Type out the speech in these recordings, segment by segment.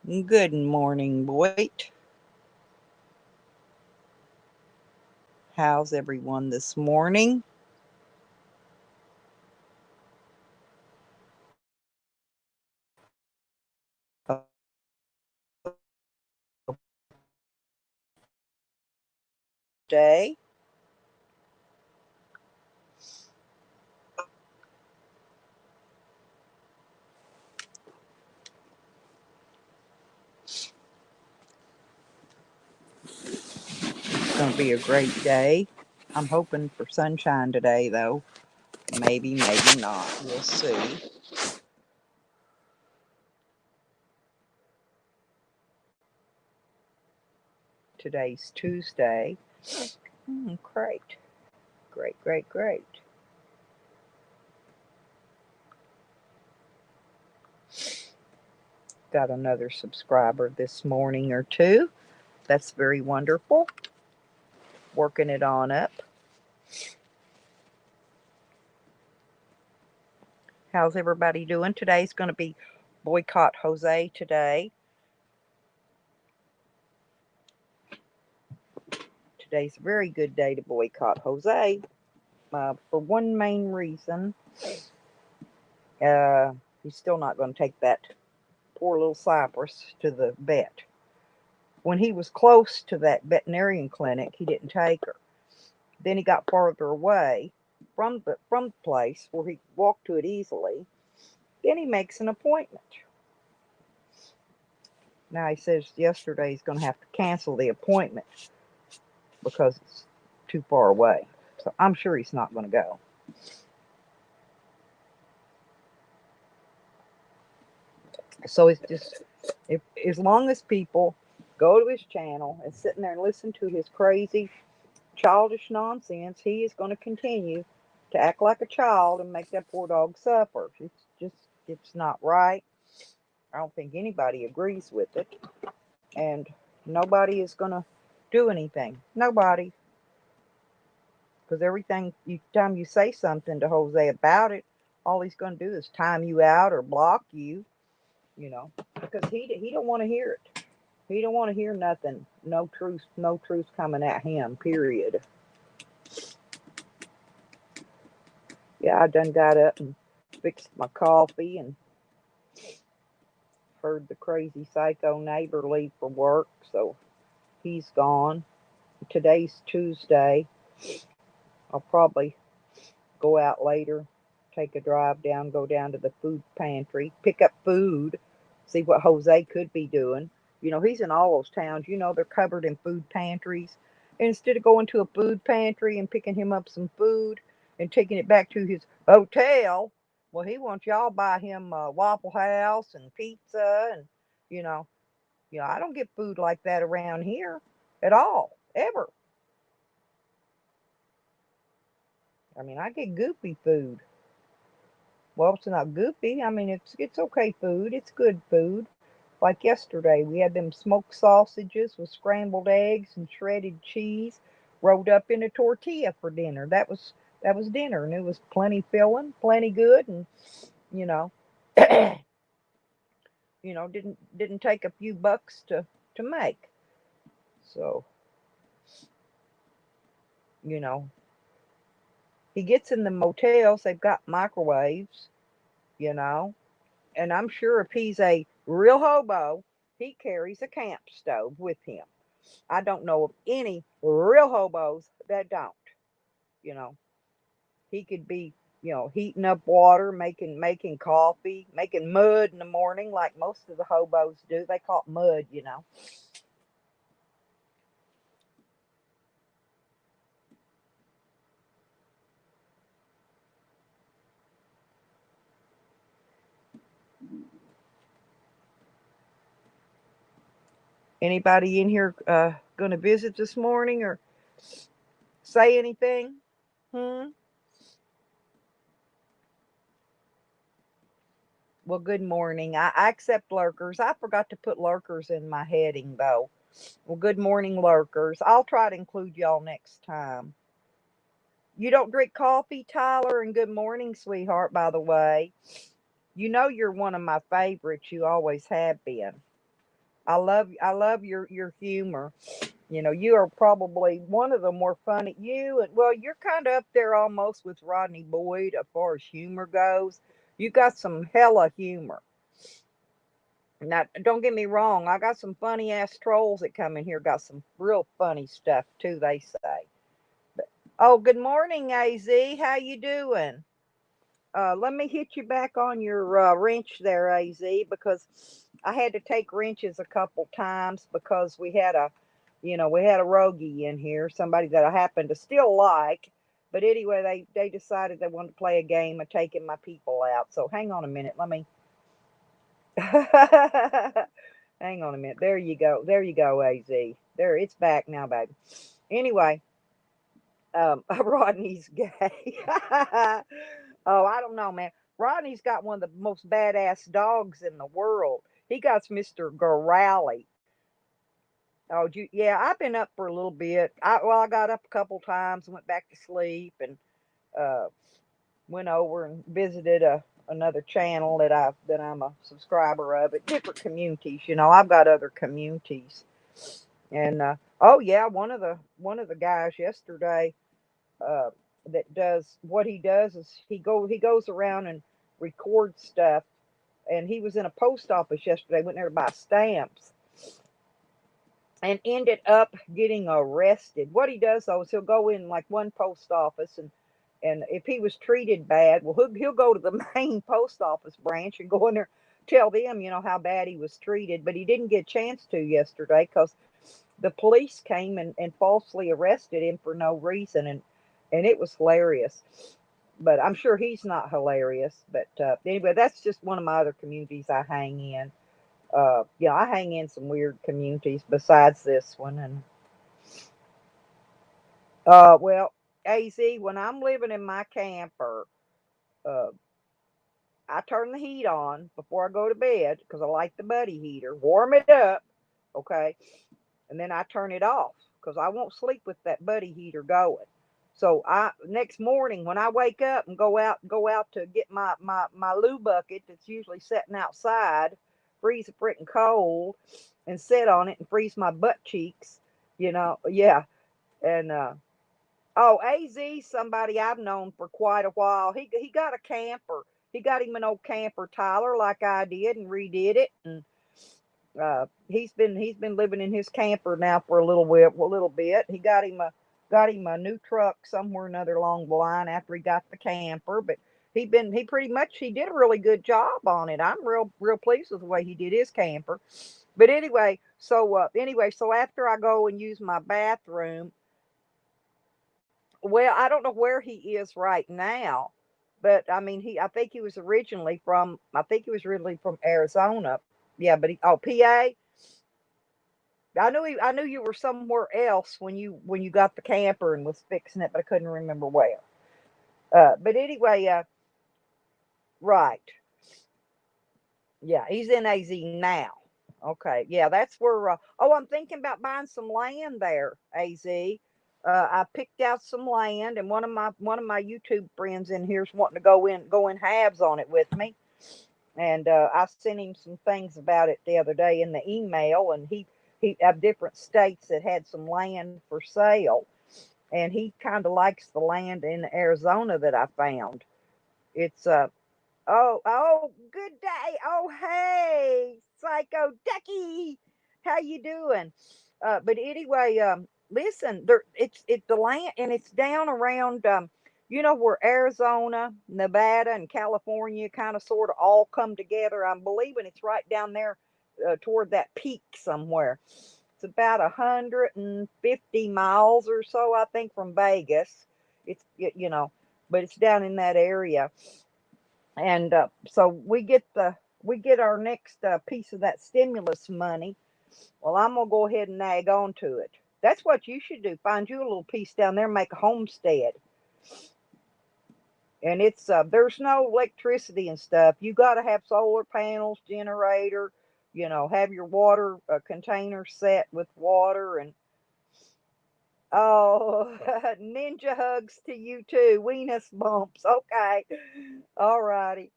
Good morning, Boyd. How's everyone this morning? Day. It's going to be a great day. I'm hoping for sunshine today, though. Maybe, maybe not. We'll see. Today's Tuesday. Great. Great, great, great. Got another subscriber this morning or two. That's very wonderful. Working it on up. How's everybody doing? Today's going to be Boycott Jose today. Today's a very good day to boycott Jose for one main reason. He's still not going to take that poor little Cypress to the vet. When he was close to that veterinarian clinic, he didn't take her. Then he got farther away from the place where he could walk to it easily. Then he makes an appointment. Now he says yesterday he's going to have to cancel the appointment because it's too far away. So I'm sure he's not going to go. So it's just, if as long as people go to his channel and sitting there and listen to his crazy, childish nonsense, he is going to continue to act like a child and make that poor dog suffer. It's not right. I don't think anybody agrees with it, and nobody is going to do anything. Nobody, because everything time you say something to Jose about it, all he's going to do is time you out or block you. Because he don't want to hear it. He don't want to hear nothing. No truth coming at him. Period. Yeah, I done got up and fixed my coffee and heard the crazy psycho neighbor leave for work, so he's gone. Today's Tuesday. I'll probably go out later, take a drive down, go down to the food pantry, pick up food, see what Jose could be doing. He's in all those towns. They're covered in food pantries. And instead of going to a food pantry and picking him up some food and taking it back to his hotel, well, he wants y'all buy him Waffle House and pizza. And, you know, I don't get food like that around here at all, ever. I mean, I get goofy food. Well, it's not goofy. I mean, it's okay food. It's good food. Like yesterday, we had them smoked sausages with scrambled eggs and shredded cheese rolled up in a tortilla for dinner. That was dinner, and it was plenty filling, plenty good, and you know, didn't take a few bucks to make. So you know, he gets in the motels. They've got microwaves. You know, and I'm sure if he's a real hobo, he carries a camp stove with him. I don't know of any real hobos that don't. You know, he could be, heating up water, making coffee, making mud in the morning like most of the hobos do. They call it mud. Anybody in here going to visit this morning or say anything? Hmm. Well, good morning. I accept lurkers. I forgot to put lurkers in my heading though. Well, good morning, lurkers. I'll try to include y'all next time. You don't drink coffee, Tyler? And good morning, sweetheart, by the way. You know you're one of my favorites. You always have been. I love your humor. You know, you are probably one of the more funny. You and well, you're kind of up there almost with Rodney Boyd as far as humor goes. You got some hella humor. Now, don't get me wrong. I got some funny ass trolls that come in here. Got some real funny stuff too. They say. But, oh, good morning, Az. How you doing? Let me hit you back on your wrench there, Az, because I had to take wrenches a couple times because we had a rogie in here, somebody that I happen to still like. But anyway, they decided they wanted to play a game of taking my people out. So hang on a minute. Let me. Hang on a minute. There you go. There you go, Az. There, it's back now, baby. Anyway, Rodney's gay. Oh, I don't know, man. Rodney's got one of the most badass dogs in the world. He got Mr. Growly. Oh, yeah, I've been up for a little bit. I got up a couple times, went back to sleep, and uh, went over and visited another channel that I'm a subscriber of at different communities. You know, I've got other communities, and oh yeah, one of the guys yesterday uh, that does what he does is he goes around and records stuff. And he was in a post office yesterday, went there to buy stamps, and ended up getting arrested. What he does though is he'll go in like one post office, and if he was treated bad, well he'll go to the main post office branch and go in there, tell them how bad he was treated. But he didn't get a chance to yesterday because the police came and falsely arrested him for no reason, and it was hilarious. But I'm sure he's not hilarious. But anyway, that's just one of my other communities I hang in. Yeah, I hang in some weird communities besides this one, and well, Az, when I'm living in my camper, uh, I turn the heat on before I go to bed because I like the buddy heater, warm it up, okay, and then I turn it off because I won't sleep with that buddy heater going. So I next morning when I wake up and go out to get my loo bucket that's usually sitting outside, freeze it freaking cold, and sit on it and freeze my butt cheeks. Yeah. And oh, Az, somebody I've known for quite a while. He got a camper. He got him an old camper, Tyler, like I did, and redid it. And he's been living in his camper now for a little bit. A little bit. He got him a new truck somewhere or another along the line after he got the camper. But he pretty much he did a really good job on it. I'm real pleased with the way he did his camper. But anyway, so after I go and use my bathroom, well, I don't know where he is right now, but I mean I think he was originally from Arizona. Yeah, but PA. I knew you were somewhere else when you got the camper and was fixing it, but I couldn't remember where. But anyway, right. Yeah, he's in AZ now. Okay, yeah, that's where. Oh, I'm thinking about buying some land there, AZ. I picked out some land, and one of my YouTube friends in here's wanting to go in halves on it with me. And I sent him some things about it the other day in the email, and he have different states that had some land for sale, and he kind of likes the land in Arizona that I found. It's oh, good day. Oh, hey, Psycho Ducky, how you doing? But anyway, listen, it's the land, and it's down around where Arizona, Nevada, and California kind of sort of all come together. I'm believing it's right down there toward that peak somewhere. It's about 150 miles or so, I think, from Vegas. It's but it's down in that area. And so we get our next piece of that stimulus money. Well, I'm gonna go ahead and nag on to it. That's what you should do. Find you a little piece down there, make a homestead. And it's there's no electricity and stuff. You got to have solar panels, generator. Have your water container set with water. And oh, ninja hugs to you too. Weenus bumps. Okay, all righty.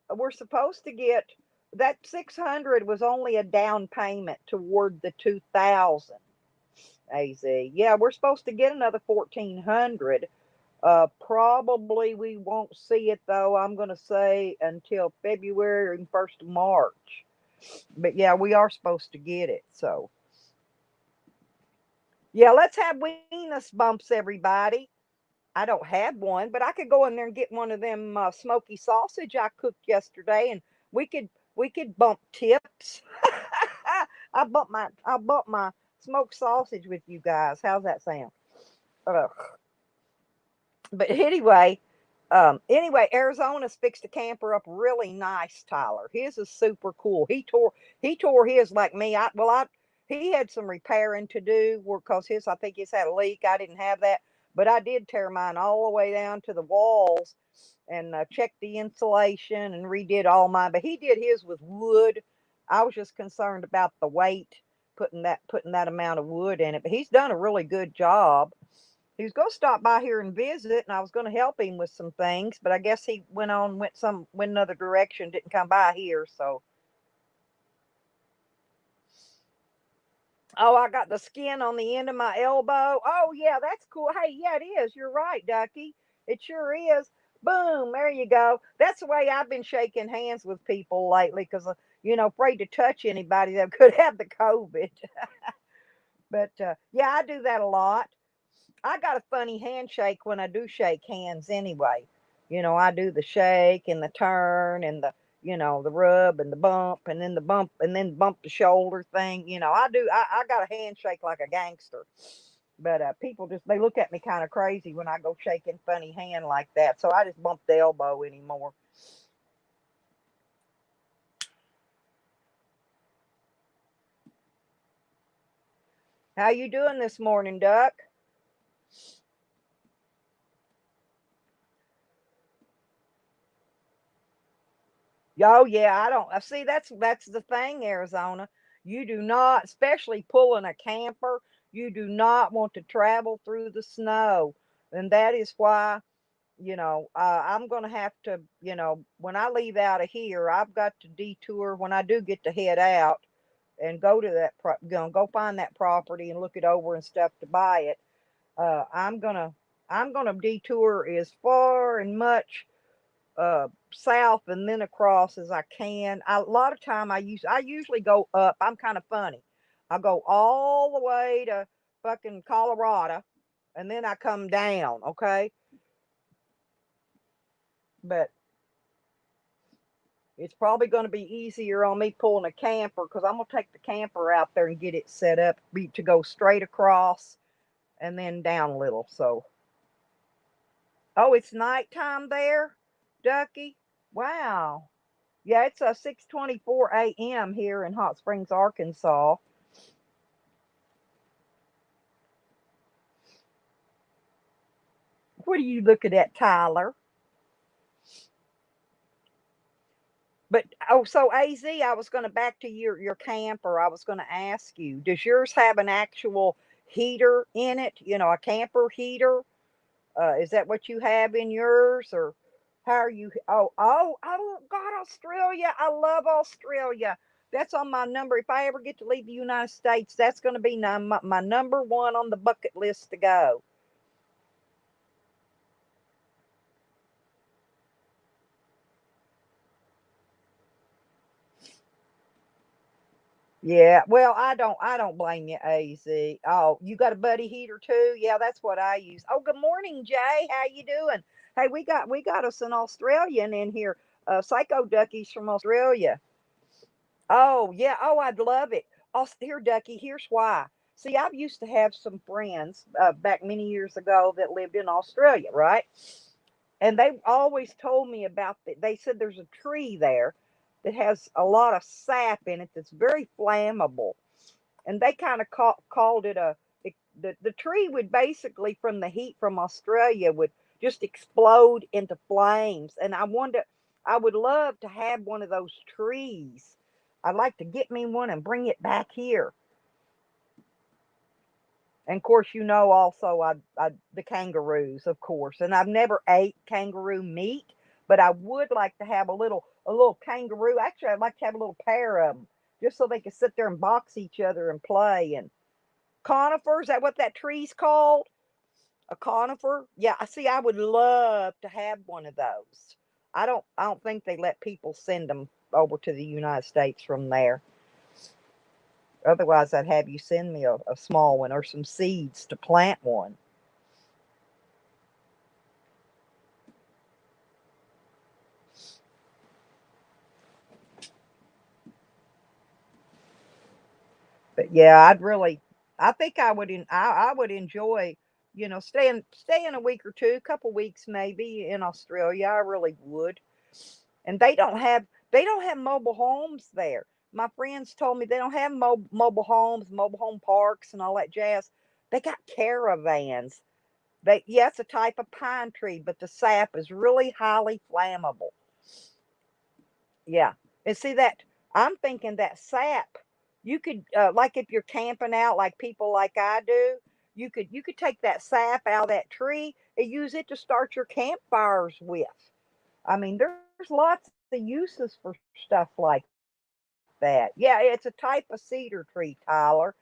We're supposed to get that 600 was only a down payment toward the 2000 AZ. Yeah, we're supposed to get another 1400. Probably we won't see it though. I'm going to say until February and 1st of March. But yeah, we are supposed to get it. So yeah, let's have weenus bumps, everybody. I don't have one, but I could go in there and get one of them smoky sausage I cooked yesterday, and we could we could bump tips. I bump my smoked sausage with you guys. How's that sound? Ugh. But anyway, Arizona's fixed a camper up really nice, Tyler. His is super cool. He tore his like me. I he had some repairing to do because his I think his had a leak. I didn't have that, but I did tear mine all the way down to the walls and checked the insulation and redid all mine. But he did his with wood. I was just concerned about the weight, putting that amount of wood in it. But he's done a really good job. He was going to stop by here and visit, and I was going to help him with some things, but I guess he went another direction, didn't come by here. So, oh, I got the skin on the end of my elbow. Oh yeah, that's cool. Hey, yeah, it is. You're right, Ducky. It sure is. Boom, there you go. That's the way I've been shaking hands with people lately, because afraid to touch anybody that could have the COVID. But yeah, I do that a lot. I got a funny handshake when I do shake hands anyway. I do the shake and the turn and the rub and the bump and then the bump and then bump the shoulder thing. I got a handshake like a gangster. But people they look at me kind of crazy when I go shaking funny hand like that. So I just bump the elbow anymore. How you doing this morning, Duck? Oh yeah, I don't. See, that's the thing, Arizona. You do not, especially pulling a camper. You do not want to travel through the snow, and that is why I'm going to have to. When I leave out of here, I've got to detour when I do get to head out and go to go find that property and look it over and stuff to buy it. Uh, I'm gonna I'm gonna detour as far and much south and then across as I can. A lot of time I usually go up. I'm kind of funny. I go all the way to fucking Colorado, and then I come down. Okay, but it's probably going to be easier on me pulling a camper because I'm gonna take the camper out there and get it set up to go straight across and then down a little. So, oh, it's nighttime there, Ducky. Wow. Yeah, it's 6:24 a.m. here in Hot Springs, Arkansas. What are you looking at, Tyler? But oh, so AZ, I was going to back to your camper. I was going to ask you, does yours have an actual heater in it? A camper heater? Is that what you have in yours, or how are you? Oh, God, Australia! I love Australia. That's on my number. If I ever get to leave the United States, that's going to be my number one on the bucket list to go. Yeah, well, I don't blame you, AZ. Oh, you got a buddy heater too? Yeah, that's what I use. Oh, good morning, Jay. How you doing? Hey, we got us an Australian in here. Psycho Ducky's from Australia. Oh, yeah. Oh, I'd love it. Oh, here, Ducky, here's why. See, I used to have some friends back many years ago that lived in Australia, right? And they always told me about they said there's a tree there that has a lot of sap in it that's very flammable, and they kind of called it the tree would basically from the heat from Australia would just explode into flames. And I would love to have one of those trees. I'd like to get me one and bring it back here. And of course, also the kangaroos, of course. And I've never ate kangaroo meat, but I would like to have a little a little kangaroo. Actually, I'd like to have a little pair of them, just so they could sit there and box each other and play. And conifer, is that what that tree's called? A conifer? Yeah, I see. I would love to have one of those. I don't think they let people send them over to the United States from there. Otherwise, I'd have you send me a small one or some seeds to plant one. But yeah, I think I would enjoy, staying a week or two, couple weeks maybe in Australia. I really would. And they don't have mobile homes there. My friends told me they don't have mobile homes, mobile home parks, and all that jazz. They got caravans. Yeah, it's a type of pine tree, but the sap is really highly flammable. Yeah. And see that I'm thinking that sap, you could like if you're camping out like people like I do, you could take that sap out of that tree and use it to start your campfires with. I mean, there's lots of uses for stuff like that. Yeah, it's a type of cedar tree, Tyler.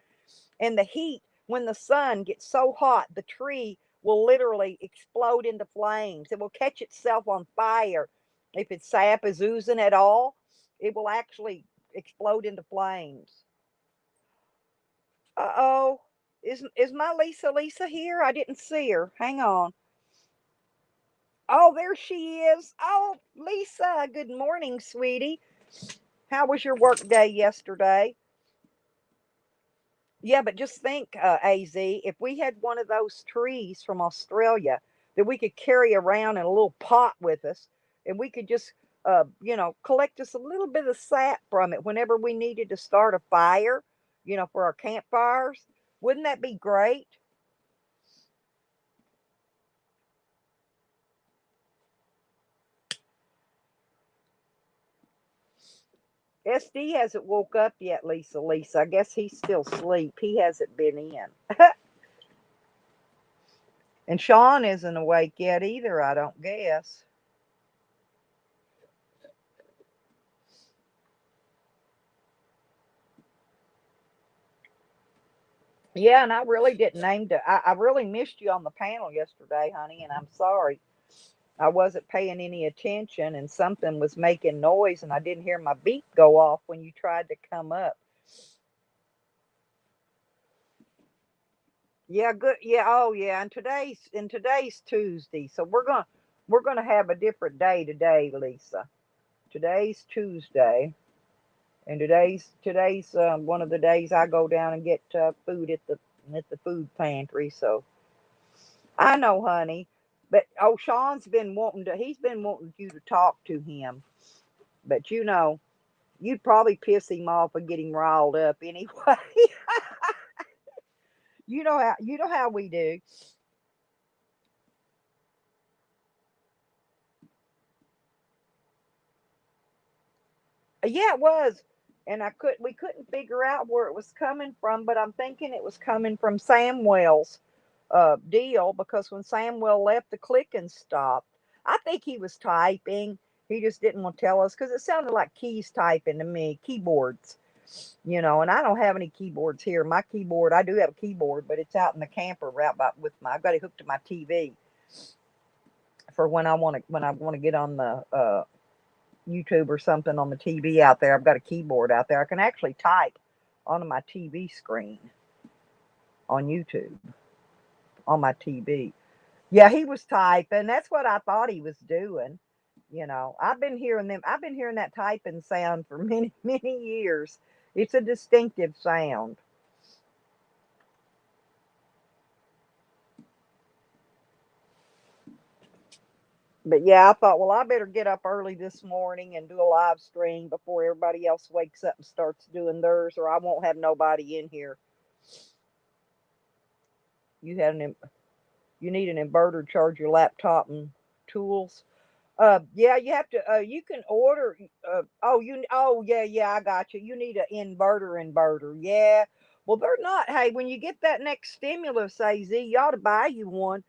And the heat, when the sun gets so hot, the tree will literally explode into flames. It will catch itself on fire. If its sap is oozing at all, it will actually explode into flames. Uh-oh. Is my Lisa here? I didn't see her. Hang on. Oh, there she is. Oh, Lisa, good morning, sweetie. How was your work day yesterday? Yeah, but just think, AZ, if we had one of those trees from Australia that we could carry around in a little pot with us, and we could just, collect us a little bit of sap from it whenever we needed to start a fire, for our campfires, wouldn't that be great? SD hasn't woke up yet, Lisa. I guess he's still asleep. He hasn't been in. And Sean isn't awake yet either, I don't guess. Yeah, and I really didn't aim to. I really missed you on the panel yesterday, honey, and I'm sorry. I wasn't paying any attention, and something was making noise, and I didn't hear my beep go off when you tried to come up. Yeah, good. Yeah, oh yeah. And today's Tuesday, so we're gonna have a different day today, Lisa. Today's Tuesday, and today's one of the days I go down and get food at the food pantry. So I know, honey. But oh, Sean's been wanting to. He's been wanting you to talk to him. But you'd probably piss him off and get him riled up anyway. You know how we do. Yeah, it was. And we couldn't figure out where it was coming from, but I'm thinking it was coming from Samwell's deal, because when Samwell left, the clicking stopped. I think he was typing. He just didn't want to tell us because it sounded like keys typing to me, keyboards. And I don't have any keyboards here. My keyboard, I do have a keyboard, but it's out in the camper right by, with my. I've got it hooked to my TV for when I want to get on the YouTube or something on the TV out there. I've got a keyboard out there. I can actually type onto my TV screen on YouTube on my TV. Yeah, he was typing. That's what I thought he was doing. I've been hearing that typing sound for many, many years. It's a distinctive sound. But yeah, I thought, well, I better get up early this morning and do a live stream before everybody else wakes up and starts doing theirs, or I won't have nobody in here. You had an you need an inverter to charge your laptop and tools. Yeah, you have to. You can order. Oh, Oh, yeah, yeah. I got you. You need an inverter. Yeah. Well, they're not. Hey, when you get that next stimulus, AZ, you ought to buy you one.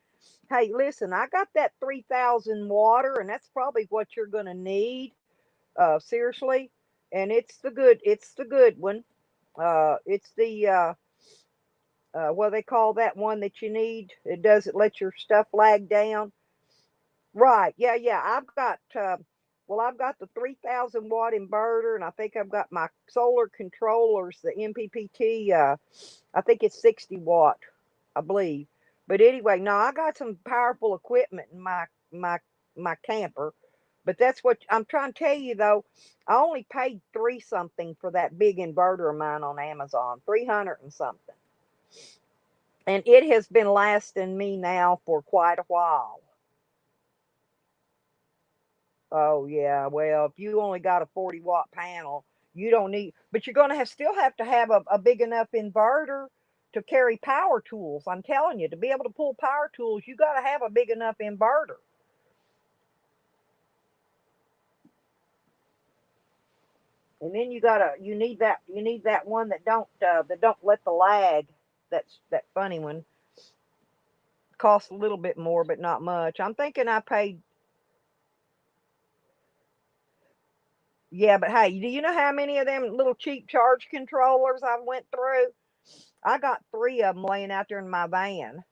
Hey, listen, I got that 3,000 water, and that's probably what you're gonna need. Seriously, and it's the good one. It's the what they call that one that you need. It doesn't let your stuff lag down. Right. Yeah, yeah. I've got the 3,000 watt inverter, and I think I've got my solar controllers, the MPPT. I think it's 60 watt, I believe. But anyway, no, I got some powerful equipment in my camper. But that's what I'm trying to tell you though. I only paid three something for that big inverter of mine on Amazon, 300 and something, and it has been lasting me now for quite a while. Oh yeah, well, if you only got a 40 watt panel, you don't need, but you're going to still have to have a big enough inverter to carry power tools. I'm telling you, to be able to pull power tools, you got to have a big enough inverter. And then you need that one that don't let the lag. That's that funny one. Costs a little bit more, but not much. I'm thinking I paid. Yeah, but hey, do you know how many of them little cheap charge controllers I went through? I got three of them laying out there in my van.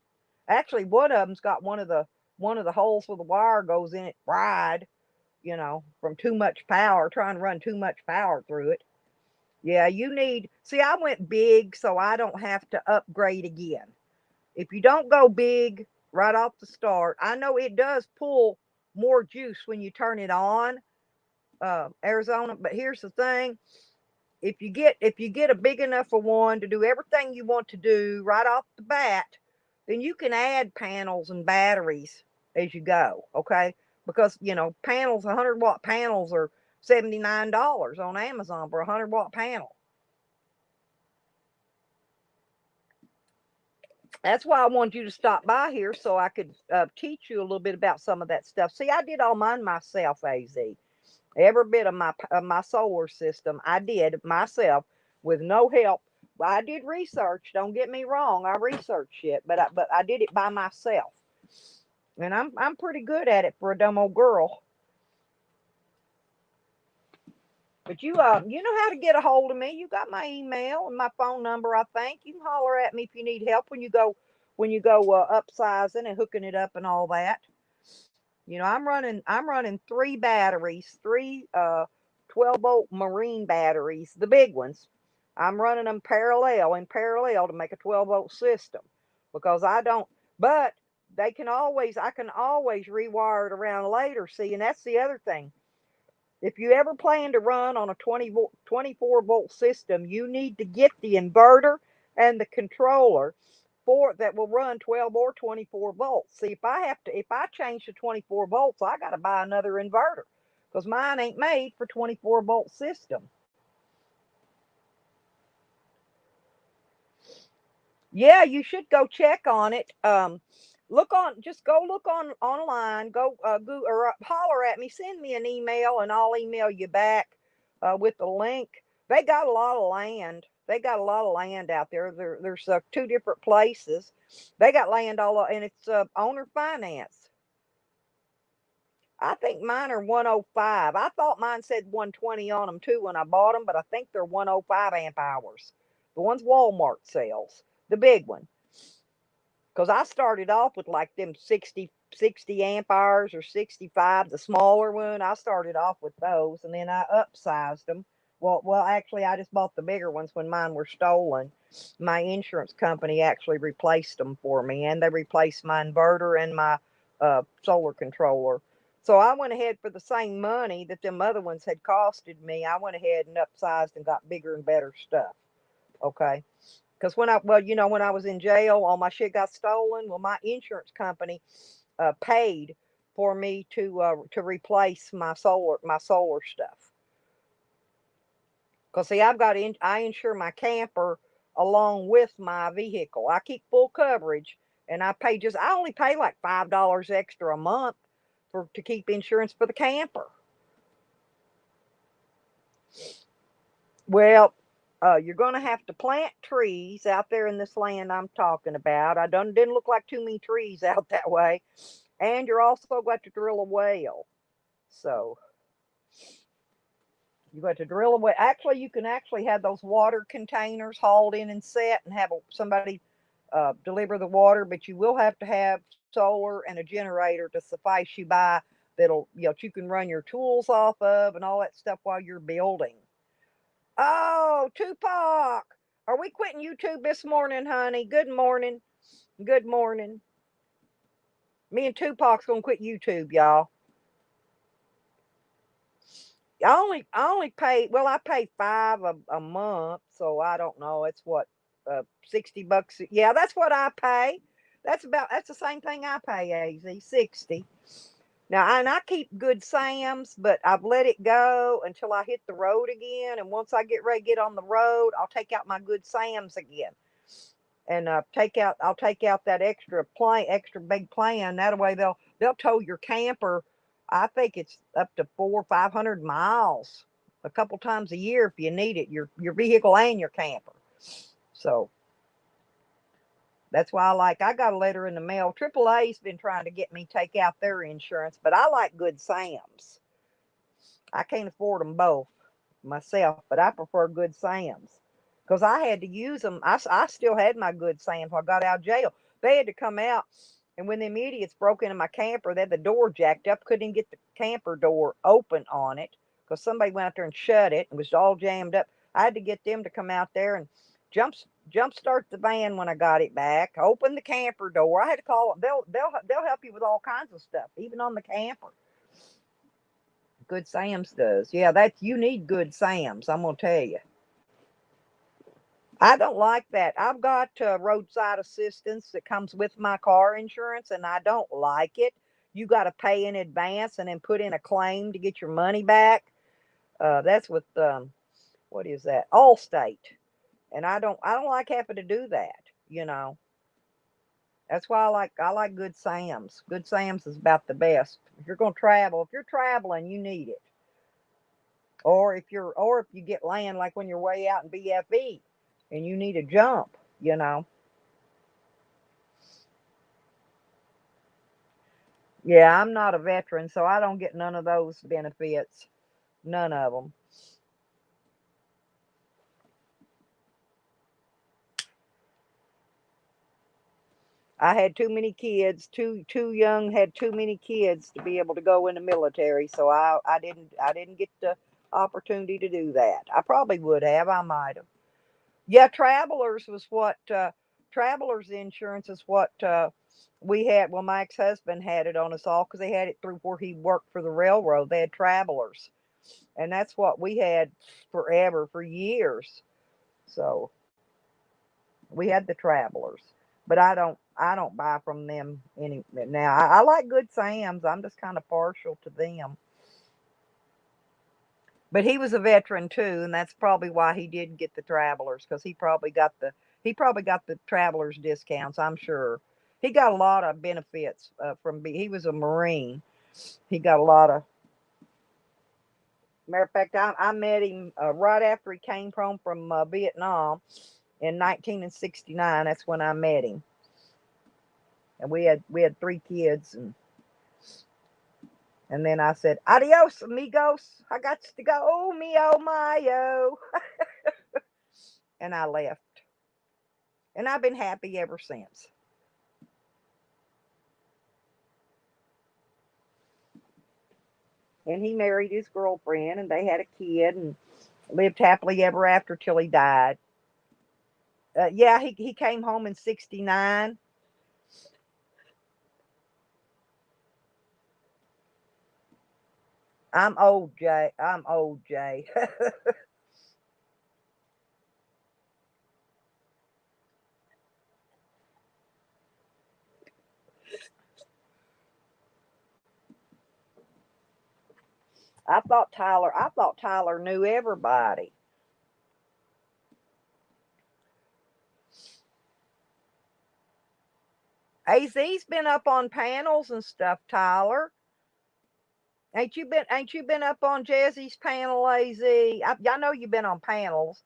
Actually, one of them's got one of the holes where the wire goes in it fried, from too much power, trying to run too much power through it. Yeah, you need. See, I went big so I don't have to upgrade again. If you don't go big right off the start, I know it does pull more juice when you turn it on, Arizona. But here's the thing: if you get a big enough of one to do everything you want to do right off the bat, then you can add panels and batteries as you go. Okay, because panels, 100 watt panels are $79 on Amazon for a 100 watt panel. That's why I wanted you to stop by here so I could teach you a little bit about some of that stuff. See, I did all mine myself, Az. Every bit of my solar system, I did myself with no help. I did research. Don't get me wrong. I researched it, but I did it by myself, and I'm pretty good at it for a dumb old girl. But you know how to get a hold of me. You got my email and my phone number. I think you can holler at me if you need help when you go upsizing and hooking it up and all that. I'm running three batteries, three 12-volt marine batteries, the big ones. I'm running them in parallel to make a 12-volt system because I don't. But I can always rewire it around later. See, and that's the other thing. If you ever plan to run on a 24-volt system, you need to get the inverter and the controller for that will run 12 or 24 volts. See, if I change to 24 volts, I got to buy another inverter because mine ain't made for 24-volt system. Yeah, you should go check on it. Just go look online. Go or holler at me. Send me an email, and I'll email you back with the link. They got a lot of land. They got a lot of land out there. There's two different places. They got land and it's owner finance. I think mine are 105. I thought mine said 120 on them too when I bought them, but I think they're 105 amp hours. The ones Walmart sells, the big one. Because I started off with like them 60 amp hours or 65, the smaller one. I started off with those and then I upsized them. Actually, I just bought the bigger ones when mine were stolen. My insurance company actually replaced them for me, and they replaced my inverter and my solar controller. So I went ahead for the same money that them other ones had costed me. I went ahead and upsized and got bigger and better stuff. Okay. Because when I was in jail, all my shit got stolen. Well, my insurance company paid for me to replace my solar stuff. Because see, I insure my camper along with my vehicle. I keep full coverage, and I only pay like $5 extra a month for to keep insurance for the camper. Well, you're going to have to plant trees out there in this land I'm talking about. I didn't look like too many trees out that way, and you're also going to drill a well. So You got to drill away. Actually, you can actually have those water containers hauled in and set, and have somebody deliver the water. But you will have to have solar and a generator to suffice you by, that'll, you can run your tools off of and all that stuff while you're building. Oh, Tupac, are we quitting YouTube this morning, honey? Good morning. Good morning. Me and Tupac's gonna quit YouTube, y'all. I only pay, well, I pay five a month, so I don't know. It's what, $60. Yeah, that's what I pay. That's the same thing I pay, AZ, 60. Now, and I keep Good Sam's, but I've let it go until I hit the road again. And once I get ready to get on the road, I'll take out my Good Sam's again, and I'll take out that extra big plan. That way they'll tow your camper. I think it's up to 400 or 500 miles a couple times a year if you need it, your vehicle and your camper. So that's why I got a letter in the mail. AAA's been trying to get me take out their insurance, but I like Good Sam's. I can't afford them both myself, but I prefer Good Sam's because I had to use them. I still had my Good Sam's when I got out of jail. They had to come out, and when the idiots broke into my camper, they had the door jacked up, couldn't even get the camper door open on it because somebody went out there and shut it. It was all jammed up. I had to get them to come out there and jump start the van when I got it back, open the camper door. I had to call them. They'll help you with all kinds of stuff, even on the camper. Good Sam's does. Yeah, you need Good Sam's, I'm gonna tell you. I don't like that. I've got roadside assistance that comes with my car insurance, and I don't like it. You got to pay in advance and then put in a claim to get your money back. That's with what is that? Allstate, and I don't like having to do that. You know. That's why I like Good Sam's. Good Sam's is about the best. If you're gonna travel, if you're traveling, you need it. Or if you get land like when you're way out in BFE and you need a jump, you know. Yeah, I'm not a veteran, so I don't get none of those benefits. None of them. I had too many kids, too young, had too many kids to be able to go in the military, so I didn't get the opportunity to do that. I probably would have. I might have. Yeah, travelers insurance is what we had. Well, my ex-husband had it on us all because they had it through where he worked for the railroad. They had travelers, and that's what we had forever, for years. So we had the travelers, but I don't buy from them any now. I like Good Sam's. I'm just kind of partial to them. But he was a veteran too, and that's probably why he did get the travelers, because he probably got the travelers discounts. I'm sure he got a lot of benefits he was a Marine. He got a lot of. Matter of fact, I met him right after he came home from Vietnam in 1969. That's when I met him, and we had three kids, and then I said, "Adios, amigos. I got to go. Oh, mio mio," and I left. And I've been happy ever since. And he married his girlfriend, and they had a kid, and lived happily ever after till he died. Yeah, he came home in '69. I'm old, Jay. I'm old, Jay. I thought Tyler knew everybody. AZ's been up on panels and stuff, Tyler. Ain't you been up on Jesse's panel, AZ? I know you've been on panels.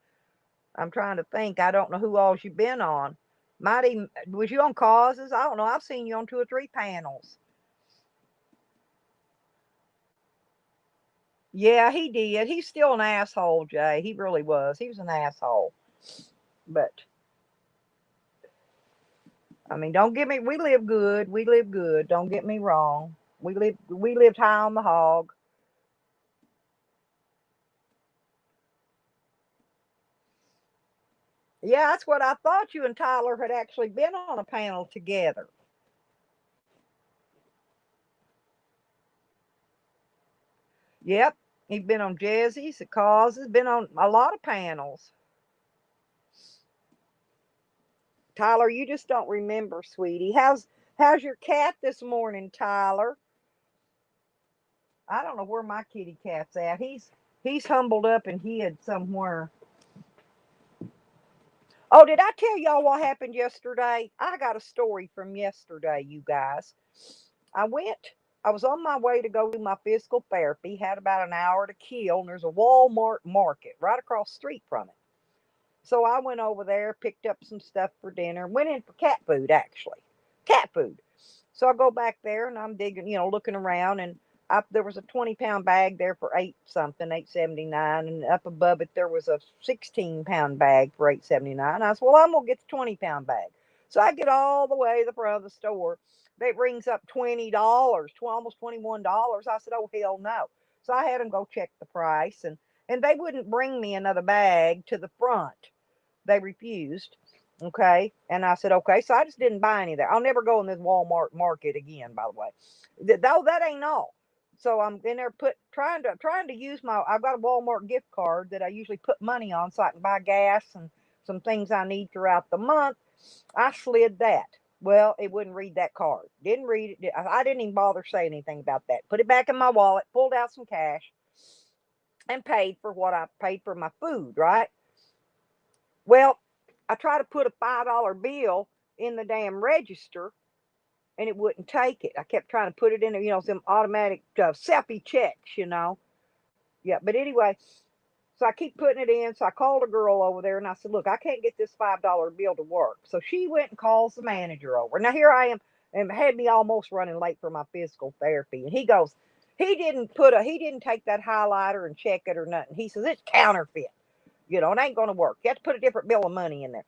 I'm trying to think. I don't know who all you've been on. Mighty, was you on causes? I don't know. I've seen you on two or three panels. Yeah, he did. He's still an asshole, Jay. He really was. He was an asshole. But I mean, don't get me. We live good. We live good. Don't get me wrong. We lived high on the hog. Yeah, that's what I thought. You and Tyler had actually been on a panel together. Yep, he's been on Jesse's, the causes, been on a lot of panels. Tyler, you just don't remember, sweetie. How's your cat this morning, Tyler? I don't know where my kitty cat's at. He's humbled up and hid somewhere. Oh, did I tell y'all what happened yesterday? I got a story from yesterday, you guys. I went, I was on my way to go do my physical therapy, had about an hour to kill, and there's a Walmart market right across the street from it. So I went over there, picked up some stuff for dinner, went in for cat food, actually. Cat food. So I go back there and I'm digging, looking around, and there was a 20-pound bag there for eight something, 8.79, and up above it there was a 16-pound bag for 8.79. I said, well, I'm gonna get the 20-pound bag. So I get all the way to the front of the store. It rings up $20, almost $21. I said, oh hell no. So I had them go check the price, and they wouldn't bring me another bag to the front. They refused. Okay. And I said, okay. So I just didn't buy any there. I'll never go in this Walmart market again, by the way. Though that ain't all. So I'm in there trying to use I've got a Walmart gift card that I usually put money on so I can buy gas and some things I need throughout the month. I slid that. Well, it wouldn't read that card. Didn't read it. I didn't even bother saying anything about that. Put it back in my wallet, pulled out some cash, and paid for what I paid for my food, right? Well, I tried to put a $5 bill in the damn register and it wouldn't take it. I kept trying to put it in there, some automatic selfie checks. Yeah, but anyway, so I keep putting it in. So I called a girl over there and I said, look, I can't get this $5 bill to work. So she went and calls the manager over. Now here I am, and had me almost running late for my physical therapy. And he goes, he didn't take that highlighter and check it or nothing. He says, it's counterfeit. It ain't going to work. You have to put a different bill of money in there.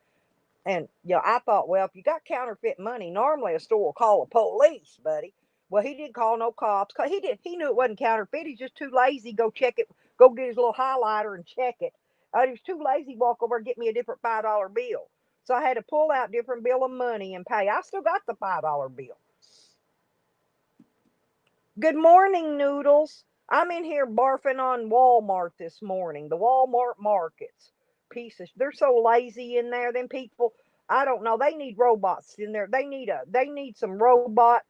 And I thought, well, if you got counterfeit money, normally a store will call the police, buddy. Well, he didn't call no cops. He knew it wasn't counterfeit. He's just too lazy to go check it, go get his little highlighter and check it. He was too lazy to walk over and get me a different $5 bill. So I had to pull out different bill of money and pay. I still got the $5 bill. Good morning, Noodles. I'm in here barfing on Walmart this morning. The Walmart markets. Pieces. They're so lazy in there. Them people, I don't know. They need robots in there. They need some robot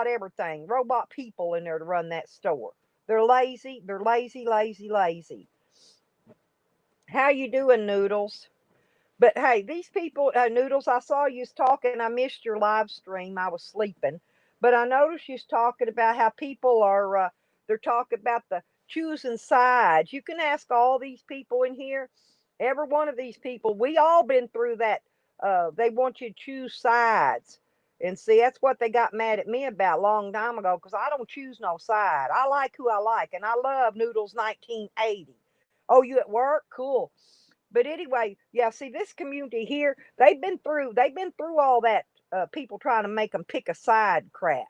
everything. Robot people in there to run that store. They're lazy. They're lazy, lazy, lazy. How you doing, Noodles? But hey, these people, Noodles, I saw you was talking. I missed your live stream. I was sleeping. But I noticed you was talking about how people they're talking about the choosing sides. You can ask all these people in here, every one of these people, we all been through that. They want you to choose sides. And see, that's what they got mad at me about a long time ago because I don't choose no side. I like who I like, and I love Noodles 1980. Oh, you at work? Cool. But anyway, yeah, see this community here, they've been through all that people trying to make them pick a side crap.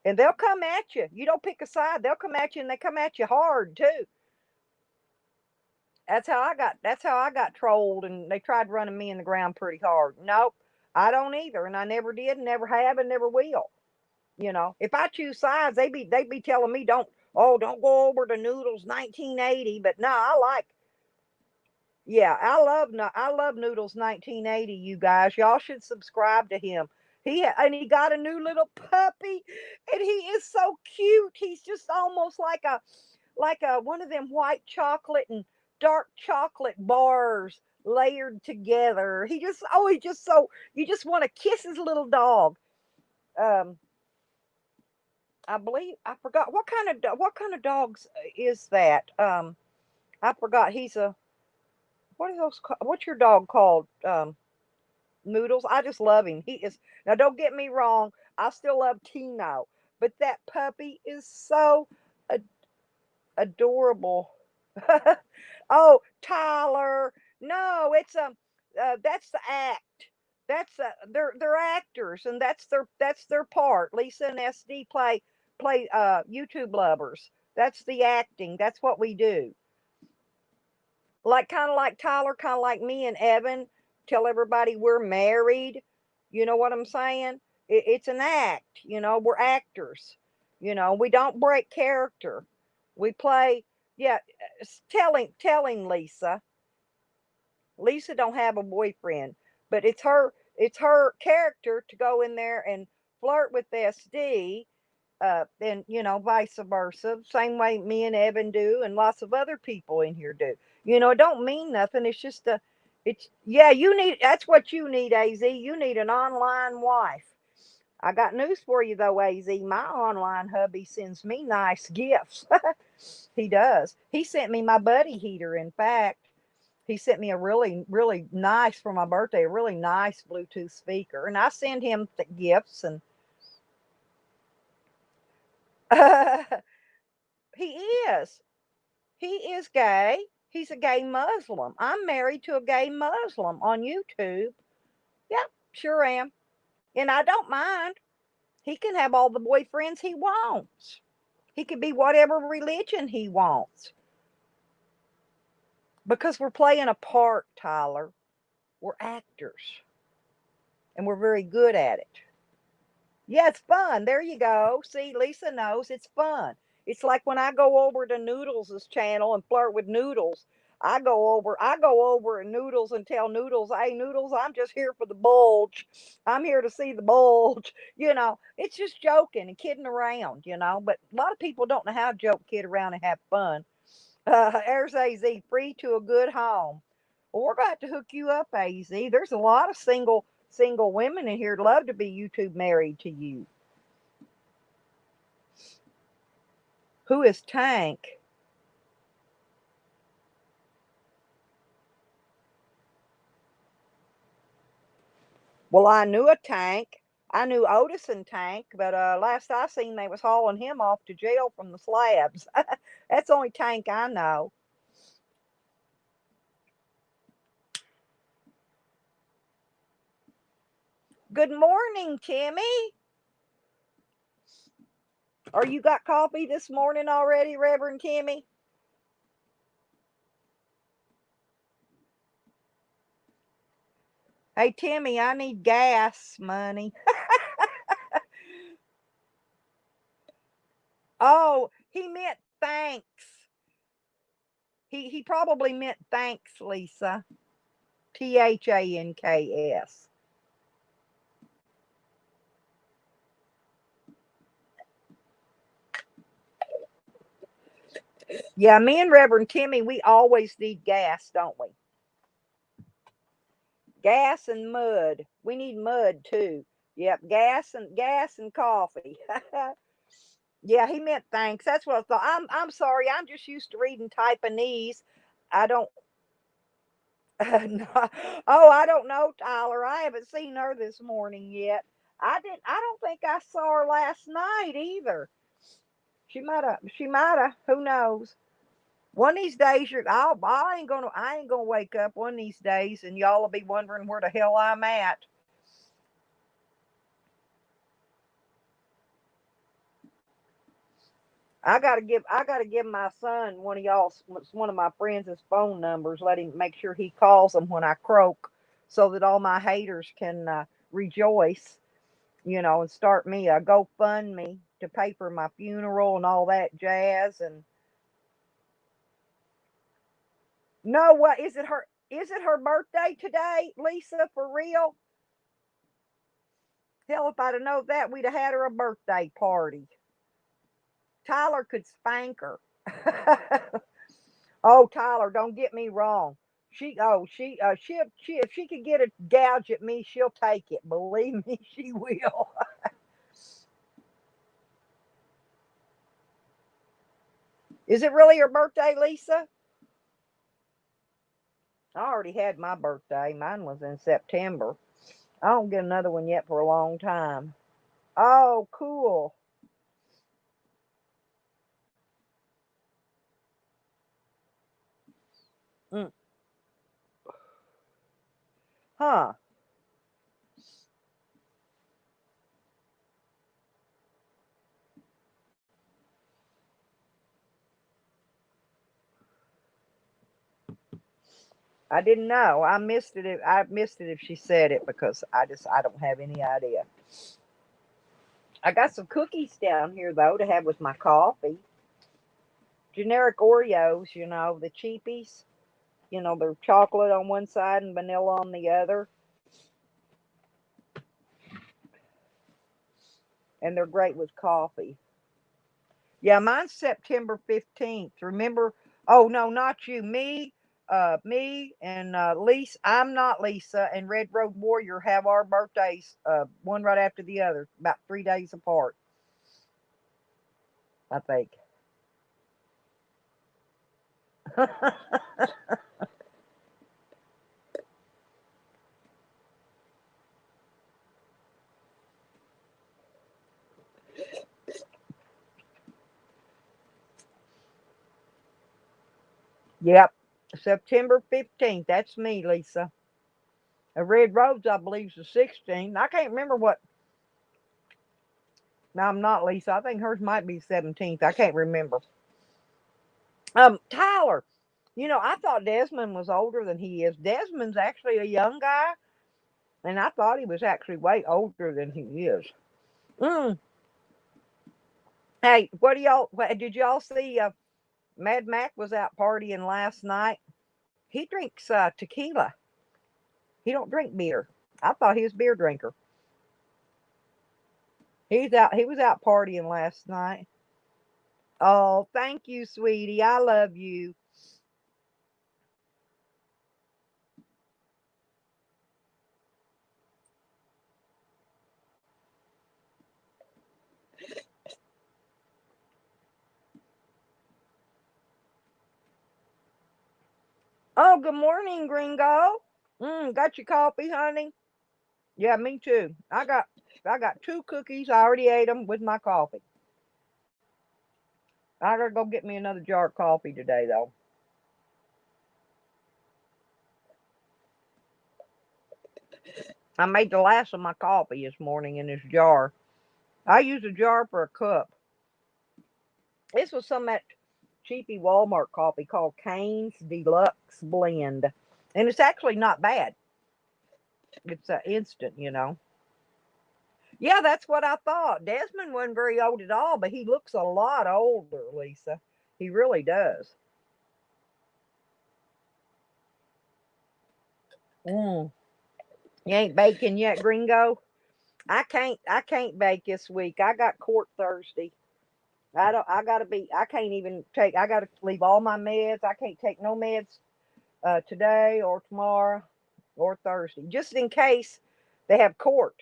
And they'll come at you. You don't pick a side, they'll come at you and they come at you hard too. That's how I got trolled and they tried running me in the ground pretty hard. Nope. I don't either, and I never did, never have, and never will. If I choose sides, they'd be telling me don't go over to Noodles 1980, but no, I like. Yeah, I love Noodles 1980. You guys, y'all should subscribe to him. And he got a new little puppy, and he is so cute. He's just almost like a one of them white chocolate and dark chocolate bars layered together. He's just so you just want to kiss his little dog. Um, I believe I forgot what kind of dogs is that. I forgot. What's your dog called? Noodles. I just love him. He is now. Don't get me wrong. I still love Tino, but that puppy is so. adorable. Oh, Tyler. No, it's that's the act. That's they're actors, and that's their part. Lisa and SD play YouTube lovers. That's the acting. That's what we do. Like kind of like Tyler, kind of like me and Evan. Tell everybody we're married. You know what I'm saying? It's an act. We're actors. We don't break character. We play. Yeah, telling Lisa. Lisa don't have a boyfriend, but it's her character to go in there and flirt with SD, and vice versa. Same way me and Evan do, and lots of other people in here do. It don't mean nothing. It's just it's yeah. You need that's what you need, Az. You need an online wife. I got news for you though, Az. My online hubby sends me nice gifts. He does. He sent me my buddy heater. In fact, he sent me a really, really nice for my birthday, a really nice Bluetooth speaker, and I send him gifts. And he is. He is gay. He's a gay Muslim. I'm married to a gay Muslim on YouTube. Yeah, sure am. And I don't mind. He can have all the boyfriends he wants. He can be whatever religion he wants. Because we're playing a part, Tyler. We're actors. And we're very good at it. Yeah, it's fun. There you go. See, Lisa knows it's fun. It's like when I go over to Noodles' channel and flirt with Noodles. I go over and Noodles and tell Noodles, hey Noodles, I'm just here for the bulge. I'm here to see the bulge. It's just joking and kidding around. But a lot of people don't know how to joke, kid around, and have fun. There's AZ, free to a good home. Well, we're going to hook you up, AZ. There's a lot of single women in here love to be YouTube married to you. Who is Tank? Well, I knew a Tank. I knew Otis and Tank, but last I seen, they was hauling him off to jail from the slabs. That's the only Tank I know. Good morning, Timmy. Are you got coffee this morning already, Reverend Timmy? Hey, Timmy, I need gas money. Oh, he meant thanks. He probably meant thanks, Lisa. THANKS. Yeah, me and Reverend Timmy, we always need gas, don't we? Gas and mud. We need mud too. Yep, gas and coffee. Yeah, he meant thanks. That's what I thought. I'm sorry. I'm just used to reading Taiwanese. I don't. No. Oh, I don't know, Tyler. I haven't seen her this morning yet. I don't think I saw her last night either. She might have. She might have. Who knows? One of these days, I ain't gonna wake up one of these days, and y'all will be wondering where the hell I'm at. I gotta give my son one of my friends' phone numbers. Let him make sure he calls them when I croak, so that all my haters can rejoice, and start me a GoFundMe to pay for my funeral and all that jazz. And no, what is it? Her birthday today, Lisa? For real? Hell, if I'd have known that, we'd have had her a birthday party. Tyler could spank her. Oh, Tyler, don't get me wrong. She if she could get a gouge at me, she'll take it. Believe me, she will. Is it really her birthday, Lisa? I already had my birthday. Mine was in September. I don't get another one yet for a long time. Oh, cool. Mm. Huh. I didn't know. I missed it. I missed it if she said it because I don't have any idea. I got some cookies down here though to have with my coffee. Generic Oreos, the cheapies. They're chocolate on one side and vanilla on the other, and they're great with coffee. Yeah, mine's September 15th. Remember? Oh no, not you. Me and Lisa. I'm not Lisa, and Red Road Warrior have our birthdays, one right after the other, about 3 days apart, I think. Yep, September 15th. That's me, Lisa. A Red Rose, I believe, is the 16th. I can't remember what. No, I'm not Lisa. I think hers might be 17th. I can't remember. Tyler. I thought Desmond was older than he is. Desmond's actually a young guy, and I thought he was actually way older than he is. Mm. Hey, did y'all see? Mad Mac was out partying last night. He drinks tequila. He don't drink beer. I thought he was a beer drinker. He's out. He was out partying last night. Oh, thank you, sweetie. I love you. Oh, good morning, Gringo. Got your coffee, honey? Yeah, me too. I got two cookies. I already ate them with my coffee. I gotta go get me another jar of coffee today, though. I made the last of my coffee this morning in this jar. I use a jar for a cup. This was some of that cheapy Walmart coffee called Cane's Deluxe Blend, and it's actually not bad. It's instant. Yeah, that's what I thought. Desmond wasn't very old at all, but he looks a lot older, Lisa. He really does. Mm. You ain't baking yet, Gringo? I can't bake this week. I got court Thursday. I gotta be I can't even take I gotta leave all my meds. I can't take no meds today or tomorrow or Thursday. Just in case they have court.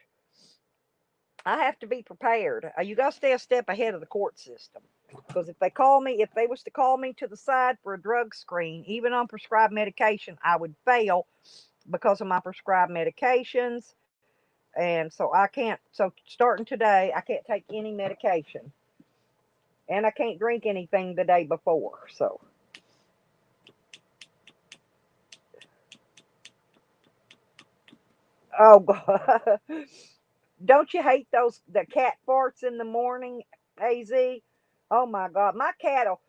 I have to be prepared. You gotta stay a step ahead of the court system. Because if they was to call me to the side for a drug screen, even on prescribed medication, I would fail because of my prescribed medications. And so I can't. So starting today, I can't take any medication, and I can't drink anything the day before. So, oh God, don't you hate the cat farts in the morning, Az? Oh my God, my cat'll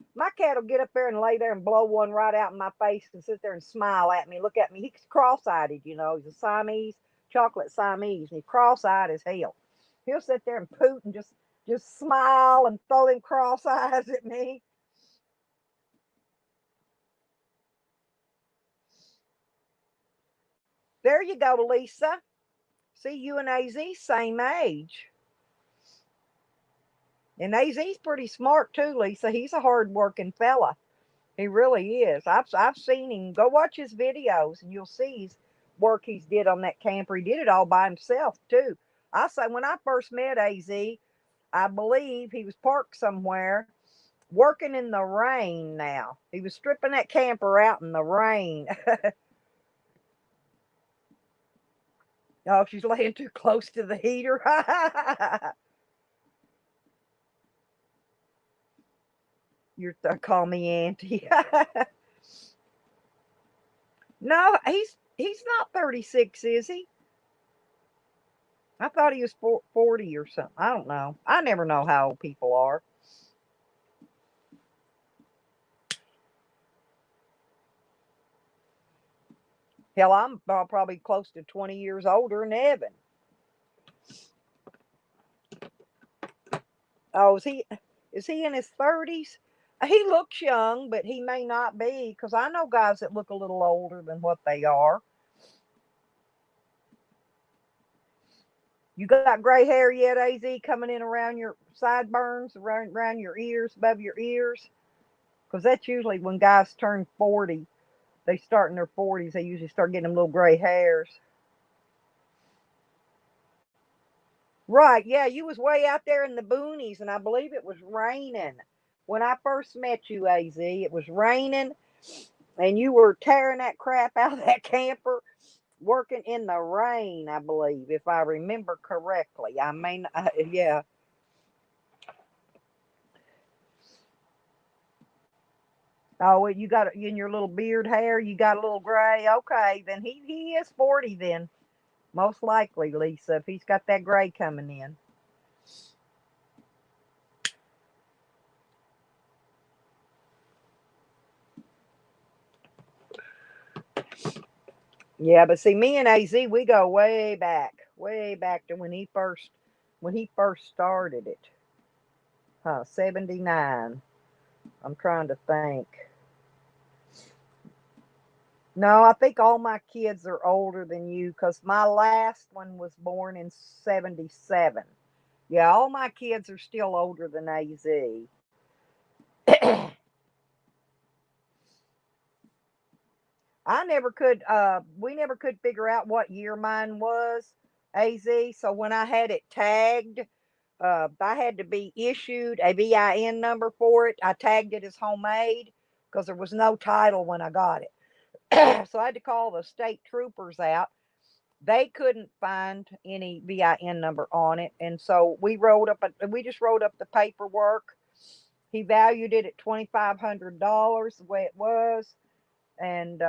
get up there and lay there and blow one right out in my face and sit there and smile at me, look at me. He's cross-eyed, he's a Siamese, chocolate Siamese, and he's cross-eyed as hell. He'll sit there and poot and just smile and throw them cross eyes at me. There you go, Lisa. See, you and Az same age. And Az's pretty smart too, Lisa. He's a hard working fella. He really is. I've seen him. Go watch his videos and you'll see his work he's did on that camper. He did it all by himself too. I say when I first met Az, I believe he was parked somewhere working in the rain now. He was stripping that camper out in the rain. Oh, she's laying too close to the heater. Call me auntie. No, he's not 36, is he? I thought he was 40 or something. I don't know. I never know how old people are. Hell, I'm probably close to 20 years older than Evan. Oh, is he in his 30s? He looks young, but he may not be, because I know guys that look a little older than what they are. You got gray hair yet, AZ, coming in around your sideburns, around your ears, above your ears? Because that's usually when guys turn 40. They start in their 40s. They usually start getting them little gray hairs. Right, yeah, you was way out there in the boonies, and I believe it was raining. When I first met you, AZ, it was raining, and you were tearing that crap out of that camper, working in the rain, I believe, if I remember correctly. I mean, yeah. Oh, well, you got in your little beard hair, you got a little gray. Okay, then he is 40 then. Most likely, Lisa, if he's got that gray coming in. Yeah, but see, me and AZ, we go way back to when he first started it. 79. I'm trying to think. No, I think all my kids are older than you, because my last one was born in 77. Yeah, all my kids are still older than AZ. I never could we never could figure out what year mine was, AZ. So when I had it tagged, I had to be issued a VIN number for it. I tagged it as homemade because there was no title when I got it. So I had to call the state troopers out. They couldn't find any VIN number on it, and so we just wrote up the paperwork. He valued it at $2,500 the way it was, and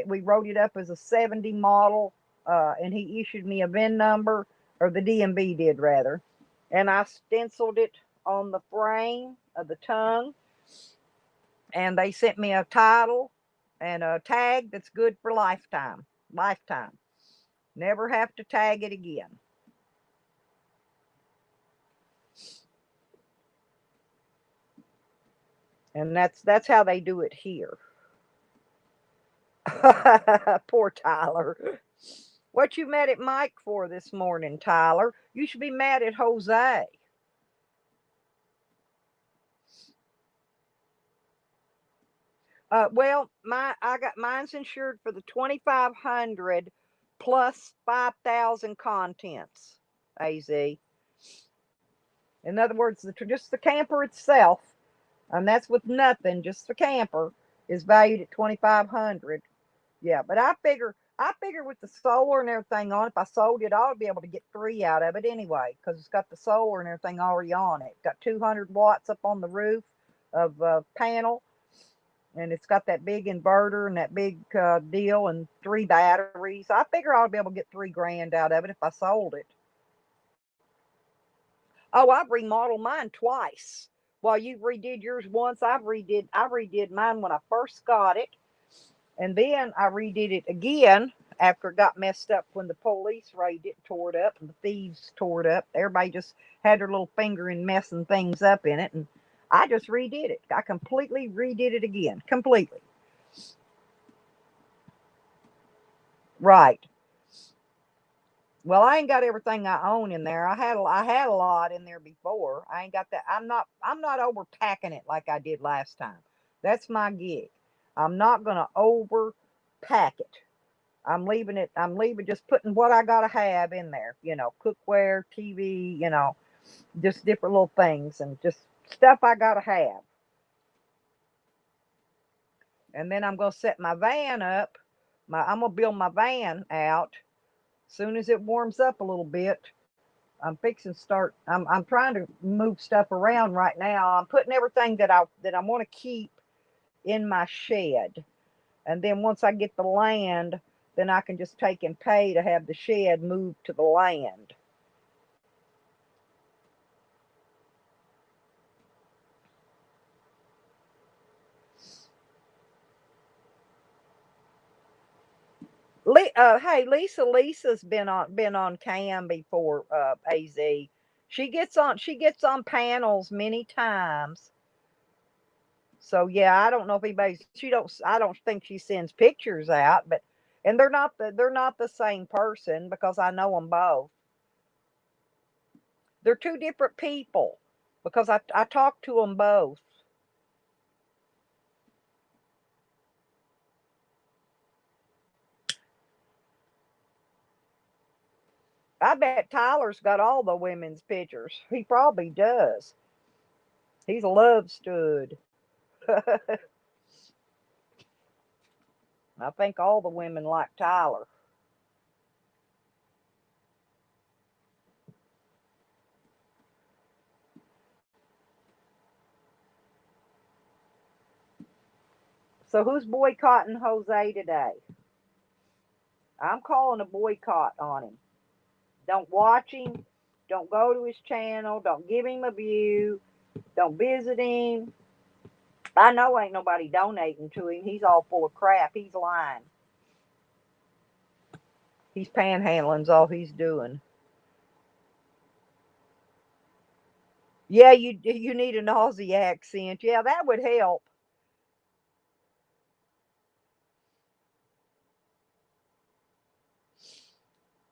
we wrote it up as a 70 model, and he issued me a VIN number, or the DMV did rather, and I stenciled it on the frame of the tongue, and they sent me a title and a tag that's good for lifetime. Never have to tag it again. And that's how they do it here. Poor Tyler. What you mad at Mike for this morning, Tyler? You should be mad at Jose. Well, I got mine's insured for the 2,500 plus 5,000 contents. Az. In other words, just the camper itself, and that's with nothing. Just the camper is valued at 2,500. Yeah, but I figure with the solar and everything on it, if I sold it, I would be able to get three out of it anyway, because it's got the solar and everything already on it. It's got 200 watts up on the roof of panel, and it's got that big inverter and that big deal and three batteries. I figure I'll be able to get 3 grand out of it if I sold it. Oh, I've remodeled mine twice. While you redid yours once, I redid mine when I first got it, and then I redid it again after it got messed up when the police raided it, tore it up, and the thieves tore it up. Everybody just had their little finger in messing things up in it, and I just redid it. I completely redid it again, completely. Right. Well, I ain't got everything I own in there. I had a lot in there before. I ain't got that. I'm not overpacking it like I did last time. That's my gig. I'm not gonna overpack it. I'm leaving just putting what I gotta have in there. Cookware, TV, just different little things and just stuff I gotta have. And then I'm gonna set my van up. I'm gonna build my van out soon as it warms up a little bit. I'm fixing to start. I'm trying to move stuff around right now. I'm putting everything that I want to keep in my shed. And then once I get the land, then I can just take and pay to have the shed moved to the land. Hey, Lisa's been on cam before. Az, she gets on panels many times. So yeah, I don't know if anybody she don't I don't think she sends pictures out, but and they're not the same person because I know them both. They're two different people because I talk to them both. I bet Tyler's got all the women's pictures. He probably does. He's a love stud. I think all the women like Tyler. So who's boycotting Jose today? I'm calling a boycott on him. Don't watch him. Don't go to his channel. Don't give him a view. Don't visit him. I know ain't nobody donating to him. He's all full of crap. He's lying. He's panhandling's all he's doing. Yeah, you need an Aussie accent. Yeah, that would help.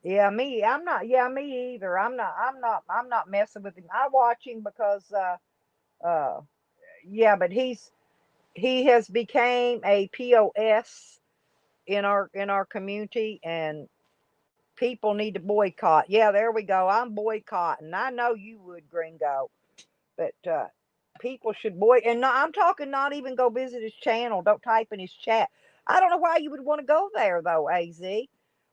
Yeah, me. I'm not. Yeah, me either. I'm not messing with him. I watch him because uh yeah, but he has became a POS in our community, and people need to boycott. Yeah, there we go. I'm boycotting. I know you would, Gringo, but people should and no, I'm talking not even go visit his channel. Don't type in his chat. I don't know why you would want to go there though, Az.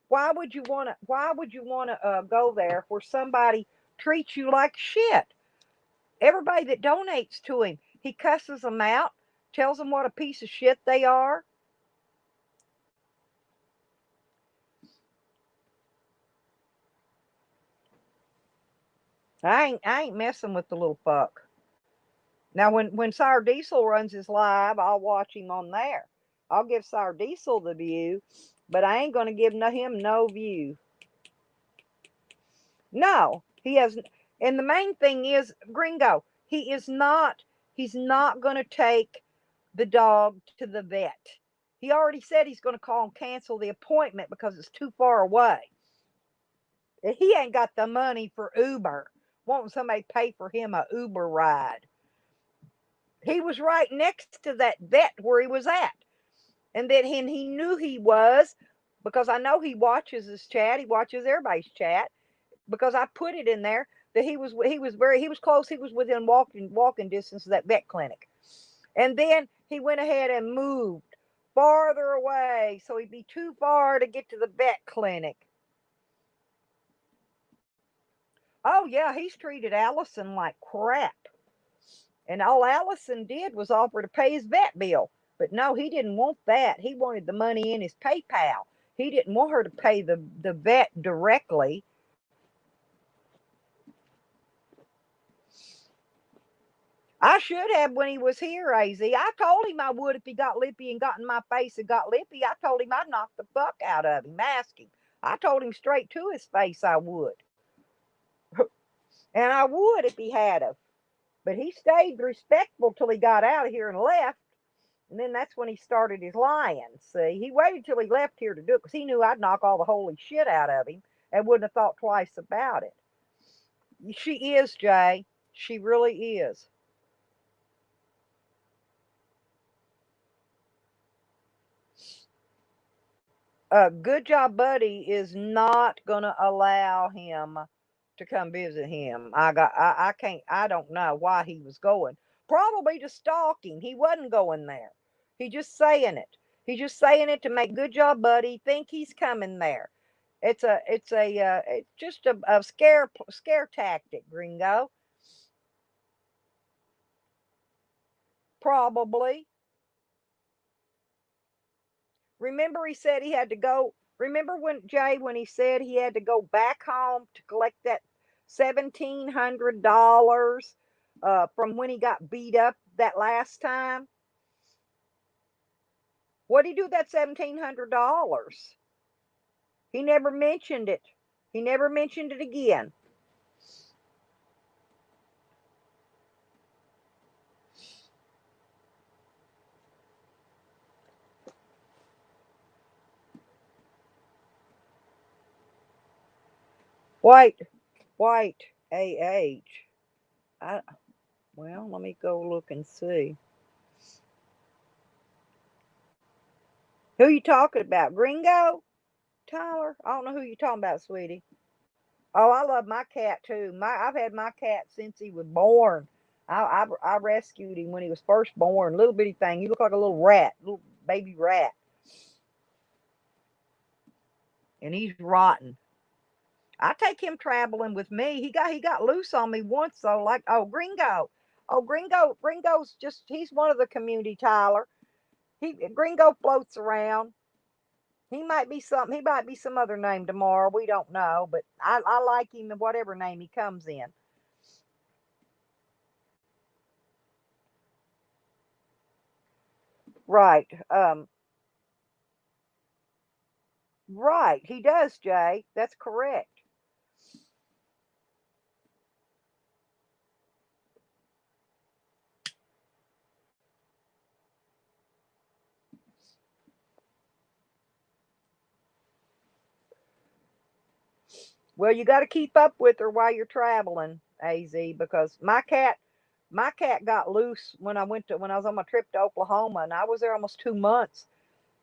Why would you want to? Why would you want to go there where somebody treats you like shit? Everybody that donates to him, he cusses them out, tells them what a piece of shit they are. I ain't messing with the little fuck. Now, when Sour Diesel runs his live, I'll watch him on there. I'll give Sour Diesel the view, but I ain't gonna give him no view. No, he has. And the main thing is, Gringo, he is not. He's not gonna take the dog to the vet. He already said he's gonna call and cancel the appointment because it's too far away. He ain't got the money for Uber. Wanting somebody to pay for him a Uber ride. He was right next to that vet where he was at. And then he knew he was because I know he watches his chat. He watches everybody's chat because I put it in there that he was close. He was within walking distance of that vet clinic. And then he went ahead and moved farther away so he'd be too far to get to the vet clinic. Oh yeah, he's treated Allison like crap. And all Allison did was offer to pay his vet bill. But no, he didn't want that. He wanted the money in his PayPal. He didn't want her to pay the vet directly. I should have when he was here, Az. I told him I would if he got lippy and got in my face and got lippy. I told him I'd knock the fuck out of him, ask him. I told him straight to his face I would. And I would if he had of. But he stayed respectful till he got out of here and left. And then that's when he started his lying. See, he waited till he left here to do it because he knew I'd knock all the holy shit out of him and wouldn't have thought twice about it. She is, Jay. She really is. Good Job Buddy is not gonna allow him to come visit him. I can't I don't know why he was going. Probably to stalk him. He wasn't going there. He just saying it. He's just saying it to make Good Job Buddy think he's coming there. It's just a scare tactic, Gringo. Probably. Remember he said he had to go. Remember when he said he had to go back home to collect that $1,700 from when he got beat up that last time? What did he do with that $1,700? He never mentioned it. He never mentioned it again. White, AH. Well, let me go look and see. Who you talking about? Gringo? Tyler? I don't know who you talking about, sweetie. Oh, I love my cat too. I've had my cat since he was born. I rescued him when he was first born. Little bitty thing. He looked like a little rat, little baby rat, and he's rotten. I take him traveling with me. He got loose on me once though. Like, oh, Gringo. Oh, Gringo's just, he's one of the community, Tyler. Gringo floats around. He might be some other name tomorrow. We don't know, but I like him in whatever name he comes in. Right. Right. He does, Jay. That's correct. Well, you got to keep up with her while you're traveling, AZ, because my cat got loose when I was on my trip to Oklahoma, and I was there almost 2 months,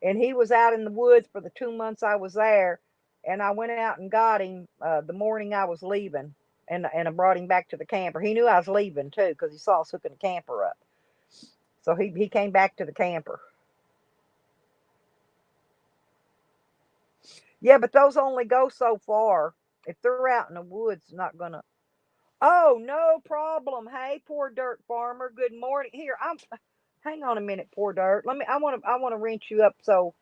and he was out in the woods for the 2 months I was there, and I went out and got him the morning I was leaving, and I brought him back to the camper. He knew I was leaving too because he saw us hooking the camper up, so he came back to the camper. Yeah, but those only go so far. If they're out in the woods, not gonna. Oh, no problem. Hey, poor dirt farmer. Good morning. Here, I'm. Hang on a minute, poor dirt. Let me. I want to wrench you up so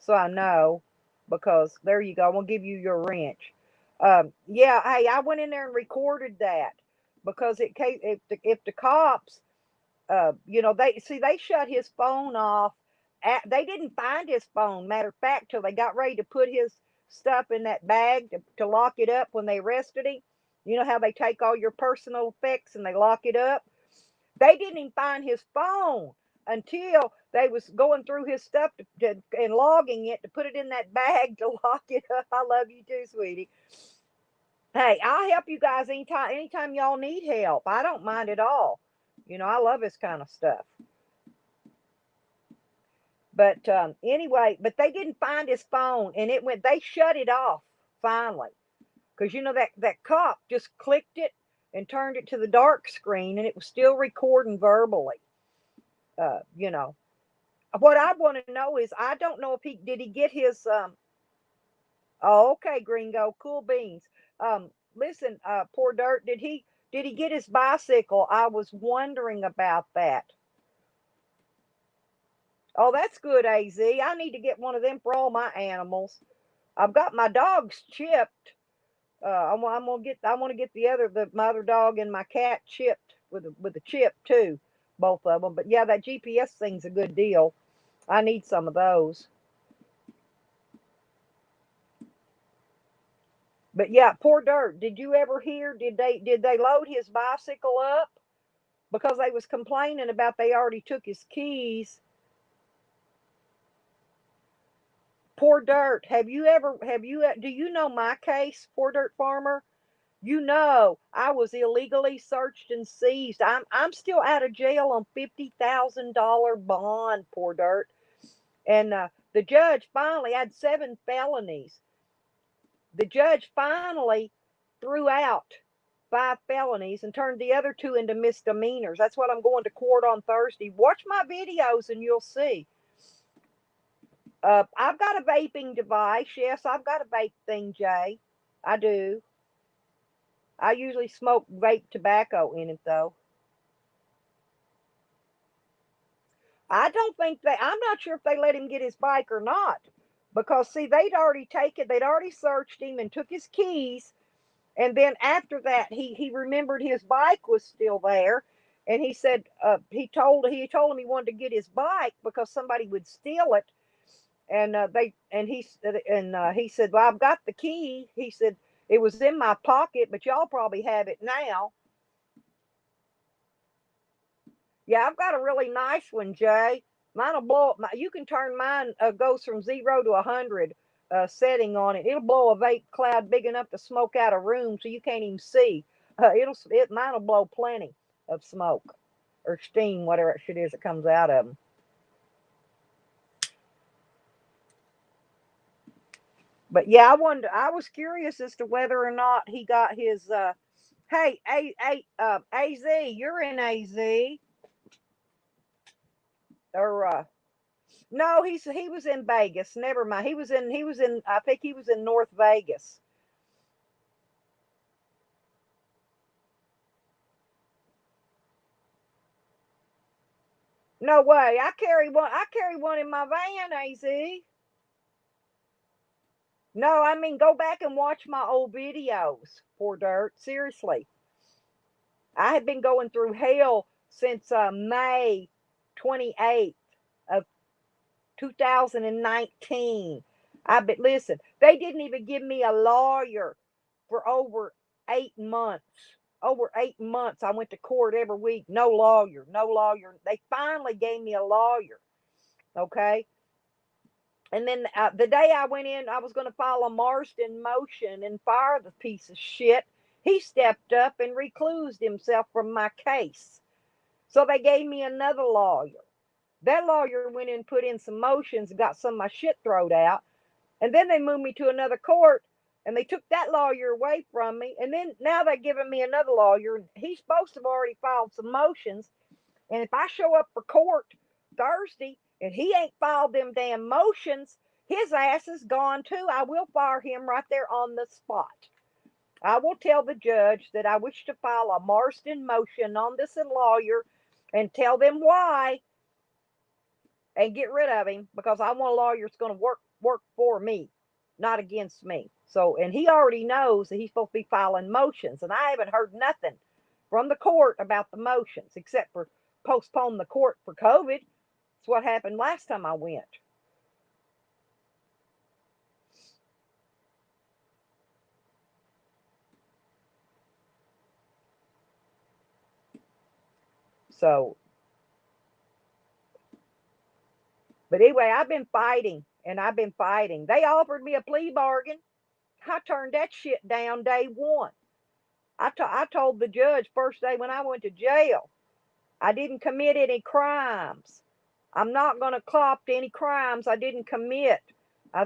I know, because there you go. I'm gonna give you your wrench. Yeah. Hey, I went in there and recorded that because if the cops, they shut his phone off. They didn't find his phone. Matter of fact, till they got ready to put his stuff in that bag to lock it up when they arrested him. You know how they take all your personal effects and they lock it up. They didn't even find his phone until they was going through his stuff and logging it to put it in that bag to lock it up. I love you too, sweetie. Hey, I'll help you guys anytime y'all need help. I don't mind at all. I love this kind of stuff. But anyway, but they didn't find his phone, and they shut it off finally, because that cop just clicked it and turned it to the dark screen, and it was still recording verbally. Uh, you know, what I want to know is, I don't know if he get his. Oh, okay, Gringo, cool beans. Listen, poor dirt, did he get his bicycle? I was wondering about that. Oh, that's good, Az. I need to get one of them for all my animals. I've got my dogs chipped. I want to get my other dog and my cat chipped with a chip too, both of them. But yeah, that GPS thing's a good deal. I need some of those. But yeah, poor dirt. Did you ever hear? Did they load his bicycle up because they was complaining about they already took his keys? Poor dirt. Do you know my case, poor dirt farmer? I was illegally searched and seized. I'm still out of jail on $50,000 bond, poor dirt. And the judge finally had 7 felonies. The judge finally threw out 5 felonies and turned the other 2 into misdemeanors. That's what I'm going to court on Thursday. Watch my videos and you'll see. I've got a vaping device. Yes, I've got a vape thing, Jay. I do. I usually smoke vape tobacco in it, though. I don't think I'm not sure if they let him get his bike or not. Because, see, they'd already searched him and took his keys. And then after that, he remembered his bike was still there. And he said, he told him he wanted to get his bike because somebody would steal it. And he said, well, I've got the key. He said, it was in my pocket, but y'all probably have it now. Yeah, I've got a really nice one, Jay. Mine'll blow up. You can turn mine, goes from 0 to 100 setting on it. It'll blow a vape cloud big enough to smoke out a room so you can't even see. Mine'll blow plenty of smoke or steam, whatever it shit is that comes out of them. But yeah, I was curious as to whether or not he got his. Hey, AZ, you're in AZ or no, he was in Vegas. Never mind. He was in I think he was in North Vegas. No way. I carry one in my van, AZ. No, I mean go back and watch my old videos, poor dirt. Seriously. I have been going through hell since May 28th of 2019. Listen, they didn't even give me a lawyer for over 8 months. Over 8 months, I went to court every week. No lawyer, no lawyer. They finally gave me a lawyer. Okay. And then the day I went in, I was going to file a Marston motion and fire the piece of shit. He stepped up and reclused himself from my case. So they gave me another lawyer. That lawyer went in, put in some motions, got some of my shit thrown out. And then they moved me to another court and they took that lawyer away from me. And then now they're giving me another lawyer. He's supposed to have already filed some motions. And if I show up for court Thursday and he ain't filed them damn motions, his ass is gone too. I will fire him right there on the spot. I will tell the judge that I wish to file a Marston motion on this lawyer and tell them why and get rid of him because I want a lawyer that's going to work for me, not against me. So, and he already knows that he's supposed to be filing motions, and I haven't heard nothing from the court about the motions except for postpone the court for COVID. That's what happened last time I went. So, but anyway, I've been fighting and I've been fighting. They offered me a plea bargain. I turned that shit down day one. I told the judge first day when I went to jail, I didn't commit any crimes. I'm not going to cop to any crimes I didn't commit. I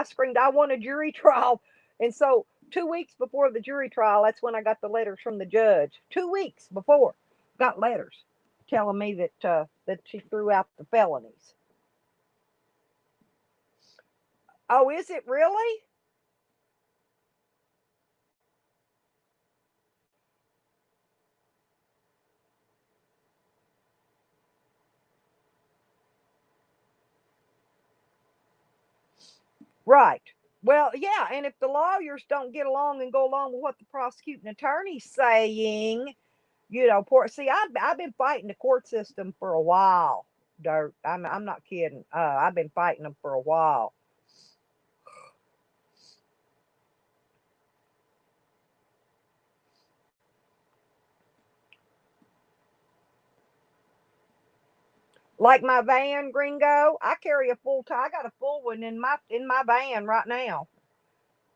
screamed, I want a jury trial. And so 2 weeks before the jury trial, that's when I got the letters from the judge. 2 weeks before, got letters telling me that she threw out the felonies. Oh, is it really? Right. Well, yeah, and if the lawyers don't get along and go along with what the prosecuting attorney's saying, poor. See, I've been fighting the court system for a while. Dirt. I'm not kidding. I've been fighting them for a while. Like my van, Gringo. I carry a full. I got a full one in my van right now,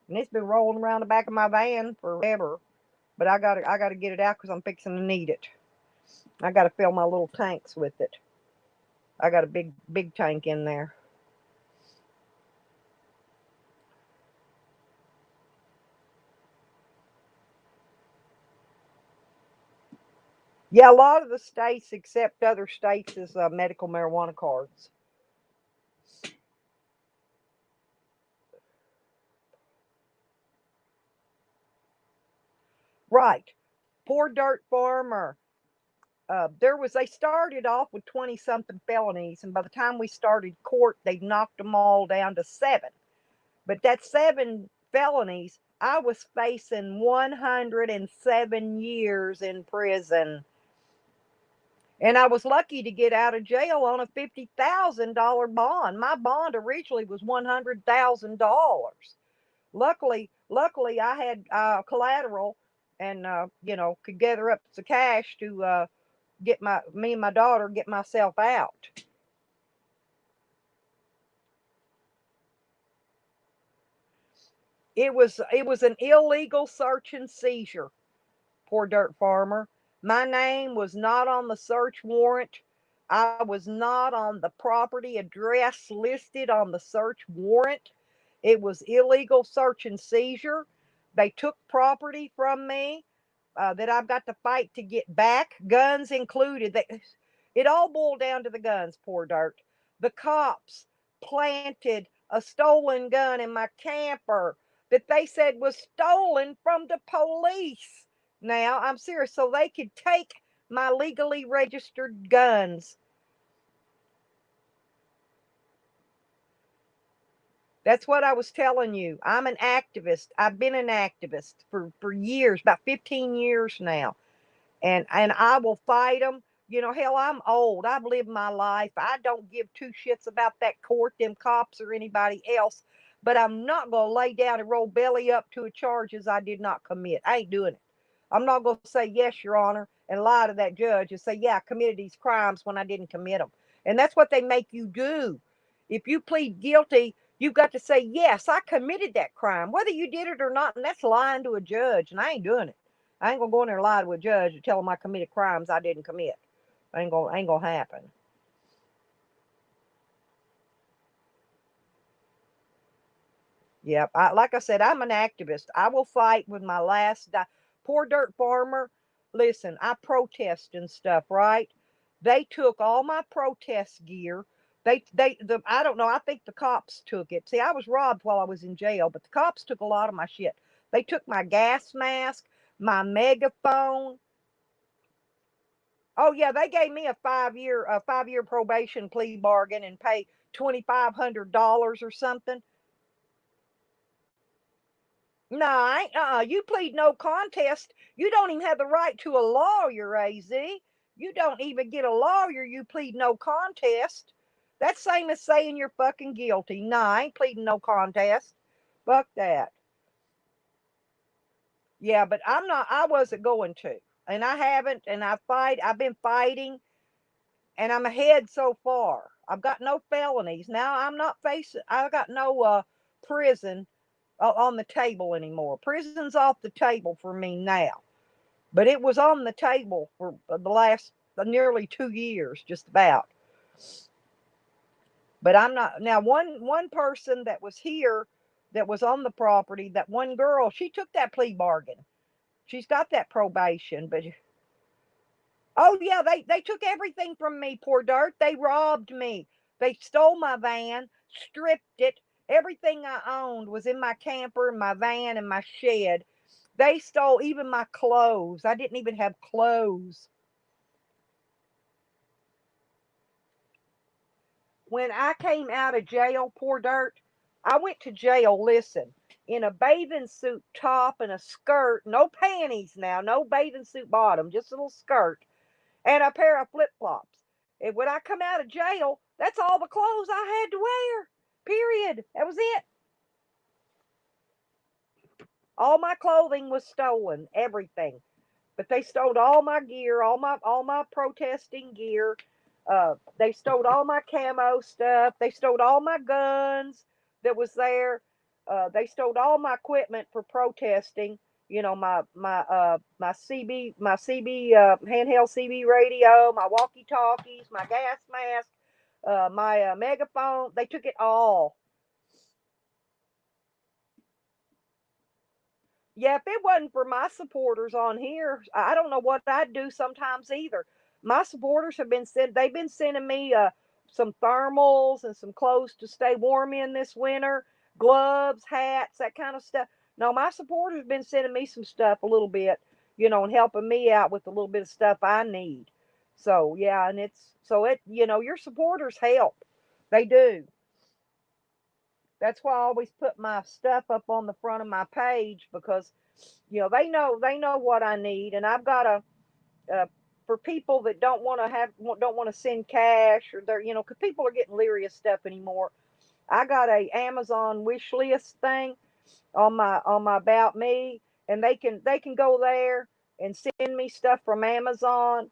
and it's been rolling around the back of my van forever. But I gotta get it out because I'm fixing to need it. I gotta fill my little tanks with it. I got a big tank in there. Yeah, a lot of the states accept other states as medical marijuana cards. Right. Poor dirt farmer. they started off with 20 something felonies, and by the time we started court, they knocked them all down to 7. But that 7 felonies, I was facing 107 years in prison. And I was lucky to get out of jail on a $50,000 bond. My bond originally was $100,000. Luckily, I had collateral, and could gather up the cash to get me and my daughter get myself out. It was an illegal search and seizure. Poor dirt farmer. My name was not on the search warrant. I was not on the property address listed on the search warrant. It was illegal search and seizure. They took property from me that I've got to fight to get back, guns included. It all boiled down to the guns, poor dirt. The cops planted a stolen gun in my camper that they said was stolen from the police. Now, I'm serious. So they could take my legally registered guns. That's what I was telling you. I'm an activist. I've been an activist for years, about 15 years now. And I will fight them. Hell, I'm old. I've lived my life. I don't give two shits about that court, them cops, or anybody else. But I'm not going to lay down and roll belly up to a charges I did not commit. I ain't doing it. I'm not going to say, yes, Your Honor, and lie to that judge and say, yeah, I committed these crimes when I didn't commit them. And that's what they make you do. If you plead guilty, you've got to say, yes, I committed that crime, whether you did it or not. And that's lying to a judge. And I ain't doing it. I ain't going to go in there and lie to a judge and tell him I committed crimes I didn't commit. Ain't gonna happen. Yep. Like I said, I'm an activist. I will fight with my last poor dirt farmer. Listen, I protest and stuff, right? They took all my protest gear. I don't know. I think the cops took it. See, I was robbed while I was in jail, but the cops took a lot of my shit. They took my gas mask, my megaphone. Oh yeah, they gave me a 5-year probation plea bargain and pay $2,500 or something. No, I ain't, you plead no contest. You don't even have the right to a lawyer, Az. You don't even get a lawyer. You plead no contest. That's same as saying you're fucking guilty. No, I ain't pleading no contest. Fuck that. Yeah, but I'm not. I wasn't going to, and I haven't. And I've been fighting, and I'm ahead so far. I've got no felonies now. I'm not facing. I got no prison on the table anymore. Prison's off the table for me now, but it was on the table for the last nearly 2 years, just about. But I'm not now. One person that was here, that was on the property, that one girl, she took that plea bargain. She's got that probation, but oh yeah, they took everything from me, poor dirt. They robbed me. They stole my van, stripped it. Everything I owned was in my camper, my van, and my shed. They stole even my clothes. I didn't even have clothes. When I came out of jail, poor dirt, I went to jail, listen, in a bathing suit top and a skirt, no panties now, no bathing suit bottom, just a little skirt and a pair of flip flops. And when I come out of jail, that's all the clothes I had to wear. Period. That was it. All my clothing was stolen, everything. But they stole all my gear, all my protesting gear. They stole all my camo stuff. They stole all my guns that was there. They stole all my equipment for protesting. My CB handheld CB radio, my walkie talkies, my gas mask, my megaphone. They took it all. Yeah, if it wasn't for my supporters on here, I don't know what I'd do sometimes either. My supporters they've been sending me some thermals and some clothes to stay warm in this winter, gloves, hats, that kind of stuff. No, my supporters have been sending me some stuff a little bit, and helping me out with a little bit of stuff I need. So yeah, and your supporters help. They do. That's why I always put my stuff up on the front of my page, because they know what I need, and I've got uh, for people that don't want to send cash, or because people are getting leery of stuff anymore. I got a Amazon wish list thing on my About Me, and they can go there and send me stuff from Amazon,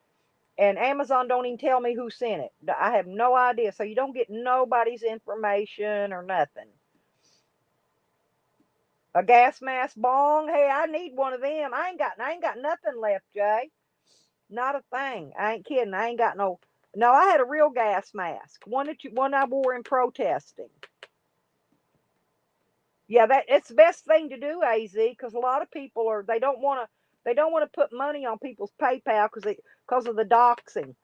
and Amazon don't even tell me who sent it. I have no idea, so you don't get nobody's information or nothing. A gas mask bong, hey, I need one of them. I ain't got nothing left, Jay. Not a thing. I ain't kidding. I ain't got no. No, I had a real gas mask, one I wore in protesting. Yeah, it's the best thing to do, Az, because a lot of people they don't want to put money on people's PayPal because of the doxing,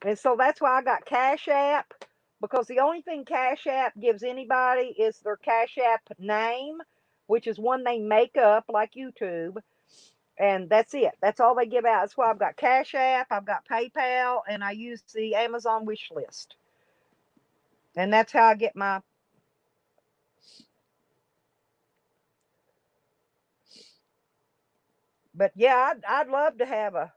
and so that's why I got Cash App, because the only thing Cash App gives anybody is their Cash App name, which is one they make up like YouTube, and that's it. That's all they give out. That's why I've got Cash App, I've got PayPal, and I use the Amazon wish list, and that's how I get my. But yeah, I'd love to have a.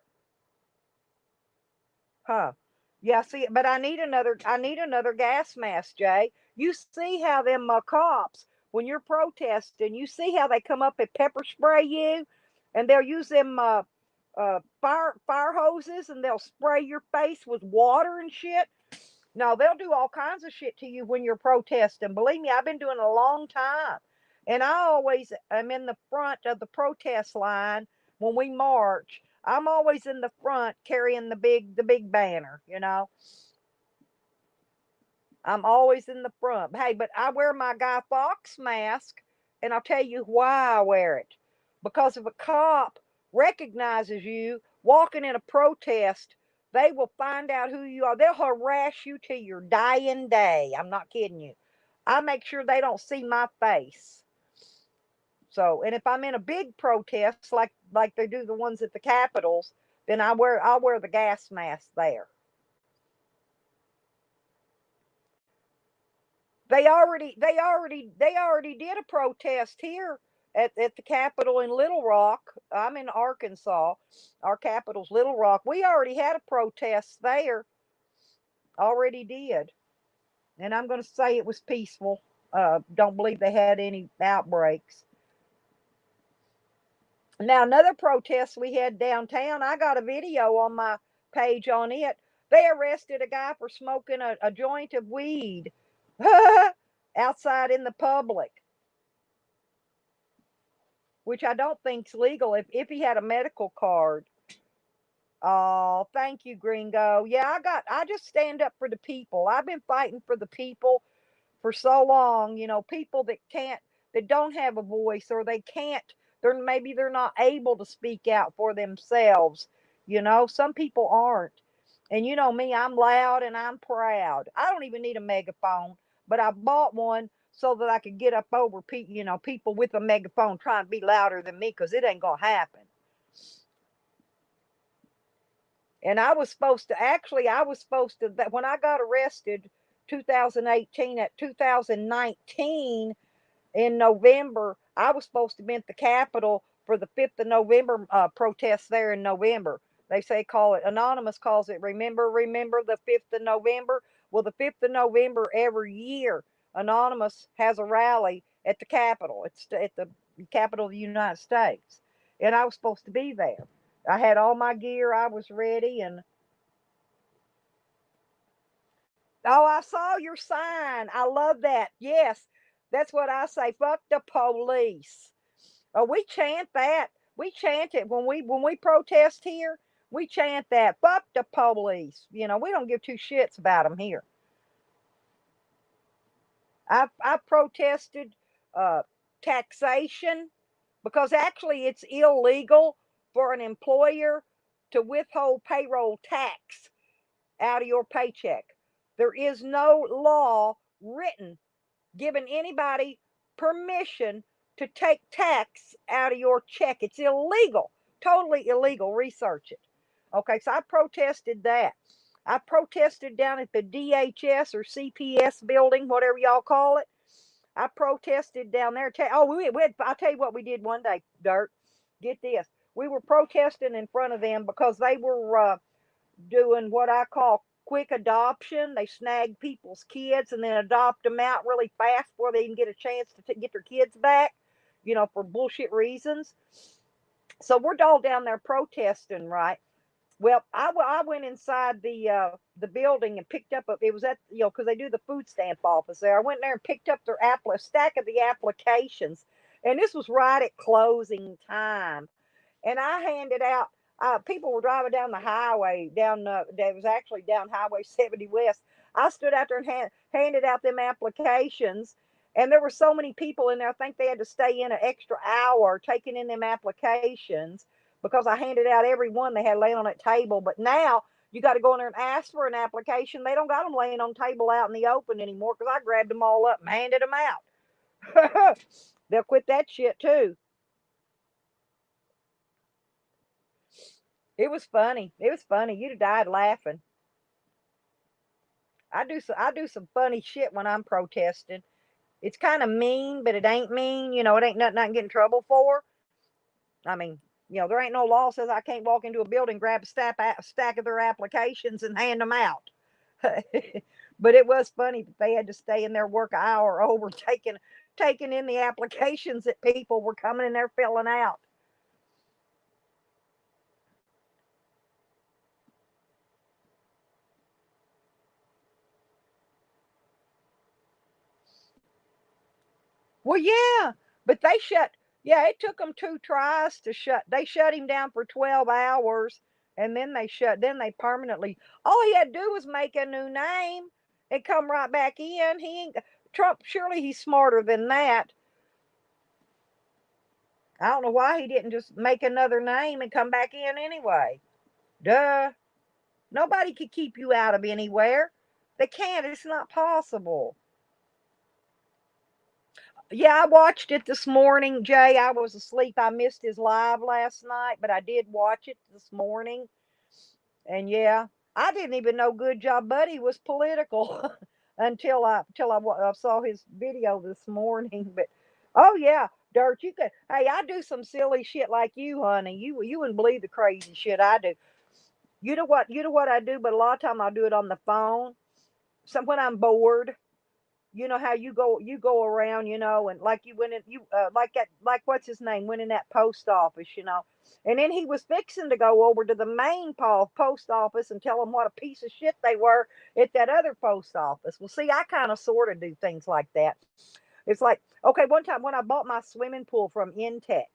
Huh. Yeah, see, but I need another gas mask, Jay. You see how them cops, when you're protesting, you see how they come up and pepper spray you, and they'll use them fire hoses, and they'll spray your face with water and shit. No, they'll do all kinds of shit to you when you're protesting. Believe me, I've been doing it a long time. And I always am in the front of the protest line when we march. I'm always in the front carrying the big banner. I'm always in the front. Hey, but I wear my Guy Fawkes mask, and I'll tell you why I wear it. Because if a cop recognizes you walking in a protest, they will find out who you are. They'll harass you till your dying day. I'm not kidding you. I make sure they don't see my face. So, and if I'm in a big protest like they do the ones at the Capitals, then I'll wear the gas mask there. They already did a protest here at the Capitol in Little Rock. I'm in Arkansas. Our capital's Little Rock. We already had a protest there. Already did. And I'm going to say it was peaceful. Don't believe they had any outbreaks. Now, another protest we had downtown, I got a video on my page on it. They arrested a guy for smoking a joint of weed outside in the public, which I don't think's legal if he had a medical card. Oh, thank you, Gringo. Yeah, I just stand up for the people. I've been fighting for the people for so long, people that don't have a voice, or they can't, they're not able to speak out for themselves. Some people aren't. And you know me, I'm loud and I'm proud. I don't even need a megaphone, but I bought one so that I could get up over people with a megaphone trying to be louder than me, because it ain't gonna happen. And I was supposed to that when I got arrested 2018, at 2019 in November, I was supposed to be at the Capitol for the 5th of November protest there in November. They say call it, Anonymous calls it, remember the 5th of November. Well, the 5th of November every year, Anonymous has a rally at the Capitol. It's at the Capitol of the United States. And I was supposed to be there. I had all my gear, I was ready, and oh, I saw your sign. I love that. Yes, that's what I say. Fuck the police. Oh, we chant that. We chant it when we protest here. We chant that. Fuck the police. We don't give two shits about them here. I protested uh, taxation, because actually it's illegal for an employer to withhold payroll tax out of your paycheck. There is no law written giving anybody permission to take tax out of your check. It's illegal, totally illegal. Research it. Okay, so I protested that. I protested down at the DHS or CPS building, whatever y'all call it. I protested down there. I'll tell you what we did one day, Dirt. Get this. We were protesting in front of them because they were doing what I call quick adoption. They snag people's kids and then adopt them out really fast before they even get a chance to get their kids back, for bullshit reasons. So we're all down there protesting, right? Well, I went inside the building and picked up it was at because they do the food stamp office there. I went there and picked up their stack of the applications, and this was right at closing time. And I handed out. People were driving down the highway that was actually down Highway 70 West. I stood out there and handed out them applications, and there were so many people in there. I think they had to stay in an extra hour taking in them applications because I handed out every one they had laying on that table. But now you got to go in there and ask for an application. They don't got them laying on the table out in the open anymore because I grabbed them all up and handed them out. They'll quit that shit too. It was funny. It was funny. You'd have died laughing. I do some funny shit when I'm protesting. It's kind of mean, but it ain't mean. It ain't nothing I can get in trouble for. I mean, there ain't no law says I can't walk into a building, grab a stack of their applications and hand them out. But it was funny that they had to stay in there, work an hour over, taking in the applications that people were coming in there filling out. Well, yeah, but yeah, it took them 2 tries to shut. They shut him down for 12 hours, and then then they permanently. All he had to do was make a new name and come right back in. He ain't Trump. Surely he's smarter than that. I don't know why he didn't just make another name and come back in anyway. Duh. Nobody could keep you out of anywhere. They can't. It's not possible. Yeah, I watched it this morning, Jay. I was asleep. I missed his live last night, but I did watch it this morning. And yeah, I didn't even know Good Job Buddy was political until I saw his video this morning. But oh yeah, Dirt, you could. Hey, I do some silly shit like you, honey. You wouldn't believe the crazy shit I do. You know what? You know what I do, but a lot of time I'll do it on the phone. So when I'm bored, you know how you go around, and like you went in, like what's his name went in that post office, and then he was fixing to go over to the main post office and tell them what a piece of shit they were at that other post office. Well, see, I kind of sort of do things like that. It's like, okay, one time when I bought my swimming pool from Intex,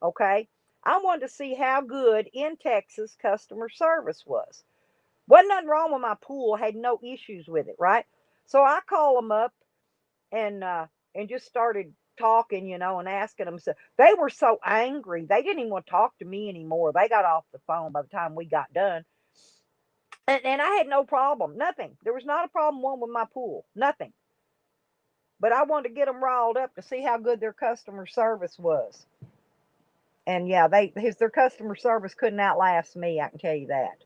okay, I wanted to see how good Intex's customer service was. Wasn't nothing wrong with my pool, had no issues with it, right? So I call them up and just started talking, and asking them. So they were so angry, they didn't even want to talk to me anymore. They got off the phone by the time we got done, and I had no problem, nothing. There was not a problem one with my pool, nothing. But I wanted to get them riled up to see how good their customer service was. And yeah, their customer service couldn't outlast me. I can tell you that.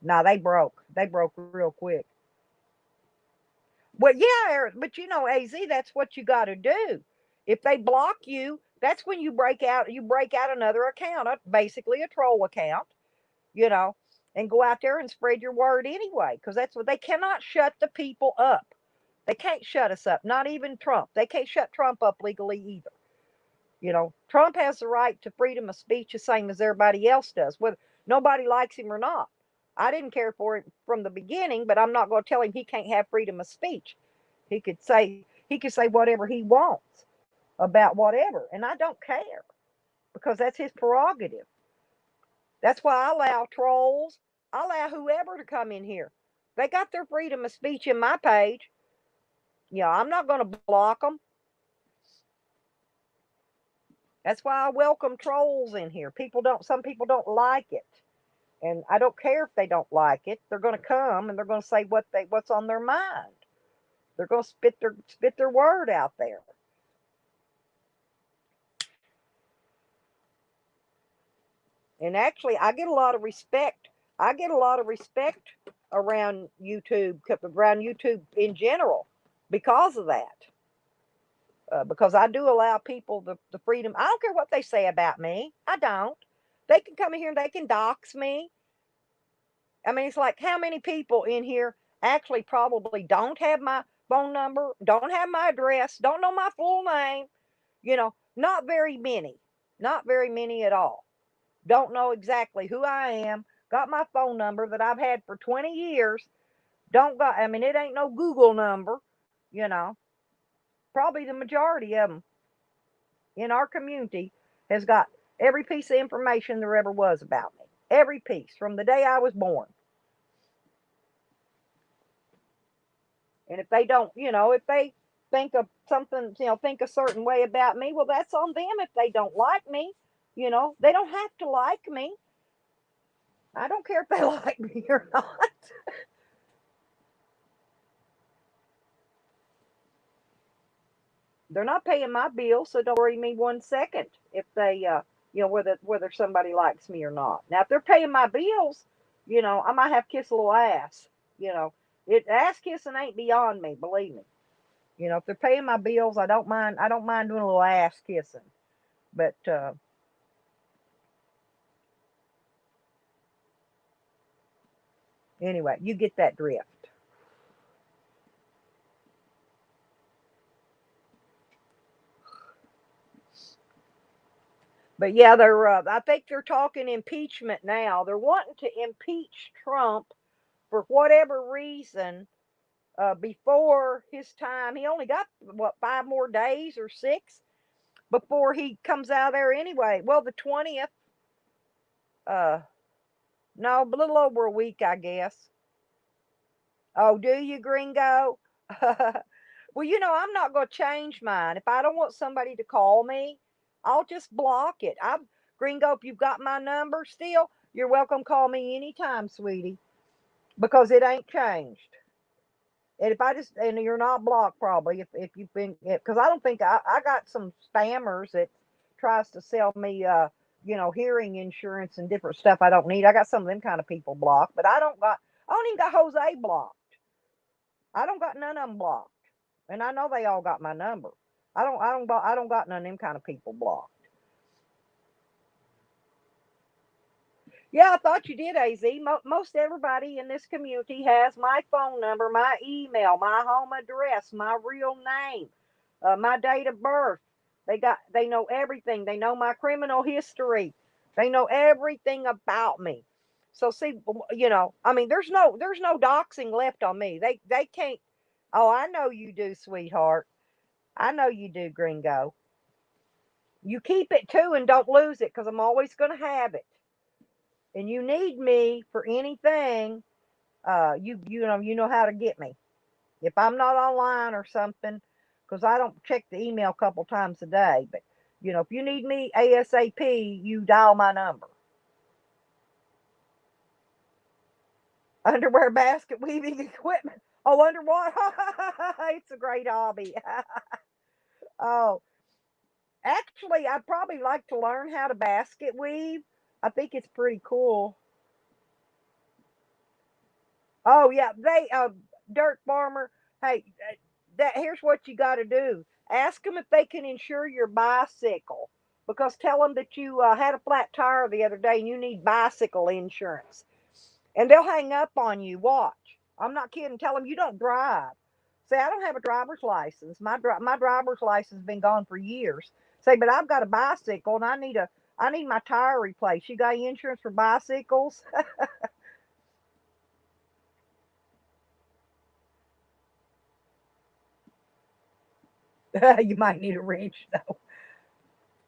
No, they broke. They broke real quick. Well, yeah, Eric, but AZ, that's what you got to do. If they block you, that's when you break out. You break out another account, basically a troll account, you know, and go out there and spread your word anyway. Because that's what they cannot shut the people up. They can't shut us up. Not even Trump. They can't shut Trump up legally either. Trump has the right to freedom of speech the same as everybody else does, whether nobody likes him or not. I didn't care for him from the beginning, but I'm not going to tell him he can't have freedom of speech. He could say whatever he wants about whatever, and I don't care because that's his prerogative. That's why I allow trolls, I allow whoever to come in here. They got their freedom of speech in my page. I'm not going to block them. That's why I welcome trolls in here. Some people don't like it. And I don't care if they don't like it. They're going to come and they're going to say what's on their mind. They're going to spit their word out there. And actually, I get a lot of respect I get a lot of respect around YouTube in general because of that. Because I do allow people the freedom. I don't care what they say about me. I don't. They can come in here and they can dox me. I mean, it's like how many people in here actually probably don't have my phone number, don't have my address, don't know my full name. Not very many. Not very many at all. Don't know exactly who I am. Got my phone number that I've had for 20 years. I mean, it ain't no Google number, you know. Probably the majority of them in our community has got every piece of information there ever was about me. Every piece from the day I was born. And if they don't, if they think of something, think a certain way about me, well, that's on them if they don't like me. They don't have to like me. I don't care if they like me or not. They're not paying my bills, so don't worry me 1 second if they, whether somebody likes me or not. Now, if they're paying my bills, I might have to kiss a little ass. You know, ass kissing ain't beyond me, believe me. If they're paying my bills, I don't mind. I don't mind doing a little ass kissing. But anyway, you get that drift. But yeah, they're. I think they're talking impeachment now. They're wanting to impeach Trump for whatever reason. Before his time, he only got what 5 more days or 6 before he comes out of there anyway. Well, the 20th. Uh, no, a little over a week, I guess. Oh, do you, Gringo? Well, I'm not going to change mine. If I don't want somebody to call me, I'll just block it. Gringo, if you've got my number still, you're welcome to call me anytime, sweetie, because it ain't changed. And if I just, and you're not blocked probably if you've been, because I don't think I got some spammers that tries to sell me, hearing insurance and different stuff I don't need. I got some of them kind of people blocked, but I don't even got Jose blocked. I don't got none of them blocked. And I know they all got my number. I don't got none of them kind of people blocked. Yeah, I thought you did, Az. Most everybody in this community has my phone number, my email, my home address, my real name, my date of birth. They know everything. They know my criminal history. They know everything about me. So see, I mean, there's no doxing left on me. They can't. Oh, I know you do, sweetheart. I know you do, Gringo. You keep it too and don't lose it because I'm always going to have it. And you need me for anything, you know how to get me. If I'm not online or something, because I don't check the email a couple times a day, but if you need me ASAP, you dial my number. Underwear basket weaving equipment. Oh, underwater. It's a great hobby. Oh, actually, I'd probably like to learn how to basket weave. I think it's pretty cool. Oh yeah, dirt farmer. Hey, that here's what you got to do. Ask them if they can insure your bicycle, because tell them that you had a flat tire the other day and you need bicycle insurance, and they'll hang up on you. Watch. I'm not kidding. Tell them you don't drive. Say I don't have a driver's license. My driver's license has been gone for years. Say, but I've got a bicycle and I need my tire replaced. You got any insurance for bicycles? You might need a wrench though.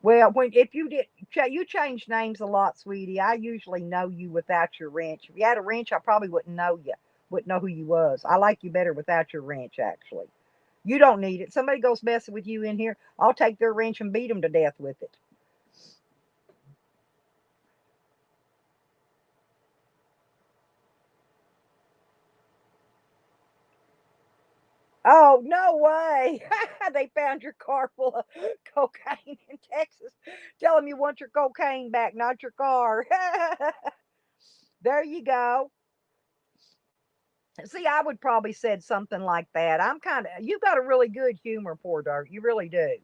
Well, if you did, you change names a lot, sweetie. I usually know you without your wrench. If you had a wrench, I probably wouldn't know you, wouldn't know who you was. I like you better without your wrench, actually. You don't need it. Somebody goes messing with you in here, I'll take their wrench and beat them to death with it. Oh, no way. They found your car full of cocaine in Texas. Tell them you want your cocaine back, not your car. There you go. See, I would probably said something like that. I'm kind of, you've got a really good humor, poor Dirt. You really do.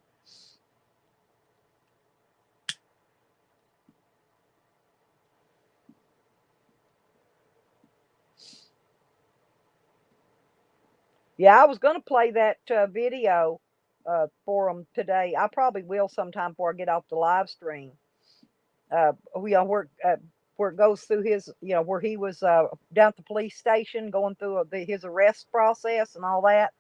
Yeah, I was going to play that video for them today. I probably will sometime before I get off the live stream. Where it goes through his, where he was down at the police station going through his arrest process and all that,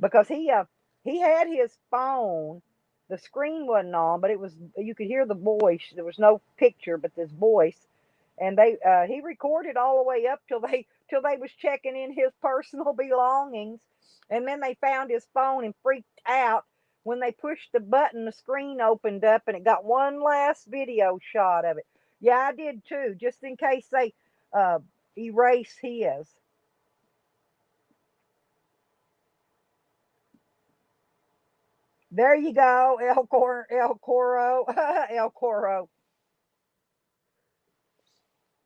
because he had his phone. The screen wasn't on, but it was, you could hear the voice. There was no picture, but this voice, and he recorded all the way up till they was checking in his personal belongings, and then they found his phone and freaked out. When they pushed the button, the screen opened up and it got one last video shot of it. Yeah, I did too, just in case they uh, erase his. There you go, El Coro, El Coro.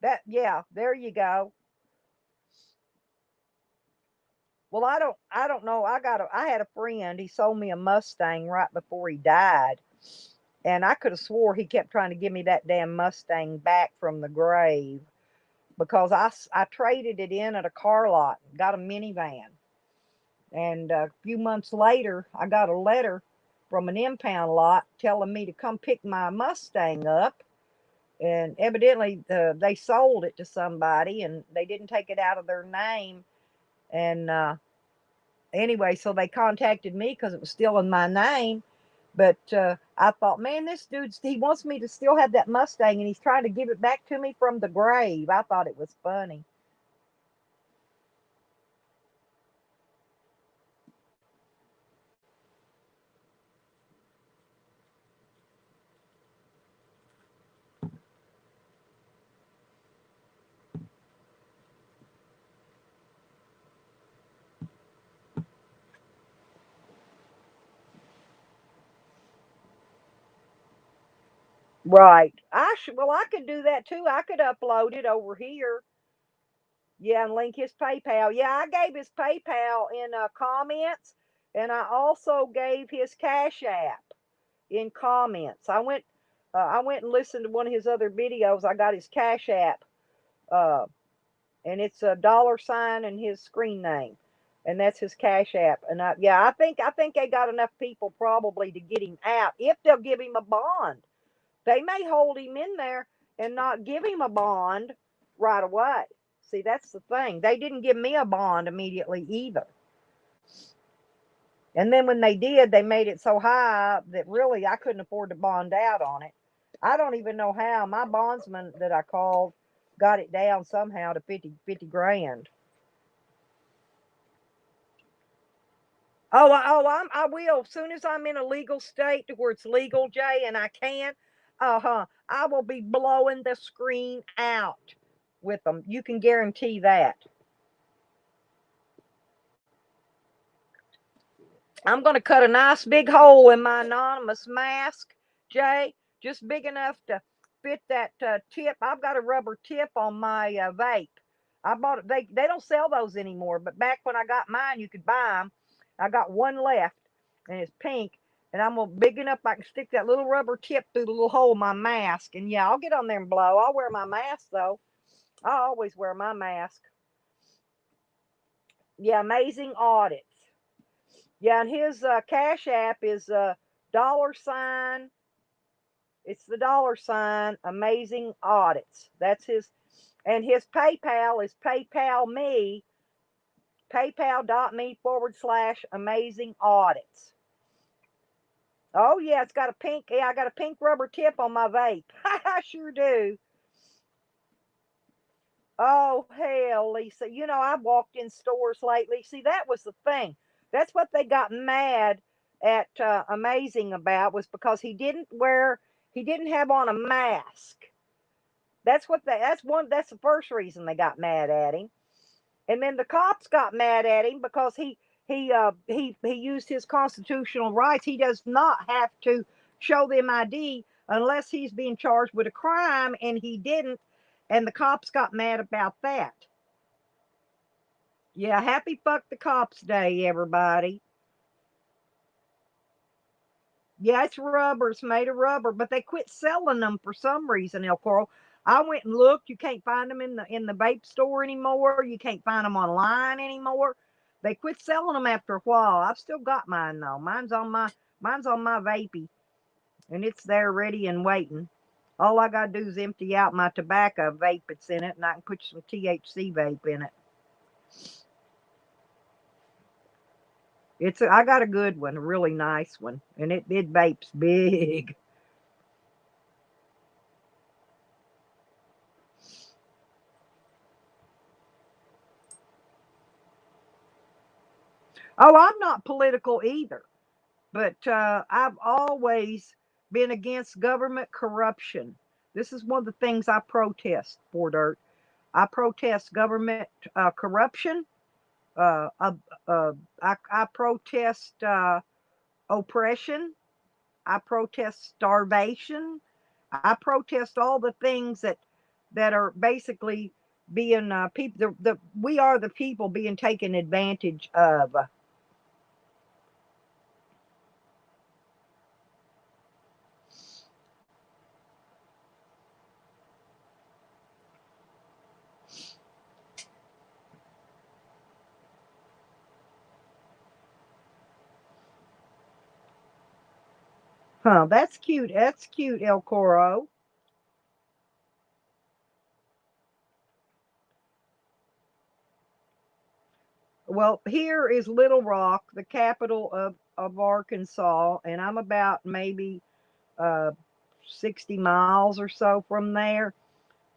That, yeah, there you go. Well, I don't know. I had a friend. He sold me a Mustang right before he died, and I could have swore he kept trying to give me that damn Mustang back from the grave, because I traded it in at a car lot, got a minivan, and a few months later, I got a letter from an impound lot telling me to come pick my Mustang up, and evidently they sold it to somebody, and they didn't take it out of their name, and anyway, so they contacted me because it was still in my name. But I thought, man, this dude, he wants me to still have that Mustang, and he's trying to give it back to me from the grave. I thought it was funny. Right. Well, I could do that too. I could upload it over here. Yeah, and link his PayPal. Yeah, I gave his PayPal in comments, and I also gave his Cash App in comments. I went and listened to one of his other videos. I got his Cash App, uh, and it's a dollar sign and his screen name, and that's his Cash App. And yeah, I think they got enough people probably to get him out if they'll give him a bond. They may hold him in there and not give him a bond right away. See, that's the thing. They didn't give me a bond immediately either. And then when they did, they made it so high that really I couldn't afford to bond out on it. I don't even know how. My bondsman that I called got it down somehow to 50 grand. I will. As soon as I'm in a legal state to where it's legal, Jay, and I can, I will be blowing the screen out with them. You can guarantee that. I'm going to cut a nice big hole in my anonymous mask, Jay, just big enough to fit that tip. I've got a rubber tip on my vape. I bought it. They don't sell those anymore, but back when I got mine, you could buy them. I got one left, and it's pink. And I'm gonna big enough I can stick that little rubber tip through the little hole in my mask. And yeah, I'll get on there and blow. I'll wear my mask though. I always wear my mask. Yeah, amazing audits. Yeah, and his Cash App is dollar sign. It's the dollar sign amazing audits. That's his, and his PayPal is PayPal me, paypal.me/ amazing audits. Oh yeah, it's got a pink. Yeah, I got a pink rubber tip on my vape. I sure do. Oh hell, Lisa. I've walked in stores lately. See, that was the thing. That's what they got mad at Amazing about, was because he didn't have on a mask. That's the first reason they got mad at him. And then the cops got mad at him because he used his constitutional rights. He does not have to show them ID unless he's being charged with a crime, and he didn't. And the cops got mad about that. Yeah, happy Fuck the Cops Day, everybody. Yeah, it's rubbers made of rubber, but they quit selling them for some reason, El Coral. I went and looked. You can't find them in the vape store anymore. You can't find them online anymore. They quit selling them after a while. I've still got mine though. Mine's on my vapey, and it's there ready and waiting. All I gotta do is empty out my tobacco vape that's in it, and I can put some THC vape in it. I got a good one, a really nice one, and it vapes big. Oh, I'm not political either, but I've always been against government corruption. This is one of the things I protest for, Dirt. I protest government corruption. Uh, uh, I protest oppression. I protest starvation. I protest all the things that are basically being people. We are the people being taken advantage of. Huh? That's cute. That's cute, El Coro. Well, here is Little Rock, the capital of Arkansas, and I'm about maybe uh, 60 miles or so from there.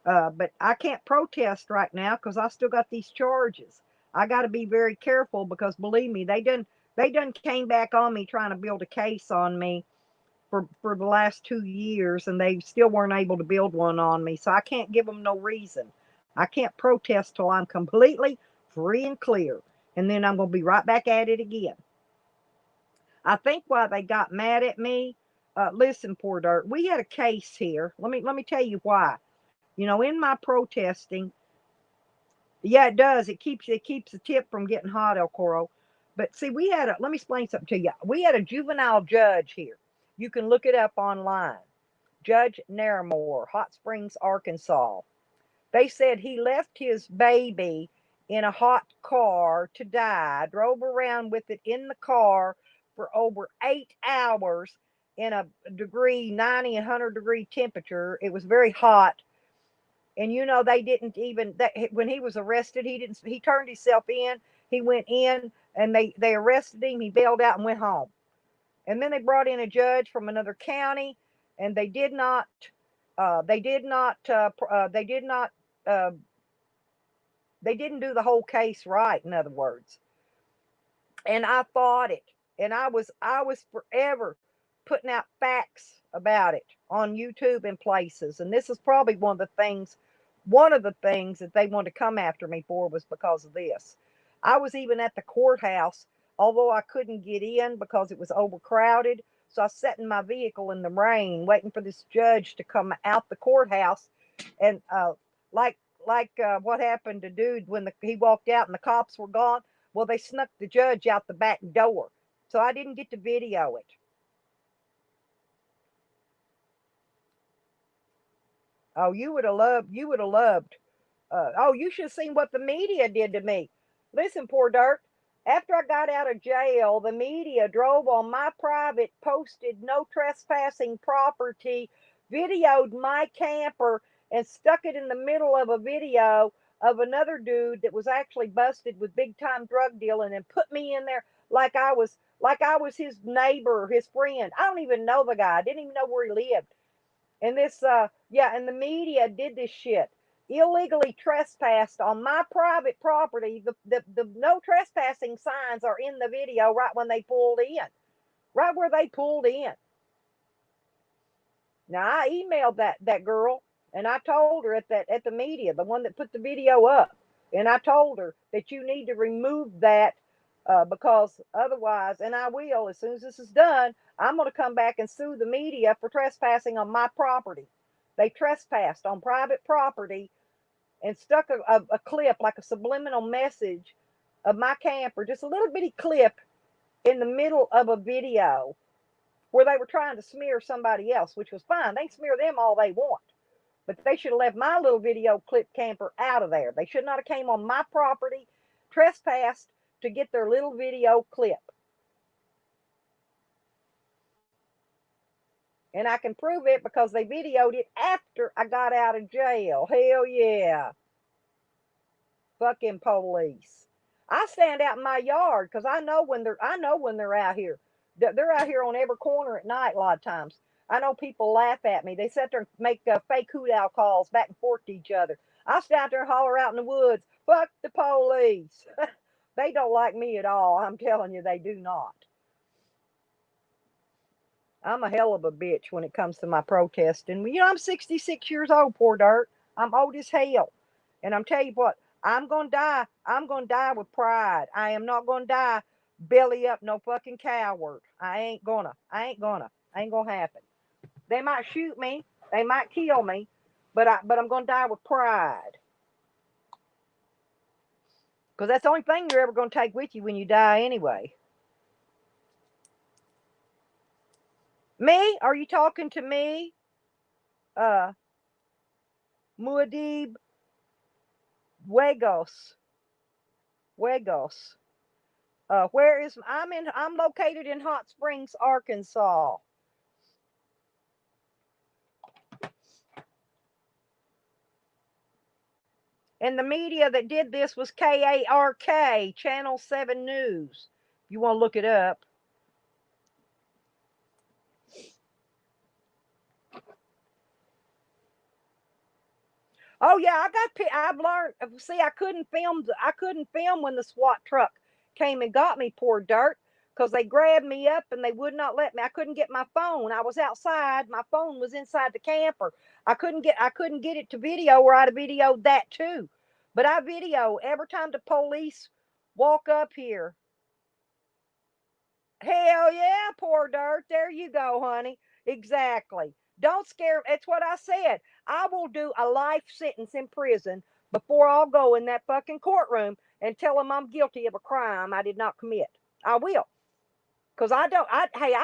But I can't protest right now because I still got these charges. I got to be very careful because believe me, they done came back on me trying to build a case on me for the last 2 years, and they still weren't able to build one on me. So I can't give them no reason. I can't protest till I'm completely free and clear, and then I'm gonna be right back at it again. I think why they got mad at me. Listen, poor dirt. We had a case here. Let me tell you why. In my protesting, yeah, it does. It keeps the tip from getting hot, El Coro. But see, let me explain something to you. We had a juvenile judge here. You can look it up online. Judge Naramore, Hot Springs, Arkansas. They said he left his baby in a hot car to die, drove around with it in the car for over 8 hours in a 90 and 100-degree temperature. It was very hot. And they didn't even that when he was arrested, he turned himself in. He went in and they arrested him. He bailed out and went home. And then they brought in a judge from another county, and uh, they didn't do the whole case right. In other words, and I fought it, and I was forever putting out facts about it on YouTube and places. And this is probably one of the things that they wanted to come after me for was because of this. I was even at the courthouse, although I couldn't get in because it was overcrowded. So I sat in my vehicle in the rain, waiting for this judge to come out the courthouse, and like what happened to dude when he walked out and the cops were gone. Well, they snuck the judge out the back door, so I didn't get to video it. Oh, you would have loved. You would have loved. Oh, you should have seen what the media did to me. Listen, poor Dirt. After I got out of jail, the media drove on my private, posted no trespassing property, videoed my camper, and stuck it in the middle of a video of another dude that was actually busted with big time drug dealing and put me in there like I was his neighbor, his friend. I don't even know the guy. I didn't even know where he lived. And and the media did this shit. Illegally trespassed on my private property. The no trespassing signs are in the video right when they pulled in. Right where they pulled in. Now I emailed that girl and I told her at the media, the one that put the video up, and I told her that you need to remove that because otherwise, and I will as soon as this is done, I'm going to come back and sue the media for trespassing on my property. They trespassed on private property and stuck a clip, like a subliminal message of my camper, just a little bitty clip in the middle of a video where they were trying to smear somebody else, which was fine. They smear them all they want. But they should have left my little video clip camper out of there. They should not have came on my property, trespassed to get their little video clip. And I can prove it because they videoed it after I got out of jail. Hell yeah. Fucking police. I stand out in my yard because I know when they're out here. They're out here on every corner at night a lot of times. I know people laugh at me. They sit there and make fake hoot owl calls back and forth to each other. I stand out there and holler out in the woods, fuck the police. They don't like me at all. I'm telling you, they do not. I'm a hell of a bitch when it comes to my protesting. You know, I'm 66 years old, poor dirt. I'm old as hell. And I'm telling you what, I'm going to die. I'm going to die with pride. I am not going to die belly up no fucking coward. I ain't gonna. Ain't gonna happen. They might shoot me. They might kill me. But I'm going to die with pride. Because that's the only thing you're ever going to take with you when you die anyway. Me? Are you talking to me? Muad'Dib Wagos. Where is I'm located in Hot Springs, Arkansas. And the media that did this was KARK, Channel 7 News. You want to look it up. Oh yeah, I've learned. See, I couldn't film when the SWAT truck came and got me, poor dirt, because they grabbed me up and they would not let me. I couldn't get my phone. I was outside. My phone was inside the camper. I couldn't get it to video, or I'd have videoed that too. But I video every time the police walk up here. Hell yeah, poor dirt. There you go, honey. Exactly. Don't scare. It's what I said. I will do a life sentence in prison before I'll go in that fucking courtroom and tell them I'm guilty of a crime I did not commit. I will. Because I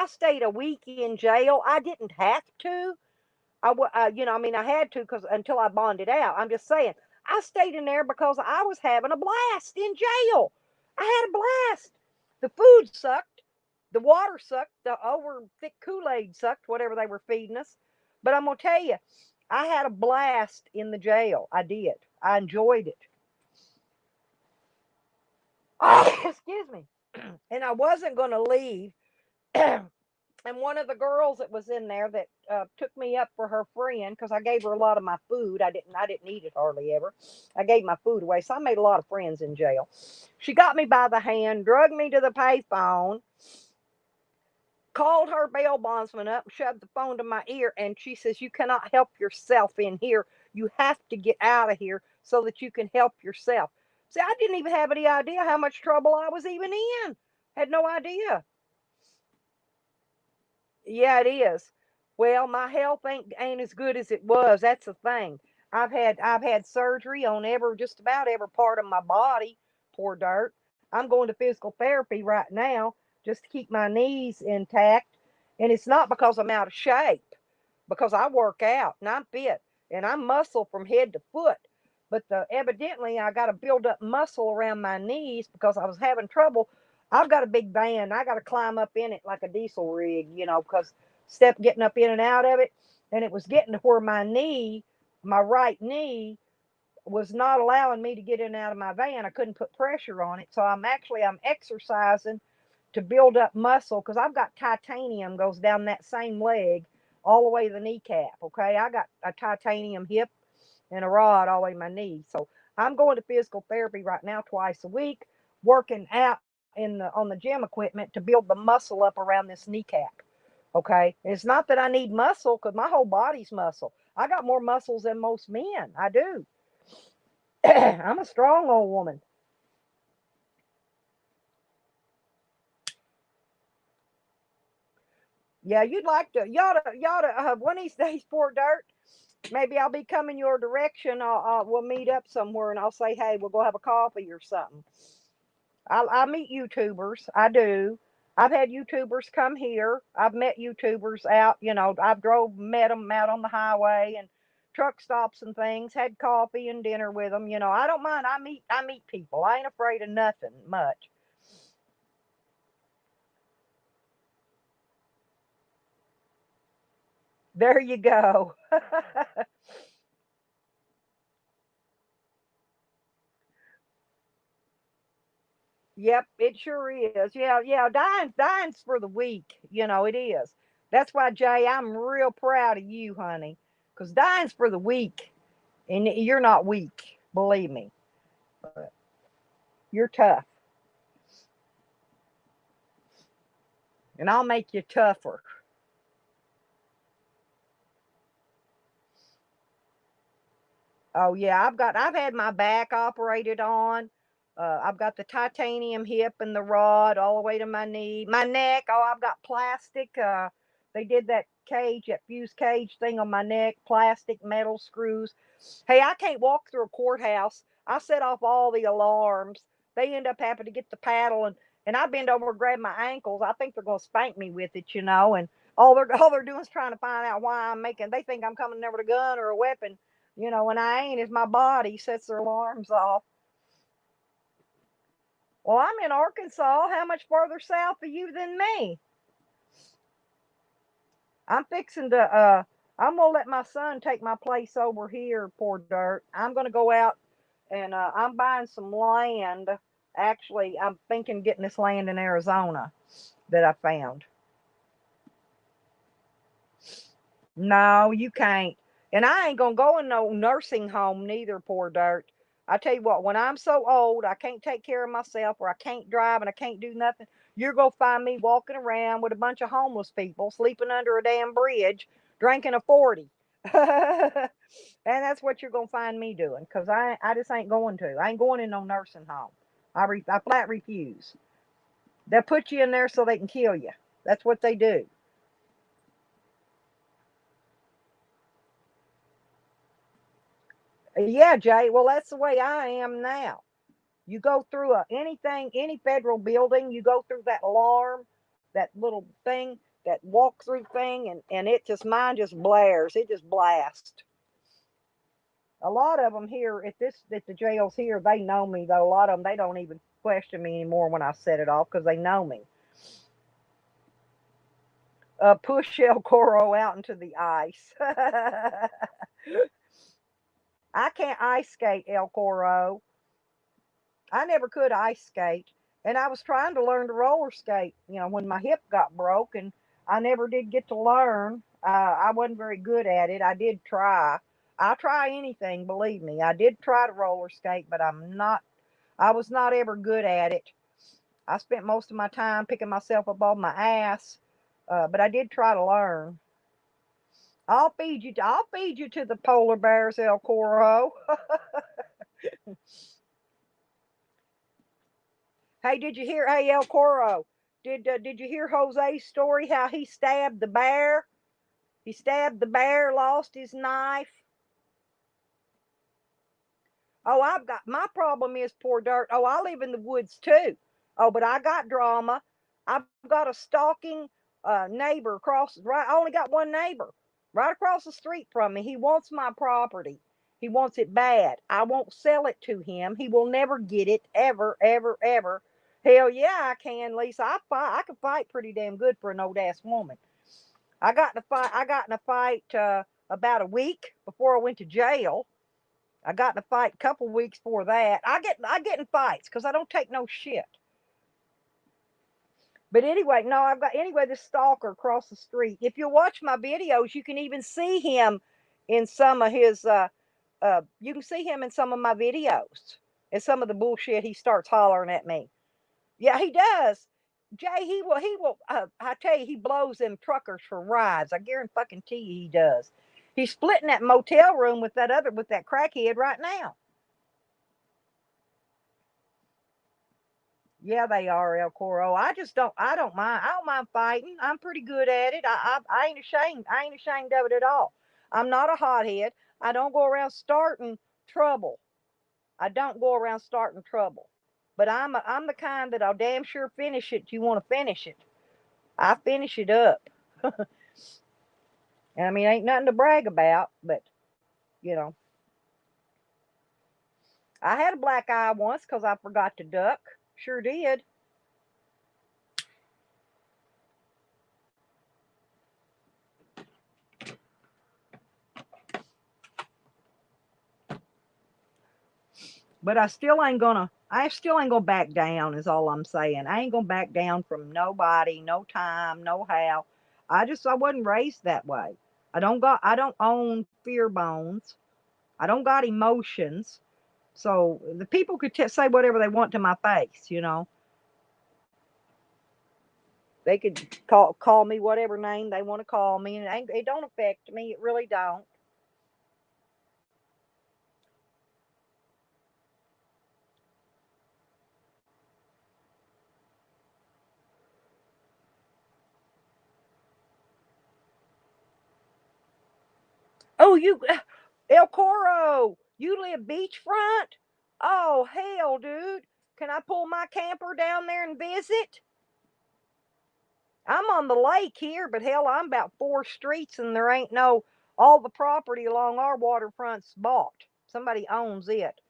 stayed a week in jail. I didn't have to. I had to because until I bonded out. I'm just saying. I stayed in there because I was having a blast in jail. I had a blast. The food sucked. The water sucked. The over thick Kool-Aid sucked, whatever they were feeding us. But I'm going to tell you, I had a blast in the jail. I did. I enjoyed it. Excuse me. And I wasn't going to leave. And one of the girls that was in there that took me up for her friend, because I gave her a lot of my food. I didn't eat it hardly ever. I gave my food away, so I made a lot of friends in jail. She got me by the hand, drugged me to the payphone, called her bail bondsman up, shoved the phone to my ear, and she says, "You cannot help yourself in here. You have to get out of here so that you can help yourself." See, I didn't even have any idea how much trouble I was even in. Had no idea. Yeah, it is. Well, my health ain't as good as it was. That's the thing. I've had surgery on just about every part of my body. Poor dirt. I'm going to physical therapy right now just to keep my knees intact, and it's not because I'm out of shape, because I work out and I'm fit and I'm muscle from head to foot. But evidently I got to build up muscle around my knees because I was having trouble. I've got a big van. I got to climb up in it like a diesel rig, because getting up in and out of it. And it was getting to where my right knee, was not allowing me to get in and out of my van. I couldn't put pressure on it. So I'm exercising to build up muscle because I've got titanium goes down that same leg all the way to the kneecap. Okay. I got a titanium hip and a rod all the way to my knee. So I'm going to physical therapy right now twice a week, working out on the gym equipment to build the muscle up around this kneecap. Okay. And it's not that I need muscle because my whole body's muscle. I got more muscles than most men. I do. I'm a strong old woman. Yeah, you ought to one of these days, poor dirt. Maybe I'll be coming your direction. We'll meet up somewhere, and I'll say, hey, we'll go have a coffee or something. I meet YouTubers. I do. I've had YouTubers come here. I've met YouTubers out. I've met them out on the highway and truck stops and things. Had coffee and dinner with them. I don't mind. I meet people. I ain't afraid of nothing much. There you go. Yep, it sure is. Yeah, yeah. Dying's for the weak. It is. That's why, Jay, I'm real proud of you, honey, because dying's for the weak, and you're not weak. Believe me, you're tough, and I'll make you tougher. Oh yeah, I've had my back operated on. I've got the titanium hip and the rod all the way to my knee, my neck. Oh, I've got plastic. They did that fuse cage thing on my neck, plastic metal screws. Hey, I can't walk through a courthouse. I set off all the alarms. They end up having to get the paddle and I bend over and grab my ankles. I think they're gonna spank me with it. And all they're doing is trying to find out why I'm making. They think I'm coming there with a gun or a weapon. When I ain't, if my body sets their alarms off. Well, I'm in Arkansas. How much farther south are you than me? I'm fixing to, I'm going to let my son take my place over here, poor dirt. I'm going to go out and I'm buying some land. Actually, I'm thinking getting this land in Arizona that I found. No, you can't. And I ain't gonna go in no nursing home neither, poor dirt. I tell you what, when I'm so old, I can't take care of myself, or I can't drive and I can't do nothing, you're gonna find me walking around with a bunch of homeless people sleeping under a damn bridge, drinking a 40. And that's what you're gonna find me doing, because I just ain't going to. I ain't going in no nursing home. I flat refuse. They'll put you in there so they can kill you. That's what they do. Yeah, Jay. Well, that's the way I am now. You go through any federal building, you go through that alarm, that little thing, that walk through thing, and mine just blares. It just blasts. A lot of them here at the jails here, they know me though. A lot of them, they don't even question me anymore when I set it off because they know me. Push El Coro out into the ice. I can't ice skate, El Coro. I never could ice skate. And I was trying to learn to roller skate, when my hip got broke, and I never did get to learn. I wasn't very good at it. I did try. I'll try anything, believe me. I did try to roller skate, but I was not ever good at it. I spent most of my time picking myself up on my ass, but I did try to learn. I'll feed you to the polar bears, El Coro. Hey, did you hear? Hey, El Coro, did you hear Jose's story? How he stabbed the bear? He stabbed the bear, lost his knife. Oh, I've got my problem is poor dirt. Oh, I live in the woods too. Oh, but I got drama. I've got a stalking neighbor across. Right, I only got one neighbor right across the street from me. He wants my property. He wants it bad. I won't sell it to him. He will never get it ever, ever, ever. Hell yeah, I can, Lisa. I can fight pretty damn good for an old ass woman. I got in a fight about a week before I went to jail. I got in a fight a couple weeks before that. I get in fights because I don't take no shit. But anyway, no, I've got anyway this stalker across the street. If you watch my videos, you can even see him in some of his. You can see him in some of my videos and some of the bullshit he starts hollering at me. Yeah, he does. Jay, he will. I tell you, he blows them truckers for rides. I guarantee you, he does. He's splitting that motel room with that crackhead right now. Yeah, they are, El Coro. I don't mind. I don't mind fighting. I'm pretty good at it. I ain't ashamed. I ain't ashamed of it at all. I'm not a hothead. I don't go around starting trouble. I don't go around starting trouble. But I'm the kind that I'll damn sure finish it. You want to finish it? I finish it up. And I mean, ain't nothing to brag about, but you know, I had a black eye once because I forgot to duck. Sure did. But I still ain't gonna back down is all I'm saying. I ain't gonna back down from nobody, no time, no how. I wasn't raised that way. I don't own fear bones. I don't got emotions. So the people could say whatever they want to my face, you know. They could call me whatever name they want to call me, and it don't affect me. It really don't. Oh, El Coro, you live beachfront? Oh, hell, dude. Can I pull my camper down there and visit? I'm on the lake here, but hell, I'm about 4 streets and there ain't all the property along our waterfront's bought. Somebody owns it.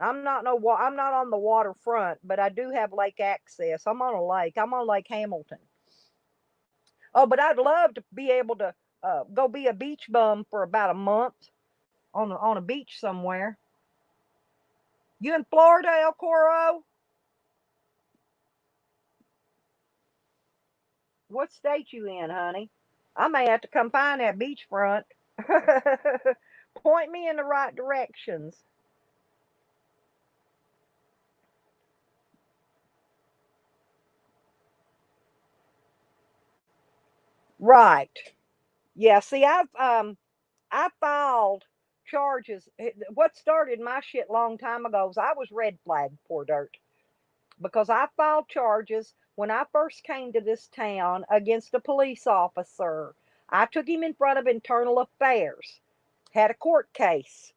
I'm not on the waterfront, but I do have lake access. I'm on a lake. I'm on Lake Hamilton. Oh, but I'd love to be able to go be a beach bum for about a month on a beach somewhere. You in Florida, El Coro? What state you in, honey? I may have to come find that beachfront. Point me in the right directions. Right. Yeah. See, I filed charges. What started my shit long time ago was I was red flagged, poor dirt, because I filed charges when I first came to this town against a police officer. I took him in front of internal affairs, had a court case.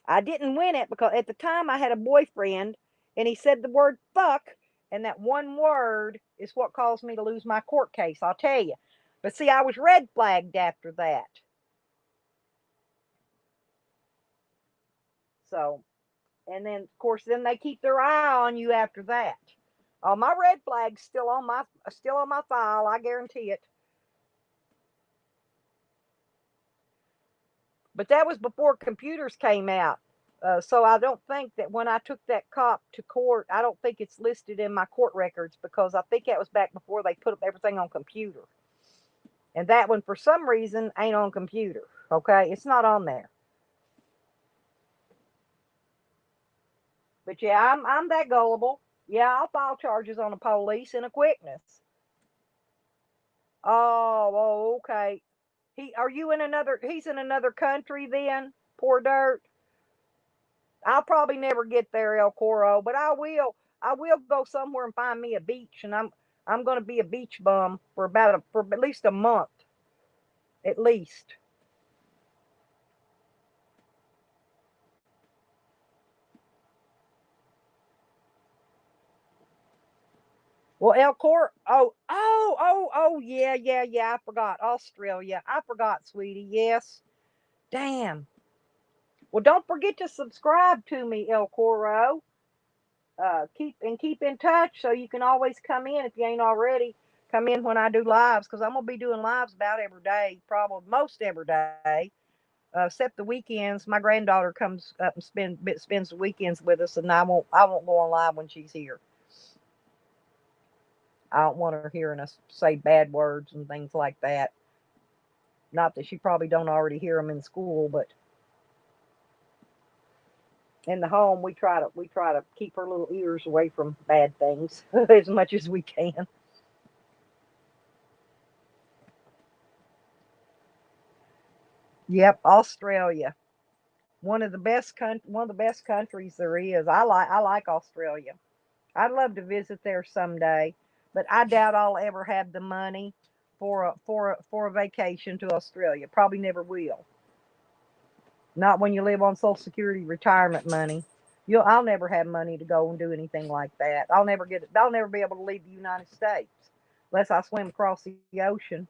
I didn't win it because at the time I had a boyfriend and he said the word fuck, and that one word is what caused me to lose my court case, I'll tell you. But see, I was red flagged after that. So, and then of course, then they keep their eye on you after that. My red flag's still on my file, I guarantee it. But that was before computers came out. So I don't think that when I took that cop to court, I don't think it's listed in my court records because I think that was back before they put everything on computer. And that one, for some reason, ain't on computer. Okay, it's not on there. But yeah, I'm that gullible. Yeah, I'll file charges on the police in a quickness. Oh, okay. Are you in another? He's in another country then. Poor dirt. I'll probably never get there, El Coro, but I will. I will go somewhere and find me a beach, and I'm going to be a beach bum for at least a month, at least. Well, El Coro. Oh, yeah. I forgot Australia. I forgot, sweetie. Yes. Damn. Well, don't forget to subscribe to me, El Coro. Keep in touch so you can always come in if you ain't already. Come in when I do lives because I'm gonna be doing lives about every day, probably most every day, except the weekends. My granddaughter comes up and spends the weekends with us, and I won't go on live when she's here. I don't want her hearing us say bad words and things like that. Not that she probably don't already hear them in school, but in the home we try to keep her little ears away from bad things as much as we can. Yep, Australia. One of the best countries there is. I like Australia. I'd love to visit there someday, but I doubt I'll ever have the money for a vacation to Australia. Probably never will. Not when you live on Social Security retirement money. I'll never have money to go and do anything like that. I'll never be able to leave the United States unless I swim across the ocean,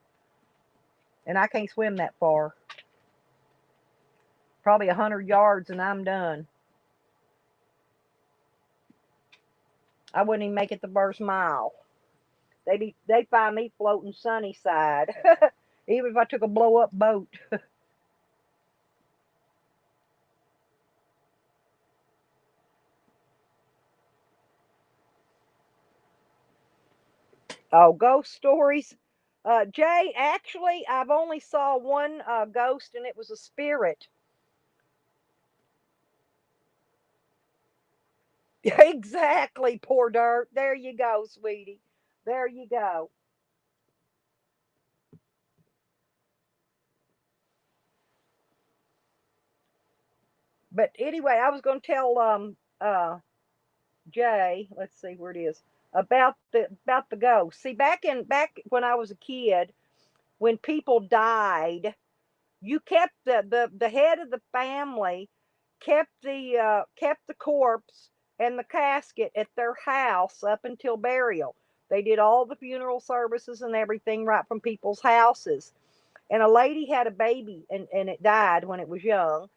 and I can't swim that far. Probably 100 yards and I'm done. I wouldn't even make it the first mile. They'd find me floating sunny side, even if I took a blow up boat. Oh, ghost stories. Jay, actually, I've only saw one ghost, and it was a spirit. Exactly, poor dirt. There you go, sweetie. There you go. But anyway, I was going to tell Jay. Let's see where it is about the ghost. See, back when I was a kid, when people died, you kept the head of the family kept the corpse and the casket at their house up until burial. They did all the funeral services and everything right from people's houses. And a lady had a baby, and it died when it was young.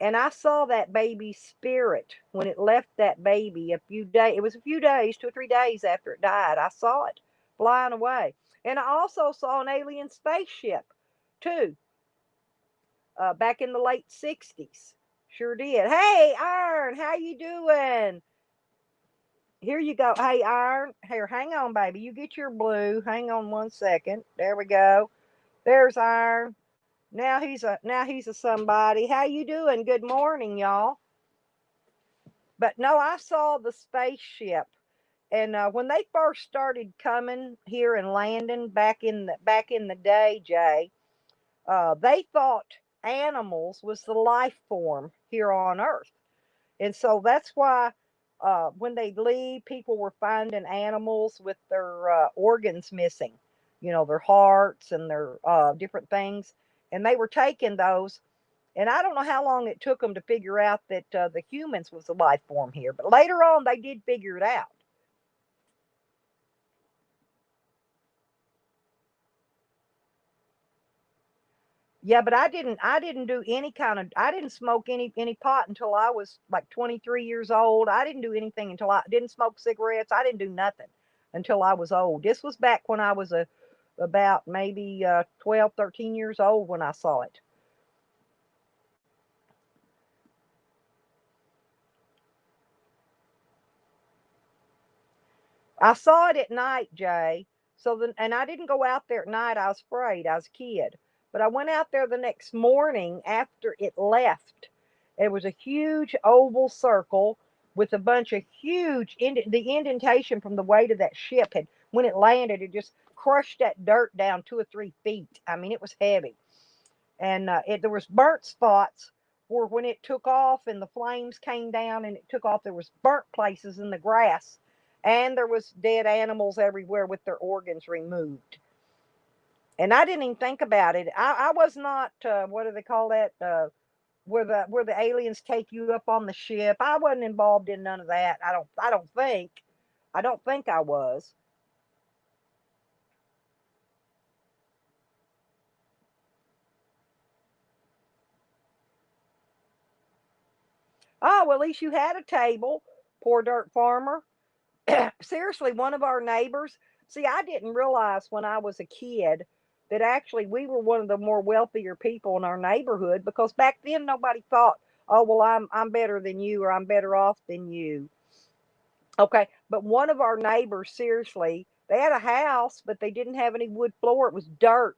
And I saw that baby's spirit when it left that baby a few days. It was a few days, 2 or 3 days after it died. I saw it flying away. And I also saw an alien spaceship too, back in the late 60s. Sure did. Hey, Iron, how you doing? Here you go. Hey, Iron. Here, hang on, baby. You get your blue. Hang on 1 second. There we go. There's Iron. Now he's a somebody. How you doing? Good morning, y'all. But no, I saw the spaceship, and when they first started coming here and landing back in the day, Jay, they thought animals was the life form here on Earth. And so that's why when they leave, people were finding animals with their organs missing, their hearts and their different things. And they were taking those. And I don't know how long it took them to figure out that the humans was the life form here. But later on, they did figure it out. Yeah, but I didn't do any kind of I didn't smoke any pot until I was like 23 years old. I didn't do anything until I didn't smoke cigarettes. I didn't do nothing until I was old. This was back when I was about maybe 12, 13 years old when I saw it. I saw it at night, Jay. So then, and I didn't go out there at night. I was afraid. I was a kid. But I went out there the next morning after it left. It was a huge oval circle with a bunch of the indentation from the weight of that ship had, when it landed, it just crushed that dirt down 2 or 3 feet. I mean, it was heavy. And there was burnt spots where when it took off and the flames came down and it took off, there was burnt places in the grass, and there was dead animals everywhere with their organs removed. And I didn't even think about it. I was not what do they call that, where the aliens take you up on the ship. I wasn't involved in none of that. I don't think I was. Oh, well, at least you had a table, poor dirt farmer. Seriously, one of our neighbors. See, I didn't realize when I was a kid that actually we were one of the more wealthier people in our neighborhood, because back then nobody thought, "Oh, well, I'm better than you, or I'm better off than you." Okay, but one of our neighbors, seriously, they had a house, but they didn't have any wood floor. It was dirt.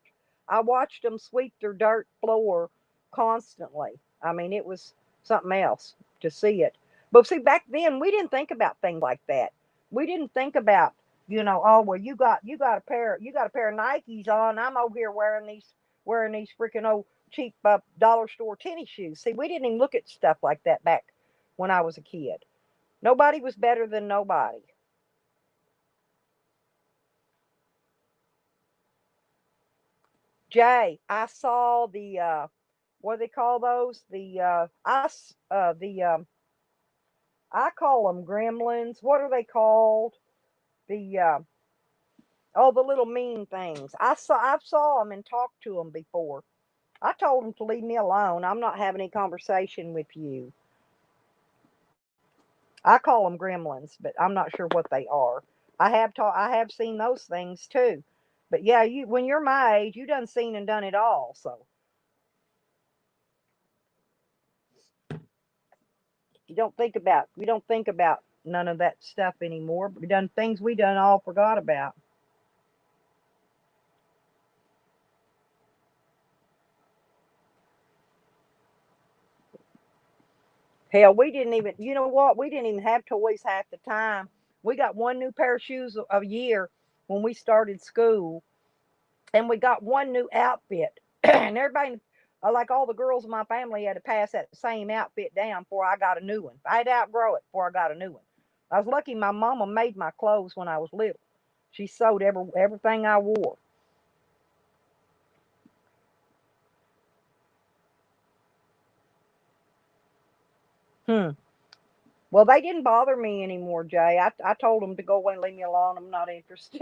I watched them sweep their dirt floor constantly. I mean, it was something else to see it. But see, back then we didn't think about things like that. We didn't think about, oh well, you got a pair of Nikes on. I'm over here wearing these freaking old cheap dollar store tennis shoes. See, we didn't even look at stuff like that back when I was a kid. Nobody was better than nobody. Jay, I saw the what do they call those? I call them gremlins. What are they called? The oh, the little mean things. I saw them and talked to them before. I told them to leave me alone. I'm not having any conversation with you. I call them gremlins, but I'm not sure what they are. I have seen those things too. But yeah, you when you're my age, you done seen and done it all. So we don't think about none of that stuff anymore. We done things we done all forgot about. Hell, we didn't even, you know what? We didn't even have toys half the time. We got one new pair of shoes a year when we started school, and we got one new outfit. And everybody, like all the girls in my family, had to pass that same outfit down before I got a new one. I had to outgrow it before I got a new one. I was lucky my mama made my clothes when I was little. She sewed everything I wore. Hmm. Well, they didn't bother me anymore, Jay. I told them to go away and leave me alone. I'm not interested.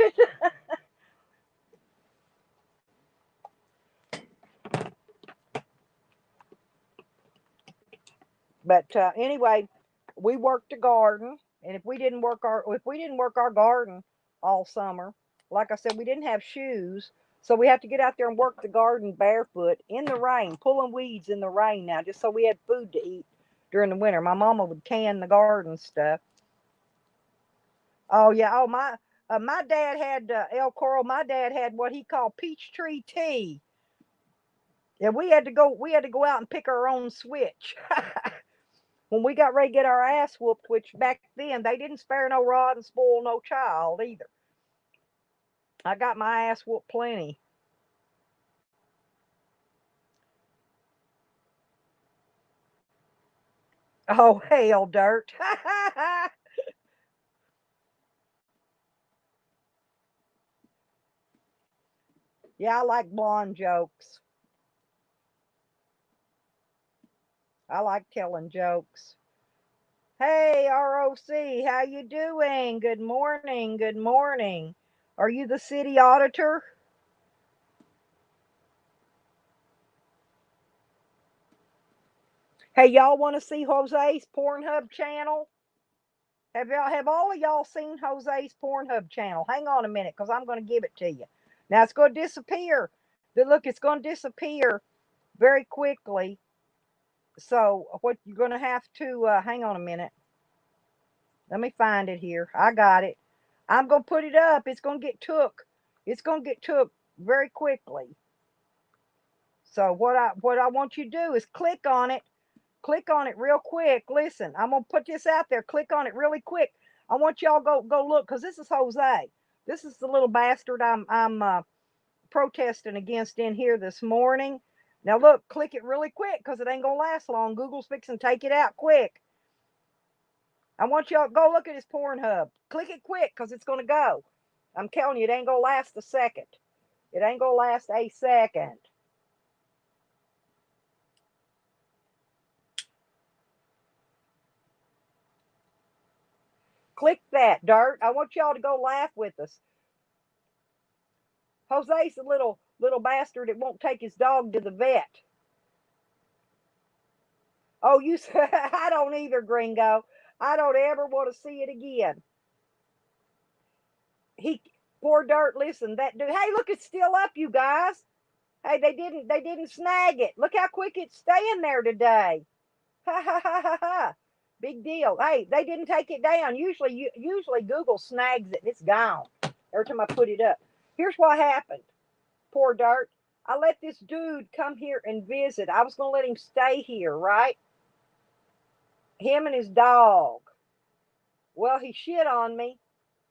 But anyway, we worked the garden, and if we didn't work our garden all summer, like I said, we didn't have shoes, so we had to get out there and work the garden barefoot in the rain, pulling weeds in the rain now, just so we had food to eat during the winter. My mama would can the garden stuff. Oh yeah, my dad had El Coral. My dad had what he called peach tree tea. Yeah, we had to go out and pick our own switch. When we got ready to get our ass whooped, which back then they didn't spare no rod and spoil no child either. I got my ass whooped plenty. Oh hell, dirt. Yeah, I like blonde jokes. I like telling jokes. Hey, ROC, how you doing? Good morning. Good morning. Are you the city auditor? Hey, y'all want to see Jose's Pornhub channel? Have all of y'all seen Jose's Pornhub channel? Hang on a minute, because I'm going to give it to you. Now it's going to disappear. Look, it's going to disappear very quickly. So what you're going to have to hang on a minute. Let me find it here. I got it. I'm going to put it up. It's going to get took. It's going to get took very quickly. So what I want you to do is click on it. Click on it real quick. Listen, I'm gonna put this out there. Click on it really quick. I want y'all go look, because this is Jose. This is the little bastard I'm protesting against in here this morning. Now look, click it really quick, because it ain't gonna last long. Google's fixing to take it out quick. I want y'all to go look at his Pornhub. Click it quick, because it's gonna go. I'm telling you, it ain't gonna last a second. It ain't gonna last a second. Click that, Dirt. I want y'all to go laugh with us. Jose's a little bastard that won't take his dog to the vet. Oh, you said I don't either, Gringo. I don't ever want to see it again. He Poor Dirt. Listen, that dude. Hey, look, it's still up, you guys. Hey, they didn't snag it. Look how quick it's staying there today. Ha ha ha ha ha. Big deal. Hey, they didn't take it down. Usually Google snags it and it's gone every time I put it up. Here's what happened. Poor Dirt. I let this dude come here and visit. I was going to let him stay here, right? Him and his dog. Well, he shit on me.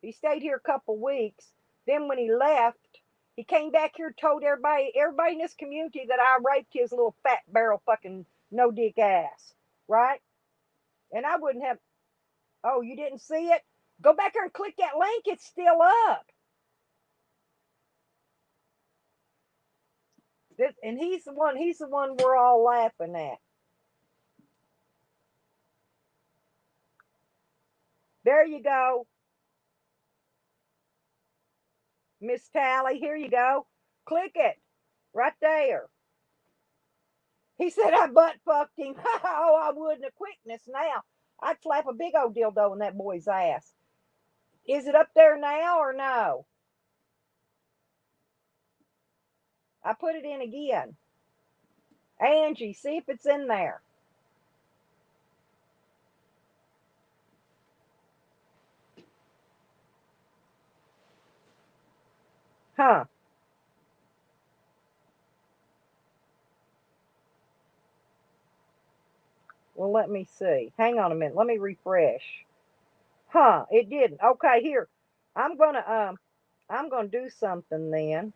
He stayed here a couple weeks. Then when he left, he came back here, told everybody in this community that I raped his little fat barrel fucking no dick ass, right? And I wouldn't have. Oh, you didn't see it? Go back there and click that link. It's still up. And he's the one we're all laughing at. There you go, Miss Tally. Here you go. Click it right there. He said I butt fucked him. Oh, I wouldn't have quickness now. I'd slap a big old dildo in that boy's ass. Is it up there now or no? I put it in again. Angie, see if it's in there. Huh. Well, let me see. Hang on a minute. Let me refresh. Huh, it didn't. Okay, here. I'm gonna do something then.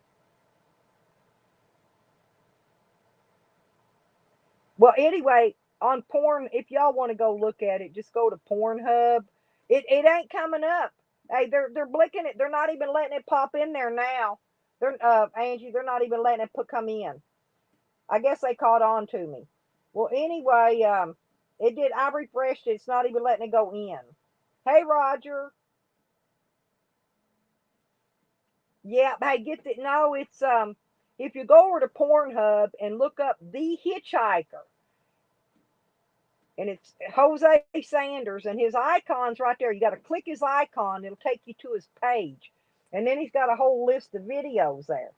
Well, anyway, on porn, if y'all want to go look at it, just go to Pornhub. It ain't coming up. Hey, they're blinking it. They're not even letting it pop in there now. They're Angie, they're not even letting it come in. I guess they caught on to me. Well, anyway, it did. I refreshed it. It's not even letting it go in. Hey, Roger. Yeah, hey, get the no. It's if you go over to Pornhub and look up The Hitchhiker, and it's Jose Sanders, and his icon's right there. You got to click his icon. It'll take you to his page, and then he's got a whole list of videos there.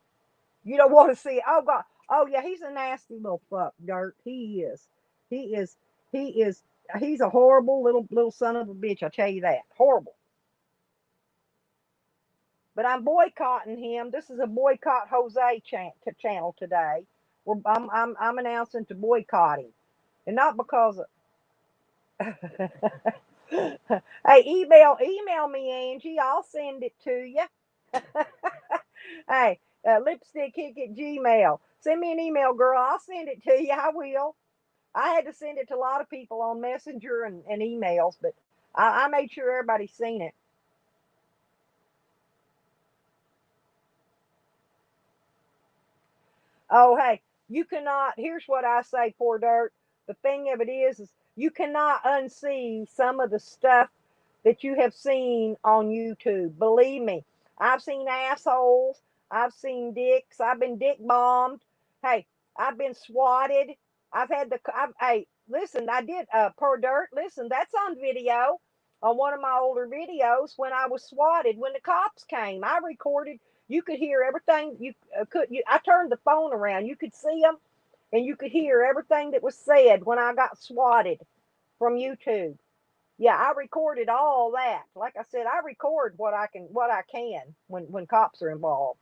You don't want to see. Oh God. Oh yeah, he's a nasty little fuck, Dirt. He is. He is. He is. He's a horrible little son of a bitch. I tell you that. Horrible. But I'm boycotting him. This is a boycott Jose channel today. I'm announcing to boycott him, and not because. Hey, email me, Angie. I'll send it to you. Hey, lipstickhick at Gmail. Send me an email, girl. I'll send it to you. I will. I had to send it to a lot of people on Messenger and emails, but I made sure everybody's seen it. Oh, hey, you cannot. Here's what I say, poor Dirt. The thing of it is you cannot unsee some of the stuff that you have seen on YouTube. Believe me, I've seen assholes. I've seen dicks. I've been dick bombed. Hey, I've been swatted. Hey, listen, I did, poor Dirt. Listen, that's on video on one of my older videos when I was swatted when the cops came. I recorded. You could hear everything. I turned the phone around. You could see them, and you could hear everything that was said when I got swatted from YouTube. Yeah, I recorded all that. Like I said, I record what I can when cops are involved.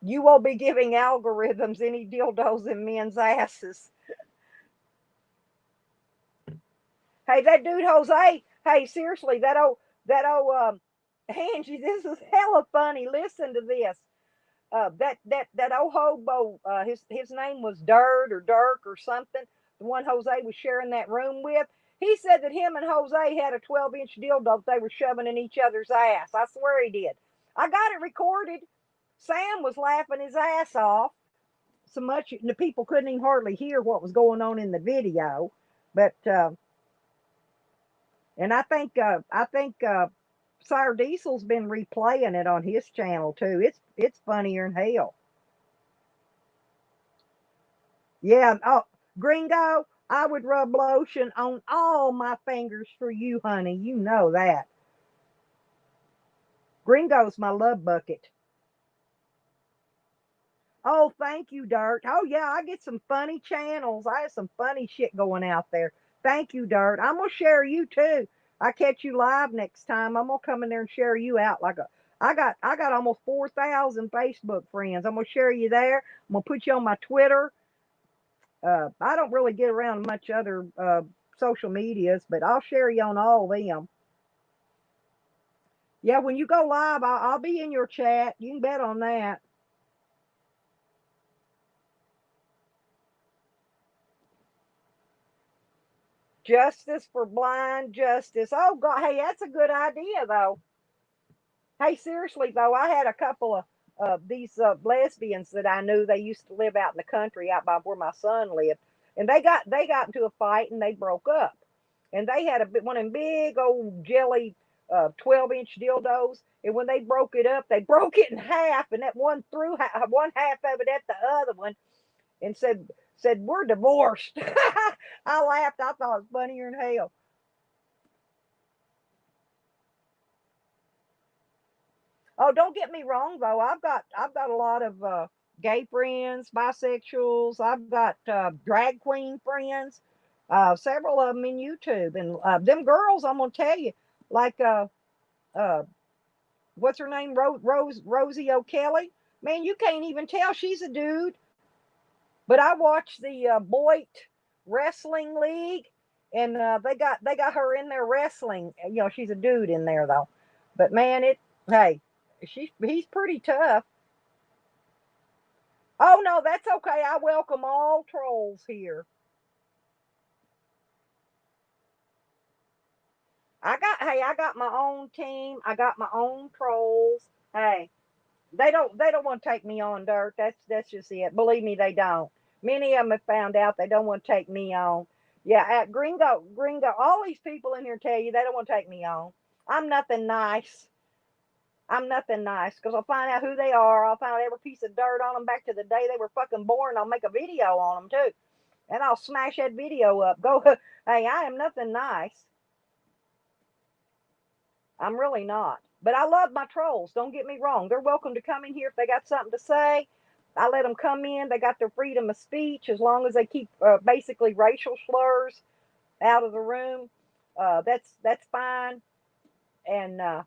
You won't be giving algorithms any dildos in men's asses. Hey, that dude Jose. Hey, seriously, that old Angie. This is hella funny. Listen to this. That old hobo. His name was Dirt or Dirk or something. The one Jose was sharing that room with. He said that him and Jose had a 12-inch dildo they were shoving in each other's ass. I swear he did. I got it recorded. Sam was laughing his ass off so much the people couldn't even hardly hear what was going on in the video. But and I think Sire Diesel's been replaying it on his channel too. It's funnier than hell. Yeah. Oh, Gringo, I would rub lotion on all my fingers for you, honey. You know that. Gringo's my love bucket. Oh, thank you, Dirt. Oh, yeah, I get some funny channels. I have some funny shit going out there. Thank you, Dirt. I'm gonna share you too. I catch you live next time. I'm gonna come in there and share you out like a. I got almost 4,000 Facebook friends. I'm gonna share you there. I'm gonna put you on my Twitter. I don't really get around much other social medias, but I'll share you on all of them. Yeah, when you go live, I'll be in your chat. You can bet on that. Justice for blind justice. Oh God, hey, that's a good idea though. Hey, seriously though, I had a couple of these lesbians that I knew. They used to live out in the country, out by where my son lived, and they got into a fight and they broke up. And they had one of them big old jelly 12-inch dildos. And when they broke it up, they broke it in half, and that one threw one half of it at the other one, and said we're divorced. I laughed. I thought it was funnier than hell. Oh, don't get me wrong though. I've got a lot of gay friends, bisexuals. I've got drag queen friends, several of them in YouTube, and them girls. I'm gonna tell you, like uh, what's her name, Rosie O'Kelly. Man, you can't even tell she's a dude. But I watched the Boyd Wrestling League, and they got her in there wrestling. You know, she's a dude in there though. But man, hey, he's pretty tough. Oh no, that's okay. I welcome all trolls here. I got my own team. I got my own trolls. Hey, they don't want to take me on, Dirt. That's just it. Believe me, they don't. Many of them have found out they don't want to take me on. Yeah, at Gringo, all these people in here tell you they don't want to take me on. I'm nothing nice. I'm nothing nice because I'll find out who they are. I'll find out every piece of dirt on them back to the day they were fucking born. I'll make a video on them too, and I'll smash that video up. Go, hey, I am nothing nice. I'm really not. But I love my trolls. Don't get me wrong. They're welcome to come in here if they got something to say. I let them come in. They got their freedom of speech as long as they keep basically racial slurs out of the room. That's fine. And I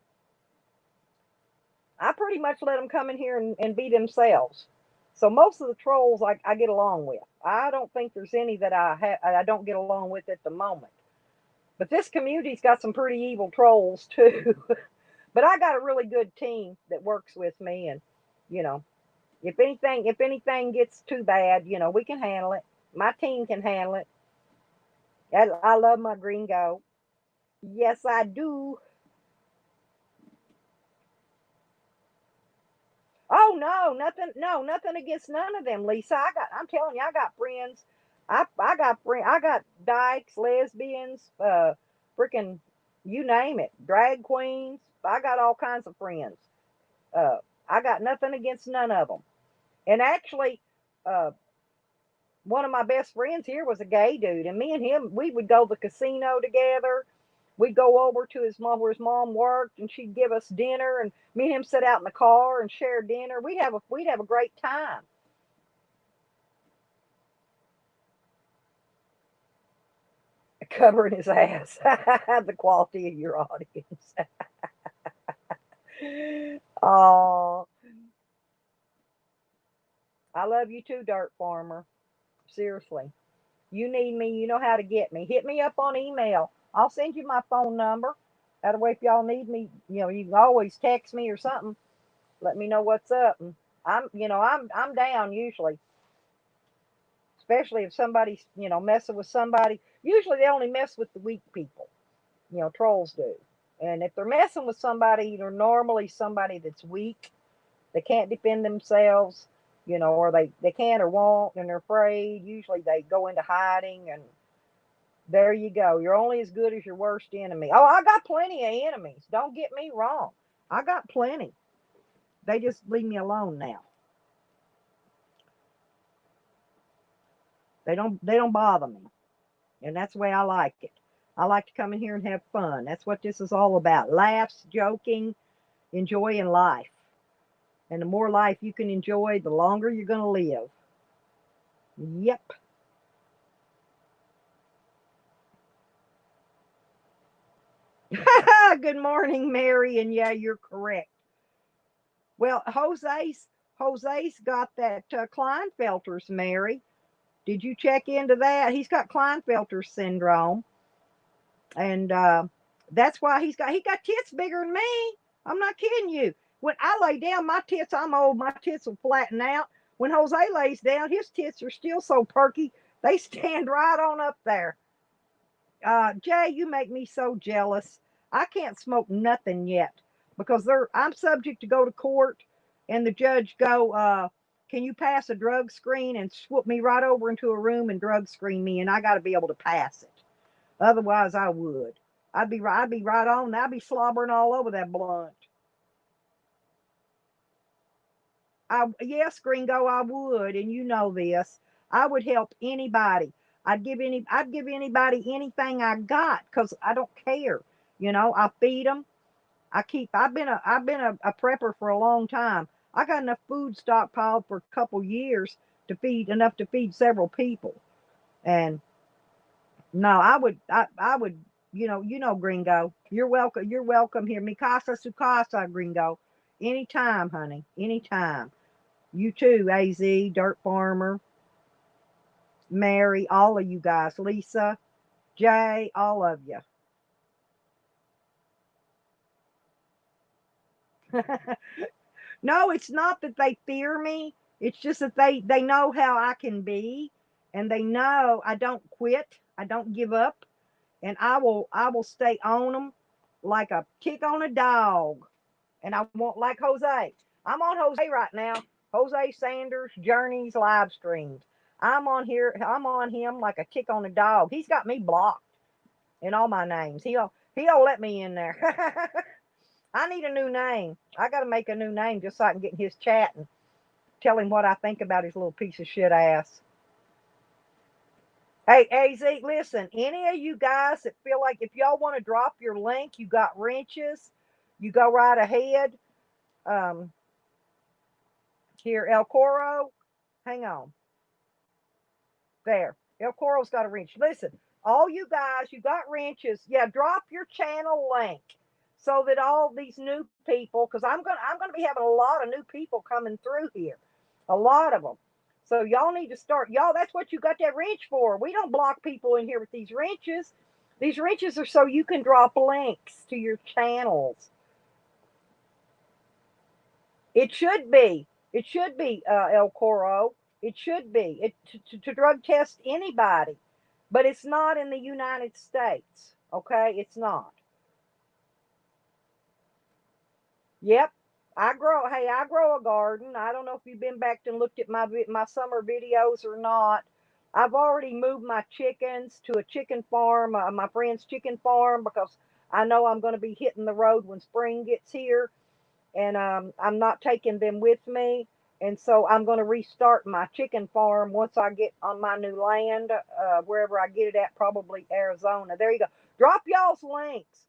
pretty much let them come in here and be themselves. So most of the trolls I get along with. I don't think there's any that I don't get along with at the moment. But this community's got some pretty evil trolls too. But I got a really good team that works with me, and you know, if anything gets too bad, we can handle it. My team can handle it. I love my gringo. Yes, I do. Oh no, nothing. No, nothing against none of them, Lisa. I'm telling you, I got friends. I got dykes, lesbians, freaking, you name it, drag queens. I got all kinds of friends. Uh, I got nothing against none of them. And actually, uh, one of my best friends here was a gay dude, and me and him, we would go to the casino together. We'd go over to his mom where his mom worked, and she'd give us dinner, and me and him sit out in the car and share dinner. We'd have a great time. Covering his ass. The quality of your audience. Oh, I love you too, Dirt Farmer. Seriously. You need me, you know how to get me. Hit me up on email. I'll send you my phone number. That way, if y'all need me, you can always text me or something. Let me know what's up. And I'm down usually, especially if somebody's, messing with somebody. Usually they only mess with the weak people. Trolls do. And if they're messing with somebody, they're normally somebody that's weak. They can't defend themselves, or they can't or won't, and they're afraid. Usually they go into hiding, and there you go. You're only as good as your worst enemy. Oh, I got plenty of enemies. Don't get me wrong. I got plenty. They just leave me alone now. They don't bother me. And that's the way I like it. I like to come in here and have fun. That's what this is all about. Laughs, joking, enjoying life. And the more life you can enjoy, the longer you're going to live. Yep. Good morning, Mary. And yeah, you're correct. Well, Jose's got that Klinefelter's, Mary. Did you check into that? He's got Klinefelter syndrome, and that's why he got tits bigger than me. I'm not kidding you. When I lay down, my tits, I'm old, my tits will flatten out. When Jose lays down, his tits are still so perky, they stand right on up there. Jay, you make me so jealous. I can't smoke nothing yet. because I'm subject to go to court, and the judge go, can you pass a drug screen, and swoop me right over into a room and drug screen me, and I got to be able to pass it. Otherwise, I would. I'd be right on. I'd be slobbering all over that blunt. Yes, Gringo, I would, and you know this. I would help anybody. I'd give anybody anything I got because I don't care. I feed them. I've been a prepper for a long time. I got enough food stockpiled for a couple years to feed enough to feed several people. And no, I would, Gringo. You're welcome. You're welcome here. Mi casa su casa, Gringo. Anytime, honey. Anytime. You too, AZ, Dirt Farmer, Mary, all of you guys, Lisa, Jay, all of you. No, it's not that they fear me. It's just that they know how I can be, and they know I don't quit. I don't give up, and I will stay on them like a kick on a dog. And I won't like Jose. I'm on Jose right now. Jose Sanders Journeys live streams. I'm on here. I'm on him like a kick on a dog. He's got me blocked in all my names. He don't let me in there. I need a new name. I got to make a new name just so I can get in his chat and tell him what I think about his little piece of shit ass. Hey, AZ, listen, any of you guys that feel like if y'all want to drop your link, you got wrenches, you go right ahead. Um, Here, El Coro, hang on. There. El Coro's got a wrench. Listen, all you guys, you got wrenches. Yeah, drop your channel link so that all these new people, because I'm gonna be having a lot of new people coming through here. A lot of them. So y'all need to start. Y'all, that's what you got that wrench for. We don't block people in here with these wrenches. These wrenches are so you can drop links to your channels. It should be. It should be, El Coro. It should be to drug test anybody, but it's not in the United States. Okay, it's not. Yep, I grow. Hey, I grow a garden. I don't know if you've been back and looked at my summer videos or not. I've already moved my chickens to a chicken farm, my friend's chicken farm, because I know I'm going to be hitting the road when spring gets here, and I'm not taking them with me. And so I'm going to restart my chicken farm once I get on my new land, wherever I get it at, probably Arizona. There you go. Drop y'all's links.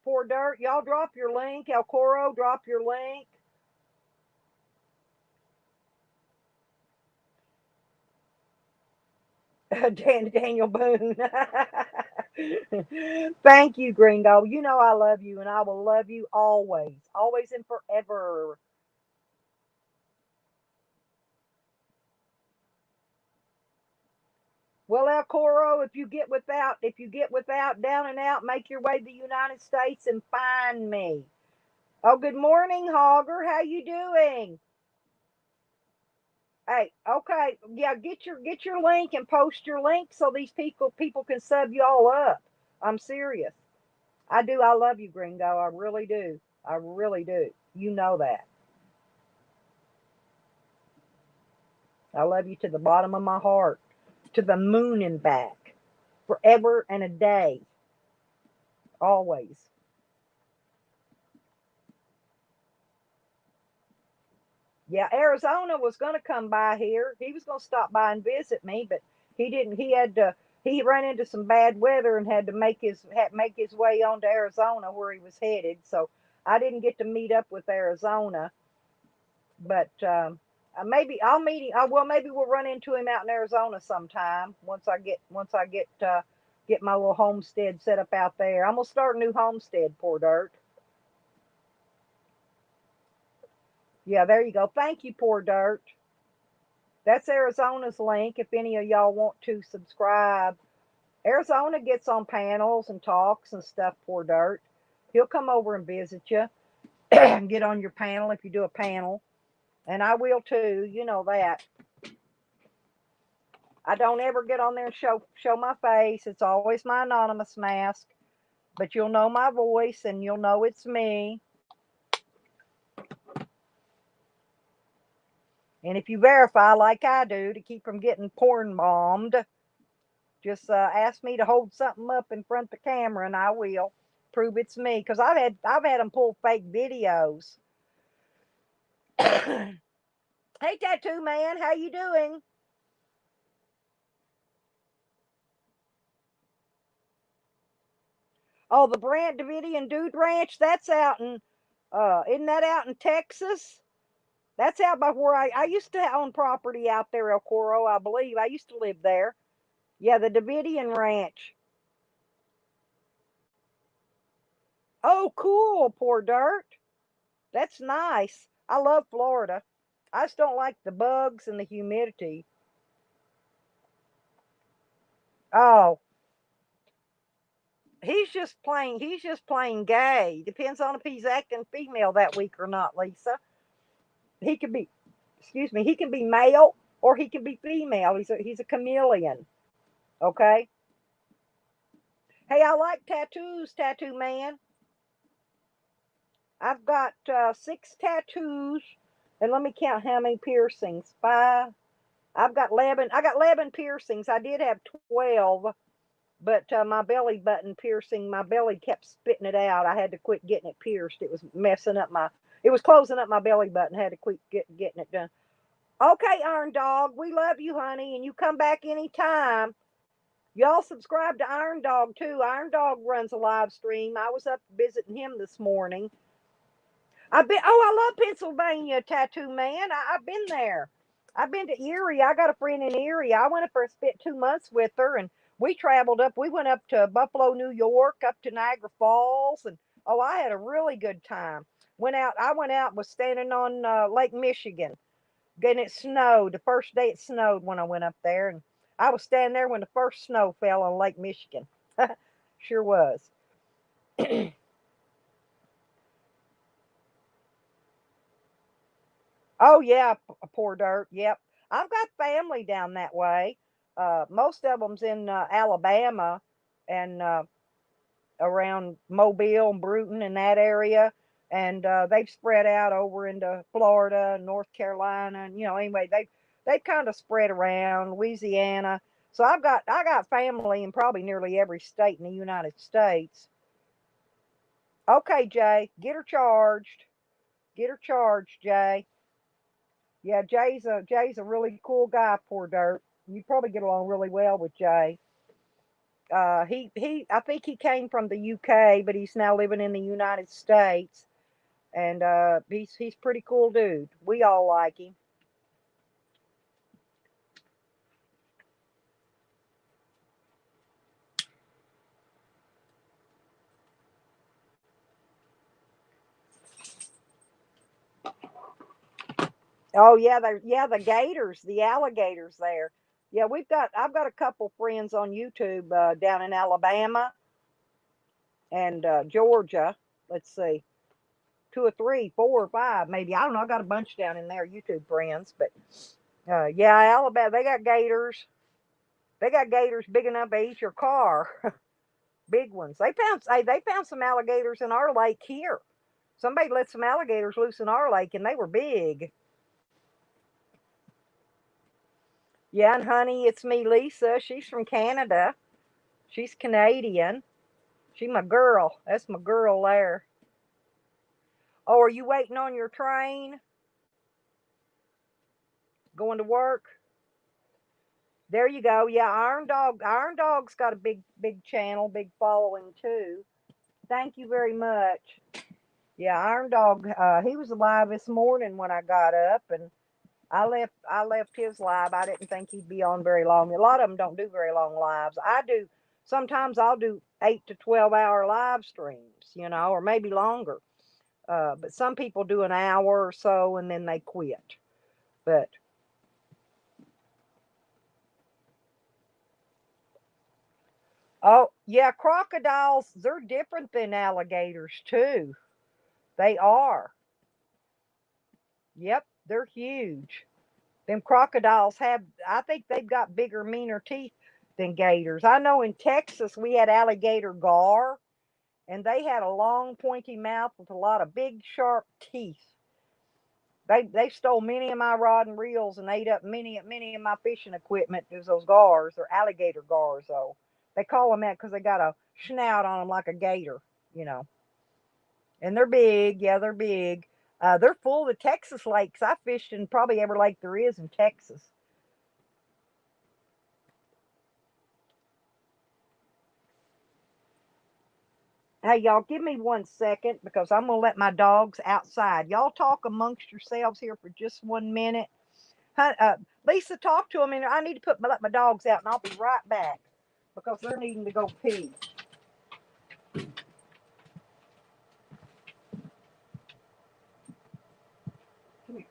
Poor Dirt, y'all drop your link. El Coro, drop your link. Daniel Boone. Thank you, Gringo. You know I love you, and I will love you always, always and forever. Well, El Coro, if you get without down and out, make your way to the United States and find me. Oh, good morning, Hogger. How you doing? Hey, okay, yeah, get your link and post your link so these people can sub you all up. I'm serious. I do. I love you, Gringo. I really do. I really do. You know that. I love you to the bottom of my heart, to the moon and back, forever and a day, always. Yeah, Arizona was going to come by here. He was going to stop by and visit me, but he didn't. He ran into some bad weather and had to make his way on to Arizona where he was headed. So I didn't get to meet up with Arizona, but maybe I'll meet him. Well, maybe we'll run into him out in Arizona sometime once I get my little homestead set up out there. I'm gonna start a new homestead. Poor Dirt. Yeah, there you go. Thank you, Poor Dirt. That's Arizona's link if any of y'all want to subscribe. Arizona gets on panels and talks and stuff, Poor Dirt. He'll come over and visit you and get on your panel if you do a panel. And I will too, you know that. I don't ever get on there and show my face. It's always my anonymous mask. But you'll know my voice and you'll know it's me. And if you verify like I do to keep from getting porn bombed, just ask me to hold something up in front of the camera, and I will prove it's me. Because I've had them pull fake videos. Hey, Tattoo Man, how you doing? Oh, the Brant Davidian Dude Ranch. That's out in. Isn't that out in Texas? That's out by where I used to own property out there, El Coro, I believe. I used to live there. Yeah, the Davidian Ranch. Oh, cool, poor dirt. That's nice. I love Florida. I just don't like the bugs and the humidity. Oh, he's just plain gay. Depends on if he's acting female that week or not, Lisa. He could be, excuse me, he can be male or he can be female. He's a chameleon. Okay. Hey, I like tattoos, Tattoo Man. I've got 6 tattoos, and let me count how many piercings. Five. I've got 11. I got 11 piercings. I did have 12, but my belly button piercing, my belly kept spitting it out. I had to quit getting it pierced. It was messing up my. It was closing up my belly button. I had to quit getting it done. Okay, Iron Dog, we love you, honey, and you come back anytime. Y'all subscribe to Iron Dog too. Iron Dog runs a live stream. I was up visiting him this morning. I've been. Oh, I love Pennsylvania, Tattoo Man. I've been there. I've been to Erie. I got a friend in Erie. I went up there, spent 2 months with her, and we traveled up. We went up to Buffalo, New York, up to Niagara Falls, and oh, I had a really good time. Went out. I went out. Was standing on Lake Michigan. And it snowed. The first day it snowed when I went up there, and I was standing there when the first snow fell on Lake Michigan. Sure was. Oh yeah, poor dirt. Yep, I've got family down that way. Most of them's in Alabama and around Mobile and Bruton in that area, and they've spread out over into Florida, North Carolina, and anyway they've kind of spread around Louisiana. So I got family in probably nearly every state in the United States. Okay, Jay, get her charged. Get her charged, Jay. Yeah, Jay's a really cool guy, poor dirt. You probably get along really well with Jay. He I think he came from the UK, but he's now living in the United States, and he's pretty cool dude. We all like him. Oh yeah, the gators, the alligators there. Yeah, I've got a couple friends on YouTube down in Alabama and Georgia. Let's see, two or three, four or five, maybe. I don't know. I got a bunch down in there, YouTube friends, but yeah, Alabama. They got gators big enough to eat your car. Big ones. They found some alligators in our lake here. Somebody let some alligators loose in our lake, and they were big. Yeah, and honey, it's me, Lisa. She's from Canada. She's Canadian. She my girl. That's my girl there. Oh, are you waiting on your train? Going to work? There you go. Yeah, Iron Dog. Iron Dog's got a big channel, big following too. Thank you very much. Yeah, Iron Dog. He was alive this morning when I got up, and I left his live. I didn't think he'd be on very long. A lot of them don't do very long lives. I do. Sometimes I'll do 8 to 12 hour live streams, or maybe longer. But some people do an hour or so and then they quit. But oh yeah, crocodiles, they're different than alligators too. They are. Yep, they're huge. Them crocodiles have, I think they've got bigger, meaner teeth than gators. I know in Texas we had alligator gar, and they had a long, pointy mouth with a lot of big, sharp teeth. They stole many of my rod and reels and ate up many of my fishing equipment. There's those gars, they're alligator gars, though. They call them that because they got a snout on them like a gator, you know. And they're big. Yeah, they're big. They're full of the Texas lakes. I fished in probably every lake there is in Texas. Hey, y'all, give me 1 second because I'm going to let my dogs outside. Y'all talk amongst yourselves here for just 1 minute. Lisa, talk to them, and I need to let my dogs out, and I'll be right back because they're needing to go pee. Come here.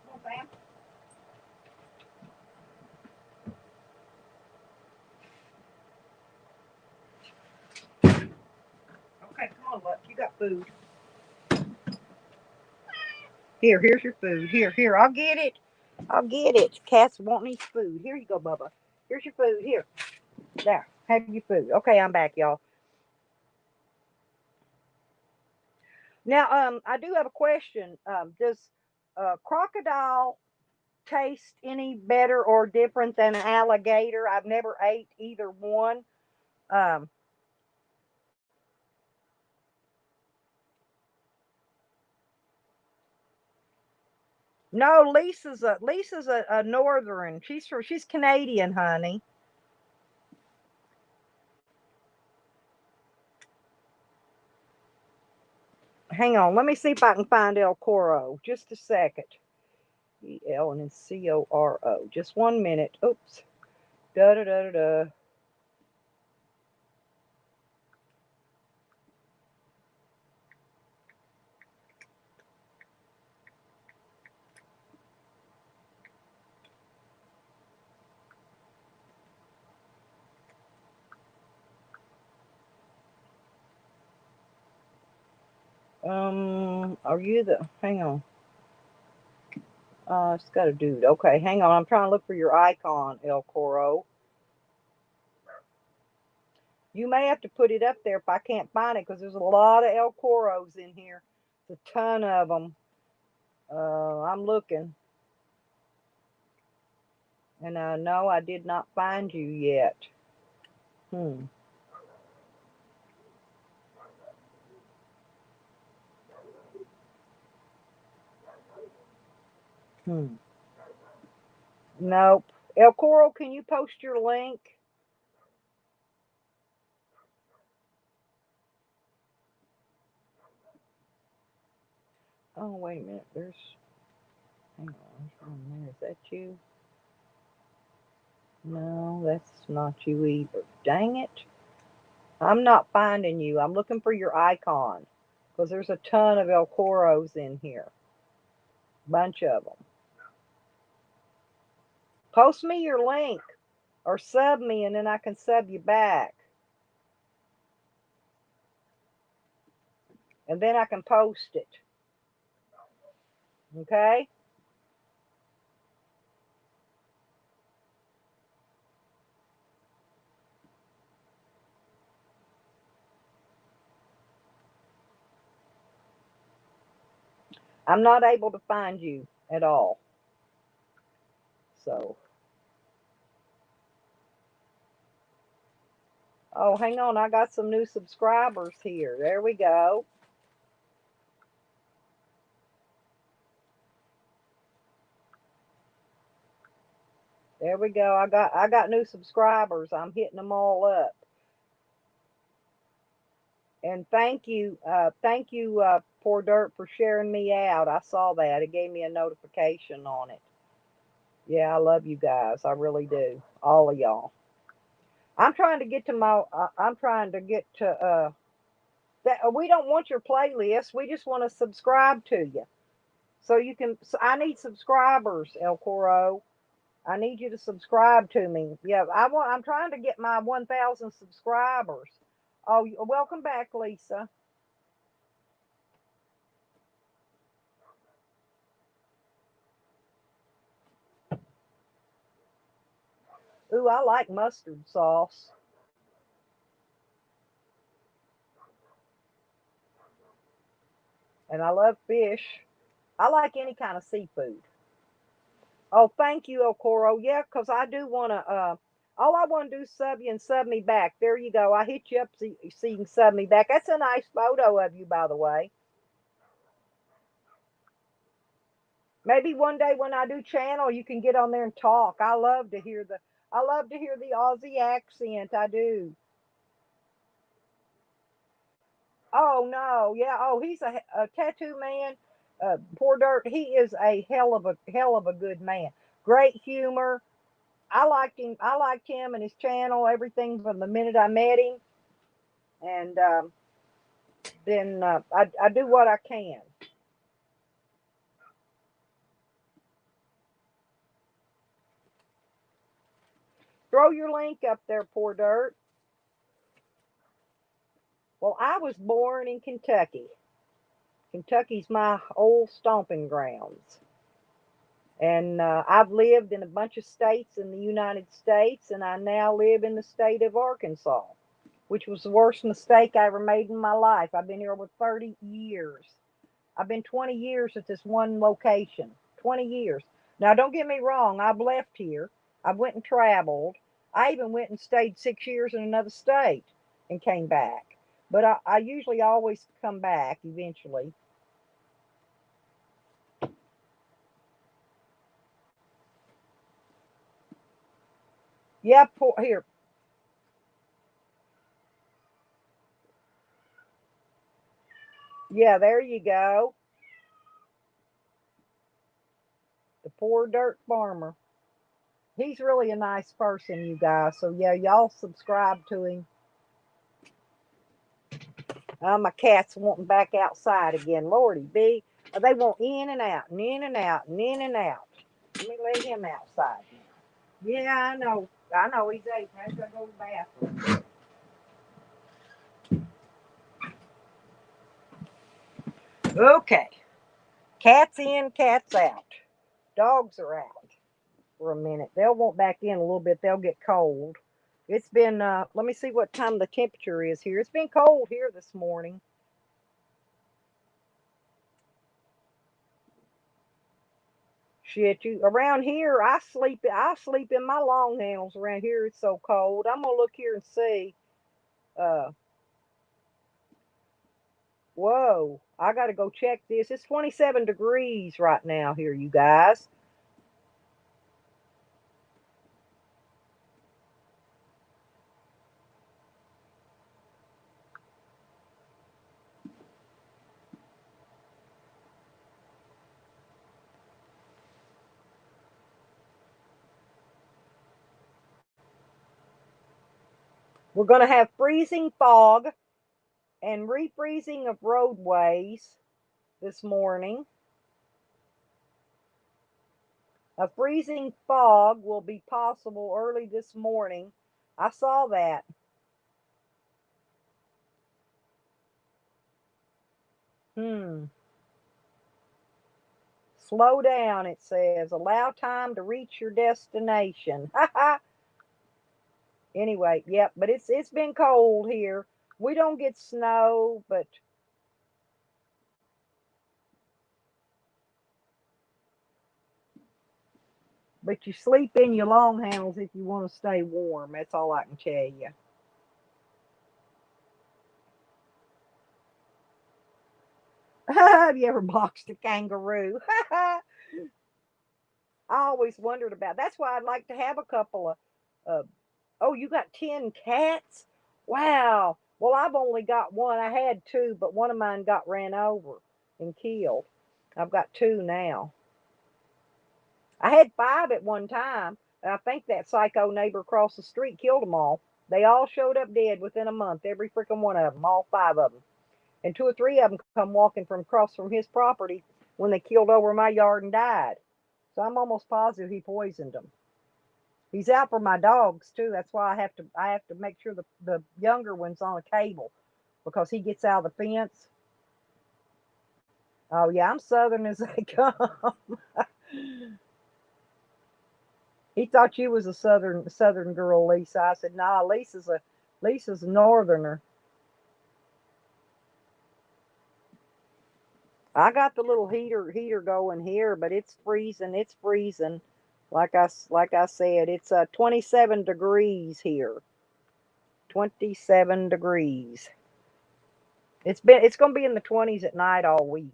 Come on, Sam. Okay, come on, look. You got food. Here's your food. Here, I'll get it. I'll get it. Cats want his food. Here you go, Bubba. Here's your food. Here. There. Have your food. Okay, I'm back, y'all. Now, I do have a question. Does crocodile taste any better or different than alligator? I've never ate either one. Um, no, Lisa's a northern. She's Canadian, honey. Hang on, let me see if I can find El Coro. Just a second. E-L and then C-O-R-O. Just 1 minute. Oops. Da da da da da. Are you the? Hang on. It's got a dude. Okay, hang on. I'm trying to look for your icon, El Coro. You may have to put it up there if I can't find it because there's a lot of El Coros in here. It's a ton of them. I'm looking. And no, I did not find you yet. Hmm. Hmm. Nope. El Coro, can you post your link? Oh, wait a minute. Hang on. There's one there. Is that you? No, that's not you either. Dang it. I'm not finding you. I'm looking for your icon because there's a ton of El Coros in here. Bunch of them. Post me your link or sub me and then I can sub you back. And then I can post it. Okay? I'm not able to find you at all. So, oh, hang on. I got some new subscribers here. There we go. There we go. I got new subscribers. I'm hitting them all up. And thank you, Poor Dirt, for sharing me out. I saw that. It gave me a notification on it. Yeah, I love you guys. I really do. All of y'all. I'm trying to get to I'm trying to get to that. We don't want your playlist. We just want to subscribe to you. So you can. So I need subscribers, El Coro. I need you to subscribe to me. Yeah, I'm trying to get my 1,000 subscribers. Oh, welcome back, Lisa. Ooh, I like mustard sauce. And I love fish. I like any kind of seafood. Oh, thank you, Okoro. Yeah, because I do want to, all I want to do is sub you and sub me back. There you go. I hit you up so you can sub me back. That's a nice photo of you, by the way. Maybe one day when I do channel, you can get on there and talk. I love to hear the Aussie accent. I do. Oh no, yeah. Oh, he's a tattoo man. Poor Dirt. He is a hell of a good man. Great humor. I liked him. I liked him and his channel. Everything from the minute I met him, and then I do what I can. Throw your link up there, Poor Dirt. Well, I was born in Kentucky. Kentucky's my old stomping grounds. And I've lived in a bunch of states in the United States, and I now live in the state of Arkansas, which was the worst mistake I ever made in my life. I've been here over 30 years. I've been 20 years at this one location. 20 years. Now, don't get me wrong, I've left here. I went and traveled. I even went and stayed 6 years in another state and came back. But I usually always come back eventually. Yeah, here. Yeah, there you go. The Poor Dirt Farmer. He's really a nice person, you guys. So yeah, y'all subscribe to him. My cat's wanting back outside again. Lordy B. They want in and out and in and out and in and out. Let me let him outside now. Yeah, I know. I know he's 8. I gotta go to the bathroom. Okay. Cat's in, cat's out. Dogs are out for a minute. They'll want back in a little bit. They'll get cold. It's been let me see what time the temperature is here. It's been cold here this morning. Shit, you around here I sleep in my long handles around here. It's so cold. I'm gonna look here and see. Uh Whoa. I gotta go check this. It's 27 degrees right now here, you guys. We're gonna have freezing fog and refreezing of roadways this morning. A freezing fog will be possible early this morning. I saw that. Hmm. Slow down, it says. Allow time to reach your destination. Anyway, yep, but it's been cold here. We don't get snow, but you sleep in your long handles if you want to stay warm. That's all I can tell you. Have you ever boxed a kangaroo? I always wondered about. That's why I'd like to have a couple of. Oh, you got 10 cats? Wow. Well, I've only got one. I had two, but one of mine got ran over and killed. I've got two now. I had five at one time, and I think that psycho neighbor across the street killed them all. They all showed up dead within a month, every freaking one of them, all five of them. And two or three of them come walking from across from his property when they killed over my yard and died. So I'm almost positive he poisoned them. He's out for my dogs too. That's why I have to make sure the younger one's on a cable because he gets out of the fence. Oh yeah, I'm southern as they come. He thought you was a southern girl, Lisa. I said, nah, Lisa's a northerner. I got the little heater going here, but it's freezing. It's freezing. Like I said, it's 27 degrees here. 27 degrees. It's going to be in the 20s at night all week.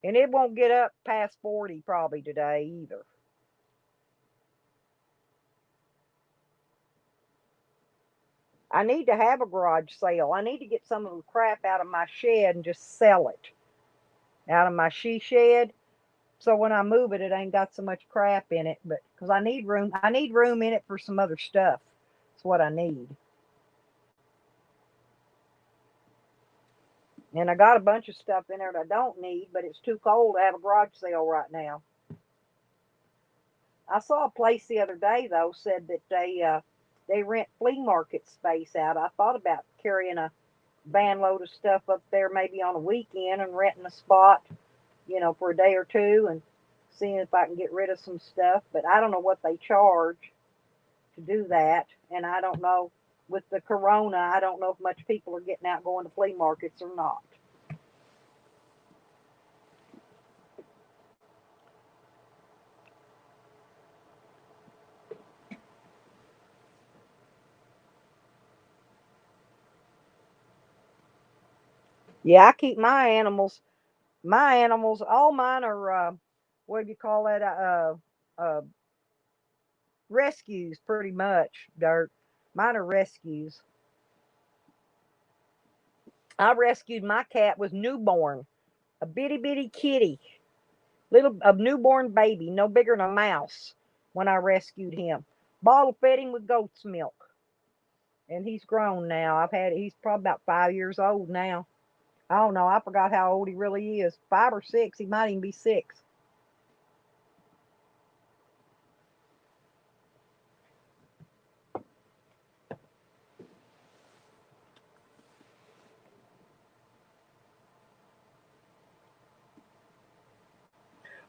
And it won't get up past 40 probably today either. I need to have a garage sale. I need to get some of the crap out of my shed and just sell it out of my she shed. So when I move it, it ain't got so much crap in it. But because I need room in it for some other stuff. That's what I need. And I got a bunch of stuff in there that I don't need, but it's too cold to have a garage sale right now. I saw a place the other day though said that they rent flea market space out. I thought about carrying a van load of stuff up there maybe on a weekend and renting a spot, for a day or two and seeing if I can get rid of some stuff. But I don't know what they charge to do that, and I don't know with the corona. I don't know if much people are getting out going to flea markets or not. Yeah, I keep my animals, all mine are, what do you call that? Rescues, pretty much, Dirt. Mine are rescues. I rescued my cat was newborn, a bitty bitty kitty, little a newborn baby, no bigger than a mouse when I rescued him. Bottle fed him with goat's milk, and he's grown now. He's probably about 5 years old now. I don't know. I forgot how old he really is. 5 or 6. He might even be 6.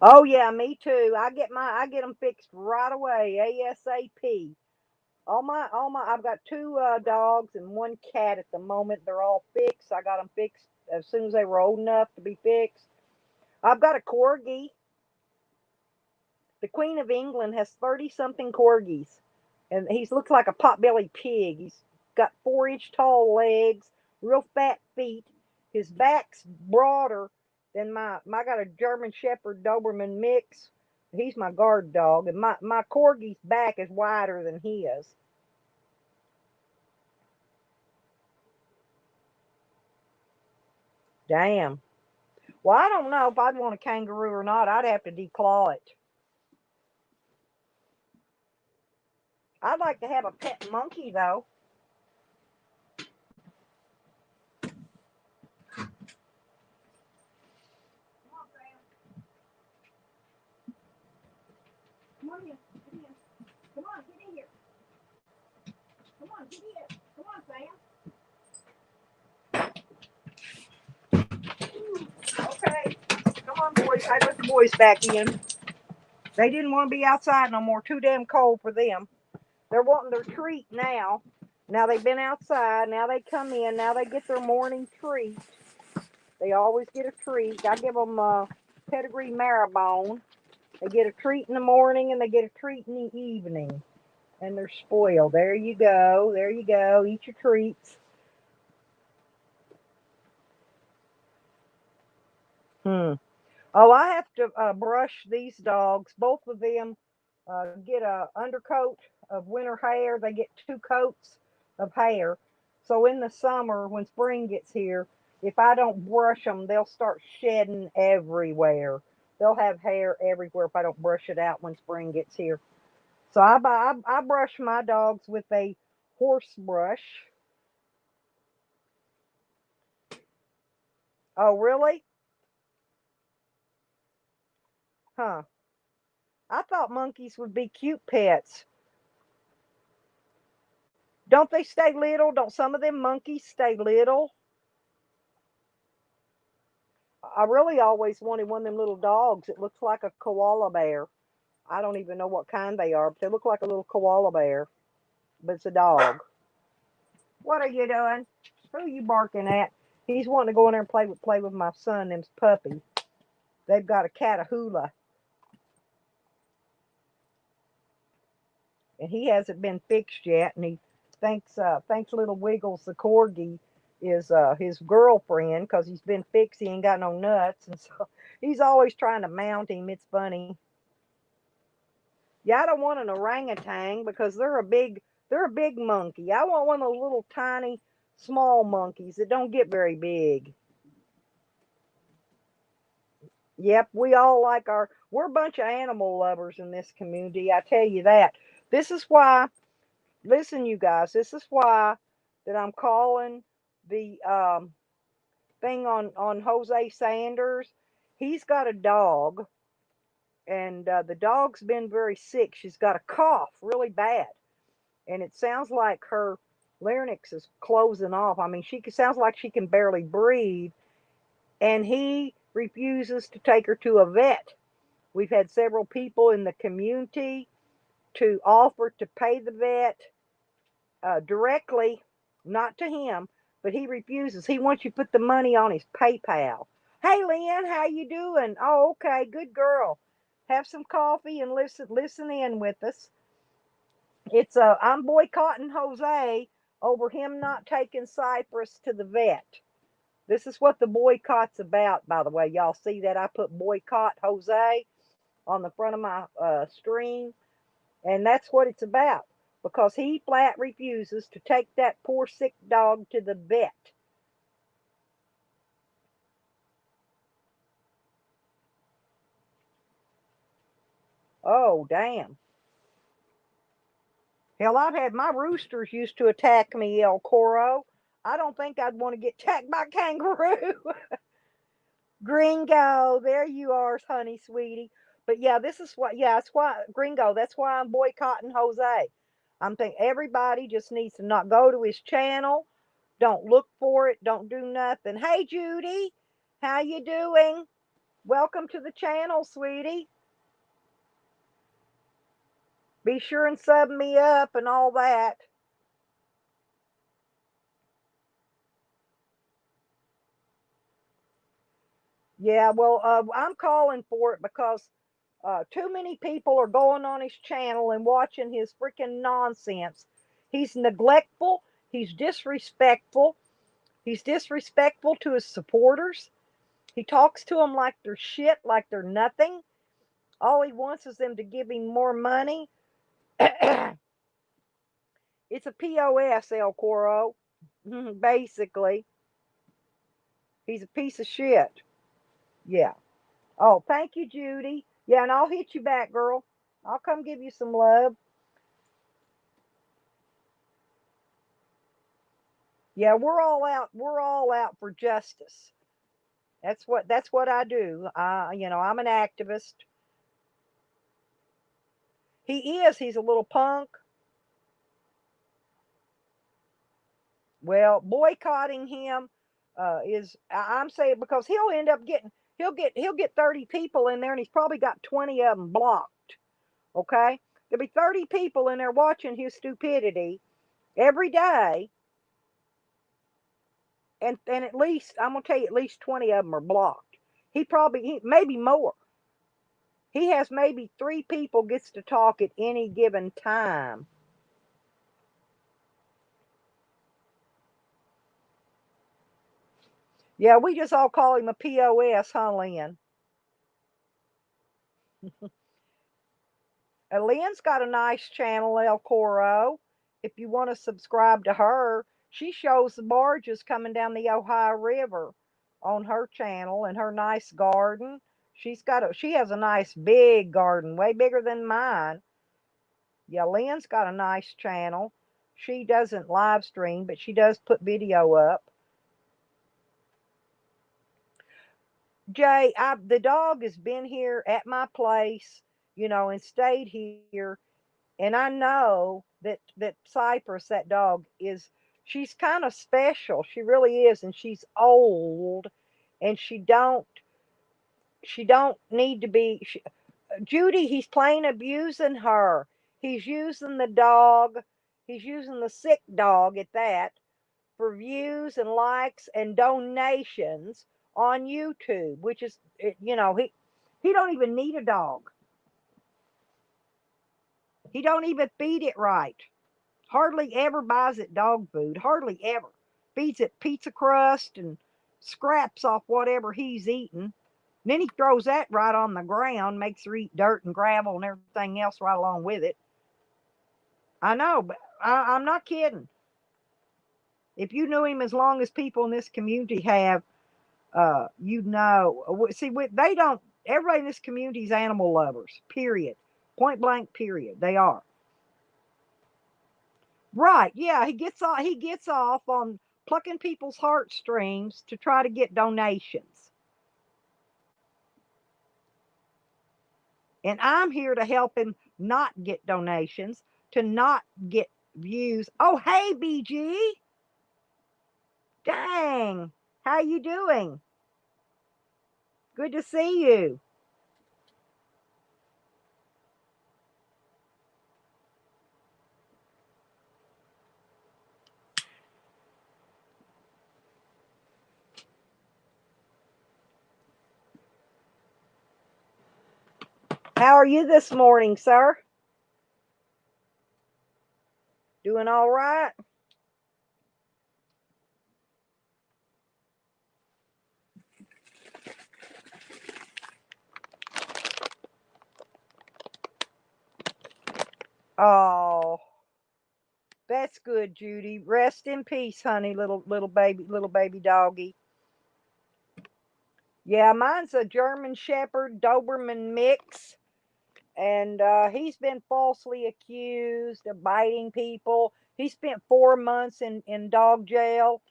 Oh yeah, me too. I get them fixed right away, ASAP. I've got two dogs and one cat at the moment. They're all fixed. I got them fixed as soon as they were old enough to be fixed. I've got a corgi. The Queen of England has 30 something corgis, and he looks like a potbelly pig. He's got 4-inch tall legs, real fat feet. His back's broader than I got a German Shepherd Doberman mix. He's my guard dog, and my corgi's back is wider than his. Damn. Well, I don't know if I'd want a kangaroo or not. I'd have to declaw it. I'd like to have a pet monkey though. Come on in. Come in. Come on, get in here. Come on, get in. Come on, Sam. Okay. Come on, boys. I let the boys back in. They didn't want to be outside no more. Too damn cold for them. They're wanting their treat now. Now they've been outside. Now they come in. Now they get their morning treat. They always get a treat. I give them pedigree marrowbone. They get a treat in the morning and they get a treat in the evening. And they're spoiled. There you go. There you go. Eat your treats. Hmm. Oh, I have to brush these dogs. Both of them get a undercoat of winter hair. They get 2 coats of hair. So in the summer, when spring gets here, if I don't brush them, they'll start shedding everywhere. They'll have hair everywhere if I don't brush it out when spring gets here. So I brush my dogs with a horse brush. Oh, really? Huh. I thought monkeys would be cute pets. Don't they stay little? Don't some of them monkeys stay little? I really always wanted one of them little dogs. It looks like a koala bear. I don't even know what kind they are, but they look like a little koala bear, but it's a dog. What are you doing? Who are you barking at? He's wanting to go in there and play with my son, them's puppy. They've got a Catahoula, and he hasn't been fixed yet, and he thinks little Wiggles the corgi is his girlfriend because he's been fixed. He ain't got no nuts, and so he's always trying to mount him. It's funny. Yeah, I don't want an orangutan because they're a big monkey. I want one of those little tiny small monkeys that don't get very big. Yep, we all like we're a bunch of animal lovers in this community. I tell you that. This is why, listen, you guys, this is why that I'm calling the thing on Jose Sanders. He's got a dog, and the dog's been very sick. She's got a cough really bad, and it sounds like her larynx is closing off. I mean, sounds like she can barely breathe, and he refuses to take her to a vet. We've had several people in the community to offer to pay the vet directly, not to him, but he refuses. He wants you to put the money on his PayPal. Hey, Lynn, how you doing? Oh, okay, good girl. Have some coffee and listen in with us. It's I'm boycotting Jose over him not taking Cypress to the vet. This is what the boycott's about, by the way. Y'all see that I put boycott Jose on the front of my stream, and that's what it's about because he flat refuses to take that poor sick dog to the vet. Oh, damn. Hell, I've had my roosters used to attack me, El Coro. I don't think I'd want to get attacked by a kangaroo. Gringo, there you are, honey, sweetie. But yeah, this is what, yeah, that's why, Gringo, that's why I'm boycotting Jose. I'm thinking everybody just needs to not go to his channel. Don't look for it. Don't do nothing. Hey, Judy, how you doing? Welcome to the channel, sweetie. Be sure and sub me up and all that. Yeah, well, I'm calling for it because too many people are going on his channel and watching his freaking nonsense. He's neglectful. He's disrespectful. He's disrespectful to his supporters. He talks to them like they're shit, like they're nothing. All he wants is them to give him more money. It's a POS, El Coro. Basically, he's a piece of shit. Yeah. Oh, thank you, Judy. Yeah, and I'll hit you back, girl. I'll come give you some love. Yeah, we're all out. We're all out for justice. That's what I do. I'm an activist. He is. He's a little punk. Well, boycotting him I'm saying because he'll get 30 people in there and he's probably got 20 of them blocked. Okay? There'll be 30 people in there watching his stupidity every day, and at least I'm gonna tell you at least 20 of them are blocked. Maybe more. He has maybe 3 people gets to talk at any given time. Yeah, we just all call him a POS, huh, Lynn? Lynn's got a nice channel, El Coro. If you want to subscribe to her, she shows the barges coming down the Ohio River on her channel and her nice garden. She has a nice big garden, way bigger than mine. Yeah, Lynn's got a nice channel. She doesn't live stream, but she does put video up. Jay, the dog has been here at my place, and stayed here, and I know that Cypress, that dog, she's kind of special. She really is, and she's old, and she don't need to be. Judy, he's plain abusing her. He's using the dog. He's using the sick dog at that for views and likes and donations on YouTube, which is, he don't even need a dog. He don't even feed it right. Hardly ever buys it dog food. Hardly ever. Feeds it pizza crust and scraps off whatever he's eating. Then he throws that right on the ground, makes her eat dirt and gravel and everything else right along with it. I know, but I'm not kidding. If you knew him as long as people in this community have, you'd know. See, they don't. Everybody in this community is animal lovers. Period. Point blank. Period. They are. Right? Yeah. He gets off. He gets off on plucking people's heartstrings to try to get donations. And I'm here to help him not get donations, to not get views. Oh, hey, BG. Dang. How you doing? Good to see you. How are you this morning, sir? Doing all right? Oh, that's good, Judy. Rest in peace, honey, little baby doggy. Yeah, mine's a German Shepherd Doberman mix, and he's been falsely accused of biting people. He spent 4 months in dog jail.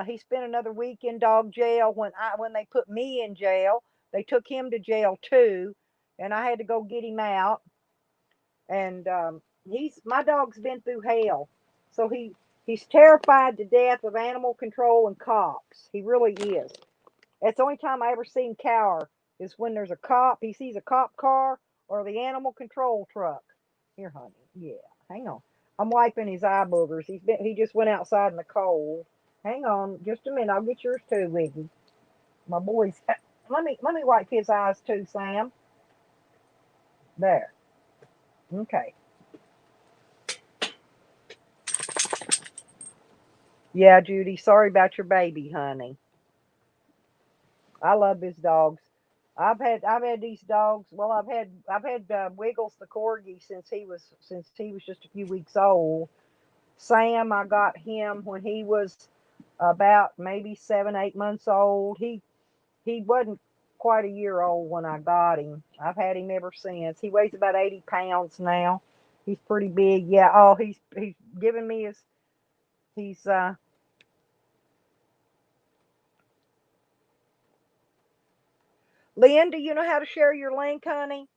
He spent another week in dog jail when they put me in jail. They took him to jail too, and I had to go get him out. And he's my dog's been through hell, so he's terrified to death of animal control and cops. He really is. That's the only time I ever seen cower is when there's a cop. He sees a cop car or the animal control truck. Here, honey. Yeah, hang on. I'm wiping his eye boogers. He just went outside in the cold. Hang on, just a minute. I'll get yours too, Wiggy. My boy's. Let me wipe his eyes too, Sam. There. Okay. Yeah, Judy. Sorry about your baby, honey. I love his dogs. I've had these dogs. Well, I've had Wiggles the corgi since he was just a few weeks old. Sam, I got him when he was about maybe 7, 8 months old. He wasn't quite a year old when I got him. I've had him ever since. He weighs about 80 pounds now. He's pretty big. Yeah. Oh, he's giving me his. He's Lynn, do you know how to share your link, honey?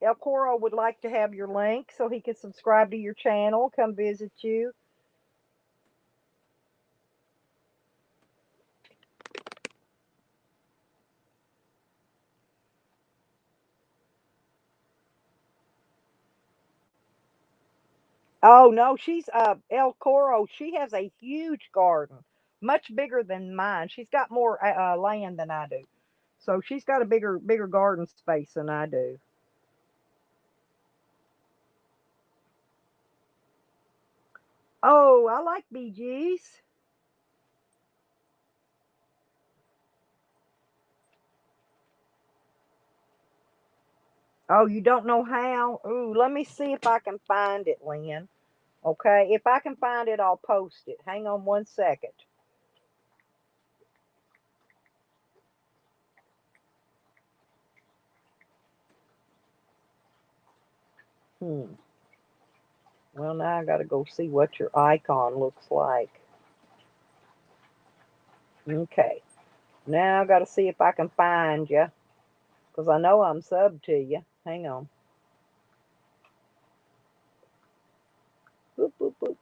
El Coro would like to have your link so he can subscribe to your channel, come visit you. Oh no, she's El Coro. She has a huge garden, much bigger than mine. She's got more land than I do, so she's got a bigger garden space than I do. Oh, I like BGs. Oh, you don't know how? Ooh, let me see if I can find it, Lynn. Okay, if I can find it, I'll post it. Hang on 1 second. Hmm. Well, now I got to go see what your icon looks like. Okay. Now I got to see if I can find you because I know I'm subbed to you. Hang on. Boop, boop, boop.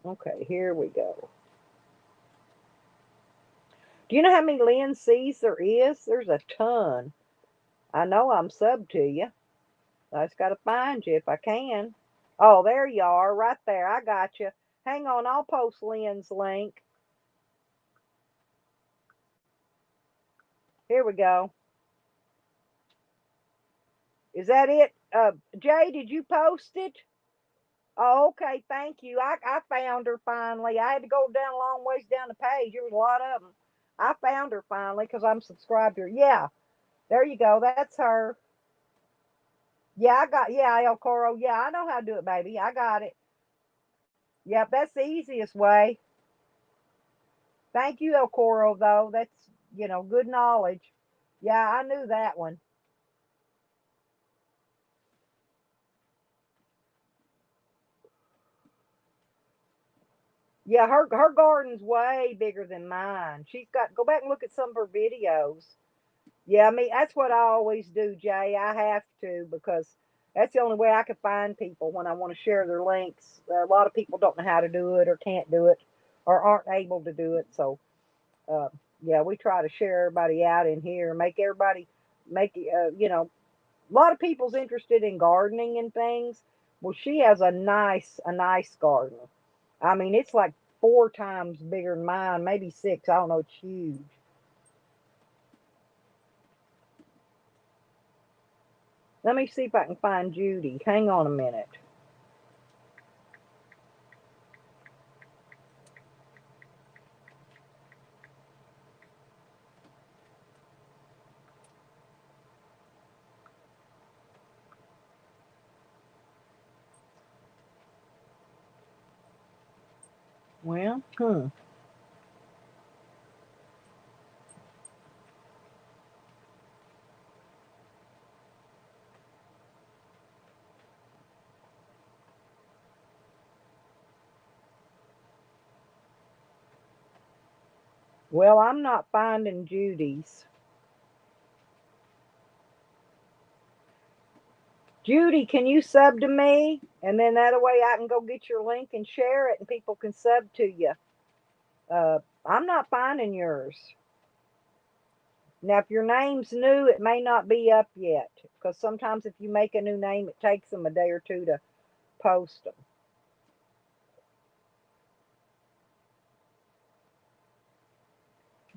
Okay, here we go. Do you know how many Lynn C's there is? There's a ton. I know I'm subbed to you. I just got to find you if I can. Oh, there you are, right there. I got you. Hang on, I'll post Lynn's link. Here we go. Is that it? Jay, did you post it? Oh, okay, thank you. I found her finally. I had to go down a long ways down the page. There was a lot of them. I found her finally because I'm subscribed to her. Yeah, there you go. That's her. Yeah, yeah, El Coro. Yeah, I know how to do it, baby. I got it. Yep, that's the easiest way. Thank you, El Coro, though. That's, good knowledge. Yeah, I knew that one. Yeah, her garden's way bigger than mine. She's got go back and look at some of her videos. Yeah, I mean that's what I always do, Jay. I have to because that's the only way I can find people when I want to share their links. A lot of people don't know how to do it or can't do it or aren't able to do it. So, uh, yeah, we try to share everybody out in here, make everybody make a lot of people's interested in gardening and things. Well, she has a nice garden. I mean, it's like 4 times bigger than mine, maybe six. I don't know. It's huge. Let me see if I can find Judy. Hang on a minute. Well, well, I'm not finding Judy's. Judy, can you sub to me? And then that way I can go get your link and share it, and people can sub to you. I'm not finding yours. Now, if your name's new, it may not be up yet because sometimes if you make a new name, it takes them a day or two to post them.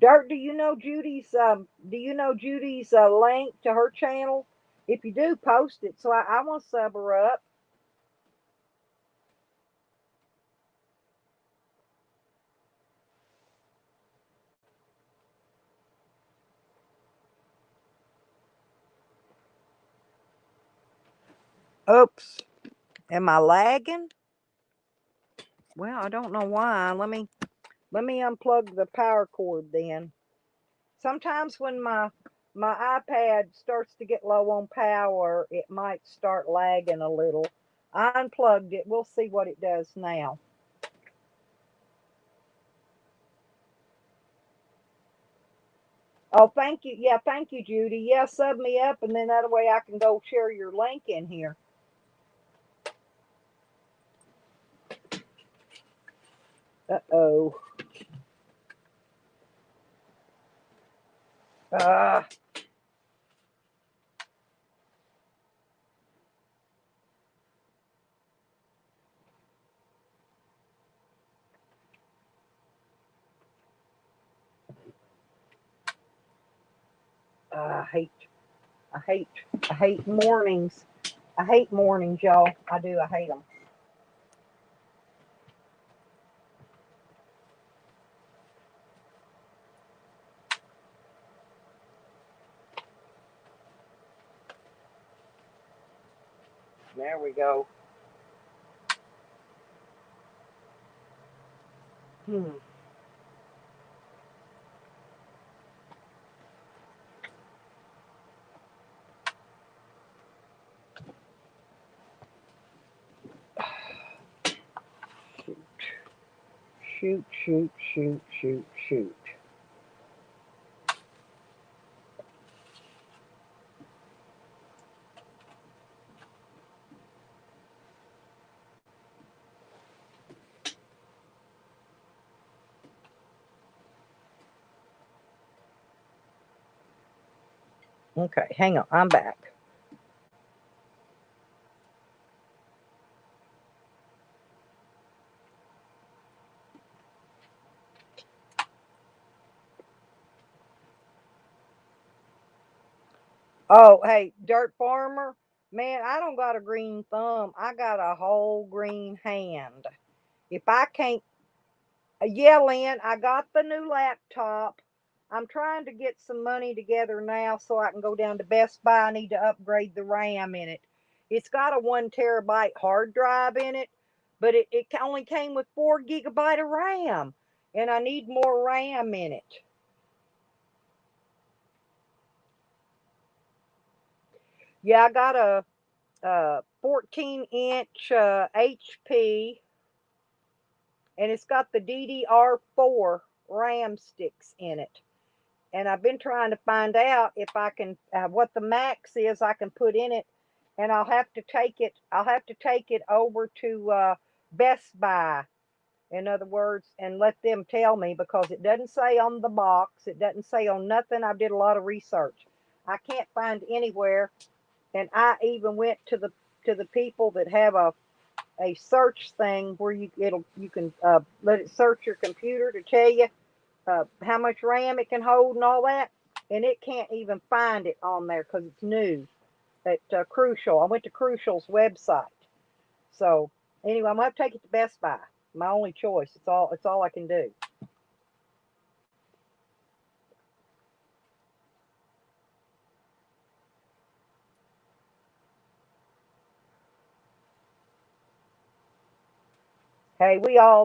Dirt, do you know Judy's link to her channel? If you do, post it. So I want to sub her up. Oops. Am I lagging? Well, I don't know why. Let me unplug the power cord then. Sometimes when my iPad starts to get low on power, it might start lagging a little. I unplugged it. We'll see what it does now. Oh, thank you. Yeah, thank you, Judy. Yeah, sub me up, and then that way I can go share your link in here. Uh-oh. Uh, I hate, I hate, I hate mornings. I hate mornings, y'all. I do. I hate them. There we go. Hmm. Shoot, shoot, shoot, shoot, shoot. Okay, hang on. I'm back. Oh, hey, Dirt Farmer. Man, I don't got a green thumb. I got a whole green hand. If I can't yell in, I got the new laptop. I'm trying to get some money together now so I can go down to Best Buy. I need to upgrade the RAM in it. It's got a 1 terabyte hard drive in it, but it only came with 4 gigabyte of RAM, and I need more RAM in it. Yeah, I got a 14-inch HP, and it's got the DDR4 RAM sticks in it. And I've been trying to find out if I can what the max is I can put in it, and I'll have to take it. I'll have to take it over to Best Buy, in other words, and let them tell me, because it doesn't say on the box. It doesn't say on nothing. I did a lot of research. I can't find anywhere, and I even went to the people that have a search thing where you can let it search your computer to tell you how much RAM it can hold and all that, and it can't even find it on there because it's new. At Crucial, I went to Crucial's website. So anyway, I'm gonna have to take it to Best Buy. My only choice. It's all. It's all I can do. Hey,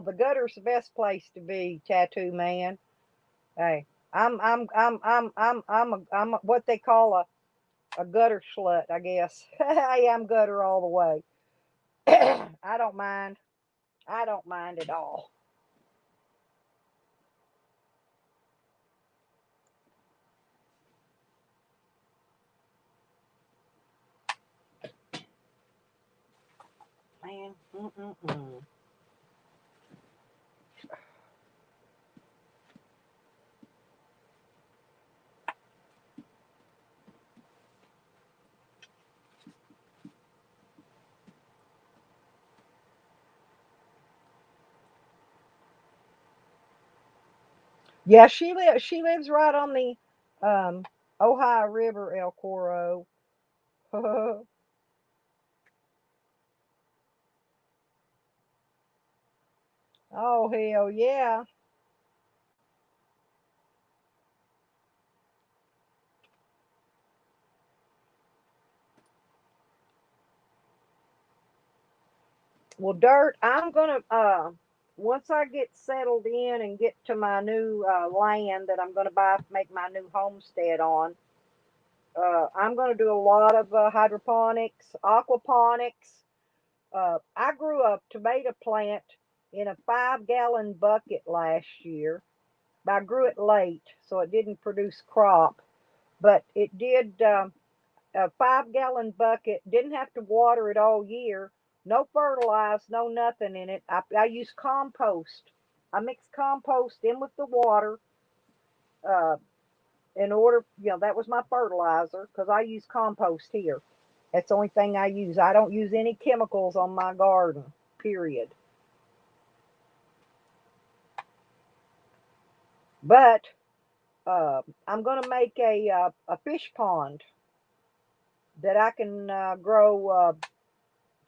the gutter's the best place to be, Tattoo Man. Hey, I'm what they call a gutter slut, I guess. I am gutter all the way. I don't mind. I don't mind at all. Man. Mm-mm-mm. Yeah, she lives right on the Ohio River, El Coro. Oh hell yeah. Well, Dirt, I'm gonna once I get settled in and get to my new land that I'm gonna buy, make my new homestead on. I'm gonna do a lot of hydroponics, aquaponics. I grew a tomato plant in a 5 gallon bucket last year. But I grew it late, so it didn't produce crop. But it did a 5 gallon bucket. Didn't have to water it all year. No fertilizer, no nothing in it. I use compost. I mix compost in with the water. Uh, in order, that was my fertilizer because I use compost here. That's the only thing I use. I don't use any chemicals on my garden. Period. But I'm gonna make a fish pond that I can grow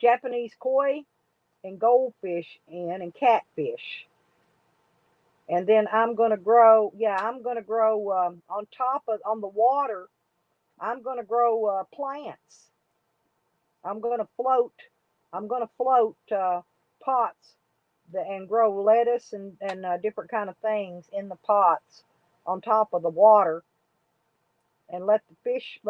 Japanese koi and goldfish in and catfish. And then I'm gonna grow on the water. I'm gonna grow plants. I'm gonna float. I'm gonna float pots and grow lettuce and different kind of things in the pots on top of the water, and let the fish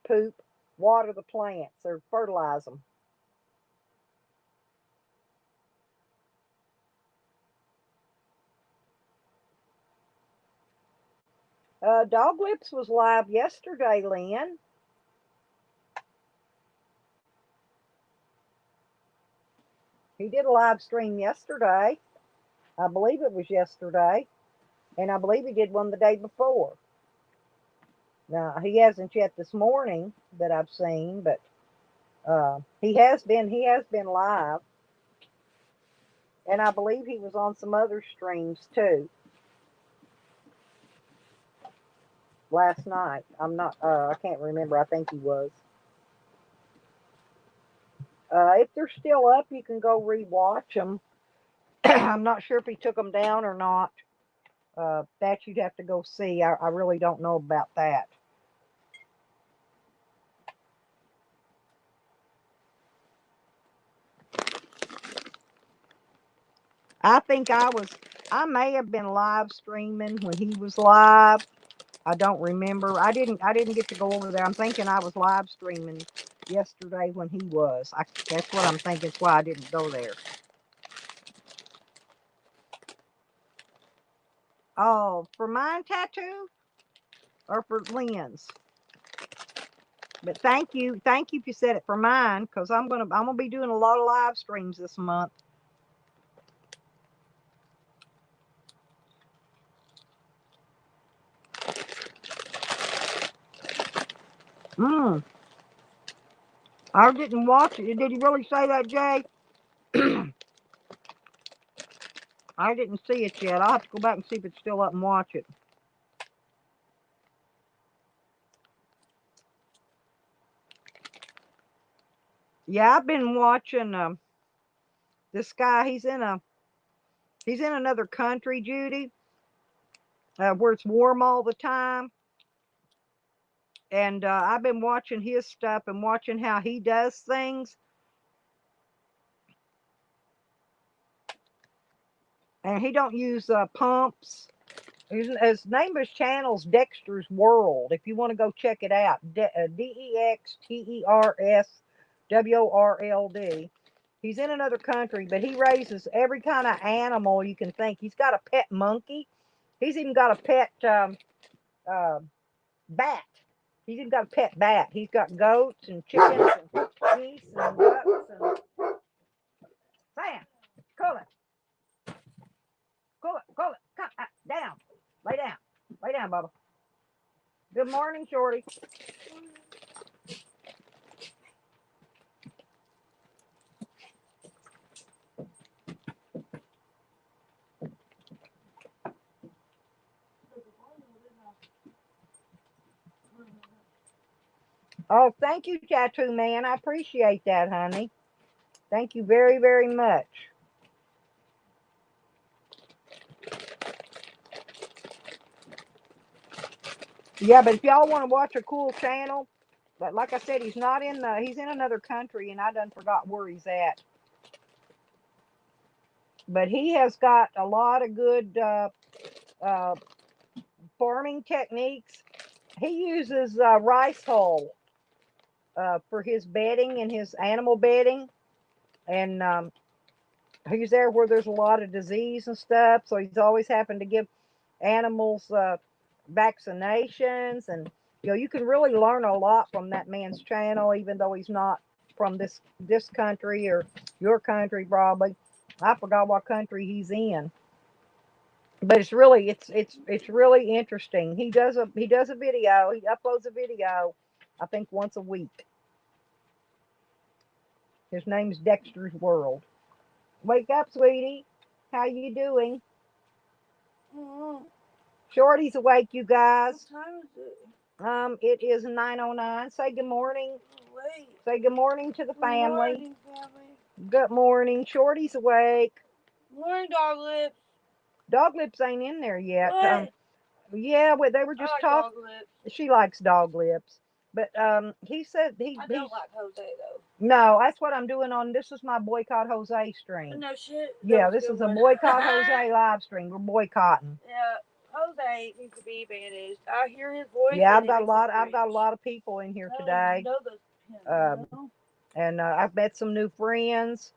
poop water the plants or fertilize them. Dog Lips was live yesterday, Lynn. He did a live stream yesterday. I believe it was yesterday. And I believe he did one the day before. He hasn't yet this morning that I've seen, but he has been live, and I believe he was on some other streams too last night. I'm not. I can't remember. I think he was. If they're still up, you can go rewatch them. I'm not sure if he took them down or not. That you'd have to go see. I really don't know about that. I think I may have been live streaming when he was live. I don't remember. I didn't get to go over there. I'm thinking I was live streaming yesterday when he was. That's what I'm thinking. That's why I didn't go there. Oh, for mine tattoo or for Lynn's? But thank you if you said it for mine, because I'm gonna be doing a lot of live streams this month. Mm, I didn't watch it. Did he really say that, Jay? I didn't see it yet. I'll have to go back and see if it's still up and watch it. Yeah, I've been watching this guy. He's in another country, Judy, where it's warm all the time. And I've been watching his stuff and watching how he does things. And he don't use pumps. His name of his channel's Dexter's World. If you want to go check it out, DEXTERSWORLD. He's in another country, but he raises every kind of animal you can think. He's got a pet monkey. He's even got a pet bat. He's even got a pet bat. He's got goats and chickens and geese and ducks and Sam, cool it. Cool it. Cool it. Come down. Lay down. Lay down, Bubba. Good morning, Shorty. Oh, thank you, Tattoo Man. I appreciate that, honey. Thank you very, very much. Yeah, but if y'all want to watch a cool channel, but like I said, he's in another country, and I done forgot where he's at. But he has got a lot of good uh, farming techniques. He uses rice hull for his bedding and his animal bedding, and he's there where there's a lot of disease and stuff, so he's always having to give animals vaccinations. And you can really learn a lot from that man's channel, even though he's not from this country or your country. Probably, I forgot what country he's in, but it's really interesting. He does a video. He uploads a video, I think, once a week. His name's Dexter's World. Wake up, sweetie. How you doing? Mm-hmm. Shorty's awake, you guys. What time is it? It is 9:09. Say good morning. Wait. Say good morning to the family. Morning, family. Good morning. Shorty's awake. Morning, dog lips. Dog lips ain't in there yet. What? Yeah, well, they were just I like talking. dog lips. She likes dog lips, but he said I don't like Jose though. no. That's what I'm doing on. This is my Boycott Jose stream. No shit. Yeah, this is a Boycott Jose live stream. We're boycotting. Yeah, Jose needs to be banished. I hear his voice. Yeah, I've got a lot of people in here today. No. And I've met some new friends.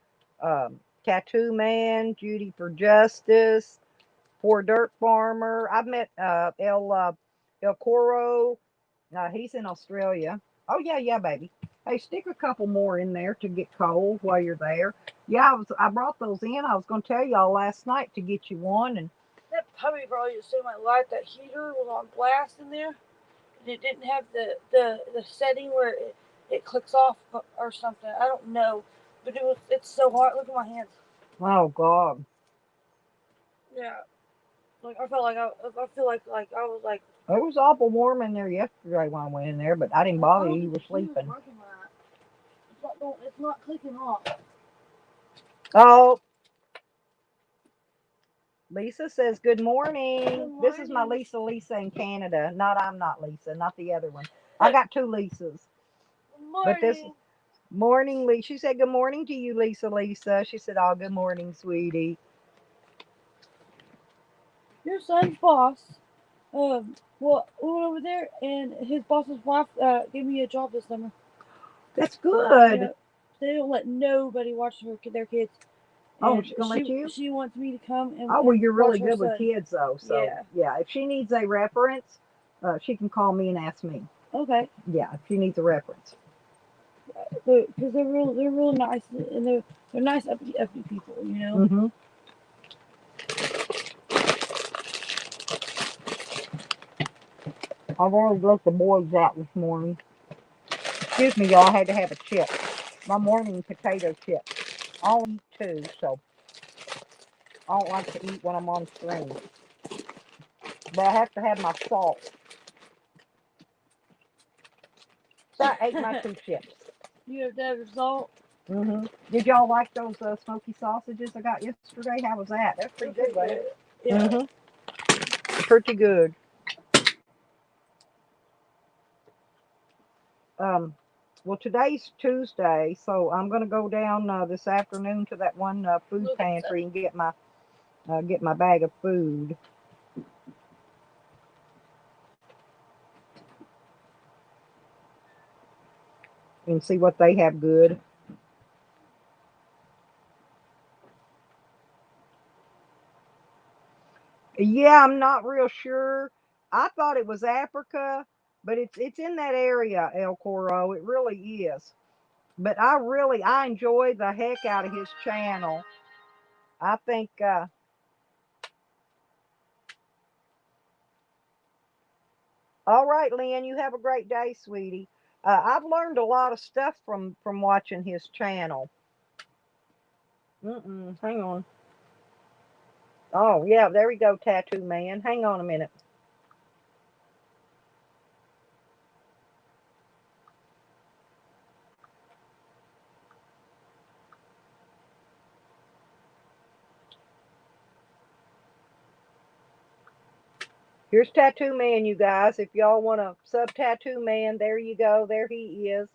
Tattoo Man, Judy for Justice, Poor Dirt Farmer. I've met El Coro. He's in Australia. Oh yeah, baby. Hey, stick a couple more in there to get cold while you're there. Yeah, I brought those in. I was going to tell y'all last night to get you one. And that puppy probably just saved my life. That heater was on blast in there. and it didn't have the setting where it clicks off or something. I don't know, but it's so hard. Look at my hands. Oh God. Yeah, like I felt like I feel like I was like It was awful warm in there yesterday when I went in there, but I didn't bother you. You were sleeping. It's not clicking off. Oh, Lisa says, good morning. This is my Lisa in Canada. I'm not Lisa, not the other one. I got two Lisas. But this Morning. morning, Lisa. She said, good morning to you, Lisa. She said, oh, good morning, sweetie. Your son's boss, well, went over there, and his boss's wife gave me a job this summer. That's good. Yeah, they don't let nobody watch their kids. Oh, And she's going to let you? she wants me to come Oh, well, and you're watch really her good with son. kids, though. So, yeah, if she needs a reference, she can call me and ask me. Okay. Yeah, if she needs a reference. Because they're real nice, and they're nice uppity people, you know. Mm-hmm. I've already let the boys out this morning. Excuse me, y'all. I had to have a chip. My morning potato chip. I'll eat two, so I don't like to eat when I'm on screen. But I have to have my salt. So I ate my two chips. You have to have your salt. Mm-hmm. Did y'all like those smoky sausages I got yesterday? How was that? That's pretty good, wasn't it? Yeah. Mm-hmm. Pretty good. Well, today's Tuesday, so I'm gonna go down this afternoon to that one food pantry and get my bag of food. And see what they have good. Yeah, I'm not real sure. I thought it was Africa, but it's in that area, El Coro. It really is. But I enjoy the heck out of his channel. I think all right, Lynn, you have a great day, sweetie. I've learned a lot of stuff from watching his channel. Hang on. Oh, yeah, there we go, Tattoo Man. Hang on a minute. Here's Tattoo Man, you guys. If y'all want to sub Tattoo Man, there you go. There he is.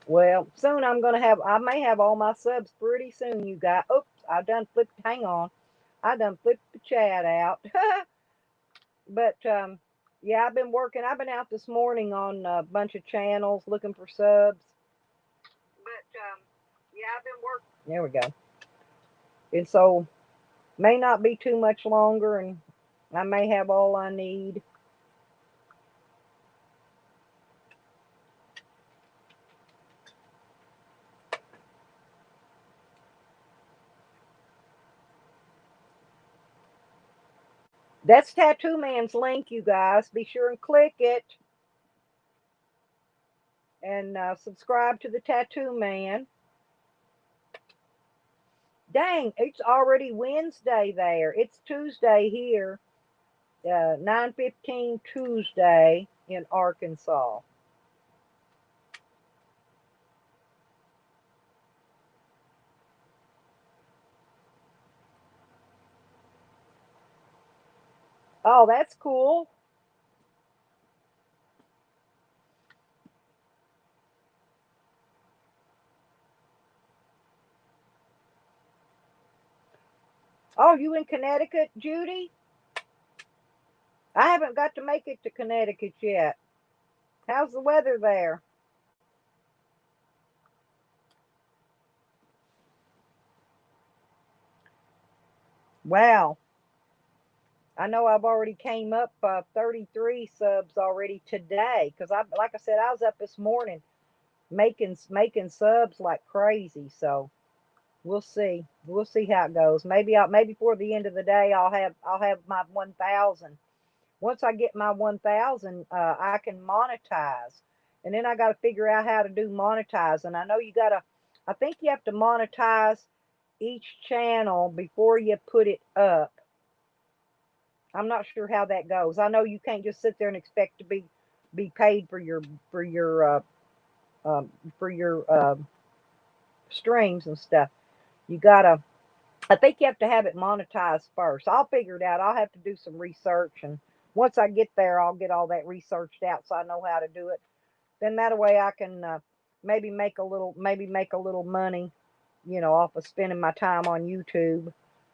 Well, soon I may have all my subs pretty soon, you guys. Oops, hang on. I done flipped the chat out. But, yeah, I've been out this morning on a bunch of channels looking for subs. But, yeah, I've been working. There we go. And so, may not be too much longer, and I may have all I need. That's Tattoo Man's link, you guys. Be sure and click it. And subscribe to the Tattoo Man. Dang, it's already Wednesday there. It's Tuesday here. 9:15 Tuesday in Arkansas. Oh, that's cool. Oh, you in Connecticut, Judy? I haven't got to make it to Connecticut yet. How's the weather there? Wow. I know I've already came up 33 subs already today because like I said, I was up this morning making subs like crazy. So we'll see. We'll see how it goes. Maybe before the end of the day I'll have my 1,000. Once I get my 1,000, I can monetize, and then I got to figure out how to do monetize. And I know you gotta. I think you have to monetize each channel before you put it up. I'm not sure how that goes. I know you can't just sit there and expect to be paid for your um, for your streams and stuff. You gotta. I think you have to have it monetized first. I'll figure it out. I'll have to do some research, and once I get there, I'll get all that researched out so I know how to do it. Then that way I can maybe make a little money, off of spending my time on YouTube,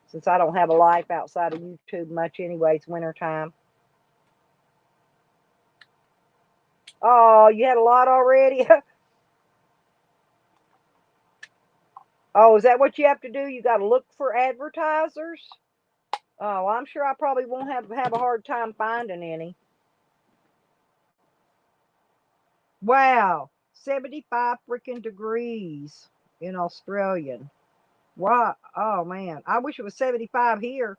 since I don't have a life outside of YouTube much anyway. It's winter time. Oh, you had a lot already? Oh, is that what you have to do? You got to look for advertisers? Oh, I'm sure I probably won't have a hard time finding any. Wow, 75 freaking degrees in Australian. Wow. Oh man, I wish it was 75 here.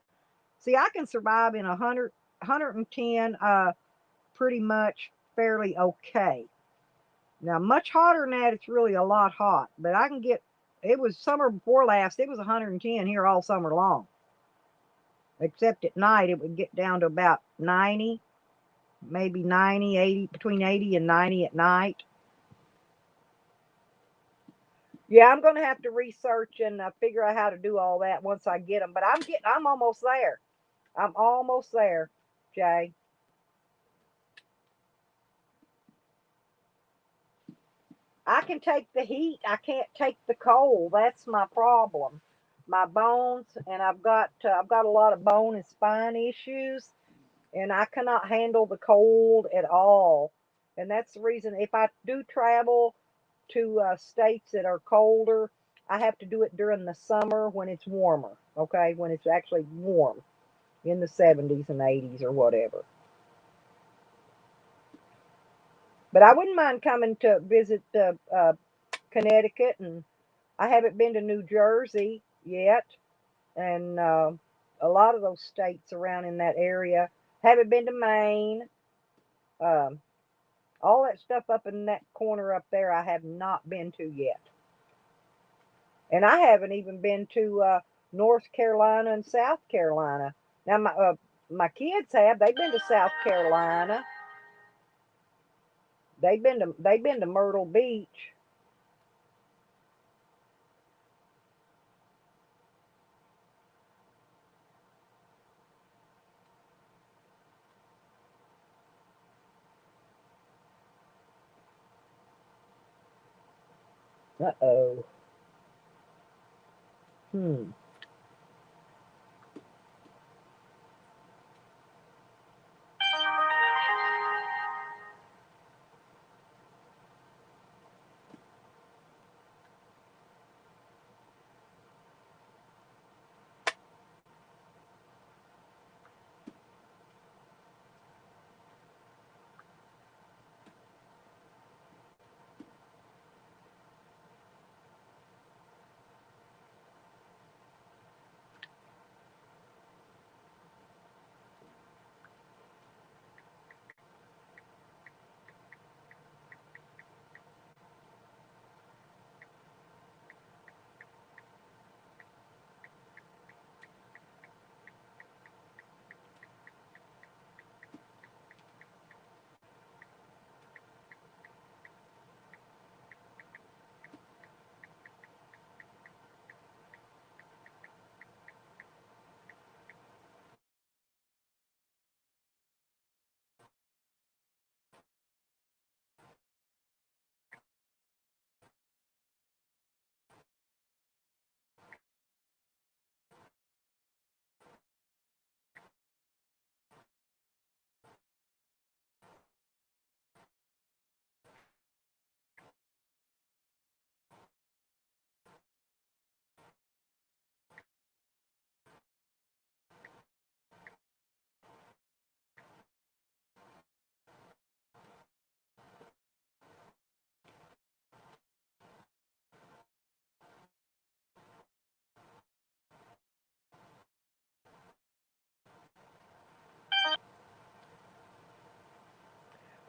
See, I can survive in 110 pretty much fairly okay. Now, much hotter than that, it's really a lot hot, but I can get it was summer before last, it was 110 here all summer long. Except at night it would get down to about 90, maybe 90, 80, between 80 and 90 at night. Yeah, I'm gonna have to research and figure out how to do all that once I get them. But I'm almost there. I'm almost there, Jay. I can take the heat. I can't take the cold. That's my problem. My bones, and I've got a lot of bone and spine issues, and I cannot handle the cold at all. And that's the reason if I do travel to states that are colder, I have to do it during the summer when it's warmer. Okay, when it's actually warm in the 70s and 80s or whatever. But I wouldn't mind coming to visit Connecticut, and I haven't been to New Jersey yet, and a lot of those states around in that area. Haven't been to Maine. Um, all that stuff up in that corner up there, I have not been to yet, and I haven't even been to North Carolina and South Carolina. Now my kids have. They've been to South Carolina. They've been to Myrtle Beach. Uh oh. Hmm.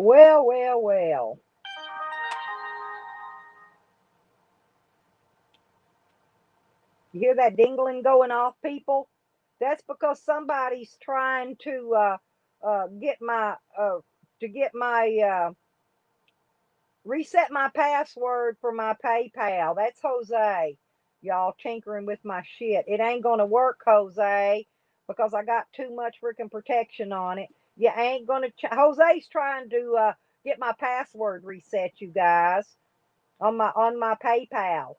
Well, well, well. You hear that dingling going off, people? That's because somebody's trying to get my reset my password for my PayPal. That's Jose. Y'all tinkering with my shit. It ain't gonna work, Jose, because I got too much freaking protection on it. You ain't gonna. Jose's trying to get my password reset, you guys, on my PayPal.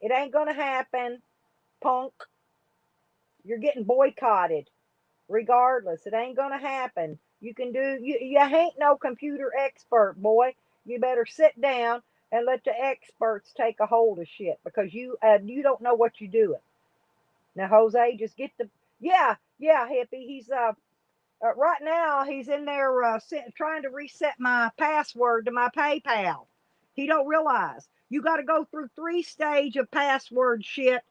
It ain't gonna happen, punk. You're getting boycotted. Regardless, it ain't gonna happen. You ain't no computer expert, boy. You better sit down and let the experts take a hold of shit, because you don't know what you're doing. Now, Jose, just get the yeah, hippie. He's right now he's in there trying to reset my password to my PayPal. He don't realize you got to go through 3 stage of password shit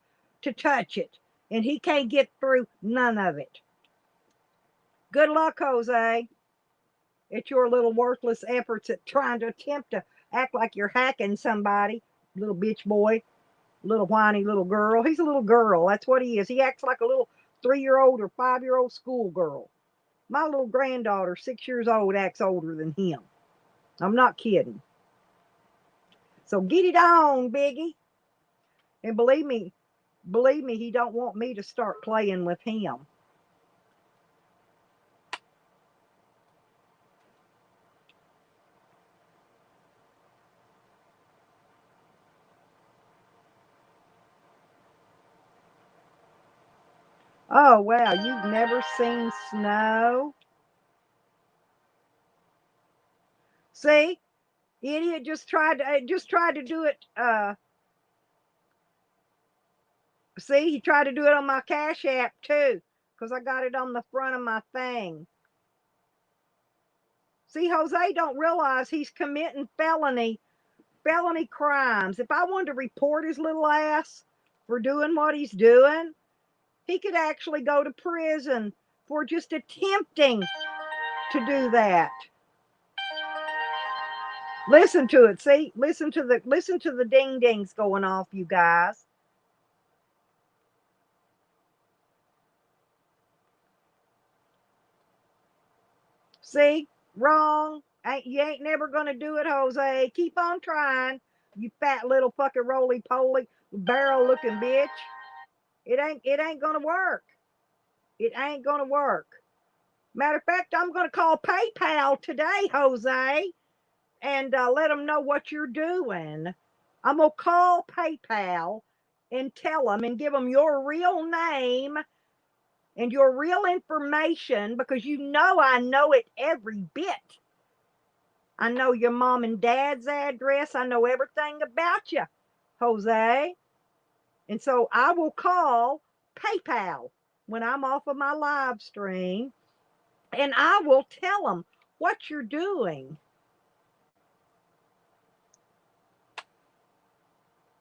to touch it, and he can't get through none of it. Good luck, Jose. It's your little worthless efforts at trying to attempt to act like you're hacking somebody. Little bitch boy, little whiny little girl. He's a little girl. That's what he is. He acts like a little 3-year-old or 5-year-old schoolgirl. My little granddaughter, 6 years old, acts older than him. I'm not kidding. So get it on, Biggie. And believe me, he don't want me to start playing with him. Oh, wow, you've never seen snow? See? Idiot just tried to do it. See, he tried to do it on my Cash App too, because I got it on the front of my thing. See, Jose don't realize he's committing felony crimes. If I wanted to report his little ass for doing what he's doing, he could actually go to prison for just attempting to do that. Listen to it. See, listen to the ding dings going off, you guys. See, wrong. You ain't never gonna do it, Jose. Keep on trying, you fat little fucking roly poly barrel looking bitch. It ain't gonna work. It ain't gonna work. Matter of fact, I'm gonna call PayPal today, Jose, and let them know what you're doing. I'm gonna call PayPal and tell them and give them your real name and your real information, because you know I know it every bit. I know your mom and dad's address. I know everything about you, Jose. And so I will call PayPal when I'm off of my live stream, and I will tell them what you're doing.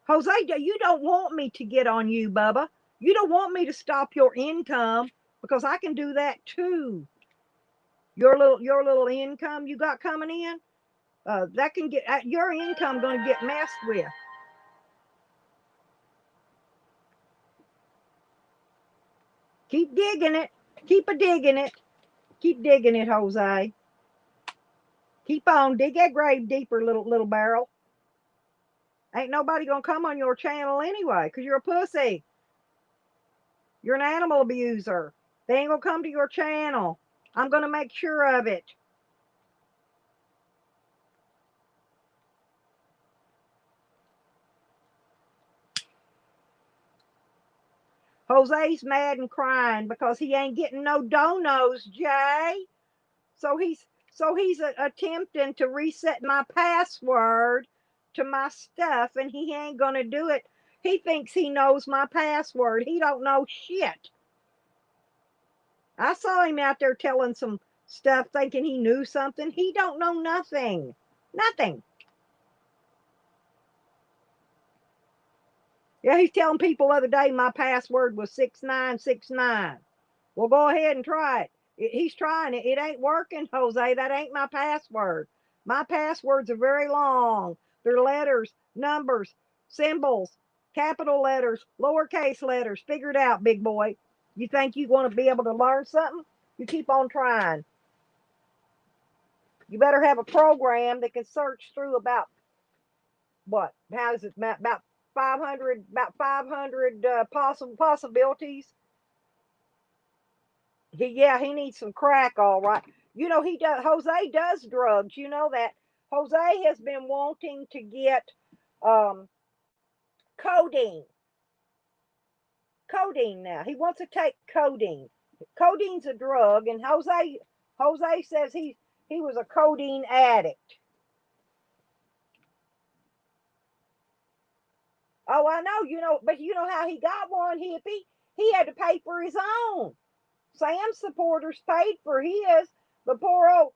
Jose, you don't want me to get on you, Bubba. You don't want me to stop your income, because I can do that too. Your little income you got coming in, that can get your income going to get messed with. Keep digging it. Keep a digging it. Keep digging it, Jose. Keep on. Dig that grave deeper, little barrel. Ain't nobody gonna come on your channel anyway, because you're a pussy. You're an animal abuser. They ain't gonna come to your channel. I'm gonna make sure of it. Jose's mad and crying because he ain't getting no donos, Jay. So he's attempting to reset my password to my stuff, and he ain't gonna do it. He thinks he knows my password. He don't know shit. I saw him out there telling some stuff, thinking he knew something. He don't know nothing. Nothing. Yeah, he's telling people the other day my password was 6969. Well, go ahead and try it. He's trying it. It ain't working, Jose. That ain't my password. My passwords are very long. They're letters, numbers, symbols, capital letters, lowercase letters. Figure it out, big boy. You think you want to be able to learn something? You keep on trying. You better have a program that can search through about what? How is it? About 500 possible possibilities. He needs some crack, all right. You know he does. Jose does drugs. You know that. Jose has been wanting to get um, codeine. Codeine now. He wants to take codeine. Codeine's a drug, and Jose says he was a codeine addict. Oh, I know. But you know how he got one, hippie. He had to pay for his own. Sam's supporters paid for his, but poor old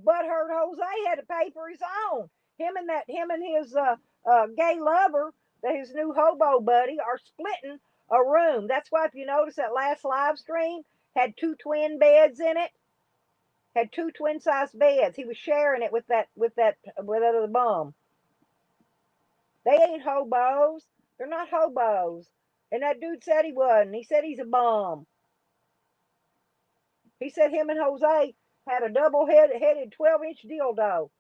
butthurt Jose had to pay for his own. Him and his gay lover, his new hobo buddy, are splitting a room. That's why if you notice that last live stream had two twin beds in it, had two twin sized beds. He was sharing it with other bum. They ain't hobos. They're not hobos. And that dude said he wasn't. He said he's a bum. He said him and Jose had a double-headed 12-inch dildo.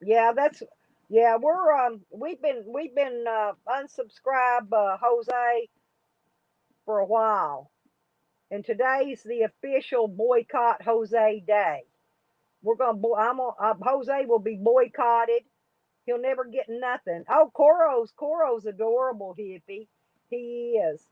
Yeah, we've been unsubscribed Jose for a while. And today's the official boycott Jose day. Jose will be boycotted. He'll never get nothing. Oh, Coro's adorable, hippie. He is.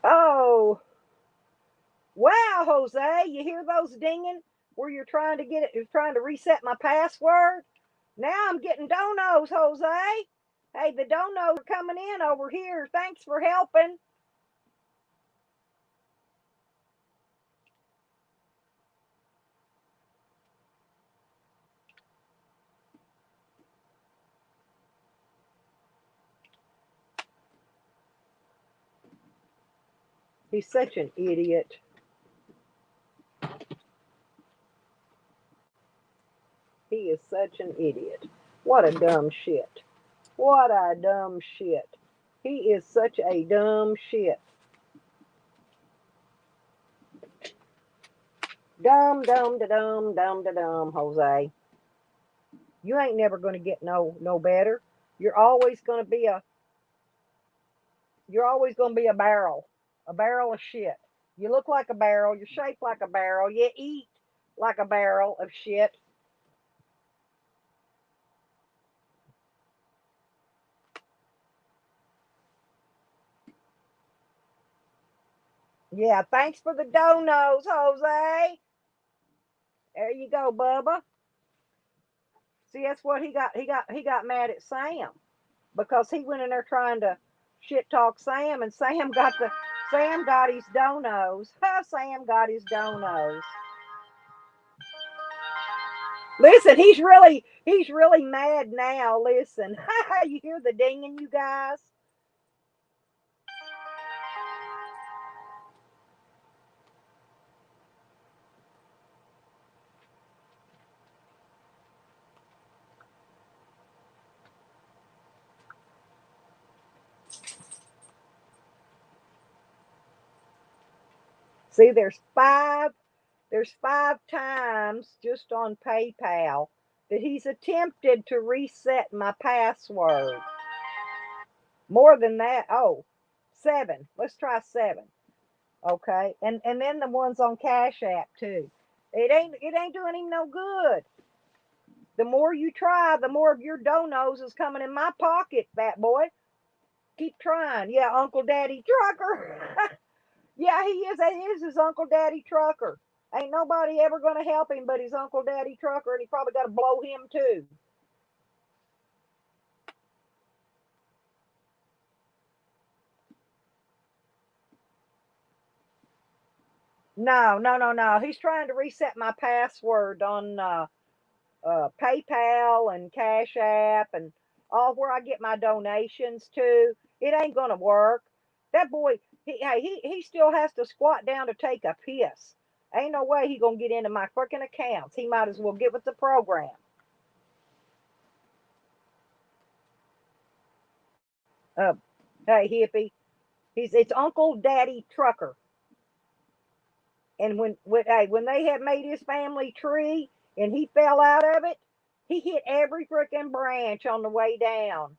Oh, wow, Jose, you hear those dinging where you're trying to reset my password? Now I'm getting donos, Jose. Hey, the donos are coming in over here. Thanks for helping. He's such an idiot. He is such an idiot. What a dumb shit. What a dumb shit. He is such a dumb shit. Dumb, da dumb, Jose. You ain't never gonna get no better. You're always gonna be a you're always gonna be a barrel of shit. You look like a barrel. You're shaped like a barrel. You eat like a barrel of shit. Yeah, thanks for the donos, Jose. There you go, Bubba. See, that's what he got mad at Sam because he went in there trying to shit talk Sam, and Sam got his donos. Sam got his donos. Listen, he's really mad now. Listen, you hear the dinging, you guys? See, there's five times just on PayPal that he's attempted to reset my password. More than that. Oh, seven. Let's try seven. Okay. And then the ones on Cash App too. It ain't doing him no good. The more you try, the more of your donos is coming in my pocket, fat boy. Keep trying. Yeah, Uncle Daddy Trucker. Yeah, he is. That is his Uncle Daddy Trucker. Ain't nobody ever going to help him but his Uncle Daddy Trucker, and he probably got to blow him too. No, no, no, no. He's trying to reset my password on PayPal and Cash App and all where I get my donations to. It ain't gonna work. That boy, he still has to squat down to take a piss. Ain't no way he gonna get into my freaking accounts. He might as well get with the program. Uh, hey hippie, it's Uncle Daddy Trucker. And when they had made his family tree and he fell out of it, he hit every freaking branch on the way down.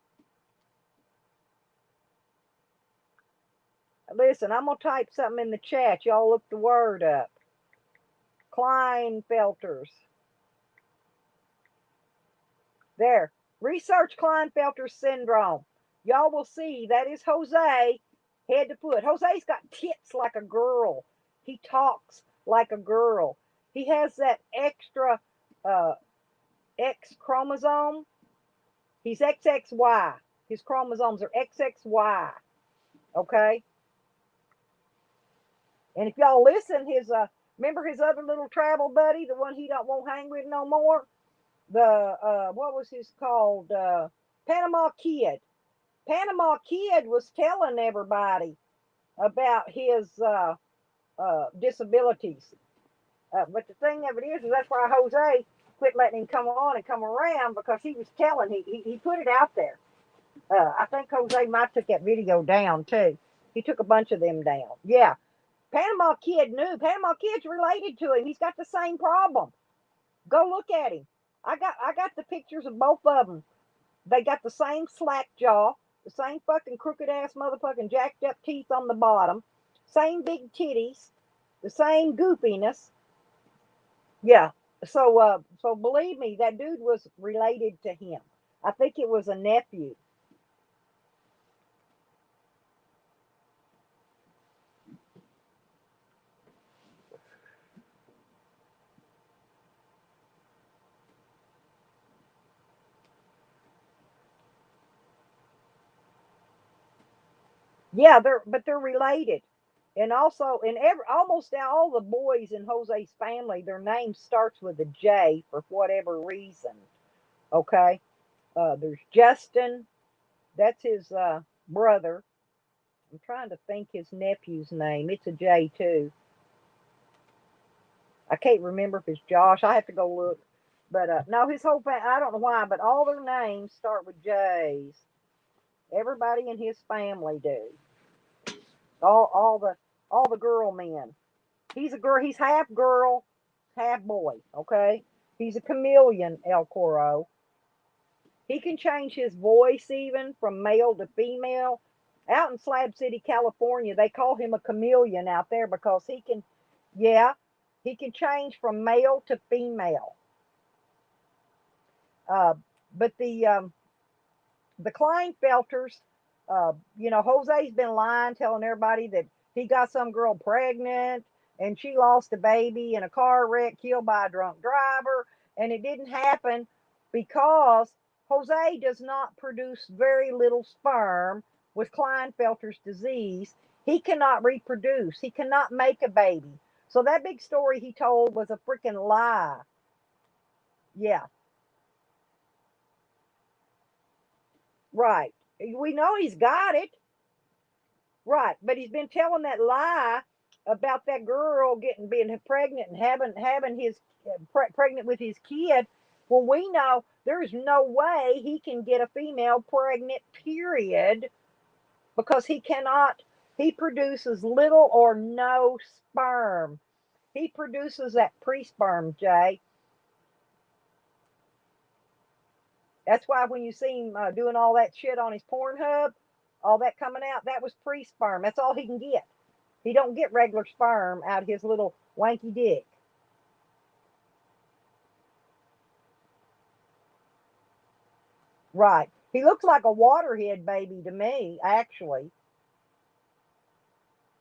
Listen, I'm gonna type something in the chat. Y'all look the word up. Klinefelters. There. Research Klinefelter syndrome. Y'all will see that is Jose head to foot. Jose's got tits like a girl. He talks like a girl. He has that extra uh, X chromosome. He's XXY. His chromosomes are XXY. Okay? And if y'all listen, remember his other little travel buddy, the one he don't won't hang with no more? The what was his called? Panama Kid. Panama Kid was telling everybody about his disabilities. But the thing of it is that's why Jose quit letting him come on and come around, because he was telling, he put it out there. I think Jose might took that video down too. He took a bunch of them down. Yeah. Panama Kid knew. Panama Kid's related to him. He's got the same problem. Go look at him. I got the pictures of both of them. They got the same slack jaw, the same fucking crooked ass motherfucking jacked up teeth on the bottom, same big titties, the same goofiness. Yeah. So believe me, that dude was related to him. I think it was a nephew. Yeah, they're related. And also, in almost all the boys in Jose's family, their name starts with a J for whatever reason. Okay, there's Justin. That's his brother. I'm trying to think his nephew's name. It's a J too. I can't remember if it's Josh. I have to go look. But no, his whole family. I don't know why, but all their names start with J's. Everybody in his family do. All all the all the girl men. He's a girl. He's half girl, half boy. Okay. He's a chameleon, El Coro. He can change his voice even from male to female. Out in Slab City, California, they call him a chameleon out there because he can, yeah, he can change from male to female. Uh, but the Kleinfelters, Jose's been lying, telling everybody that he got some girl pregnant and she lost a baby in a car wreck, killed by a drunk driver. And it didn't happen because Jose does not produce very little sperm with Klinefelter's disease. He cannot reproduce, he cannot make a baby. So that big story he told was a freaking lie. Yeah, right. We know he's got it. Right, but he's been telling that lie about that girl being pregnant and having his pregnant with his kid. Well, we know there's no way he can get a female pregnant. Period, because he cannot. He produces little or no sperm. He produces that pre-sperm, Jay. That's why when you see him doing all that shit on his Pornhub, all that coming out, that was pre-sperm. That's all he can get. He don't get regular sperm out of his little wanky dick. Right. He looks like a waterhead baby to me, actually.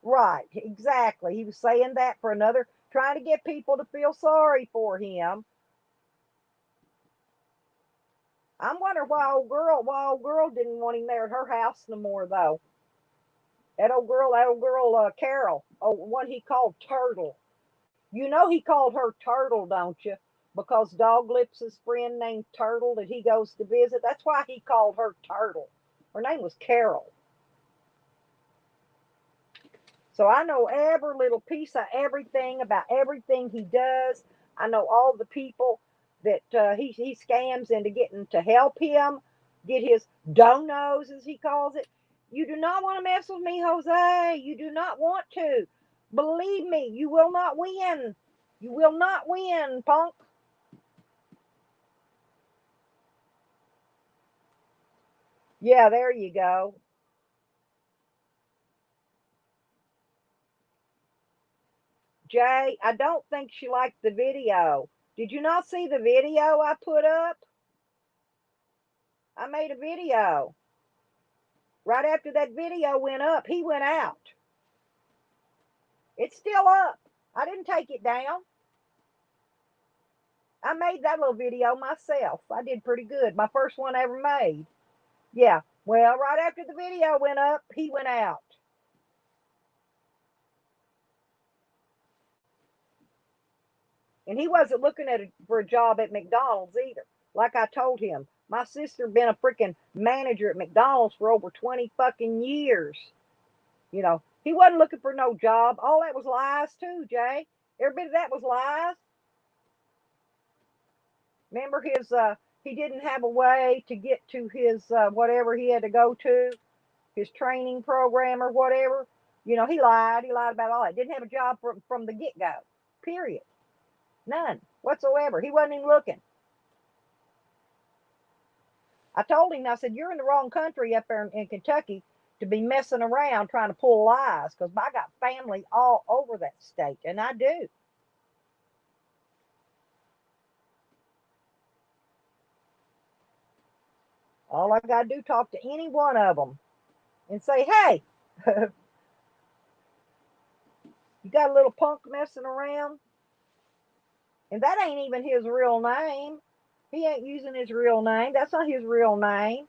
Right. Exactly. He was saying that for another trying to get people to feel sorry for him. I'm wondering why old girl didn't want him there at her house no more though. That old girl, Carol, oh, one he called Turtle. You know he called her Turtle, don't you? Because Dog Lips' friend named Turtle that he goes to visit. That's why he called her Turtle. Her name was Carol. So I know every little piece of everything about everything he does. I know all the people that he scams into getting to help him get his donos, as he calls it. You do not want to mess with me, Jose. You do not want to. Believe me, you will not win. You will not win, punk. Yeah, there you go. Jay, I don't think she liked the video. Did you not see the video I put up? I made a video. Right after that video went up, he went out. It's still up. I didn't take it down. I made that little video myself. I did pretty good. My first one I ever made. Yeah. Well, right after the video went up, he went out. And he wasn't looking for a job at McDonald's either. Like I told him, my sister been a freaking manager at McDonald's for over 20 fucking years. You know, he wasn't looking for no job. All that was lies too, Jay. Every bit of that was lies. Remember he didn't have a way to get to his whatever he had to go to, his training program or whatever. You know, he lied. He lied about all that. Didn't have a job from the get go. Period. None whatsoever. He wasn't even looking. I told him, I said, you're in the wrong country up there in Kentucky to be messing around trying to pull lies, because I got family all over that state, and I do. All I got to do, talk to any one of them and say, hey, you got a little punk messing around? And that ain't even his real name. He ain't using his real name. That's not his real name.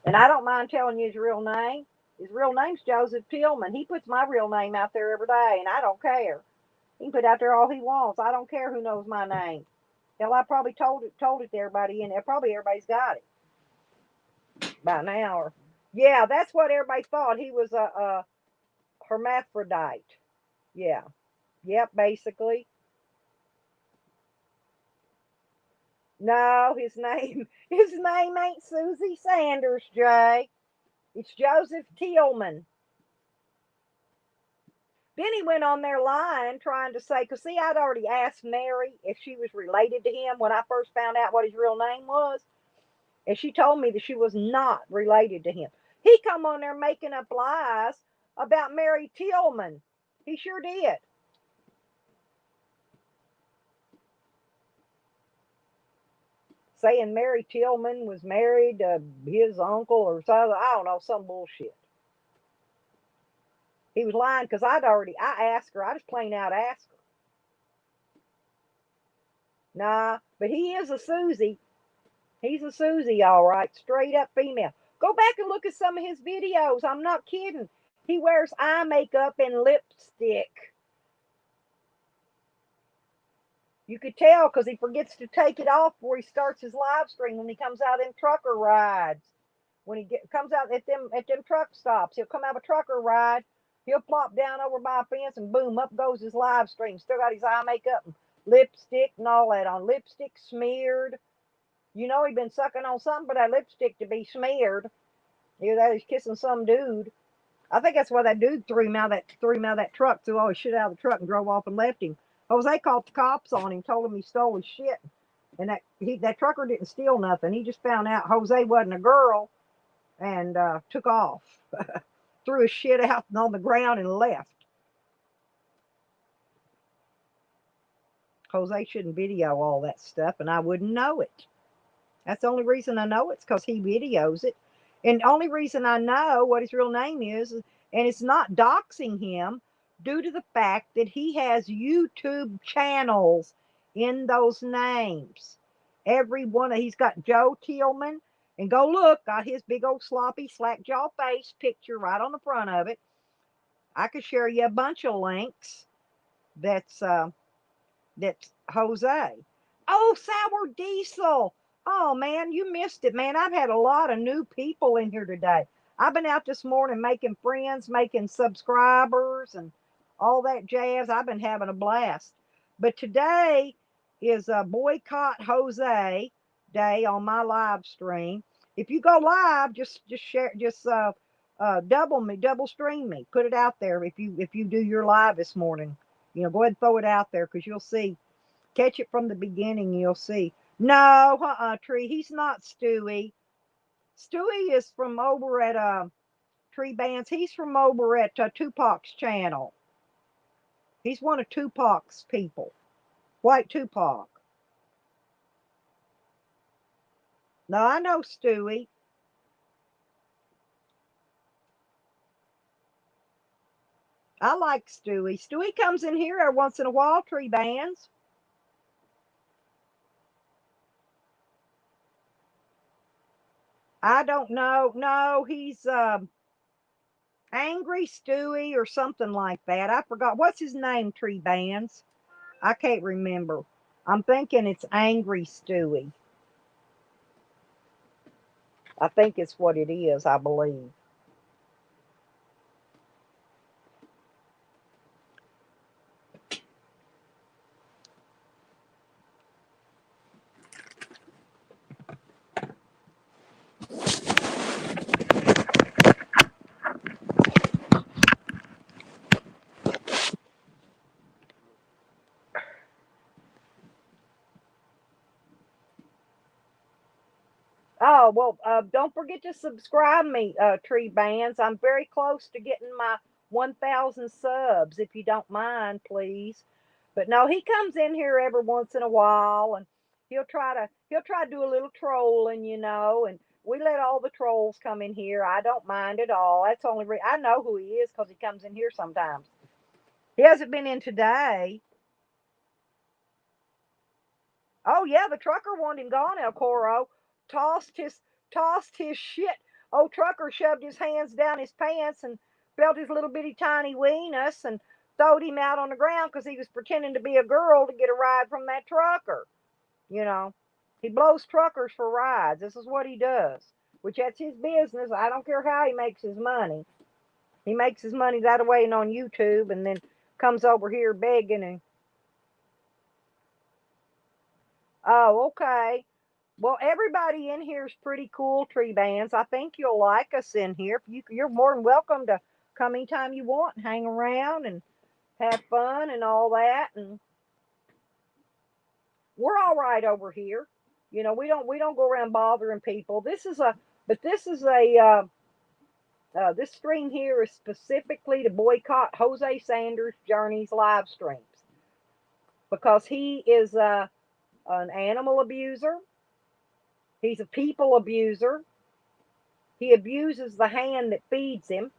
And I don't mind telling you his real name. His real name's Joseph Tillman. He puts my real name out there every day, and I don't care. He can put out there all he wants. I don't care who knows my name. Hell, I probably told it to everybody in there. Probably everybody's got it by now. Or, yeah, that's what everybody thought. He was a hermaphrodite. Yeah. Yep, basically. No, his name ain't Susie Sanders, Jay. It's Joseph Tillman. Then he went on there lying, trying to say, because see, I'd already asked Mary if she was related to him when I first found out what his real name was. And she told me that she was not related to him. He come on there making up lies about Mary Tillman. He sure did. Saying Mary Tillman was married to his uncle or something. I don't know, some bullshit. He was lying because I asked her. I just plain out asked her. Nah, but he is a Susie. He's a Susie, all right. Straight up female. Go back and look at some of his videos. I'm not kidding. He wears eye makeup and lipstick. You could tell because he forgets to take it off before he starts his live stream when he comes out in trucker rides. When comes out at them truck stops, he'll come out of a trucker ride. He'll plop down over by a fence and boom, up goes his live stream. Still got his eye makeup and lipstick and all that on. Lipstick smeared. You know he been sucking on something for that lipstick to be smeared. Either that he's kissing some dude. I think that's why that dude threw him out of that truck, threw all his shit out of the truck and drove off and left him. Jose called the cops on him, told him he stole his shit. And that trucker didn't steal nothing. He just found out Jose wasn't a girl and took off. Threw his shit out on the ground and left. Jose shouldn't video all that stuff, and I wouldn't know it. That's the only reason I know it's because he videos it. And the only reason I know what his real name and it's not doxing him due to the fact that he has YouTube channels in those names. Every one of he's got Joe Tillman, and go look, got his big old sloppy slack jaw face picture right on the front of it. I could share you a bunch of links. That's that's Jose. Oh, Sour Diesel. Oh, man, you missed it, man. I've had a lot of new people in here today. I've been out this morning making friends, making subscribers, and all that jazz. I've been having a blast. But today is a Boycott Jose day on my live stream. If you go live, just share, double stream me, put it out there. If you do your live this morning, go ahead and throw it out there because you'll see. Catch it from the beginning, you'll see. No, Tree, he's not Stewie. Stewie is from over at Tree Bands. He's from over at Tupac's channel. He's one of Tupac's people. White Tupac. No, I know Stewie. I like Stewie. Stewie comes in here every once in a while, Tree Bands. I don't know. No, he's Angry Stewie or something like that. I forgot. What's his name, Tree Bands? I can't remember. I'm thinking it's Angry Stewie. I think it's what it is, I believe. Oh, well, don't forget to subscribe me, Tree Bands. I'm very close to getting my 1,000 subs, if you don't mind, please. But no, he comes in here every once in a while, and he'll try to do a little trolling, and we let all the trolls come in here. I don't mind at all. That's the only reason I know who he is because he comes in here sometimes. He hasn't been in today. Oh yeah, the trucker wanted him gone, El Coro. Tossed his tossed his shit. Old trucker shoved his hands down his pants and felt his little bitty tiny weenus and throwed him out on the ground because he was pretending to be a girl to get a ride from that trucker. You know. He blows truckers for rides. This is what he does. Which that's his business. I don't care how he makes his money. He makes his money that way and on YouTube and then comes over here begging and oh, okay. Well, everybody in here is pretty cool, Tree Bands. I think you'll like us in here. You're more than welcome to come anytime you want and hang around and have fun and all that. And we're all right over here. We don't go around bothering people. This stream here is specifically to boycott Jose Sanders' Journey's live streams because he is an animal abuser. He's a people abuser. He abuses the hand that feeds him,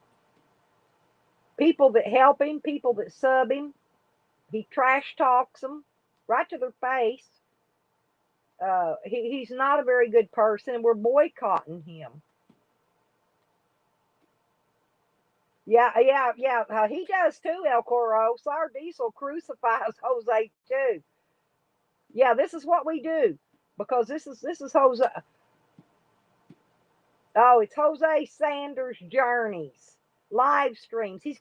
people that help him, people that sub him. He trash talks them right to their face. He's not a very good person, and we're boycotting him. Yeah, yeah, yeah. He does too, El Coro. Sour Diesel crucifies Jose too. Yeah, this is what we do because this is Jose. Oh, it's Jose Sanders Journeys live streams. He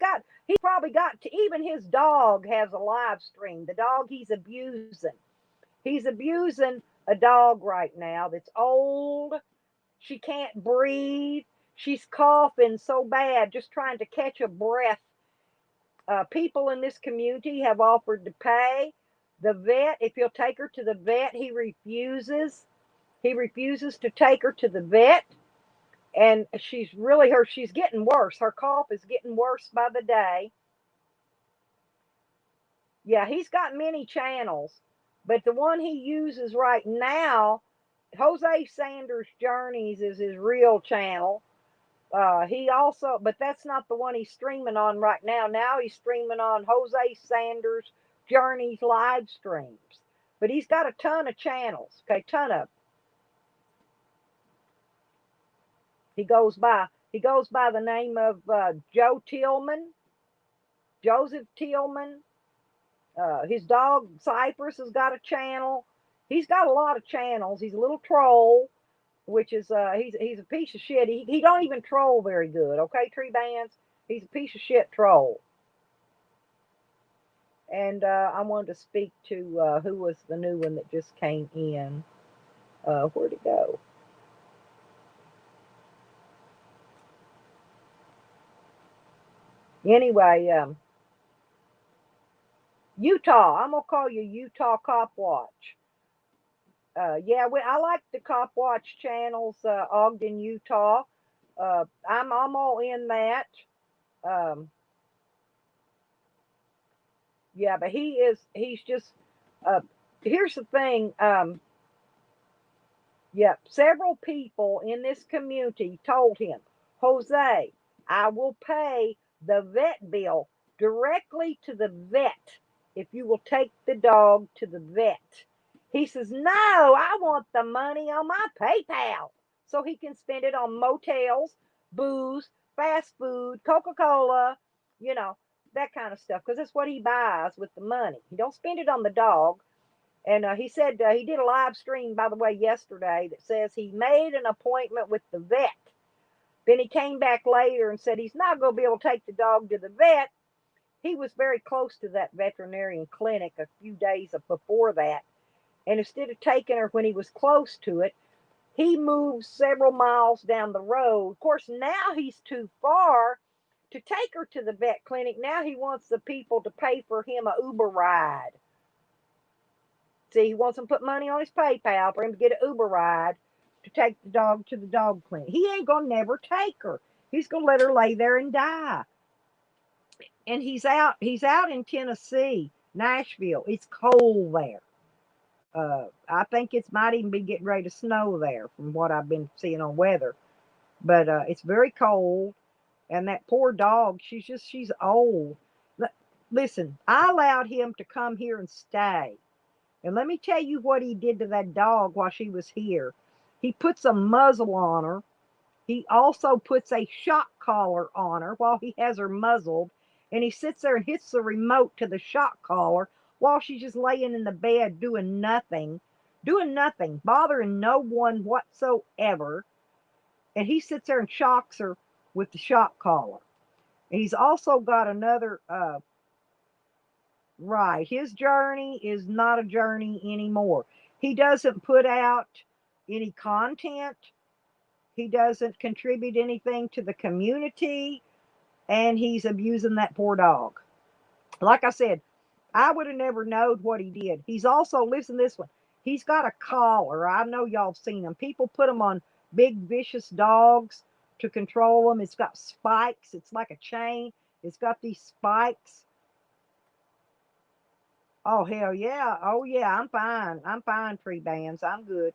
probably got to even his dog has a live stream. The dog he's abusing. He's abusing a dog right now that's old. She can't breathe. She's coughing so bad, just trying to catch a breath. People in this community have offered to pay the vet. If he'll take her to the vet, he refuses. He refuses to take her to the vet. And she's getting worse. Her cough is getting worse by the day. Yeah, he's got many channels, but the one he uses right now Jose Sanders Journeys is his real channel. He also, but that's not the one he's streaming on right now. Now he's streaming on Jose Sanders Journeys live streams. But he's got a ton of channels. Okay, ton of. He goes by the name of Joe Tillman, Joseph Tillman. His dog Cypress has got a channel. He's got a lot of channels. He's a little troll, which is he's a piece of shit. He don't even troll very good. Okay, tree bands. He's a piece of shit troll. And I wanted to speak to who was the new one that just came in. Where'd it go? Anyway, Utah. I'm gonna call you Utah Cop Watch. Yeah, I like the Cop Watch channels, Ogden, Utah. I'm all in that. Um, yeah, but he's just. Uh, here's the thing. Yeah, several people in this community told him, Jose, I will pay the vet bill directly to the vet if you will take the dog to the vet. He says, no, I want the money on my PayPal so he can spend it on motels, booze, fast food, Coca-Cola, you know, that kind of stuff, because that's what he buys with the money. He don't spend it on the dog. And he said he did a live stream, by the way, yesterday that says he made an appointment with the vet. Then he came back later and said he's not going to be able to take the dog to the vet. He was very close to that veterinarian clinic a few days before that. And instead of taking her when he was close to it, he moved several miles down the road. Of course, now he's too far to take her to the vet clinic. Now he wants the people to pay for him a Uber ride. See, he wants them to put money on his PayPal for him to get an Uber ride to take the dog to the dog clinic. He ain't gonna never take her. He's gonna let her lay there and die. And he's out in Tennessee, Nashville. It's cold there. I think it might even be getting ready to snow there from what I've been seeing on weather. But it's very cold. And that poor dog, she's old. Listen, I allowed him to come here and stay. And let me tell you what he did to that dog while she was here. He puts a muzzle on her. He also puts a shock collar on her while he has her muzzled. And he sits there and hits the remote to the shock collar while she's just laying in the bed doing nothing, bothering no one whatsoever. And he sits there and shocks her with the shock collar. And he's also got another right. His journey is not a journey anymore. He doesn't put out any content. He doesn't contribute anything to the community. And he's abusing that poor dog. Like I said, I would have never known what he did. He's also, listen to this one. He's got a collar. I know y'all seen them. People put them on big, vicious dogs to control them. It's got spikes. It's like a chain. It's got these spikes. Oh hell yeah. Oh yeah, I'm fine. I'm fine, tree bands. I'm good.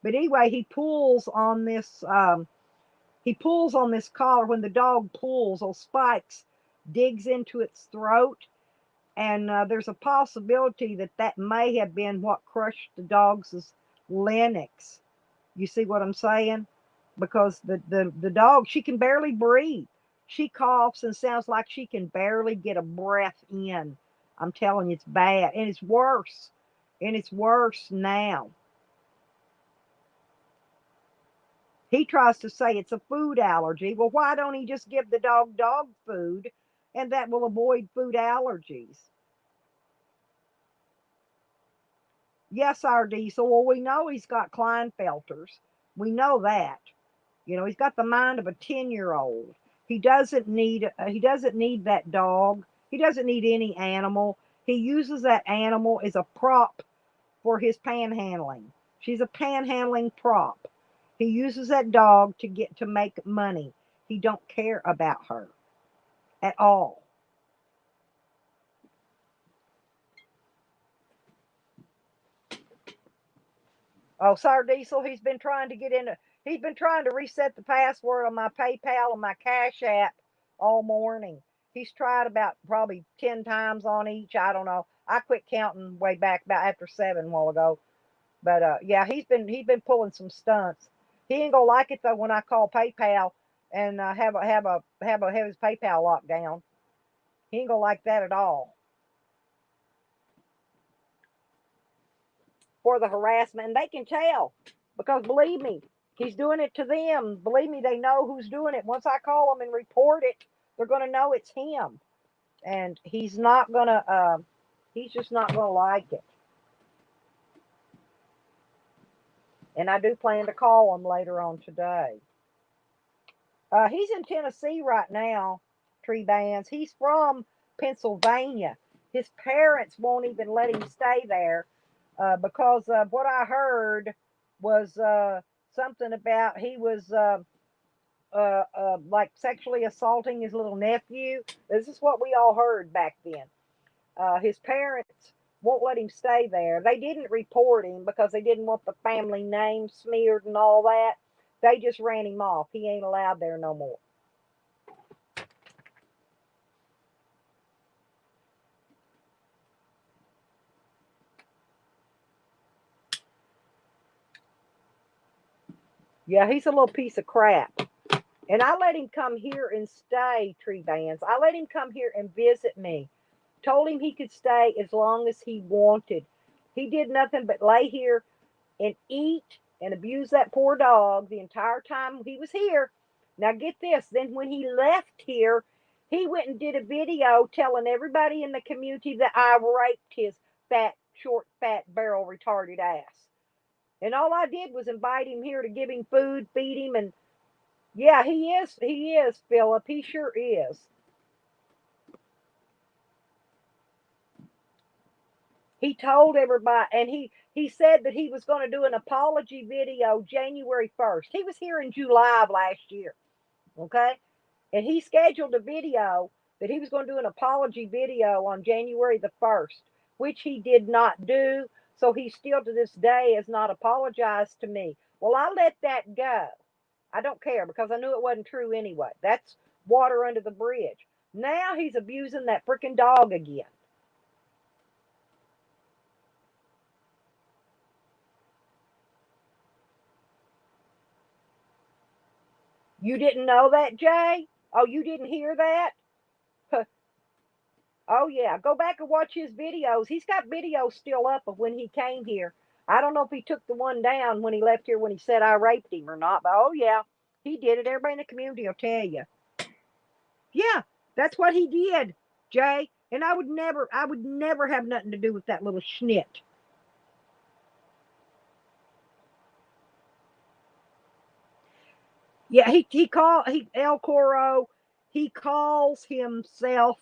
But anyway, he pulls on this collar. When the dog pulls, those spikes digs into its throat. And there's a possibility that that may have been what crushed the dog's larynx. You see what I'm saying? Because the dog, she can barely breathe. She coughs and sounds like she can barely get a breath in. I'm telling you, it's bad. And it's worse. And it's worse now. He tries to say it's a food allergy. Well, why don't he just give the dog food and that will avoid food allergies? Yes, our Diesel. Well, we know he's got Klinefelters. We know that. You know, he's got the mind of a 10-year-old. He doesn't need that dog. He doesn't need any animal. He uses that animal as a prop for his panhandling. She's a panhandling prop. He uses that dog to make money. He don't care about her at all. Oh, Sir Diesel, he's been trying to get into. He's been trying to reset the password on my PayPal and my Cash App all morning. He's tried about probably 10 times on each. I don't know. I quit counting way back about after 7 a while ago. But yeah, he's been pulling some stunts. He ain't gonna like it though when I call PayPal and have his PayPal locked down. He ain't gonna like that at all. For the harassment, and they can tell because believe me, he's doing it to them. Believe me, they know who's doing it. Once I call them and report it, they're gonna know it's him, and he's not gonna. He's just not gonna like it. And I do plan to call him later on today. He's in Tennessee right now, Tree Bands. He's from Pennsylvania. His parents won't even let him stay there because what I heard was something about he was like sexually assaulting his little nephew. This is what we all heard back then. His parents won't let him stay there. They didn't report him because they didn't want the family name smeared and all that. They just ran him off. He ain't allowed there no more. Yeah, he's a little piece of crap. And I let him come here and stay, Tree Bands. I let him come here and visit me. Told him he could stay as long as he wanted. He did nothing but lay here and eat and abuse that poor dog the entire time he was here. Now get this, then when he left here, he went and did a video telling everybody in the community that I raped his fat, short, fat, barrel retarded ass. And all I did was invite him here to give him food, feed him, and yeah, he is, Philip. He sure is. He told everybody, and he said that he was going to do an apology video January 1st. He was here in July of last year, okay? And he scheduled a video that he was going to do an apology video on January the 1st, which he did not do. So he still to this day has not apologized to me. Well, I let that go. I don't care because I knew it wasn't true anyway. That's water under the bridge. Now he's abusing that freaking dog again. You didn't know that, Jay? Oh, you didn't hear that? Oh yeah, go back and watch his videos. He's got videos still up of when he came here. I don't know if he took the one down when he left here when he said I raped him or not, but oh yeah, he did it. Everybody in the community will tell you. Yeah, that's what he did, Jay. And I would never have nothing to do with that little schnit. Yeah, he El Coro. He calls himself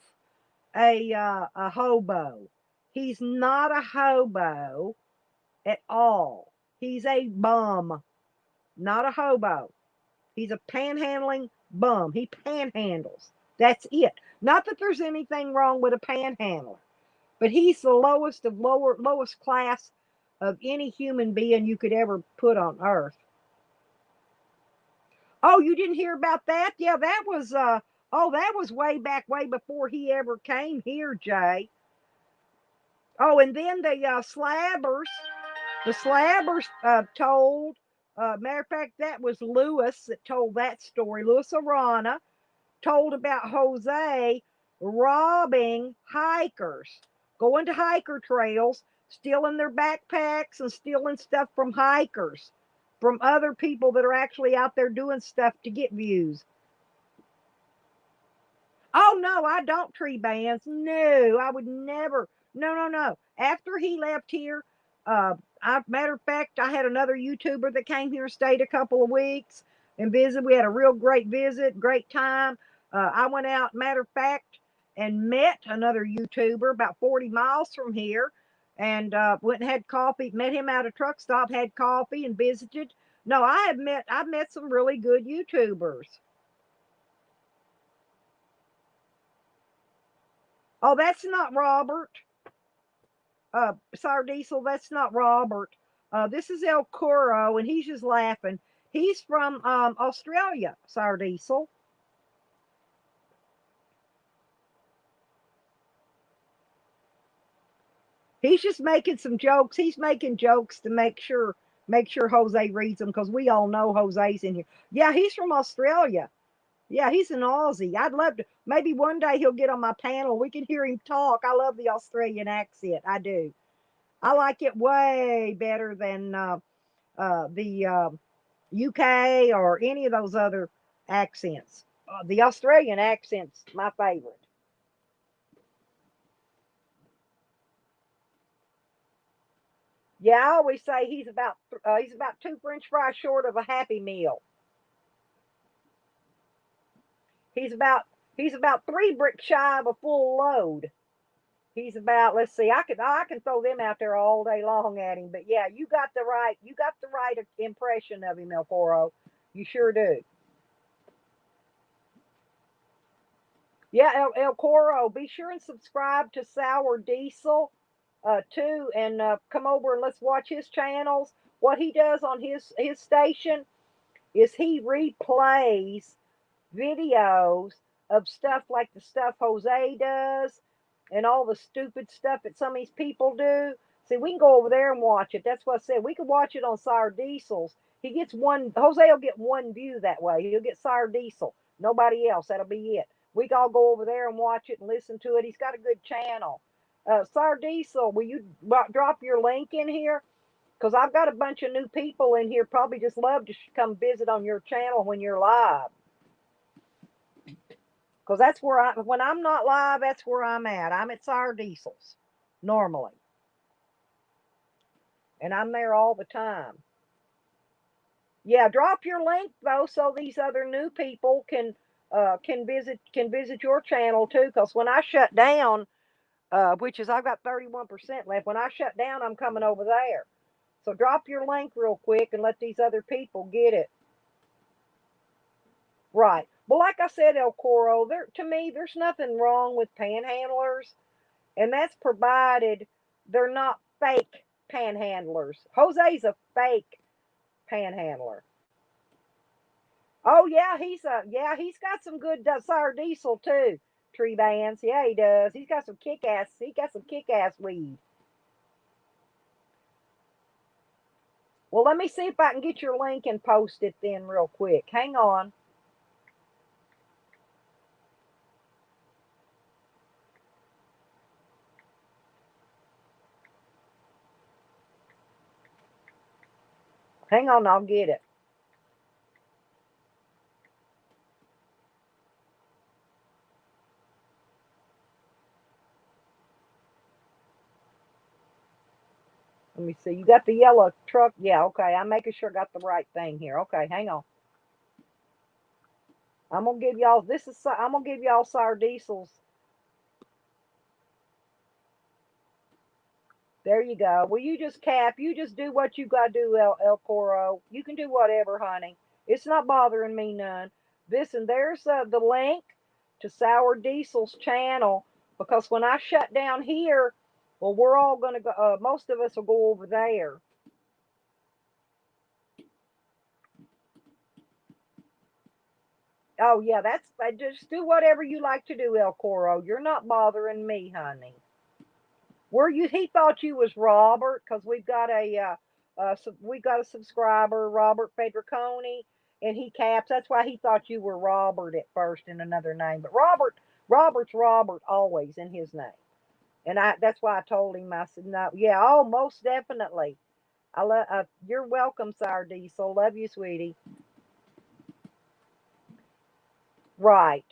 a hobo. He's not a hobo at all. He's a bum, not a hobo. He's a panhandling bum. He panhandles. That's it. Not that there's anything wrong with a panhandler, but he's the lowest class of any human being you could ever put on earth. Oh, you didn't hear about that? Yeah, that was that was way back way before he ever came here, Jay. Oh, and then the slabbers told. Matter of fact, that was Lewis that told that story. Lewis Arana told about Jose robbing hikers, going to hiker trails, stealing their backpacks and stealing stuff from hikers, from other people that are actually out there doing stuff to get views. Oh no, I don't tree bands. No, I would never. No, no, no. After he left here, matter of fact, I had another YouTuber that came here and stayed a couple of weeks and visited. We had a real great visit, great time. I went out, matter of fact, and met another YouTuber about 40 miles from here, and went and had coffee. Met him at a truck stop, had coffee, and visited. No, I've met some really good YouTubers. Oh, that's not Robert. Sour Diesel, that's not Robert. This is El Coro, and he's just laughing. He's from Australia, Sour Diesel. He's just making some jokes. He's making jokes to make sure Jose reads them because we all know Jose's in here. Yeah, he's from Australia. Yeah, he's an Aussie. I'd love to. Maybe one day he'll get on my panel. We can hear him talk. I love the Australian accent. I do. I like it way better than the UK or any of those other accents. The Australian accent's my favorite. Yeah, I always say he's about two French fries short of a Happy Meal. He's about he's about three bricks shy of a full load. He's about, let's see, I can throw them out there all day long at him. But yeah, you got the right impression of him, El Coro. You sure do. Yeah, El Coro, be sure and subscribe to Sour Diesel too, and come over and let's watch his channels. What he does on his station is he replays videos of stuff like the stuff Jose does and all the stupid stuff that some of these people do. See, we can go over there and watch it. That's what I said. We can watch it on Sour Diesels. He gets one, Jose will get one view that way. He'll get Sour Diesel. Nobody else. That'll be it. We can all go over there and watch it and listen to it. He's got a good channel. Sour Diesel, will you drop your link in here? Because I've got a bunch of new people in here probably just love to come visit on your channel when you're live. Because that's when I'm not live, that's where I'm at. I'm at Sour Diesels normally, and I'm there all the time. Yeah, drop your link though, so these other new people can visit your channel too. Because when I shut down, which is I've got 31% left. When I shut down, I'm coming over there. So drop your link real quick and let these other people get it. Right. Well, like I said, El Coro, to me, there's nothing wrong with panhandlers, and that's provided they're not fake panhandlers. Jose's a fake panhandler. Oh he's got some good sour diesel too. Tree bands, yeah he does. He got some kick ass weed. Well, let me see if I can get your link and post it then real quick. Hang on. Hang on, I'll get it. Let me see. You got the yellow truck? Yeah, okay. I'm making sure I got the right thing here. Okay, hang on. I'm gonna give y'all sour diesels. There you go. Well, you just do what you gotta do, El Coro. You can do whatever, honey. It's not bothering me none. This and there's the link to Sour Diesel's channel because when I shut down here, well, we're all gonna go. Most of us will go over there. Oh yeah, just do whatever you like to do, El Coro. You're not bothering me, honey. Were you? He thought you was Robert because we got a subscriber, Robert Fedriconi, and he caps. That's why he thought you were Robert at first in another name. But Robert's Robert always in his name, and that's why I told him. I said no, yeah, oh, most definitely. You're welcome, Sour Diesel. Love you, sweetie. Right.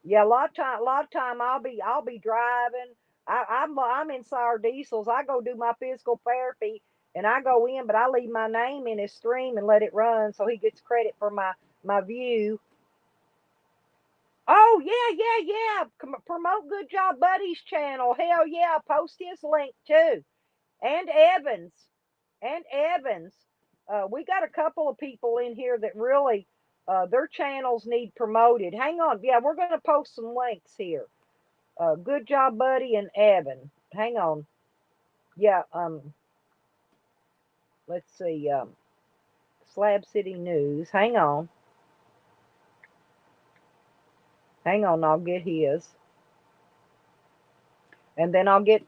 Yeah, a lot of time I'll be driving. I'm in sour diesels. I go do my physical therapy and I go in, but I leave my name in his stream and let it run so he gets credit for my view. Oh yeah. Promote Good Job Buddies channel. Hell yeah, post his link too. And Evans. And Evans. We got a couple of people in here that really their channels need promoted. Hang on. Yeah, we're gonna post some links here. Good Job Buddy and Evan. Hang on. Yeah, let's see, Slab City News. Hang on, I'll get his, and then I'll get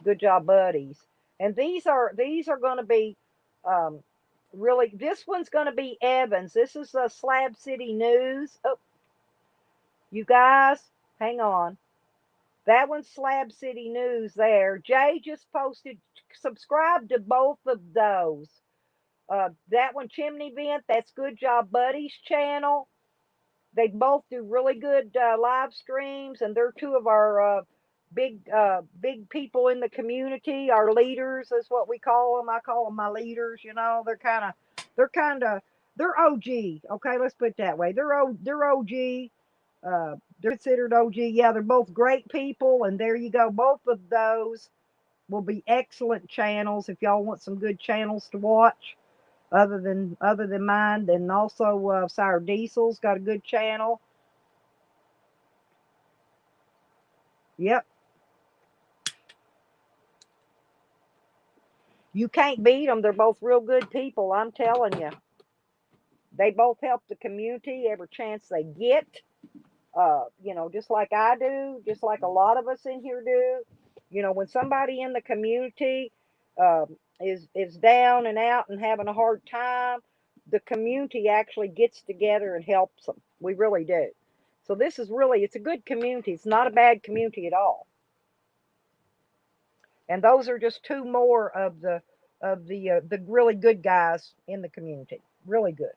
Good Job Buddies. And these are going to be um, really. This one's going to be Evans. This is Slab City News. Oh, you guys, hang on. That one's Slab City News. There, Jay just posted. Subscribe to both of those. That one, Chimney Vent. That's Good Job Buddies channel. They both do really good live streams, and they're two of our big people in the community. Our leaders is what we call them. I call them my leaders. You know, they're OG. Okay, let's put it that way. They're OG. They're considered OG. Yeah, they're both great people, and there you go. Both of those will be excellent channels if y'all want some good channels to watch other than mine. Then also Sour Diesel's got a good channel. Yep. You can't beat them. They're both real good people, I'm telling you. They both help the community every chance they get. Just like I do, just like a lot of us in here do. When somebody in the community is down and out and having a hard time, the community actually gets together and helps them. We really do. So this is really, it's a good community. It's not a bad community at all. And those are just two more of the really good guys in the community. Really good.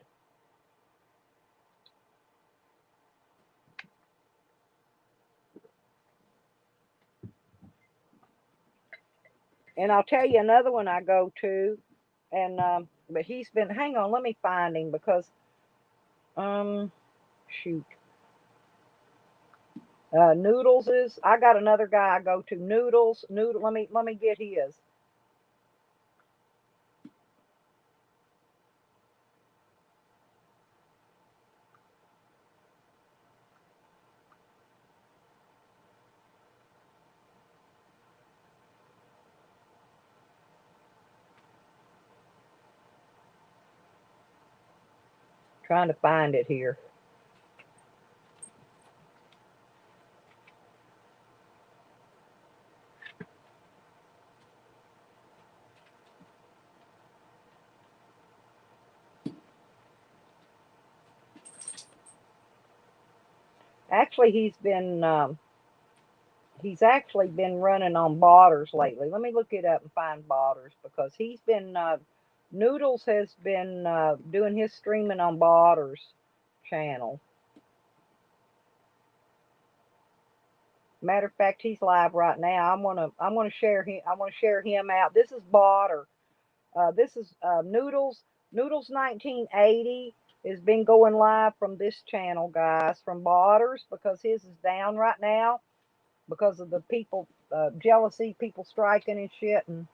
And I'll tell you another one I go to, and but he's been. Hang on, let me find him because um shoot. Noodles is. I got another guy I go to. Noodle. Let me get his. Trying to find it here. Actually, he's actually been running on Botters lately. Let me look it up and find Botters because he's been Noodles has been doing his streaming on Botters channel. Matter of fact, he's live right now. I'm gonna share him. I want to share him out. This is Botter. This is Noodles. Noodles 1980 has been going live from this channel, guys, from Botters because his is down right now because of the people jealousy, people striking and shit. And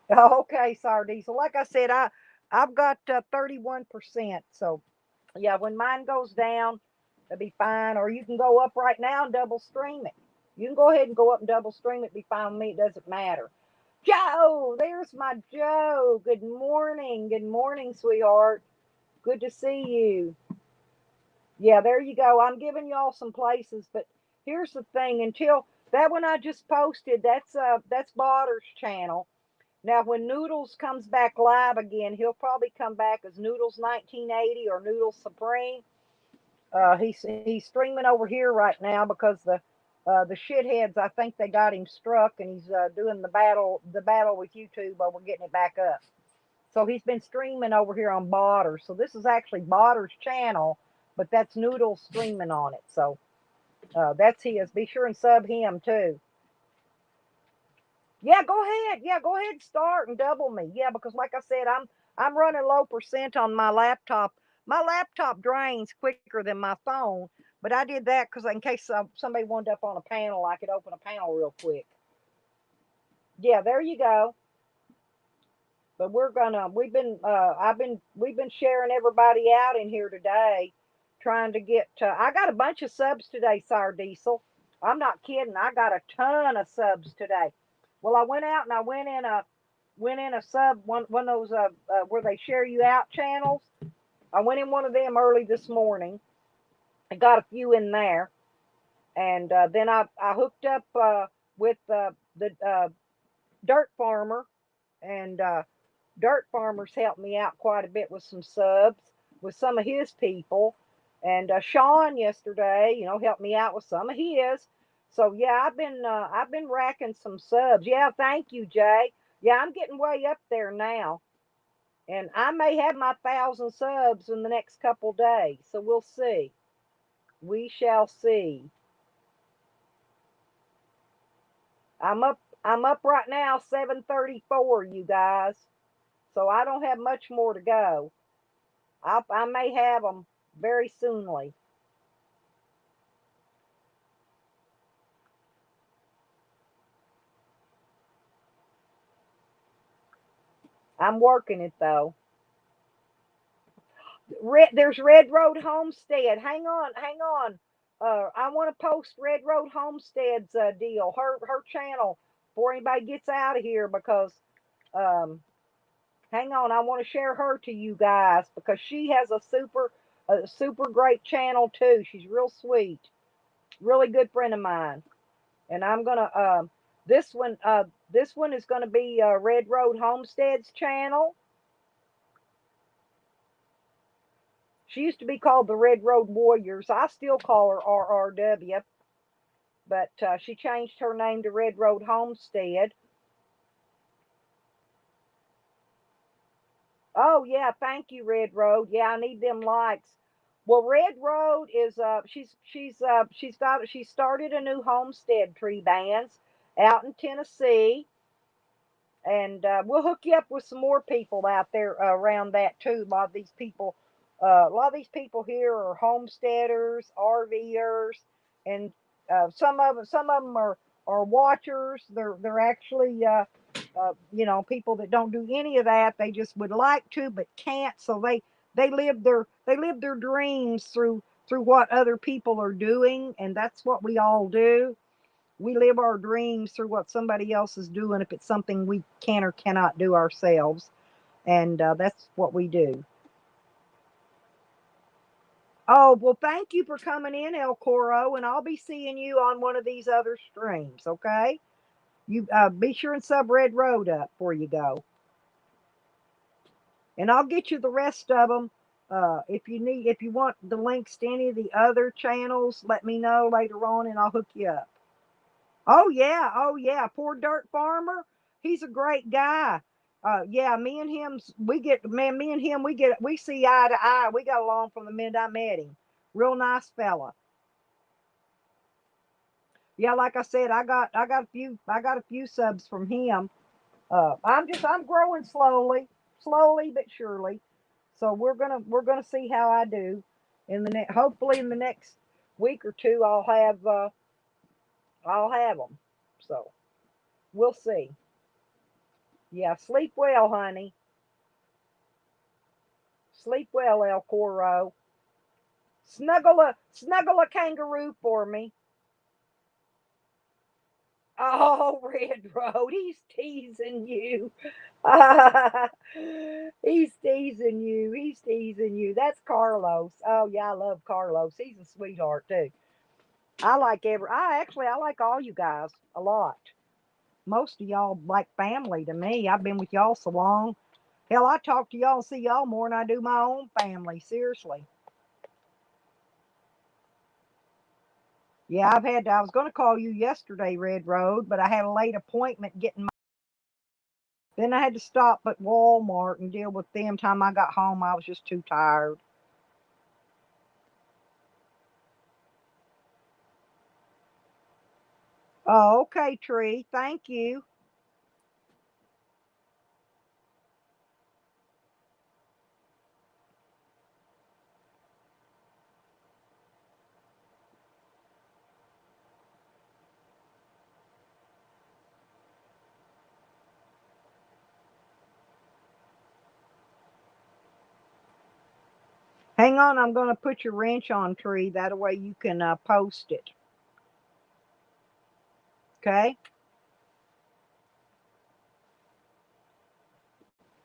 okay, Sardine. So like I said, I've got 31%. So yeah, when mine goes down, it'll be fine. Or you can go up right now and double stream it. You can go ahead and go up and double stream it. Be fine with me. It doesn't matter. Joe, there's my Joe. Good morning. Good morning, sweetheart. Good to see you. Yeah, there you go. I'm giving y'all some places, but here's the thing. Until that one I just posted, that's Botter's channel. Now, when Noodles comes back live again, he'll probably come back as Noodles 1980 or Noodles Supreme. He's streaming over here right now because the shitheads, I think they got him struck, and he's doing the battle with YouTube while we're getting it back up. So he's been streaming over here on Botter. So this is actually Botter's channel, but that's Noodles streaming on it. So that's his. Be sure and sub him too. Yeah, go ahead. Yeah, go ahead and start and double me. Yeah, because like I said, I'm running low percent on my laptop. My laptop drains quicker than my phone, but I did that because in case somebody wanted up on a panel, I could open a panel real quick. Yeah, there you go. But we've been sharing everybody out in here today, trying to get. I got a bunch of subs today, Sire Diesel. I'm not kidding. I got a ton of subs today. Well, I went out and I went in a sub one of those where they share you out channels. I went in one of them early this morning. I got a few in there, and then I hooked up with the Dirt Farmer, and Dirt Farmer's helped me out quite a bit with some subs with some of his people, and Sean yesterday, helped me out with some of his. So yeah, I've been racking some subs. Yeah, thank you, Jay. Yeah, I'm getting way up there now, and I may have my 1,000 subs in the next couple days. So we'll see. We shall see. I'm up right now, 734, you guys. So I don't have much more to go. I may have them very soonly. I'm working it though. There's Red Road Homestead. Hang on, hang on. I want to post Red Road Homestead's deal, her channel, before anybody gets out of here, because um, hang on, I want to share her to you guys because she has a super great channel too. She's real sweet, really good friend of mine, and I'm gonna this one this one is gonna be Red Road Homestead's channel. She used to be called the Red Road Warriors. I still call her RRW, but she changed her name to Red Road Homestead. Oh yeah, thank you, Red Road. Yeah, I need them likes. Well, Red Road is she started a new homestead tree bands out in Tennessee, and we'll hook you up with some more people out there around that too. A lot of these people here are homesteaders, RVers, and some of them are watchers. They're actually people that don't do any of that. They just would like to but can't. So they live their dreams through what other people are doing, and that's what we all do. We live our dreams through what somebody else is doing if it's something we can or cannot do ourselves, and that's what we do. Oh, well, thank you for coming in, El Coro, and I'll be seeing you on one of these other streams, okay? You be sure and sub Red Road up before you go, and I'll get you the rest of them. If you want the links to any of the other channels, let me know later on, and I'll hook you up. Oh yeah, poor Dirt Farmer. He's a great guy. Yeah, me and him, me and him, we see eye to eye. We got along from the minute I met him. Real nice fella. Yeah, like I said, I got a few subs from him. I'm growing slowly but surely. So we're gonna see how I do in the next. Hopefully, in the next week or two, I'll have them. So we'll see. Yeah, sleep well, honey. Sleep well, El Coro. Snuggle a kangaroo for me. Oh, Red Road, he's teasing you. He's teasing you. He's teasing you. That's Carlos. Oh yeah, I love Carlos. He's a sweetheart too. I like all you guys a lot. Most of y'all like family to me. I've been with y'all so long. Hell, I talk to y'all and see y'all more than I do my own family. Seriously. Yeah, I was going to call you yesterday, Red Road, but I had a late appointment getting then I had to stop at Walmart and deal with them. Time I got home, I was just too tired. Oh, okay, Tree. Thank you. Hey, Hang on, I'm going to put your wrench on, Tree. That way you can post it. Okay?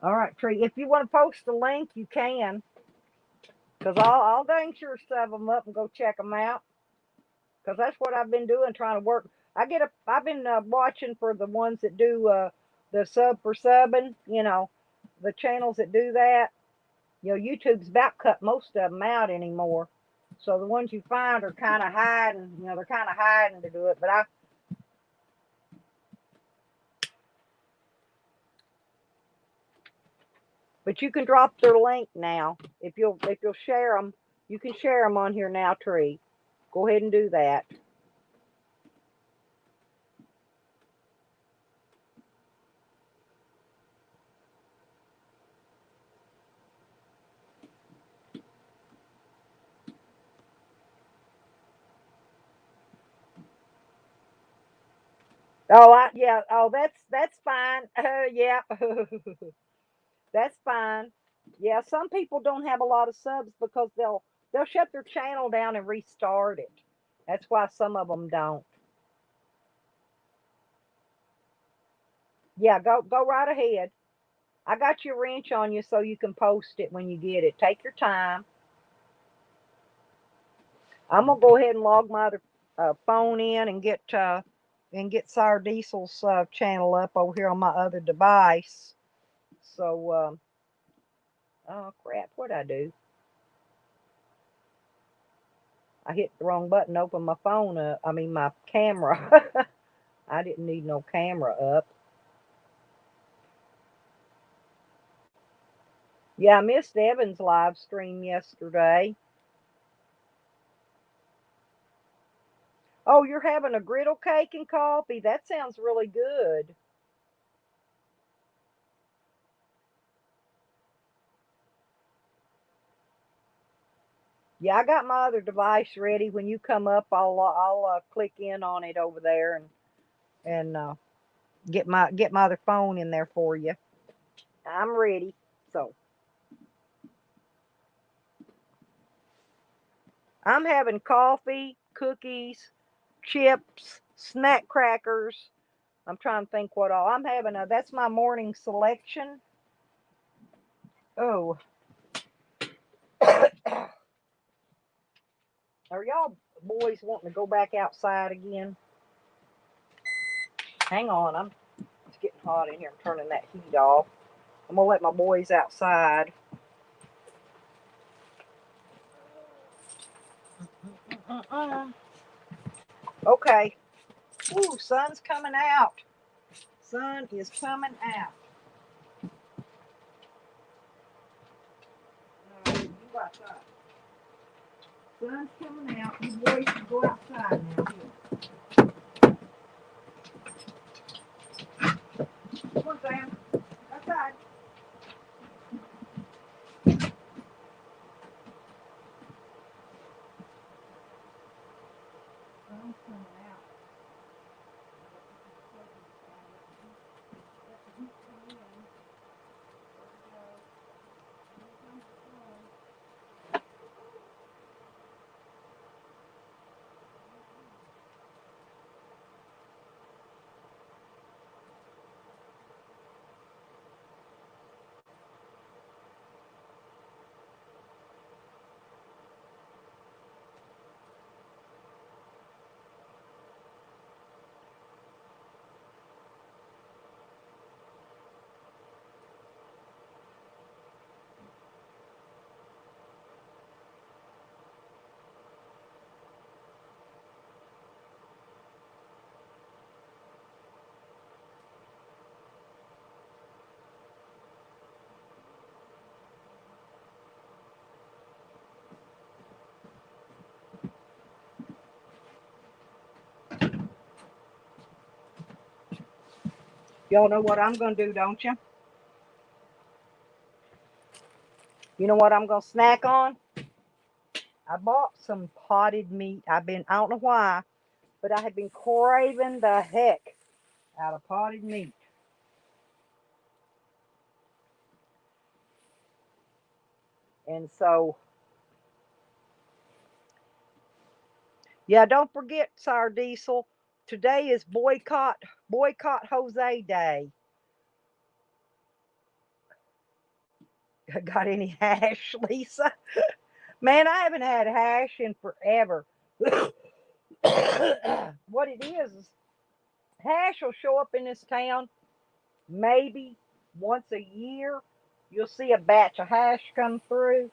All right, Tree. If you want to post the link, you can. Because I'll dang sure shove them up and go check them out. Because that's what I've been doing, trying to work. I've been watching for the ones that do the sub for subbing, the channels that do that. YouTube's about cut most of them out anymore. So the ones you find are kind of hiding, they're kind of hiding to do it. But you can drop their link now. If you'll share them, you can share them on here now, Tree. Go ahead and do that. Oh, yeah. Oh, that's fine. Yeah, that's fine. Yeah, some people don't have a lot of subs because they'll shut their channel down and restart it. That's why some of them don't. Yeah, go right ahead. I got your wrench on you so you can post it when you get it. Take your time. I'm gonna go ahead and log my other phone in and get Sour Diesel's channel up over here on my other device. So, oh crap, what'd I do? I hit the wrong button. Open my phone up. I mean my camera. I didn't need no camera up. Yeah, I missed Evan's live stream yesterday. Oh, you're having a griddle cake and coffee? That sounds really good. Yeah, I got my other device ready. When you come up, I'll click in on it over there and get my other phone in there for you. I'm ready. So I'm having coffee, cookies, chips, snack crackers. I'm trying to think what all I'm having. That's my morning selection. Oh, are y'all boys wanting to go back outside again? Hang on, it's getting hot in here. I'm turning that heat off. I'm gonna let my boys outside. Okay. Ooh, sun's coming out. Sun is coming out. You go outside. Sun's coming out. You boys can go outside now. Come on, Sam. Outside. Sun's coming out. Y'all know what I'm gonna do, don't you? You know what I'm gonna snack on? I bought some potted meat. I don't know why, but I have been craving the heck out of potted meat. And so Yeah, don't forget, Sour Diesel. Today is boycott Jose Day. Got any hash, Lisa? Man, I haven't had hash in forever. What it is hash will show up in this town maybe once a year. You'll see a batch of hash come through.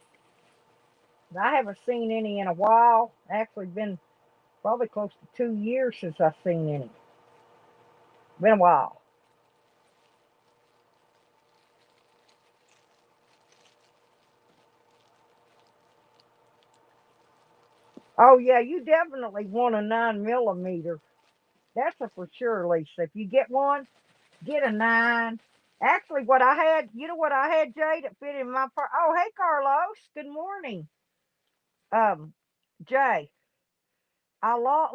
I haven't seen any in a while. Actually, been probably close to 2 years since I've seen any. Been a while. Oh yeah, you definitely want a 9 millimeter. That's a for sure, Lisa. If you get one, get a 9. Actually, what I had, you know what I had, Jay, that fit in my part. Oh, hey, Carlos. Good morning. Um, Jay,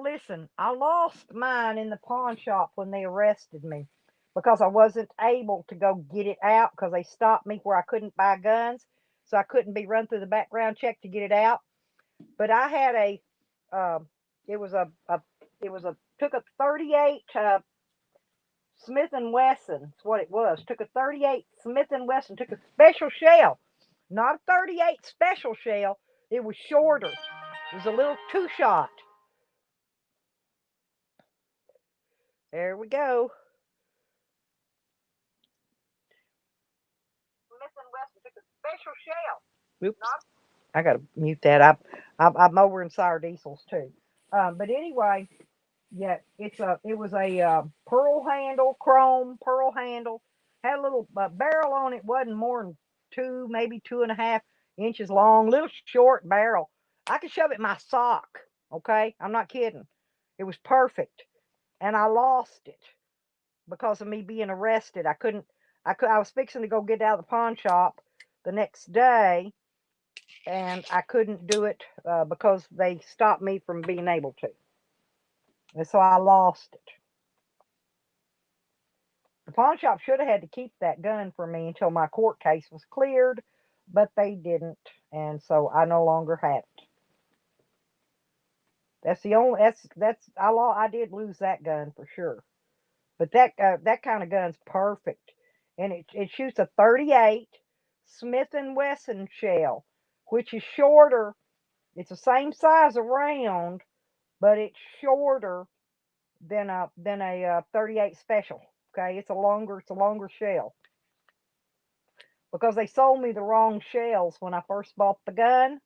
listen, I lost mine in the pawn shop when they arrested me because I wasn't able to go get it out because they stopped me where I couldn't buy guns, so I couldn't be run through the background check to get it out. But I had um, it was took a 38 Smith and Wesson. That's what it was. Took a 38 Smith and Wesson. Took a special shell, not a 38 special shell. It was shorter. It was a little two shot. There we go. Smith and Wesson took a special shell. Oops. I gotta mute that. I'm over in Sour Diesels too. But anyway, yeah, it was a pearl handle, chrome pearl handle. Had a little barrel on it. Wasn't more than 2, maybe 2.5 inches long. Little short barrel. I could shove it in my sock. Okay, I'm not kidding. It was perfect, and I lost it because of me being arrested. I couldn't. I was fixing to go get it out of the pawn shop the next day, and I couldn't do it because they stopped me from being able to, and so I lost it. The pawn shop should have had to keep that gun for me until my court case was cleared, but they didn't, and so I no longer have it. That's the only I did lose that gun for sure. But that kind of gun's perfect, and it shoots a 38 Smith and Wesson shell, which is shorter. It's the same size around, but it's shorter than a 38 special. Okay, it's a longer shell because they sold me the wrong shells when I first bought the gun,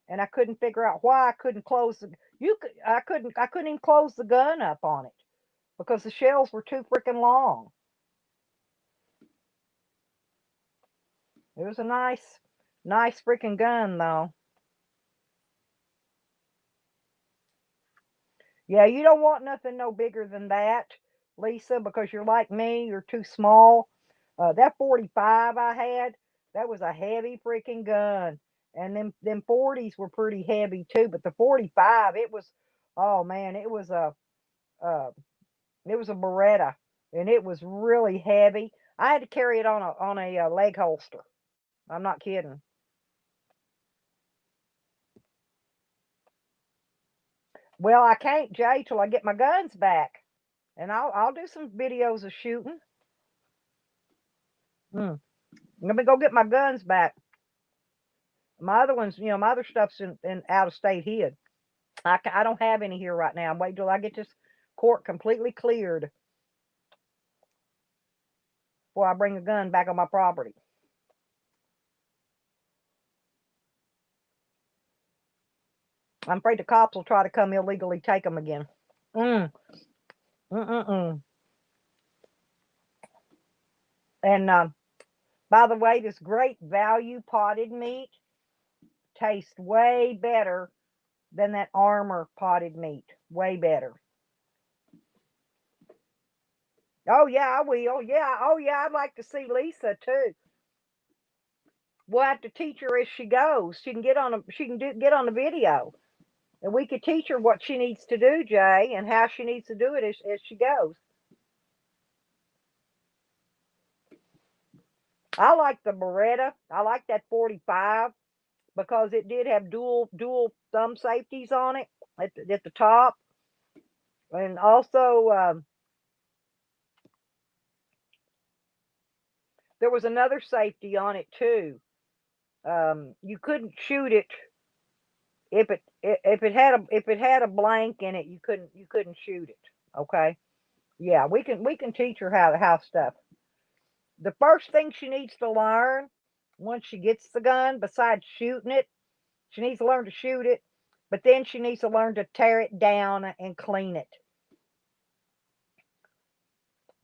and I couldn't figure out why I couldn't close the you could I couldn't even close the gun up on it because the shells were too freaking long. It was a nice freaking gun though. Yeah, you don't want nothing no bigger than that, Lisa, because you're like me, you're too small. That 45 I had, that was a heavy freaking gun. And them 40s were pretty heavy too, but the 45, oh man, uh, it was a Beretta, and it was really heavy. I had to carry it on a leg holster. I'm not kidding. Well, I can't, Jay, till I get my guns back, and I'll do some videos of shooting. Mm. Let me go get my guns back. My other ones, my other stuff's in out of state hid. I don't have any here right now. I'm waiting till I get this court completely cleared before I bring a gun back on my property. I'm afraid the cops will try to come illegally take them again. Mm, mm. And by the way, this great value potted meat tastes way better than that Armor potted meat. Way better. Oh yeah, I will. Yeah. Oh yeah, I'd like to see Lisa too. We'll have to teach her as she goes. She can get on the video, and we could teach her what she needs to do, Jay, and how she needs to do it as she goes. I like the Beretta. I like that 45 because it did have dual thumb safeties on it. at the top, and also there was another safety on it too. You couldn't shoot it if it had a blank in it. You couldn't shoot it. Okay. Yeah, we can teach her how to have stuff. The first thing she needs to learn once she gets the gun, besides shooting it, she needs to learn to shoot it, but then she needs to learn to tear it down and clean it.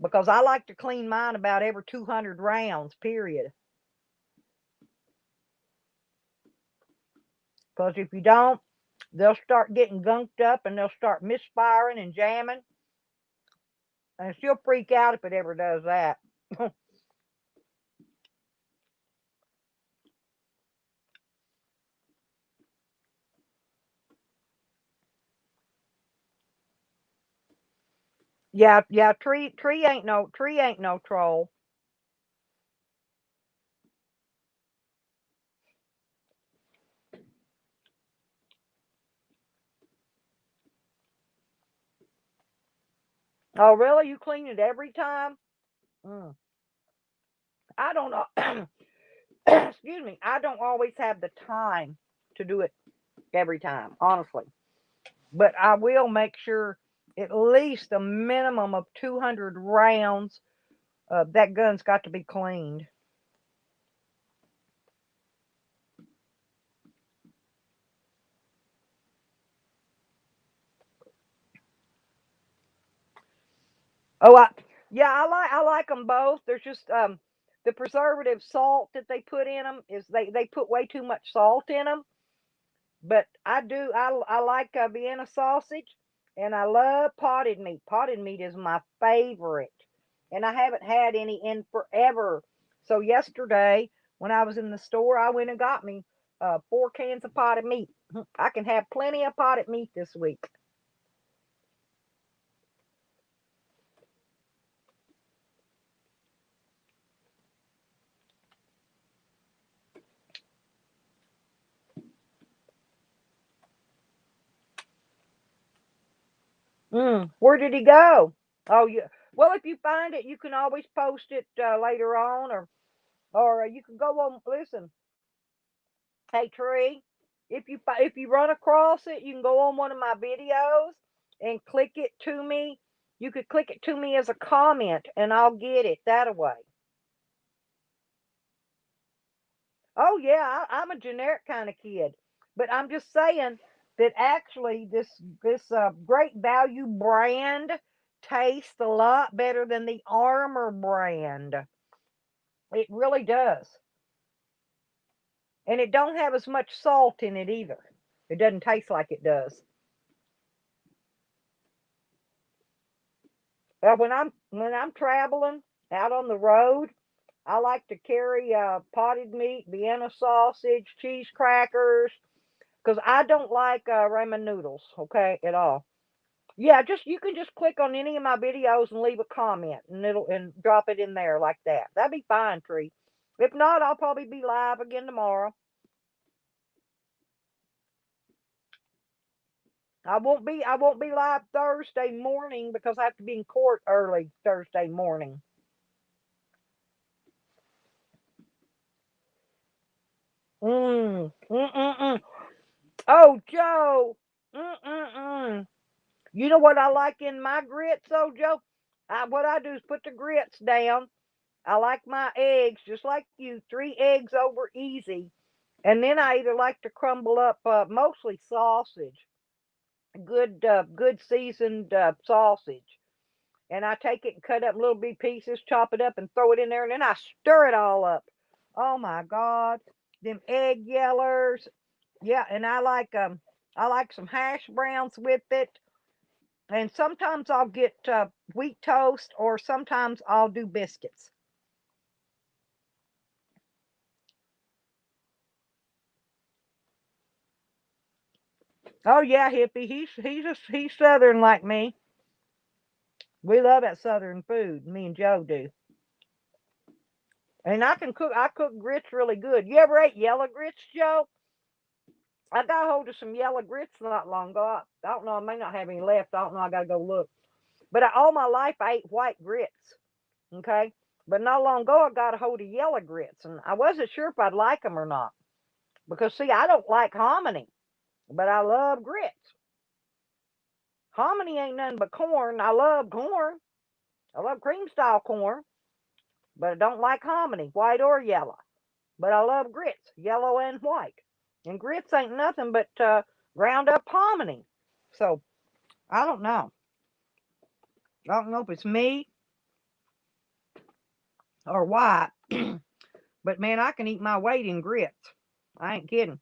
Because I like to clean mine about every 200 rounds, period. Because if you don't, they'll start getting gunked up and they'll start misfiring and jamming. And she'll freak out if it ever does that. Yeah, yeah, tree ain't no troll. Oh, really? You clean it every time? Mm. I don't know. Excuse me. I don't always have the time to do it every time, honestly. But I will make sure at least a minimum of 200 rounds. That gun's got to be cleaned. Oh, yeah, I like them both. There's just the preservative salt that they put in them is they put way too much salt in them. But I like Vienna sausage, and I love potted meat. Potted meat is my favorite, and I haven't had any in forever. So yesterday, when I was in the store, I went and got me 4 cans of potted meat. I can have plenty of potted meat this week. Where did he go? Oh, yeah. Well, if you find it, you can always post it later on, or you can go on. Listen, hey Tree, if you run across it, you can go on one of my videos and click it to me. You could click it to me as a comment, and I'll get it that way. Oh yeah, I'm a generic kind of kid, but I'm just saying that actually this great value brand tastes a lot better than the Armor brand. It really does, and it don't have as much salt in it either. It doesn't taste like it does. When I'm traveling out on the road, I like to carry potted meat, Vienna sausage, cheese crackers, because I don't like ramen noodles, okay, at all. Yeah, just you can just click on any of my videos and leave a comment, and it'll and drop it in there like that. That'd be fine, Tree. If not, I'll probably be live again tomorrow. I won't be live Thursday morning because I have to be in court early Thursday morning. Mm. Oh, Joe. Mm. You know what I like in my grits, though, Joe? What I do is put the grits down. I like my eggs just like you, 3 eggs over easy, and then I either like to crumble up mostly sausage, good seasoned sausage, and I take it and cut up little big pieces, chop it up, and throw it in there, and then I stir it all up. Oh my God, them egg yellers. Yeah, and I like some hash browns with it, and sometimes I'll get wheat toast, or sometimes I'll do biscuits. Oh yeah, hippie. He's southern like me. We love that southern food. Me and Joe do. And I cook grits really good. You ever ate yellow grits, Joe? I got a hold of some yellow grits not long ago. I don't know. I may not have any left. I don't know. I got to go look. But all my life I ate white grits. Okay. But not long ago I got a hold of yellow grits, and I wasn't sure if I'd like them or not. Because see, I don't like hominy, but I love grits. Hominy ain't nothing but corn. I love corn. I love cream style corn, but I don't like hominy, white or yellow. But I love grits, yellow and white. And grits ain't nothing but ground up hominy. So I don't know. I don't know if it's me or what. But man, I can eat my weight in grits. I ain't kidding.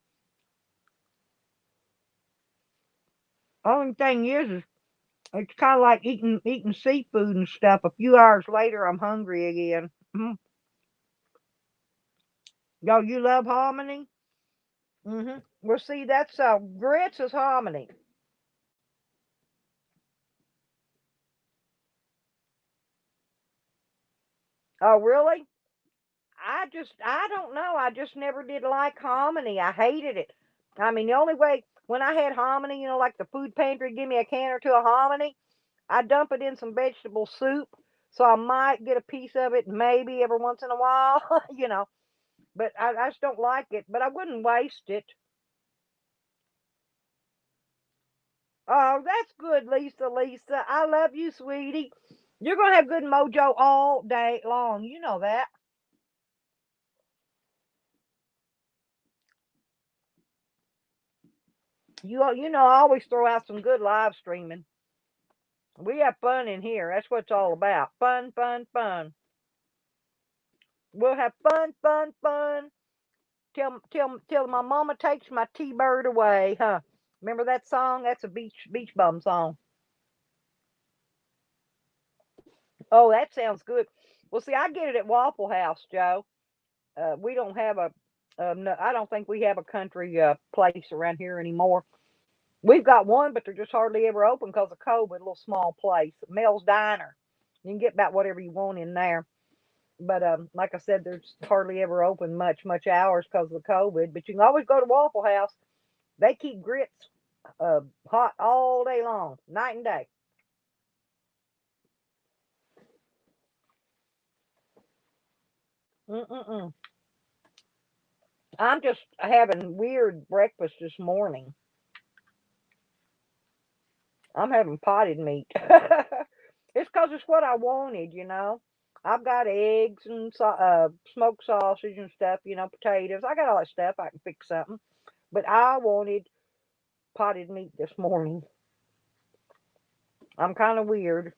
Only thing is it's kind of like eating seafood and stuff. A few hours later, I'm hungry again. Yo, you love hominy? Well, see, that's grits is hominy. Oh, really? I don't know. I just never did like hominy. I hated it. I mean, the only way when I had hominy, like the food pantry, give me a can or two of hominy, I dump it in some vegetable soup, so I might get a piece of it maybe every once in a while, But I just don't like it. But I wouldn't waste it. Oh, that's good, Lisa. Lisa, I love you, sweetie. You're gonna have good mojo all day long. You know that. You know, I always throw out some good live streaming. We have fun in here. That's what it's all about. Fun, fun, fun. We'll have fun, fun, fun. Till my mama takes my T-bird away, huh? Remember that song? That's a beach bum song. Oh, that sounds good. Well, see, I get it at Waffle House, Joe. We don't have no, I don't think we have a country place around here anymore. We've got one, but they're just hardly ever open because of COVID. A little small place, Mel's Diner. You can get about whatever you want in there. But like I said, there's hardly ever open much hours because of the COVID. But you can always go to Waffle House. They keep grits hot all day long, night and day. Mm-mm-mm. I'm just having weird breakfast this morning. I'm having potted meat. It's because it's what I wanted. I've got eggs and smoked sausage and stuff, potatoes. I got all that stuff. I can fix something. But I wanted potted meat this morning. I'm kind of weird.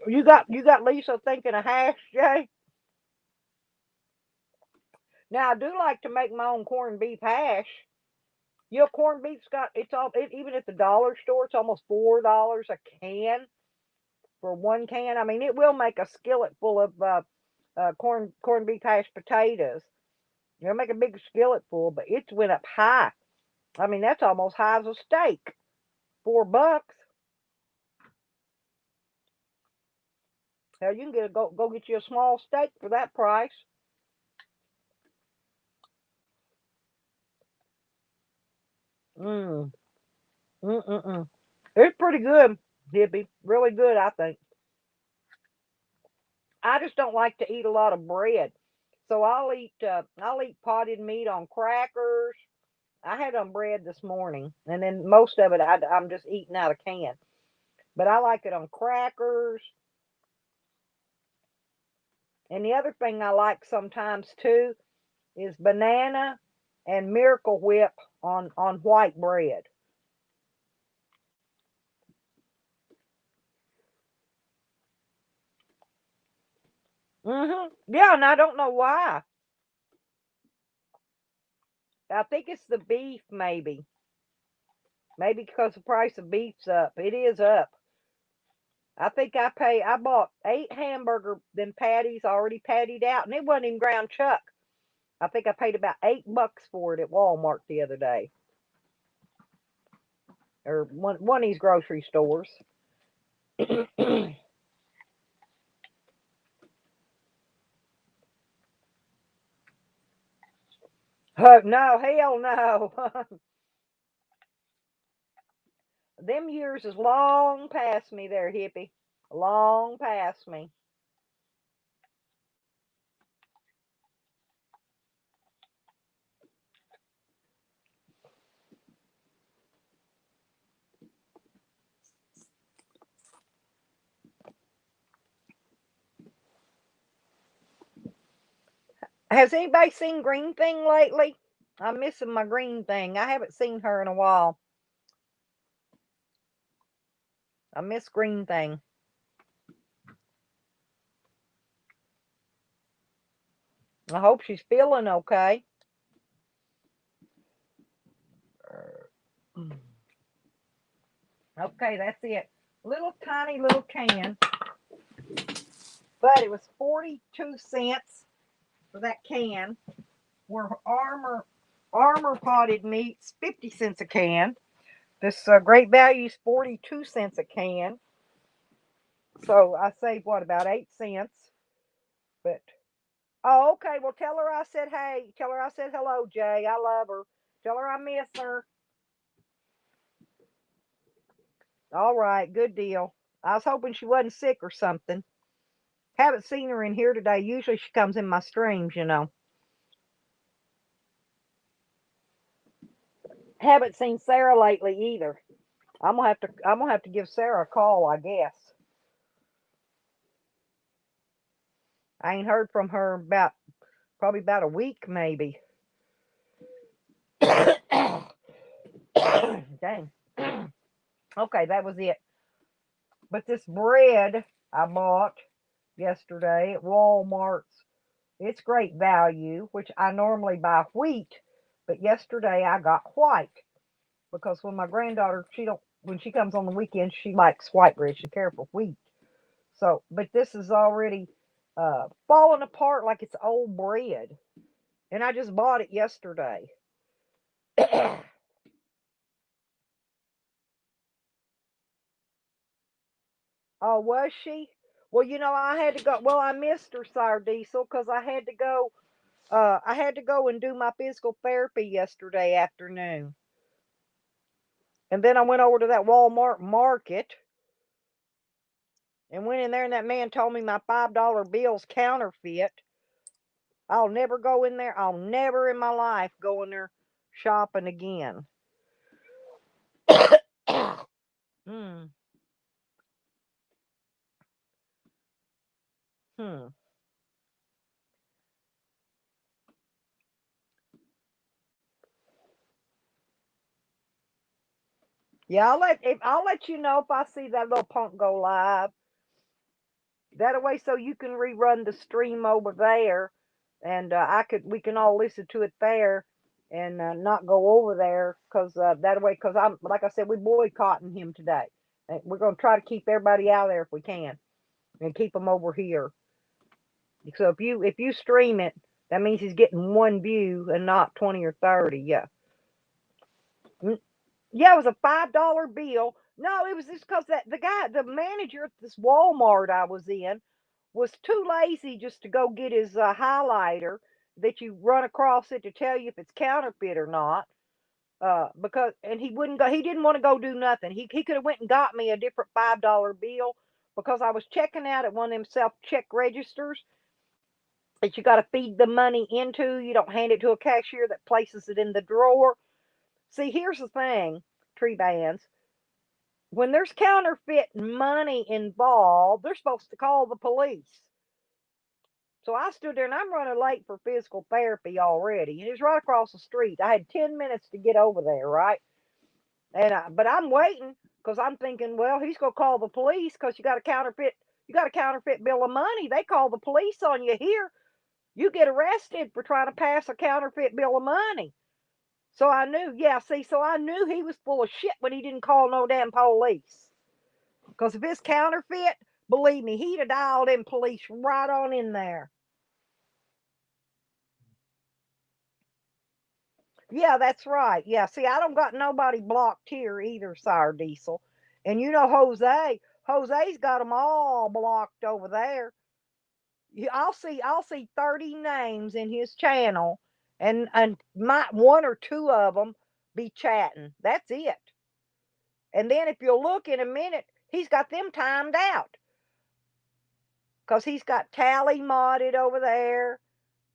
you got Lisa thinking of hash, Jay? Now I do like to make my own corned beef hash. Corned beef's got even at the dollar store, it's almost $4 a can for one can. I mean, it will make a skillet full of corned beef hashed potatoes. It'll make a big skillet full, but it's went up high. I mean, that's almost high as a steak. $4. Hell, you can go get you a small steak for that price. Mm, mm. It's pretty good, Dippy. Really good, I think. I just don't like to eat a lot of bread, so I'll eat potted meat on crackers. I had on bread this morning, and then most of it I'm just eating out of can. But I like it on crackers. And the other thing I like sometimes too is banana and Miracle Whip on white bread. Yeah, and I don't know why. I think it's the beef, maybe. Maybe because the price of beef's up. It is up. I think I bought 8 hamburger then patties already pattied out, and it wasn't even ground chuck. I think I paid about $8 for it at Walmart the other day, or one of these grocery stores. No, hell no. Them years is long past me there, hippie. Long past me. Has anybody seen Green Thing lately? I'm missing my Green Thing. I haven't seen her in a while. I miss Green Thing. I hope she's feeling okay. Okay, that's it. Little tiny little can, but it was 42 cents for that can. Where armor potted meats 50 cents a can. This Great Value's 42 cents a can. So I saved what, about 8 cents. But oh, okay. Well, tell her I said hey. Tell her I said hello, Jay. I love her. Tell her I miss her. All right, good deal. I was hoping she wasn't sick or something. Haven't seen her in here today. Usually she comes in my streams, you know. Haven't seen Sarah lately either. I'm gonna have to give Sarah a call, I guess. I ain't heard from her about probably about a week maybe. Dang. Okay, that was it. But this bread I bought yesterday at Walmart's, it's Great Value, which I normally buy wheat, but yesterday I got white because when my granddaughter, she don't when she comes on the weekend, she likes white bread. She care for wheat. So, but this is already falling apart like it's old bread, and I just bought it yesterday. Oh, was she? Well, I had to go. Well, I missed her, Sire Diesel, because I had to go. I had to go and do my physical therapy yesterday afternoon, and then I went over to that Walmart market and went in there, and that man told me my $5 bill's counterfeit. I'll never go in there. I'll never in my life go in there shopping again. Hmm. Hmm. Yeah, I'll let you know if I see that little punk go live. That way, so you can rerun the stream over there, and we can all listen to it there, and not go over there, cause that way, cause I'm like I said, we're boycotting him today. And we're gonna try to keep everybody out there if we can, and keep them over here. So if you stream it, that means he's getting one view and not 20 or 30. Yeah. Yeah, it was a $5 bill. No, it was just because the manager at this Walmart I was in was too lazy just to go get his highlighter that you run across it to tell you if it's counterfeit or not. Because and he wouldn't go. He didn't want to go do nothing. He could have went and got me a different $5 bill because I was checking out at one of them self check registers that you got to feed the money into. You don't hand it to a cashier that places it in the drawer. See, here's the thing, tree bands. When there's counterfeit money involved, they're supposed to call the police. So I stood there and I'm running late for physical therapy already. And it was right across the street. I had 10 minutes to get over there, right? But I'm waiting because I'm thinking, well, he's going to call the police because you got a counterfeit bill of money. They call the police on you here. You get arrested for trying to pass a counterfeit bill of money. So I knew, yeah, see, so I knew he was full of shit when he didn't call no damn police. Because if it's counterfeit, believe me, he'd have dialed in police right on in there. Yeah, that's right. Yeah, see, I don't got nobody blocked here either, Sire Diesel. And Jose's got them all blocked over there. I'll see 30 names in his channel, and my one or two of them be chatting. That's it. And then if you'll look in a minute, he's got them timed out because he's got Tally modded over there.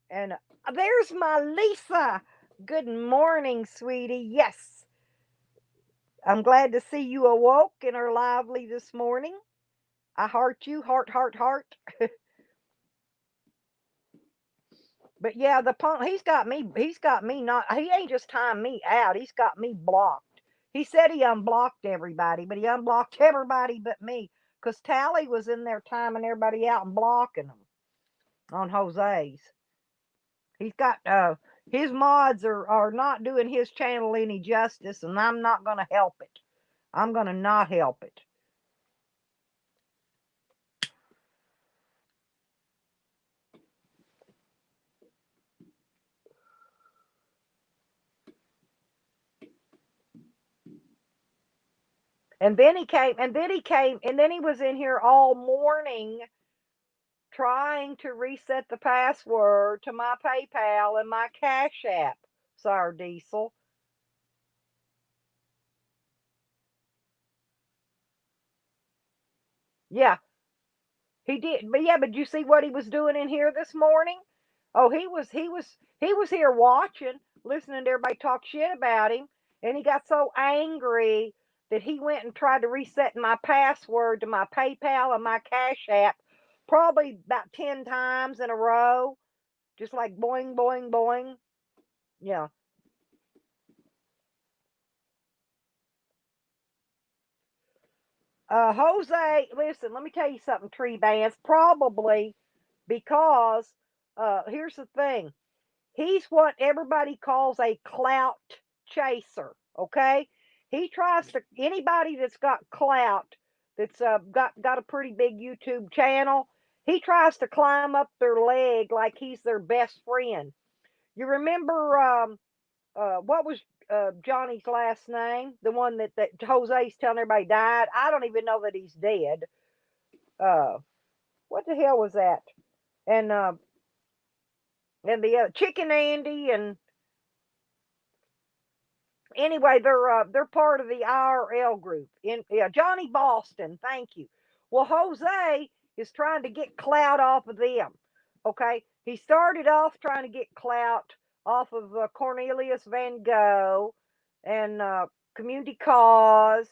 And there's my Lisa. Good morning, sweetie. Yes, I'm glad to see you awoke and are lively this morning. I heart you, heart, heart, heart. But yeah, the punk, he's got me not, he ain't just timed me out, he's got me blocked. He said he unblocked everybody, but he unblocked everybody but me. Because Tally was in there timing everybody out and blocking them on Jose's. He's got, his mods are not doing his channel any justice, and I'm not going to help it. I'm going to not help it. And then he came, and then he came, and then he was in here all morning trying to reset the password to my PayPal and my Cash App. Sorry, Diesel. Yeah, he did. But yeah, but you see what he was doing in here this morning? Oh, he was here watching, listening to everybody talk shit about him, and he got so angry that he went and tried to reset my password to my PayPal and my Cash App probably about 10 times in a row, just like boing boing boing. Yeah. Jose, listen, let me tell you something, Tree Bands. Probably because, here's the thing. He's what everybody calls a clout chaser, okay? He tries to, anybody that's got clout, that's got a pretty big YouTube channel, he tries to climb up their leg like he's their best friend. You remember, what was Johnny's last name? The one that Jose's telling everybody died. I don't even know that he's dead. Uh, what the hell was that? And the Chicken Andy, and anyway, they're part of the IRL group. In Yeah, Johnny Boston. Thank you. Well, Jose is trying to get clout off of them. Okay, he started off trying to get clout off of Cornelius Van Gogh and Community Cause.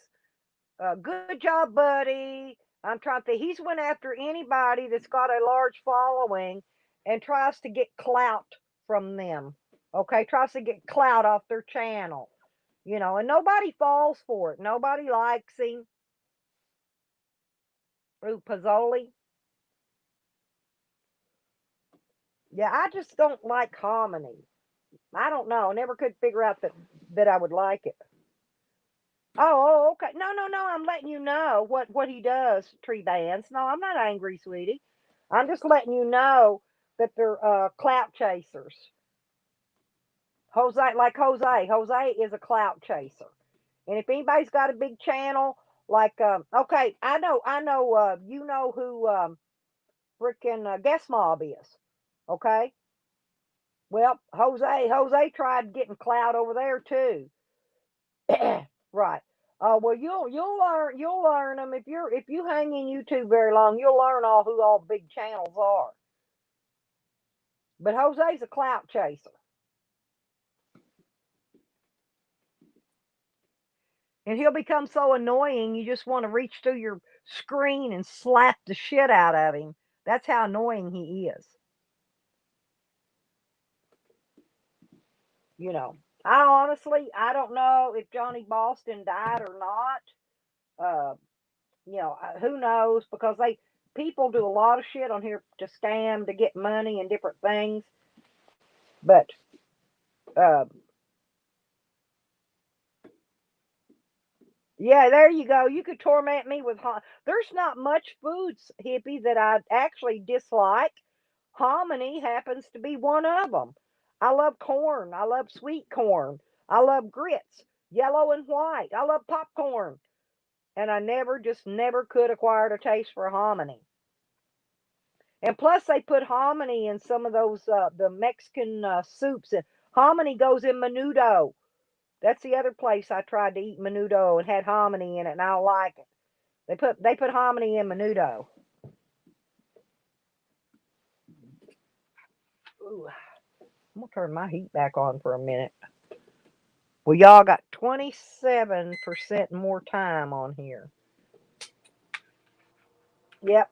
Good job, buddy. I'm trying to think. He's went after anybody that's got a large following and tries to get clout from them. Okay, tries to get clout off their channel. And nobody falls for it. Nobody likes him. Ooh, Pozzoli. Yeah, I just don't like hominy. I don't know. I never could figure out that I would like it. Oh, okay. No, no, no. I'm letting you know what he does, Tree Bands. No, I'm not angry, sweetie. I'm just letting you know that they're clout chasers. Jose is a clout chaser. And if anybody's got a big channel, like okay, I know you know who freaking Guest Mob is. Okay? Well, Jose tried getting clout over there too. Right. Well, you'll learn them if you hang in YouTube very long. You'll learn who all big channels are. But Jose's a clout chaser, and he'll become so annoying you just want to reach through your screen and slap the shit out of him. That's how annoying he is. You know. I don't know if Johnny Boston died or not. Uh, who knows? Because people do a lot of shit on here to scam to get money and different things. But uh, yeah, there you go. You could torment me with there's not much foods, hippie, that I actually dislike. Hominy happens to be one of them. I love corn. I love sweet corn. I love grits, yellow and white. I love popcorn. And I never could acquire a taste for hominy. And plus, they put hominy in some of those the Mexican soups. And Hominy goes in menudo. That's the other place I tried to eat menudo and had hominy in it, and I don't like it. They put hominy in menudo. Ooh, I'm gonna turn my heat back on for a minute. Well, y'all got 27% more time on here. Yep.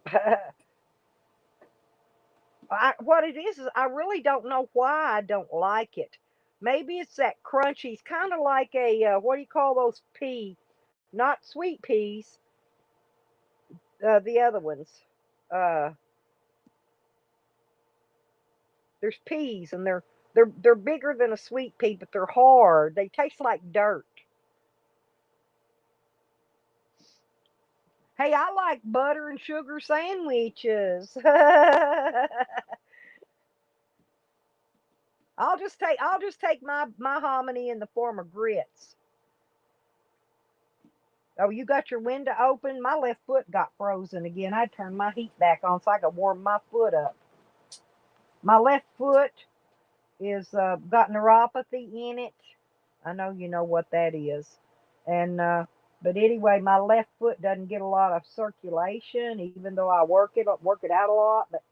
What it is I really don't know why I don't like it. Maybe it's that crunchy. It's kind of like a what do you call those pea? Not sweet peas. The other ones. Uh, there's peas, and they're bigger than a sweet pea, but they're hard. They taste like dirt. Hey, I like butter and sugar sandwiches. I'll just take my hominy in the form of grits. Oh, you got your window open? My left foot got frozen again. I turned my heat back on so I could warm my foot up. My left foot is got neuropathy in it. I know you know what that is. And but anyway, my left foot doesn't get a lot of circulation, even though I work it out a lot. But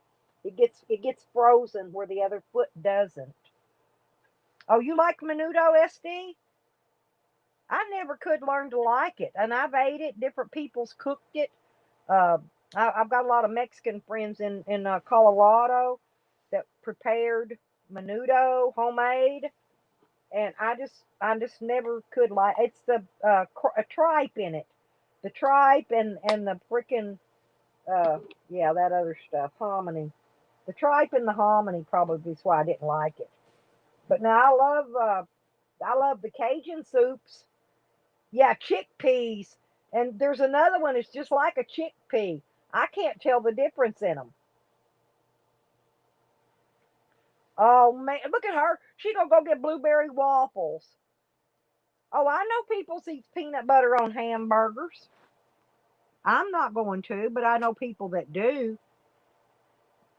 it gets frozen where the other foot doesn't. Oh, you like menudo, SD? I never could learn to like it, and I've ate it. Different people's cooked it. Uh, I've got a lot of Mexican friends in Colorado that prepared menudo homemade, and I just never could like. It's the a tripe in it, the tripe and the freaking yeah, that other stuff, hominy. The tripe and the hominy probably is why I didn't like it. But now I love the Cajun soups. Yeah, chickpeas. And there's another one that's just like a chickpea. I can't tell the difference in them. Oh man, look at her. She gonna go get blueberry waffles. Oh, I know people eat peanut butter on hamburgers. I'm not going to, but I know people that do.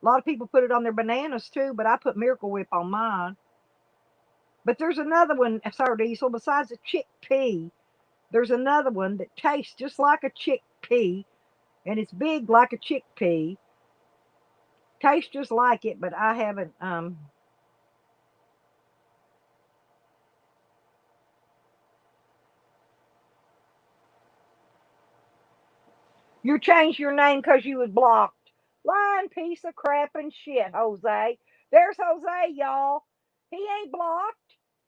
A lot of people put it on their bananas too, but I put Miracle Whip on mine. But there's another one, Sir Diesel, besides the chickpea. There's another one that tastes just like a chickpea, and it's big like a chickpea. Tastes just like it, but I haven't. You changed your name because you was blocked. Lying piece of crap and shit, Jose. There's Jose, y'all. He ain't blocked.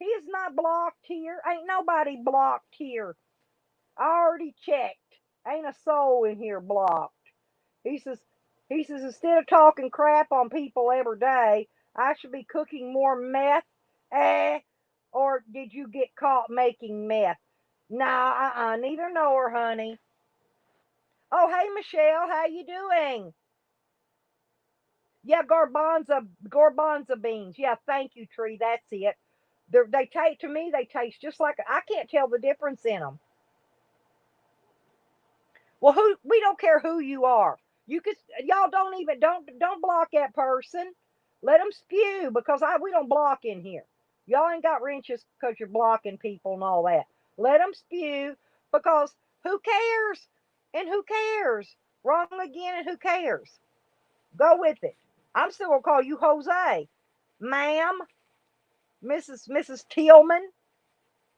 He is not blocked here. Ain't nobody blocked here. I already checked. Ain't a soul in here blocked. He says, instead of talking crap on people every day, I should be cooking more meth. Eh? Or did you get caught making meth? Nah, neither nor, honey. Oh, hey, Michelle, how you doing? Yeah, garbanza beans. Yeah, thank you, Tree. That's it. They taste to me. They taste just like I can't tell the difference in them. Well, who we don't care who you are. You could y'all don't even don't block that person. Let them spew because we don't block in here. Y'all ain't got wrenches because you're blocking people and all that. Let them spew because who cares? And who cares? Wrong again and who cares? Go with it. I'm still gonna call you Jose, ma'am, Mrs. Tillman.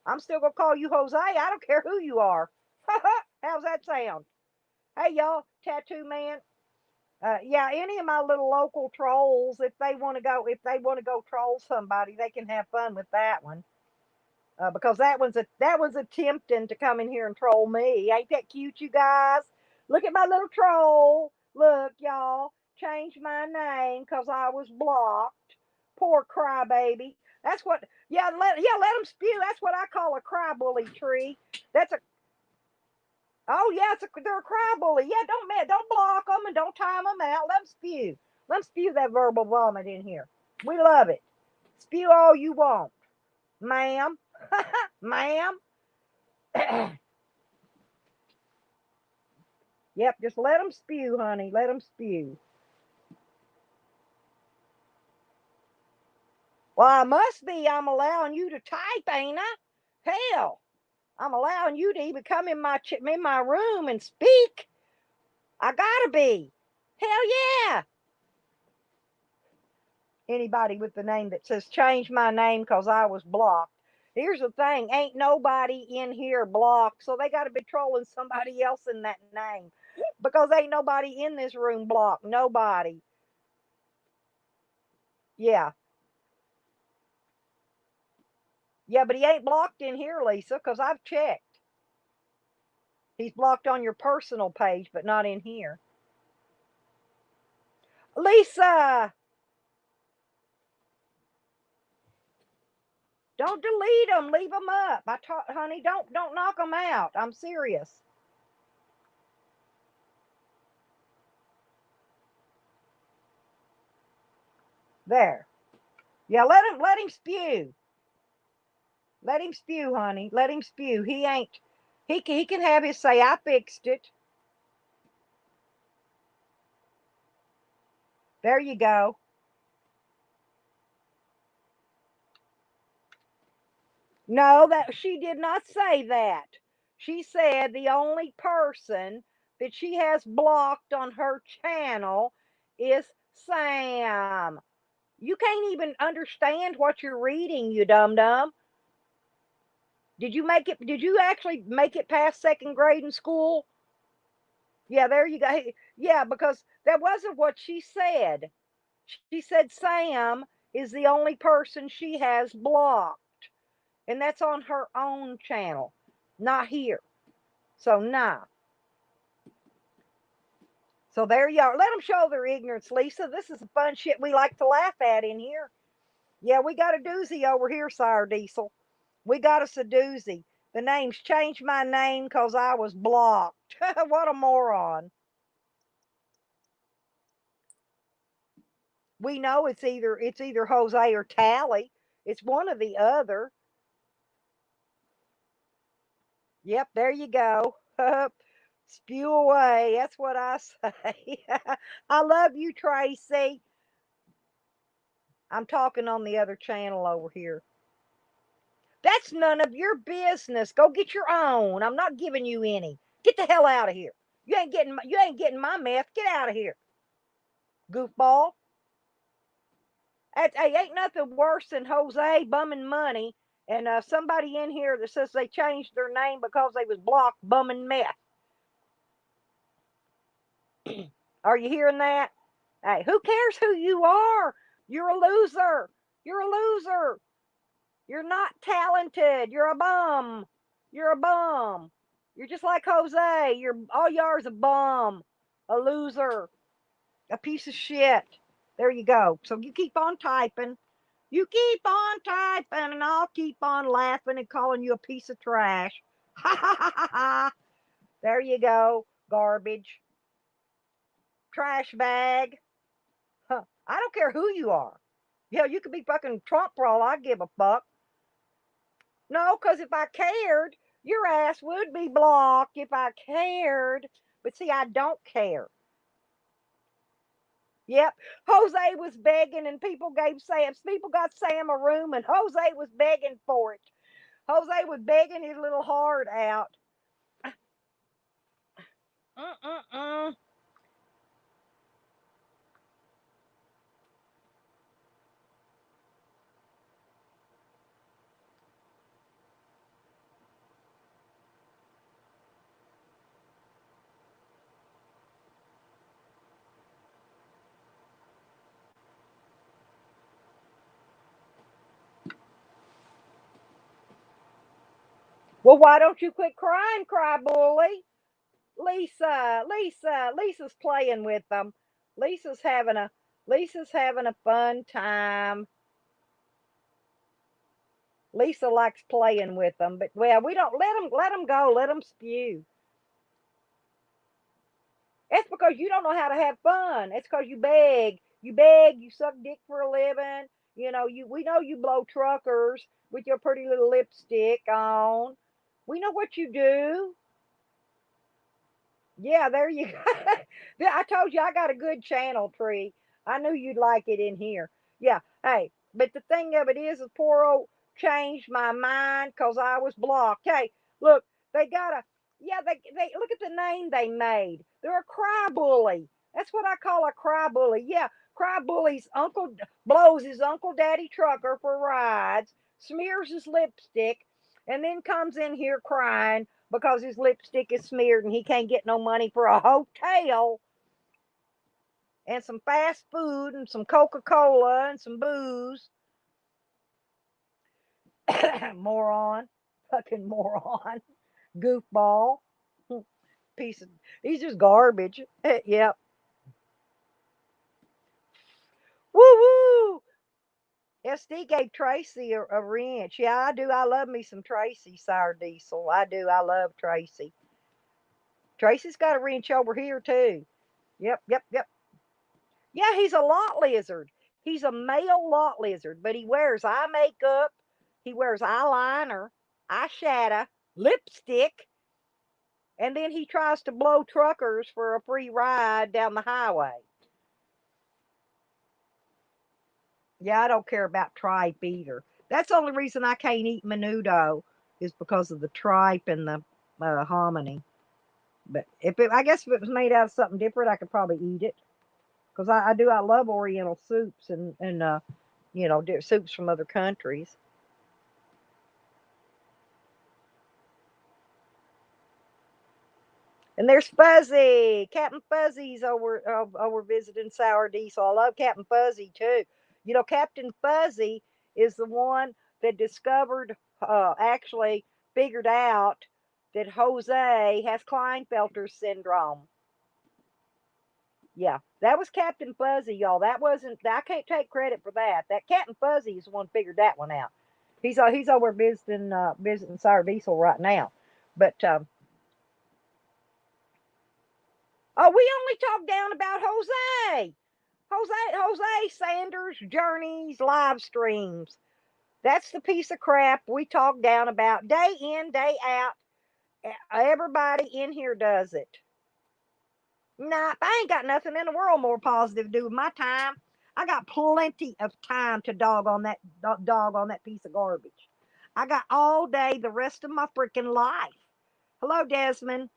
I'm still gonna call you Jose. I don't care who you are. How's that sound? Hey y'all, tattoo man. Yeah, any of my little local trolls, if they want to go troll somebody, they can have fun with that one. Because that one's attempting to come in here and troll me. Ain't that cute, you guys? Look at my little troll. Look, y'all, changed my name because I was blocked. Poor crybaby. That's what. Yeah, let them spew. That's what I call a crybully tree. That's a Oh yeah, they're a cry bully. Yeah, don't block them and don't time them out. Let them spew. Let them spew that verbal vomit in here. We love it. Spew all you want, ma'am, ma'am. Yep, just let them spew, honey. Let them spew. Well, I must be. I'm allowing you to type, ain't I? Hell, I'm allowing you to even come in my room and speak. I gotta be. Hell yeah. Anybody with the name that says change my name because I was blocked. Here's the thing, ain't nobody in here blocked, so they got to be trolling somebody else in that name because ain't nobody in this room blocked. Nobody. Yeah. Yeah, but he ain't blocked in here, Lisa, because I've checked. He's blocked on your personal page, but not in here. Lisa! Don't delete them. Leave them up. Honey, don't knock them out. I'm serious. There. Yeah, let him spew. Let him spew, honey. Let him spew. He can have his say. I fixed it. There you go. No, that she did not say that. She said the only person that she has blocked on her channel is Sam. You can't even understand what you're reading, you dum dum. Did you actually make it past second grade in school? Yeah, there you go. Yeah, because that wasn't what she said. She said Sam is the only person she has blocked. And that's on her own channel, not here. So, nah. So there you are. Let them show their ignorance, Lisa. This is the fun shit we like to laugh at in here. Yeah, we got a doozy over here, Sire Diesel. We got us a doozy. The name's changed my name because I was blocked. What a moron. We know it's either Jose or Tally. It's one or the other. Yep, there you go. Spew away. That's what I say. I love you, Tracy. I'm talking on the other channel over here. That's none of your business. Go get your own. I'm not giving you any. Get the hell out of here. You ain't getting my meth. Get out of here, goofball. Hey, ain't nothing worse than Jose bumming money and somebody in here that says they changed their name because they was blocked bumming meth. Are you hearing that? Hey, who cares who you are? You're a loser. You're a loser. You're not talented. You're a bum. You're a bum. You're just like Jose. You're all yours a bum, a loser, a piece of shit. There you go. So you keep on typing. You keep on typing, and I'll keep on laughing and calling you a piece of trash. Ha ha ha ha ha. There you go. Garbage. Trash bag. Huh. I don't care who you are. Yeah, you could be fucking Trump for all I give a fuck. No, because if I cared, your ass would be blocked if I cared. But see, I don't care. Yep. Jose was begging and people got Sam a room and Jose was begging for it. Jose was begging his little heart out. Mm-mm-mm. Well, why don't you quit crying, cry bully? Lisa's playing with them. Lisa's having a Lisa's having a fun time. Lisa likes playing with them, but well, we don't let them go. Let them spew. It's because you don't know how to have fun. It's because you beg. You beg. You suck dick for a living. You know you. We know you blow truckers with your pretty little lipstick on. We know what you do. Yeah, there you go. I told you I got a good channel tree. I knew you'd like it in here. Yeah. Hey, But the thing of it is poor old changed my mind because I was blocked. Hey, look, they got a, yeah, they look at the name they made. They're a cry bully. That's what I call a cry bully. Yeah, cry bully's uncle blows his Uncle Daddy trucker for rides, smears his lipstick, and then comes in here crying because his lipstick is smeared and he can't get no money for a hotel and some fast food and some Coca-Cola and some booze. Moron. Fucking moron. Goofball. Piece of, he's just garbage. Yep. Woo woo. SD gave Tracy a wrench. Yeah, I do. I love me some Tracy sour diesel. I do. I love Tracy. Tracy's got a wrench over here too. Yep, yep, yep. Yeah, he's a lot lizard. He's a male lot lizard, but he wears eye makeup. He wears eyeliner, eyeshadow, lipstick, and then he tries to blow truckers for a free ride down the highway. Yeah, I don't care about tripe either. That's the only reason I can't eat menudo is because of the tripe and the hominy. But I guess if it was made out of something different, I could probably eat it because I do. I love Oriental soups and soups from other countries. And there's Fuzzy, Captain Fuzzy's over visiting Sour Diesel. I love Captain Fuzzy too. You know, Captain Fuzzy is the one that discovered, actually figured out that Jose has Klinefelter syndrome. Yeah, that was Captain Fuzzy, y'all. That wasn't. I can't take credit for that. That Captain Fuzzy is the one who figured that one out. He's over visiting Sour Diesel right now, but. Oh, we only talk down about Jose. Jose Sanders' journeys, live streams. That's the piece of crap we talk down about day in, day out. Everybody in here does it. Nah, I ain't got nothing in the world more positive to do with my time. I got plenty of time to dog on that piece of garbage. I got all day the rest of my freaking life. Hello, Desmond.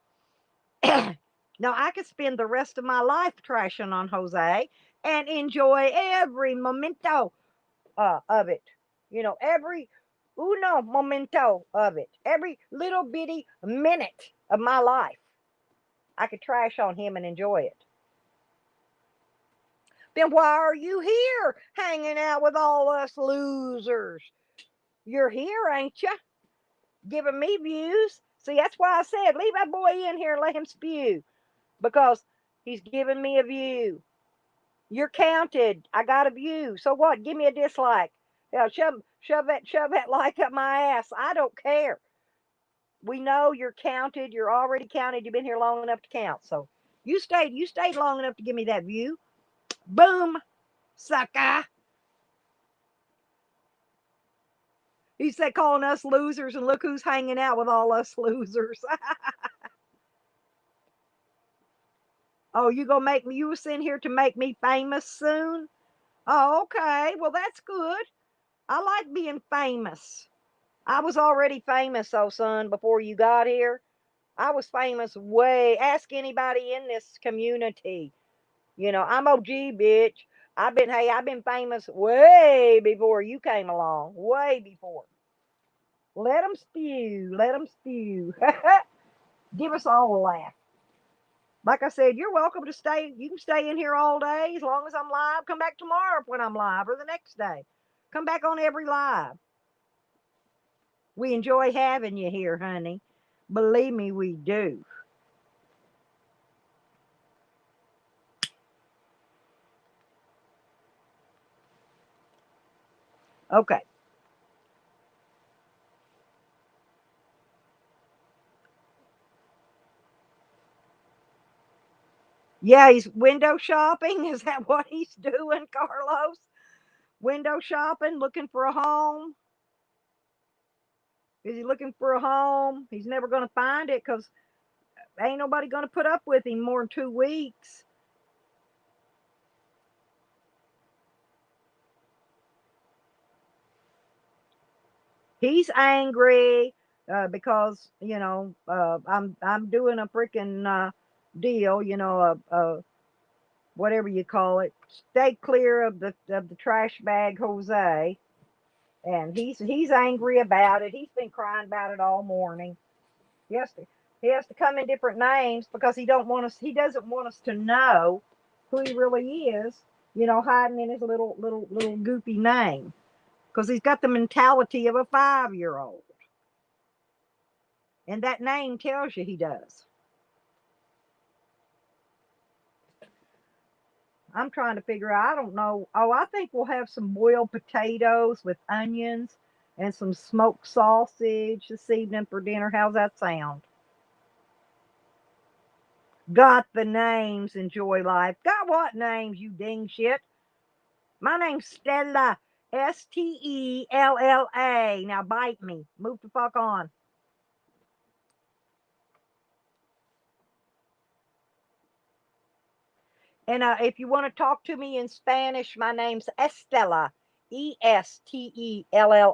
Now I could spend the rest of my life trashing on Jose and enjoy every memento of it. You know, every uno momento of it. Every little bitty minute of my life. I could trash on him and enjoy it. Then why are you here hanging out with all us losers? You're here, ain't you? Giving me views. See, that's why I said leave that boy in here and let him spew. Because he's giving me a view. You're counted. I got a view. So what? Give me a dislike. Yeah, shove that like up my ass. I don't care. We know you're counted. You're already counted. You've been here long enough to count. So you stayed long enough to give me that view. Boom, sucker. He said calling us losers, and look who's hanging out with all us losers. Oh, you were sitting here to make me famous soon? Oh, okay. Well, that's good. I like being famous. I was already famous, oh son, before you got here. I was famous way. Ask anybody in this community. You know, I'm OG, bitch. I've been famous way before you came along. Way before. Let them spew. Let them spew. Give us all a laugh. Like I said, you're welcome to stay. You can stay in here all day as long as I'm live. Come back tomorrow when I'm live or the next day. Come back on every live. We enjoy having you here, honey. Believe me, we do. Okay. Yeah, he's window shopping. Is that what he's doing, Carlos? Window shopping, looking for a home. Is he looking for a home? He's never going to find it because ain't nobody going to put up with him more than 2 weeks. He's angry because I'm doing a freaking deal, whatever you call it. Stay clear of the trash bag, Jose. And he's angry about it. He's been crying about it all morning. He has to he has to come in different names because he doesn't want us to know who he really is, hiding in his little goofy name. Because he's got the mentality of a 5-year old. And that name tells you he does. I'm trying to figure out, I don't know. Oh, I think we'll have some boiled potatoes with onions and some smoked sausage this evening for dinner. How's that sound? Got the names, enjoy life. Got what names, you ding shit? My name's Stella. Stella. Now bite me. Move the fuck on. And if you want to talk to me in Spanish, my name's Estella. Estella.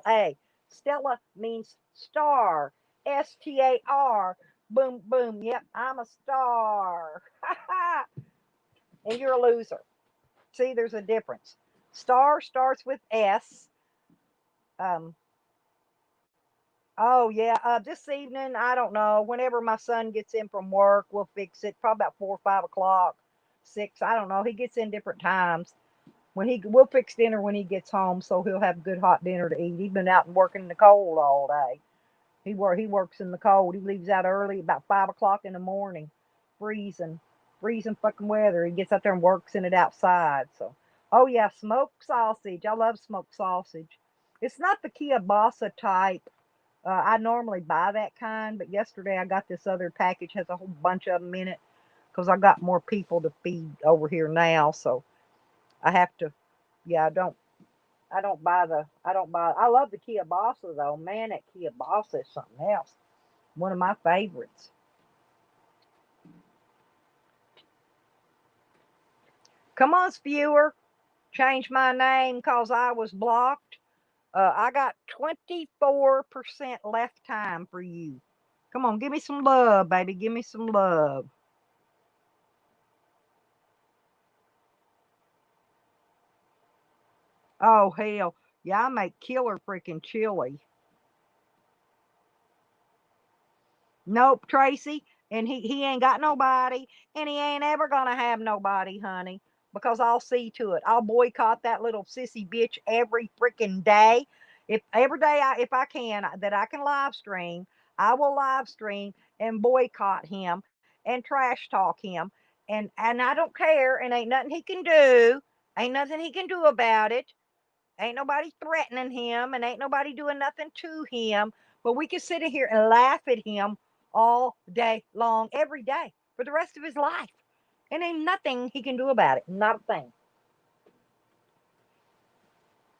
Stella means star. Star. Boom, boom. Yep, I'm a star. And you're a loser. See, there's a difference. Star starts with S. Um, oh, yeah. This evening, I don't know. Whenever my son gets in from work, we'll fix it. Probably about 4 or 5 o'clock, 6. I don't know. He gets in different times. We'll fix dinner when he gets home, so he'll have good hot dinner to eat. He's been out and working in the cold all day. He works in the cold. He leaves out early, about 5 o'clock in the morning, freezing, freezing fucking weather. He gets out there and works in it outside. So, oh yeah, smoked sausage. I love smoked sausage. It's not the kielbasa type. I normally buy that kind, but yesterday I got this other package, has a whole bunch of them in it, because I got more people to feed over here now. So I have to. Yeah, I love the kielbasa though. Man, that kielbasa is something else. One of my favorites. Come on, Spewer. Change my name cause I was blocked. I got 24% left time for you. Come on, give me some love, baby. Give me some love. Oh hell. Yeah, I make killer freaking chili. Nope, Tracy. And he ain't got nobody, and he ain't ever gonna have nobody, honey. Because I'll see to it. I'll boycott that little sissy bitch every freaking day. If every day if I can that I can live stream, I will live stream and boycott him and trash talk him. And I don't care, and ain't nothing he can do. Ain't nothing he can do about it. Ain't nobody threatening him and ain't nobody doing nothing to him. But we can sit in here and laugh at him all day long, every day, for the rest of his life. And ain't nothing he can do about it. Not a thing.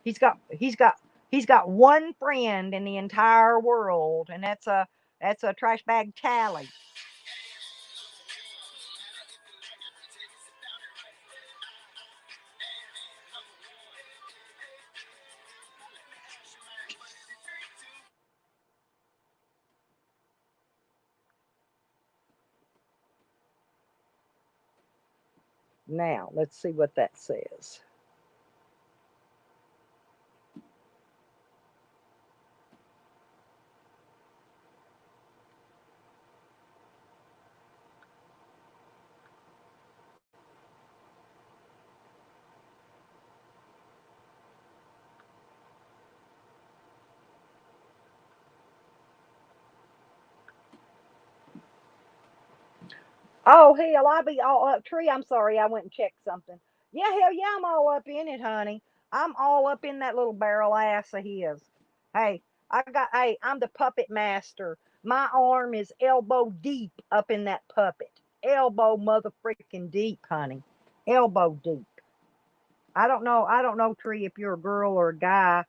He's got he's got he's got one friend in the entire world, and that's a trash bag tally. Now let's see what that says. Oh hell, I'll be all up. Tree, I'm sorry, I went and checked something. Yeah, hell yeah, I'm all up in it, honey. I'm all up in that little barrel ass of his. Hey, I'm the puppet master. My arm is elbow deep up in that puppet. Elbow mother freaking deep, honey. Elbow deep. I don't know, Tree, if you're a girl or a guy,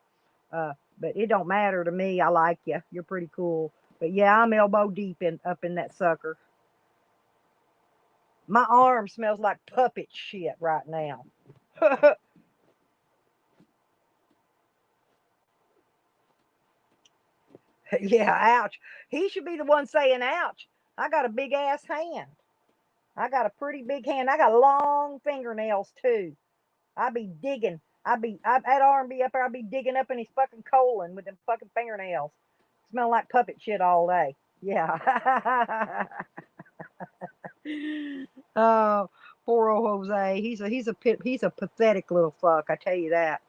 but it don't matter to me. I like you. You're pretty cool. But yeah, I'm elbow deep in up in that sucker. My arm smells like puppet shit right now. Yeah, ouch. He should be the one saying ouch. I got a big ass hand. I got a pretty big hand. I got long fingernails too. I be digging. That arm be up there. I be digging up in his fucking colon with them fucking fingernails. Smell like puppet shit all day. Yeah. Oh, poor old Jose. He's a pathetic little fuck. I tell you that.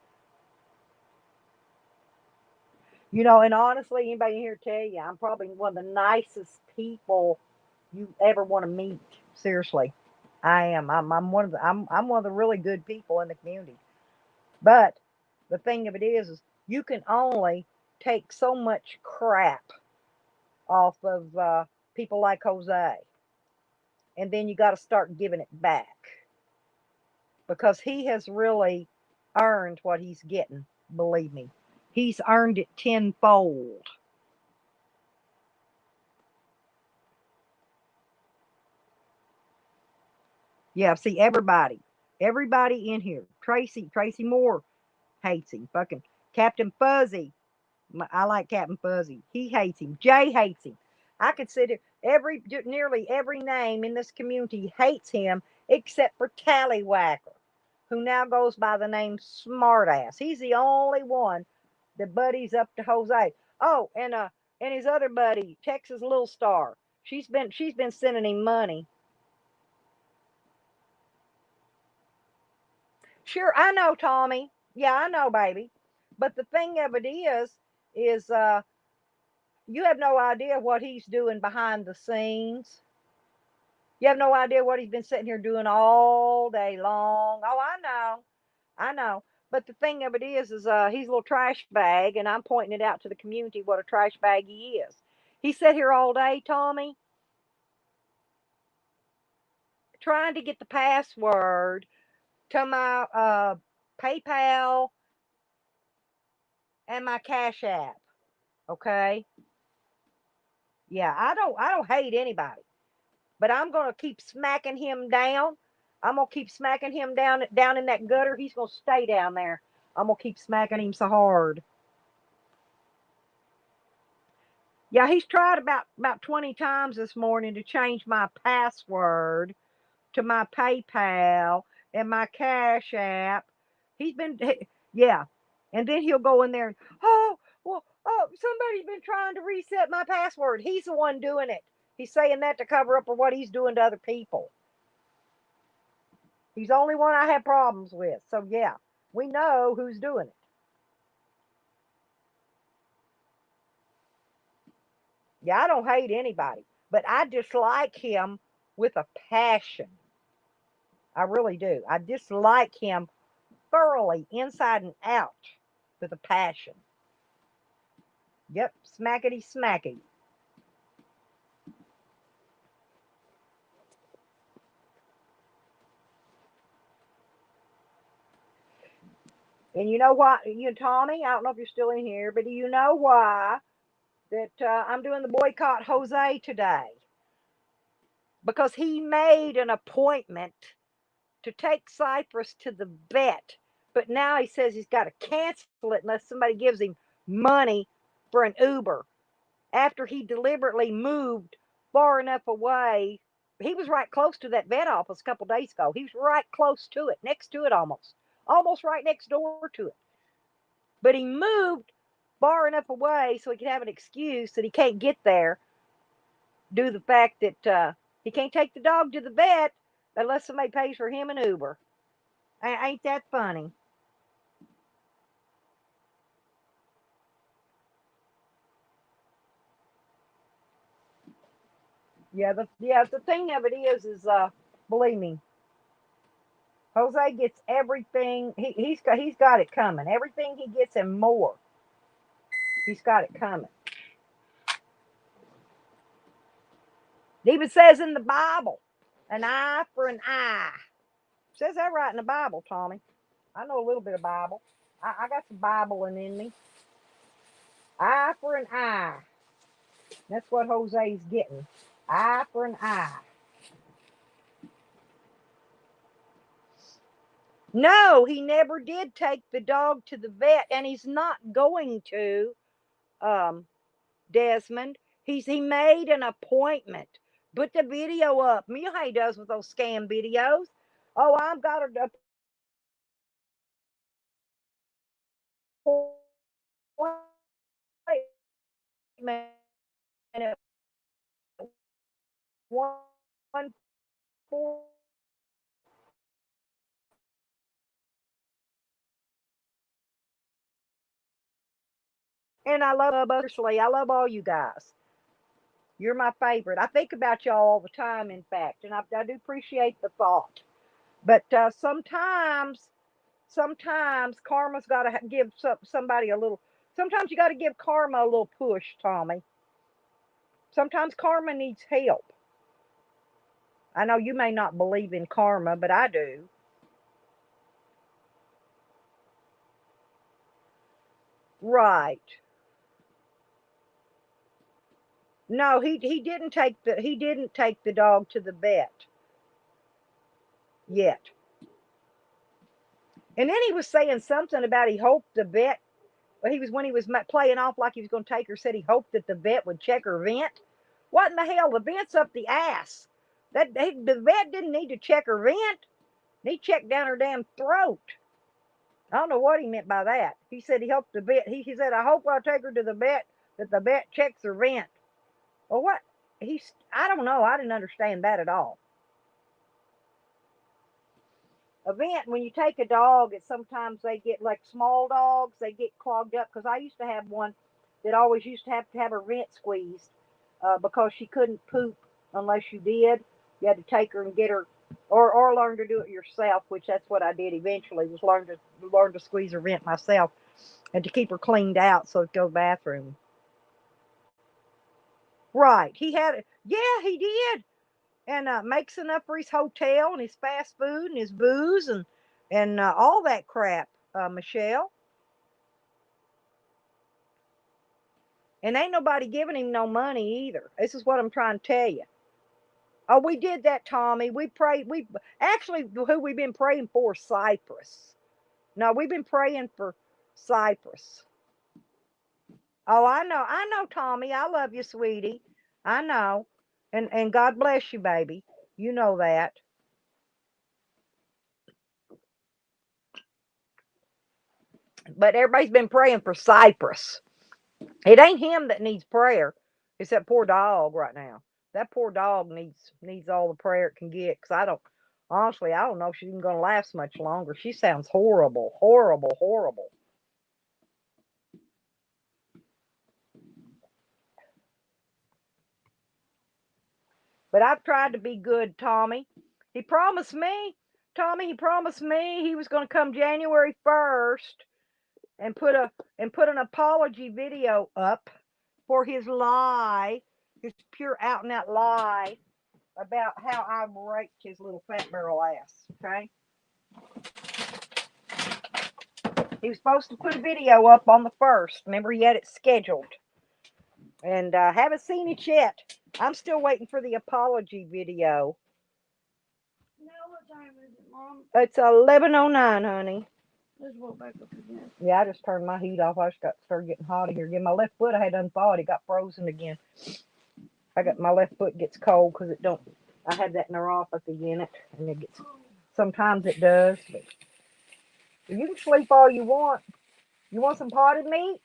You know, and honestly, anybody in here tell you, I'm probably one of the nicest people you ever want to meet. Seriously, I am. I'm one of the really good people in the community. But the thing of it is you can only take so much crap off of people like Jose, and then you got to start giving it back because he has really earned what he's getting. Believe me, he's earned it tenfold. Yeah, see everybody in here. Tracy Moore hates him. Fucking Captain Fuzzy. I like Captain Fuzzy. He hates him. Jay hates him. I could sit here. Nearly every name in this community hates him except for Tallywhacker, who now goes by the name Smartass. He's the only one that buddies up to Jose. Oh, and his other buddy, Texas Little Star. She's been sending him money. Sure, I know, Tommy. Yeah, I know, baby. But the thing of it is you have no idea what he's doing behind the scenes. You have no idea what he's been sitting here doing all day long. Oh, I know. But the thing of it is he's a little trash bag, and I'm pointing it out to the community what a trash bag he is. He sat here all day, Tommy, trying to get the password to my PayPal and my Cash App. Okay. Yeah, I don't hate anybody, but I'm gonna keep smacking him down. I'm gonna keep smacking him down in that gutter. He's gonna stay down there. I'm gonna keep smacking him so hard. Yeah, he's tried about 20 times this morning to change my password to my PayPal and my Cash App. Yeah, and then he'll go in there and somebody's been trying to reset my password. He's the one doing it. He's saying that to cover up for what he's doing to other people. He's the only one I have problems with. So yeah, we know who's doing it. Yeah, I don't hate anybody, but I dislike him with a passion. I really do. I dislike him thoroughly, inside and out, with a passion. Yep, smackety smacky. And you know what, Tommy, I don't know if you're still in here, but do you know why that I'm doing the boycott Jose today? Because he made an appointment to take Cypress to the vet, but now he says he's got to cancel it unless somebody gives him money for an Uber after he deliberately moved far enough away. He was right close to that vet office a couple days ago. He was right close to it, next to it almost right next door to it. But he moved far enough away so he could have an excuse that he can't get there due to the fact that he can't take the dog to the vet unless somebody pays for him an Uber. Ain't that funny? The thing of it is believe me, Jose gets everything. He's got it coming. Everything he gets and more. He's got it coming. It even says in the Bible, an eye for an eye. It says that right in the Bible, Tommy. I know a little bit of Bible. I got some Bible in me. Eye for an eye. That's what Jose's getting. Eye for an eye. No, he never did take the dog to the vet, and he's not going to. Um, Desmond. He made an appointment. Put the video up. You know how he does with those scam videos. Oh, I've got an appointment at 1:40. And I love Buttersley. I love all you guys. You're my favorite. I think about y'all all the time, in fact, and I do appreciate the thought. But sometimes karma's got to give somebody a little. Sometimes you got to give karma a little push, Tommy. Sometimes karma needs help. I know you may not believe in karma, but I do. Right. No, he didn't take the dog to the vet yet. And then he was saying something about he hoped the vet. He was when he was playing off like he was going to take her. Said he hoped that the vet would check her vent. What in the hell? The vent's up the ass. The vet didn't need to check her vent. He checked down her damn throat. I don't know what he meant by that. He said he hoped the vet. He said I hope I'll take her to the vet that the vet checks her vent. Well, what? I don't know. I didn't understand that at all. A vent, when you take a dog, it's sometimes they get like small dogs, they get clogged up. Because I used to have one that always used to have her vent squeezed because she couldn't poop unless you did. You had to take her and get her, or learn to do it yourself, which that's what I did eventually. Was learn to squeeze her vent myself and to keep her cleaned out so it go to the bathroom. Right, he had it. Yeah, he did, and makes enough for his hotel and his fast food and his booze and all that crap, Michelle. And ain't nobody giving him no money either. This is what I'm trying to tell you. Oh, we did that, Tommy. We prayed. We actually who we've been praying for, Cyprus. No, we've been praying for Cyprus. Oh, I know, Tommy. I love you, sweetie. I know, and God bless you, baby. You know that. But everybody's been praying for Cyprus. It ain't him that needs prayer. It's that poor dog right now. That poor dog needs all the prayer it can get. Cause I don't honestly, I don't know if she's even gonna last much longer. She sounds horrible, horrible, horrible. But I've tried to be good, Tommy. He promised me, Tommy. He promised me he was gonna come January 1st and put an apology video up for his lie, his pure out and out lie about how I raped his little fat barrel ass. Okay, he was supposed to put a video up on the 1st. Remember, he had it scheduled, and haven't seen it yet. I'm still waiting for the apology video. Now what time is it, Mom? It's 11:09, honey. Let's walk back up again. Yeah, I just turned my heat off. I just started getting hot in here again. My left foot I had unthawed. It got frozen again. I got my left foot gets cold because it don't. I had that neuropathy in it, and it gets. Sometimes it does, but you can sleep all you want. You want some potted meat?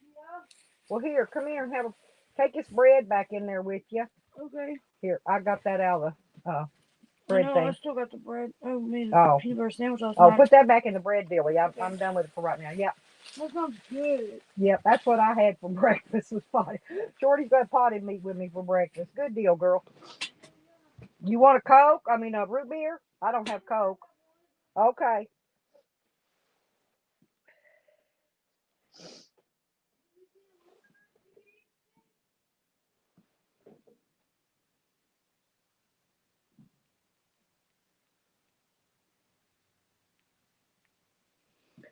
Yeah. Well, here, come here and take this bread back in there with you. Okay. Here, I got that out of the bread No, thing. I still got the bread. I made Oh. a peanut butter sandwich last Oh, night. put that back in the bread dilly. Okay. I'm done with it for right now. Yep. That sounds good. Yep, that's what I had for breakfast was potted. Shorty's got potted meat with me for breakfast. Good deal, girl. You want a Coke? I mean, a root beer? I don't have Coke. Okay.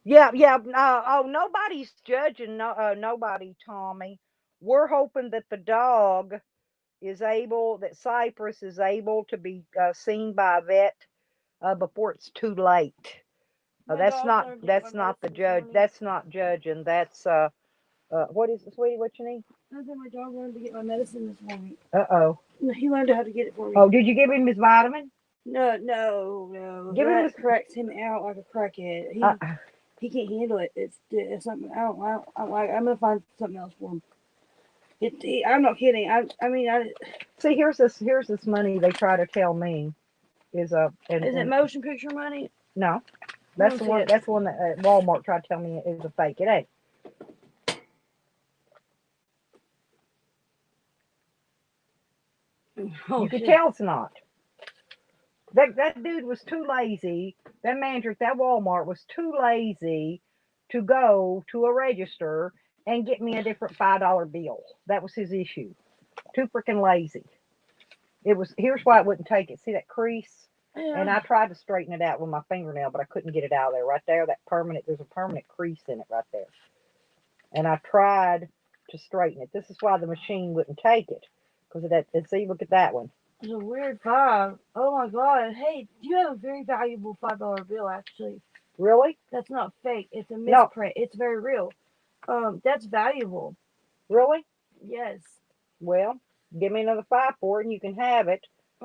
Yeah, yeah. Oh, nobody's judging. No, nobody, Tommy. We're hoping that the dog that Cypress is able to be seen by a vet before it's too late. My dog's never been That's my nose not the this judge. morning. That's not judging. What is it, sweetie? What you need? I said my dog learned to get my medicine this morning. Uh-oh. No, he learned how to get it for me. Oh, did you give him his vitamin? No. Give him That his... cracks him out like a crackhead. Uh, He can't handle it. It's something I don't like. I'm gonna find something else for him. I'm not kidding. I see, here's this money they try to tell me is is it motion picture money? no, Let that's me the see one. it. That's the one that Walmart tried to tell me is a fake. It ain't. Oh You can shit. tell it's not. That dude was too lazy. That manager at that Walmart was too lazy to go to a register and get me a different $5 bill. That was his issue. Too freaking lazy. It was. Here's why it wouldn't take it. See that crease? And Yeah. I tried to straighten it out with my fingernail, but I couldn't get it out of there. Right there, that permanent. There's a permanent crease in it right there. And I tried to straighten it. This is why the machine wouldn't take it, because of that. And see, look at that one. It's a weird five. Oh my god. Hey, you have a very valuable $5 bill actually. Really? That's not fake. It's a No. misprint. It's very real. That's valuable. Really? Yes. Well, give me another 5 for it, and you can have it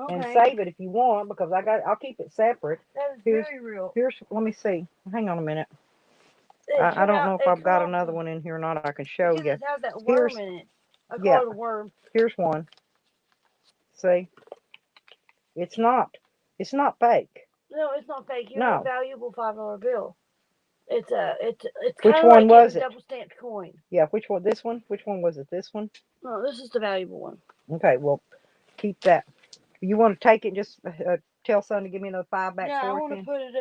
and Okay. save it if you want, because I'll keep it separate. That is Here's very real. let me see. Hang on a minute. It I come don't out. know if It I've come got off another one in here or not. I can show because you. it has that Here's worm in it. I yeah. call it a worm. Here's one. See, it's not fake. No, it's not fake. You have a No. valuable $5 bill. It's Which kind of one like getting was a it? double stamped coin. Yeah. Which one? This one? Which one was it? This one? No, this is the valuable one. Okay. Well, keep that. You want to take it? Just tell son to give me another 5 back Yeah, I for it want to then. put it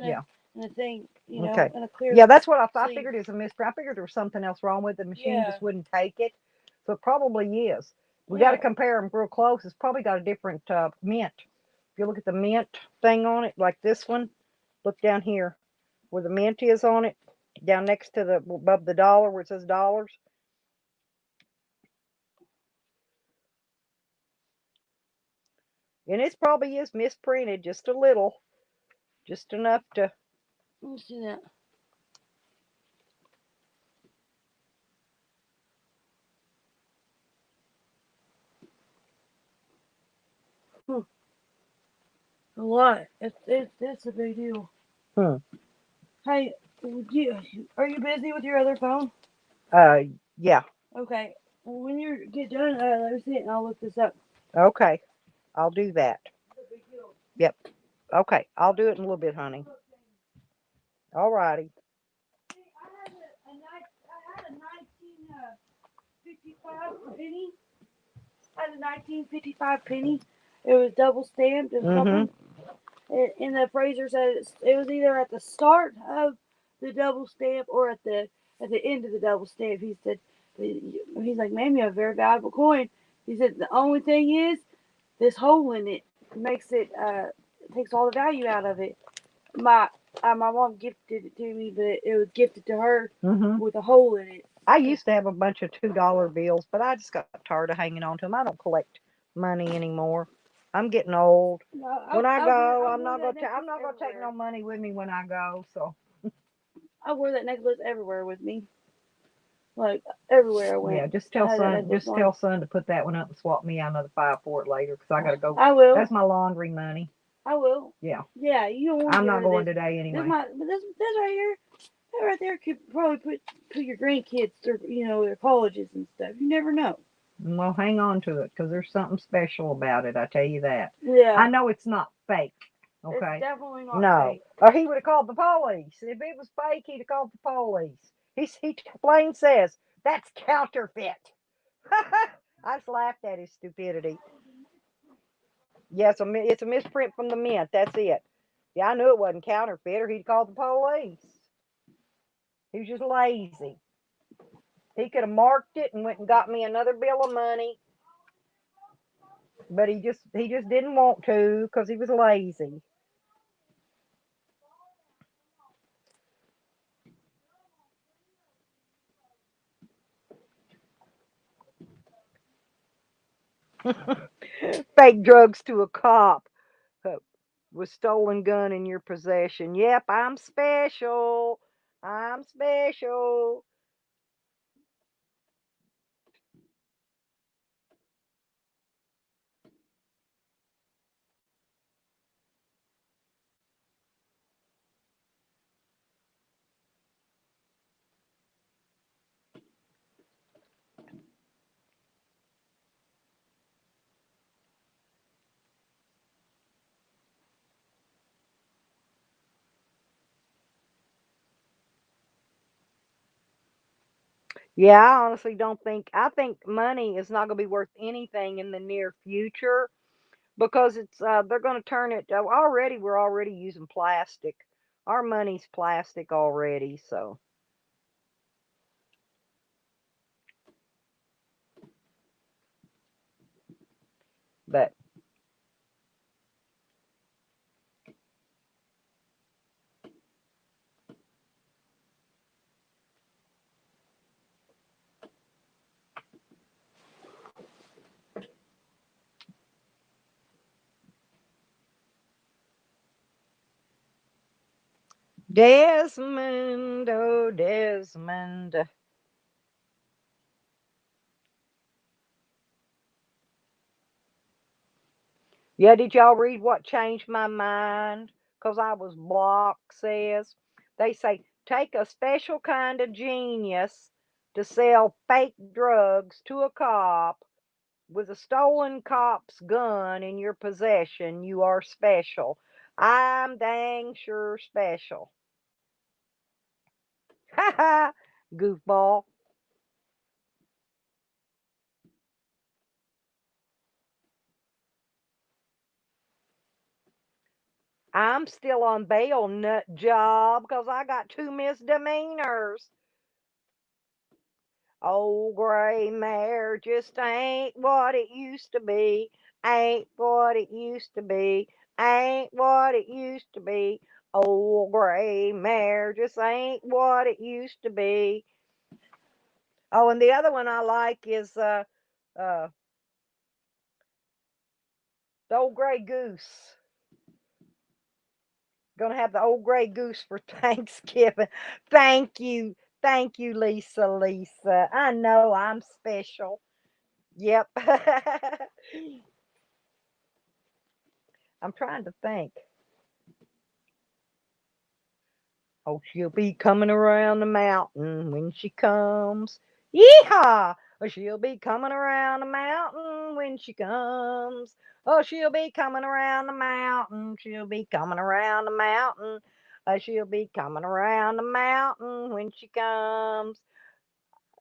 Yeah. in a thing, Okay. in a clear. Yeah, that's what I thought. I sleeve. figured it was a mystery. I figured there was something else wrong with it. The machine Yeah. just wouldn't take it. So it probably is. We Yeah. got to compare them real close. It's probably got a different mint. If you look at the mint thing on it, like this one, look down here where the mint is on it, down next to the above the dollar where it says dollars. And it probably is misprinted just a little, just enough to. Let me see that. Hmm. A lot. It's a big deal. Hmm. Hey, are you busy with your other phone? Yeah. Okay. Well, when you get done, let me see it and I'll look this up. Okay. I'll do that. It's a big deal. Yep. Okay. I'll do it in a little bit, honey. All righty. I had a 1955 penny. I had a 1955 penny. It was double stamped and Mm-hmm. something. And the appraiser said it was either at the start of the double stamp or at the end of the double stamp. He said, he's like, ma'am, you have a very valuable coin. He said, the only thing is this hole in it makes it takes all the value out of it. My my mom gifted it to me, but it was gifted to her Mm-hmm. with a hole in it. I used to have a bunch of $2 bills, but I just got tired of hanging on to them. I don't collect money anymore. I'm getting old. No, When I go, I I'm wore not that gonna necklace I'm not gonna take everywhere. no money with me when I go. So I wore that necklace everywhere with me. Like everywhere I yeah, went, I had that necklace just on. tell son to put that one up and swap me out another 5 for it later, because I gotta go. I will. That's my laundry money. I will. Yeah, Yeah, you don't want to I'm get not rid of going this. today This anyway. might, but this right here, that right there could probably put your grandkids through, their colleges and stuff. You never know. Well, hang on to it, because there's something special about it. I tell you that. Yeah, I know it's not fake. it's Okay. definitely not No. fake. Or he would have called the police. If it was fake, he'd have called the police. He plain says, that's counterfeit. I just laughed at his stupidity. Yes, it's a misprint from the mint. That's it. Yeah, I knew it wasn't counterfeit, or he'd called the police. He was just lazy. He could have marked it and went and got me another bill of money, but he just didn't want to because he was lazy. Fake drugs to a cop. uh, with stolen gun in your possession. Yep, I'm special. I'm special. Yeah, I honestly don't think. I think money is not going to be worth anything in the near future because they're going to turn it. Already, we're already using plastic. Our money's plastic already. So, but Desmond, oh Desmond. Yeah, did y'all read what changed my mind? Because I was blocked, says. They say, take a special kind of genius to sell fake drugs to a cop with a stolen cop's gun in your possession. You are special. I'm dang sure special. Ha ha, goofball. I'm still on bail, nut job, because I got two misdemeanors. Old gray mare just ain't what it used to be. Ain't what it used to be. Ain't what it used to be. Old gray mare just ain't what it used to be. Oh, and the other one I like is uh the old gray goose. Gonna have the old gray goose for Thanksgiving. Thank you. Thank you, Lisa. Lisa. I know I'm special. Yep. I'm trying to think. Oh, she'll be coming around the mountain when she comes. Yeehaw! Oh, she'll be coming around the mountain when she comes. Oh, she'll be coming around the mountain. She'll be coming around the mountain. She'll be coming around the mountain when she comes.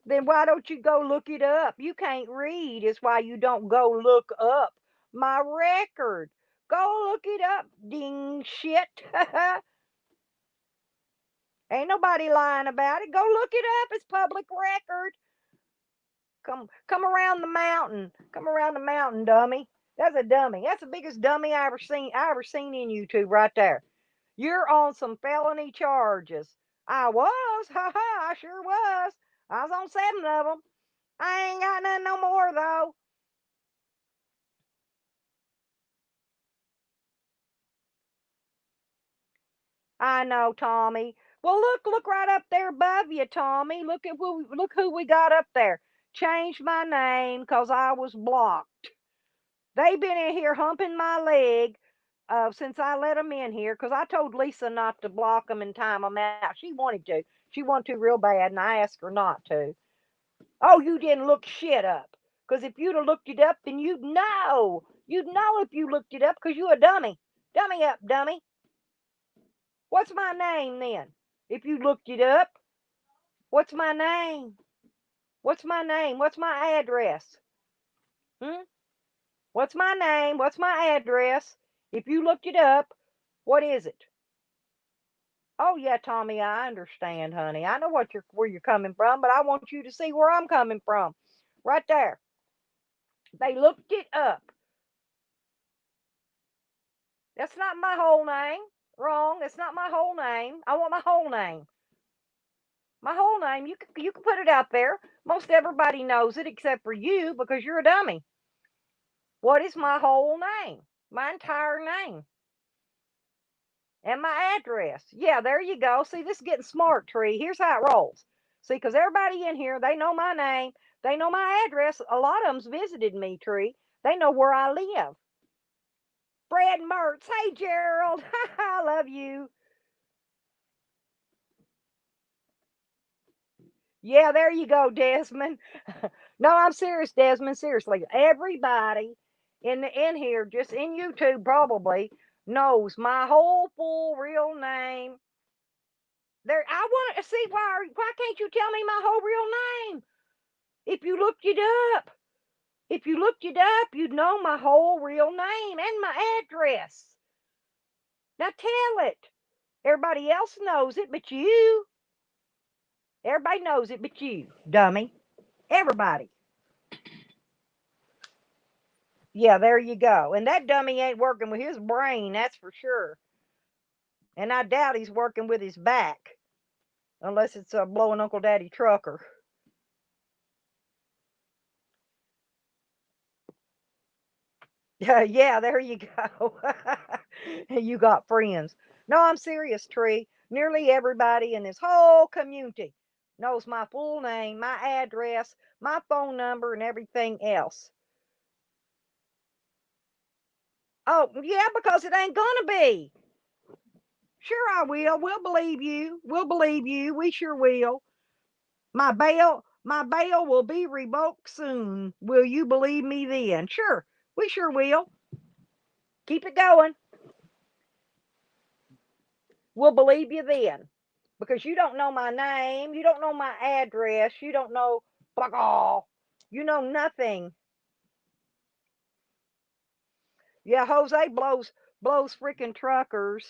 Then why don't you go look it up? You can't read. It's why you don't go look up my record. Go look it up, ding shit. Ain't nobody lying about it. Go look it up. It's public record. Come around the mountain. Come around the mountain, dummy. That's a dummy. That's the biggest dummy I ever seen in YouTube right there. You're on some felony charges. I was. Ha ha, I sure was. I was on 7 of them. I ain't got none no more though. I know, Tommy. Well, look right up there above you, Tommy. Look who we got up there. Changed my name 'cause I was blocked. They been in here humping my leg since I let them in here 'cause I told Lisa not to block them and time them out. She wanted to. She wanted to real bad, and I asked her not to. Oh, you didn't look shit up. 'Cause if you'd have looked it up, then you'd know. You'd know if you looked it up 'cause you a dummy. Dummy up, dummy. What's my name then? If you looked it up, what's my name? What's my name? What's my address? Hmm? What's my name? What's my address? If you looked it up, what is it? Oh yeah, Tommy, I understand, honey. I know where you're coming from, but I want you to see where I'm coming from. Right there. They looked it up. That's not my whole name. Wrong. That's not my whole name. I want my whole name. My whole name. You can put it out there. Most everybody knows it except for you because you're a dummy. What is my whole name? My entire name. And my address. Yeah, there you go. See, this is getting smart, Tree. Here's how it rolls. See, because everybody in here, they know my name. They know my address. A lot of them's visited me, Tree. They know where I live. Brad Mertz. Hey, Gerald. I love you. Yeah, there you go, Desmond. No, I'm serious, Desmond. Seriously, everybody in here, just in YouTube, probably knows my whole full real name. There, I want to see why can't you tell me my whole real name? you looked it up. If you looked it up, you'd know my whole real name and my address. Now tell it. Everybody else knows it but you. Everybody knows it but you, dummy. Everybody. Yeah, there you go. And that dummy ain't working with his brain, that's for sure. And I doubt he's working with his back. Unless it's blowing Uncle Daddy Trucker. Yeah, there you go. You got friends. No, I'm serious, Tree. Nearly everybody in this whole community knows my full name, my address, my phone number, and everything else. Oh, yeah, because it ain't gonna be. Sure, I will. We'll believe you. We'll believe you. We sure will. My bail will be revoked soon. Will you believe me then? Sure, we sure will. Keep it going. We'll believe you then. Because you don't know my name, you don't know my address, you don't know fuck all. You know nothing. Yeah, Jose blows freaking truckers.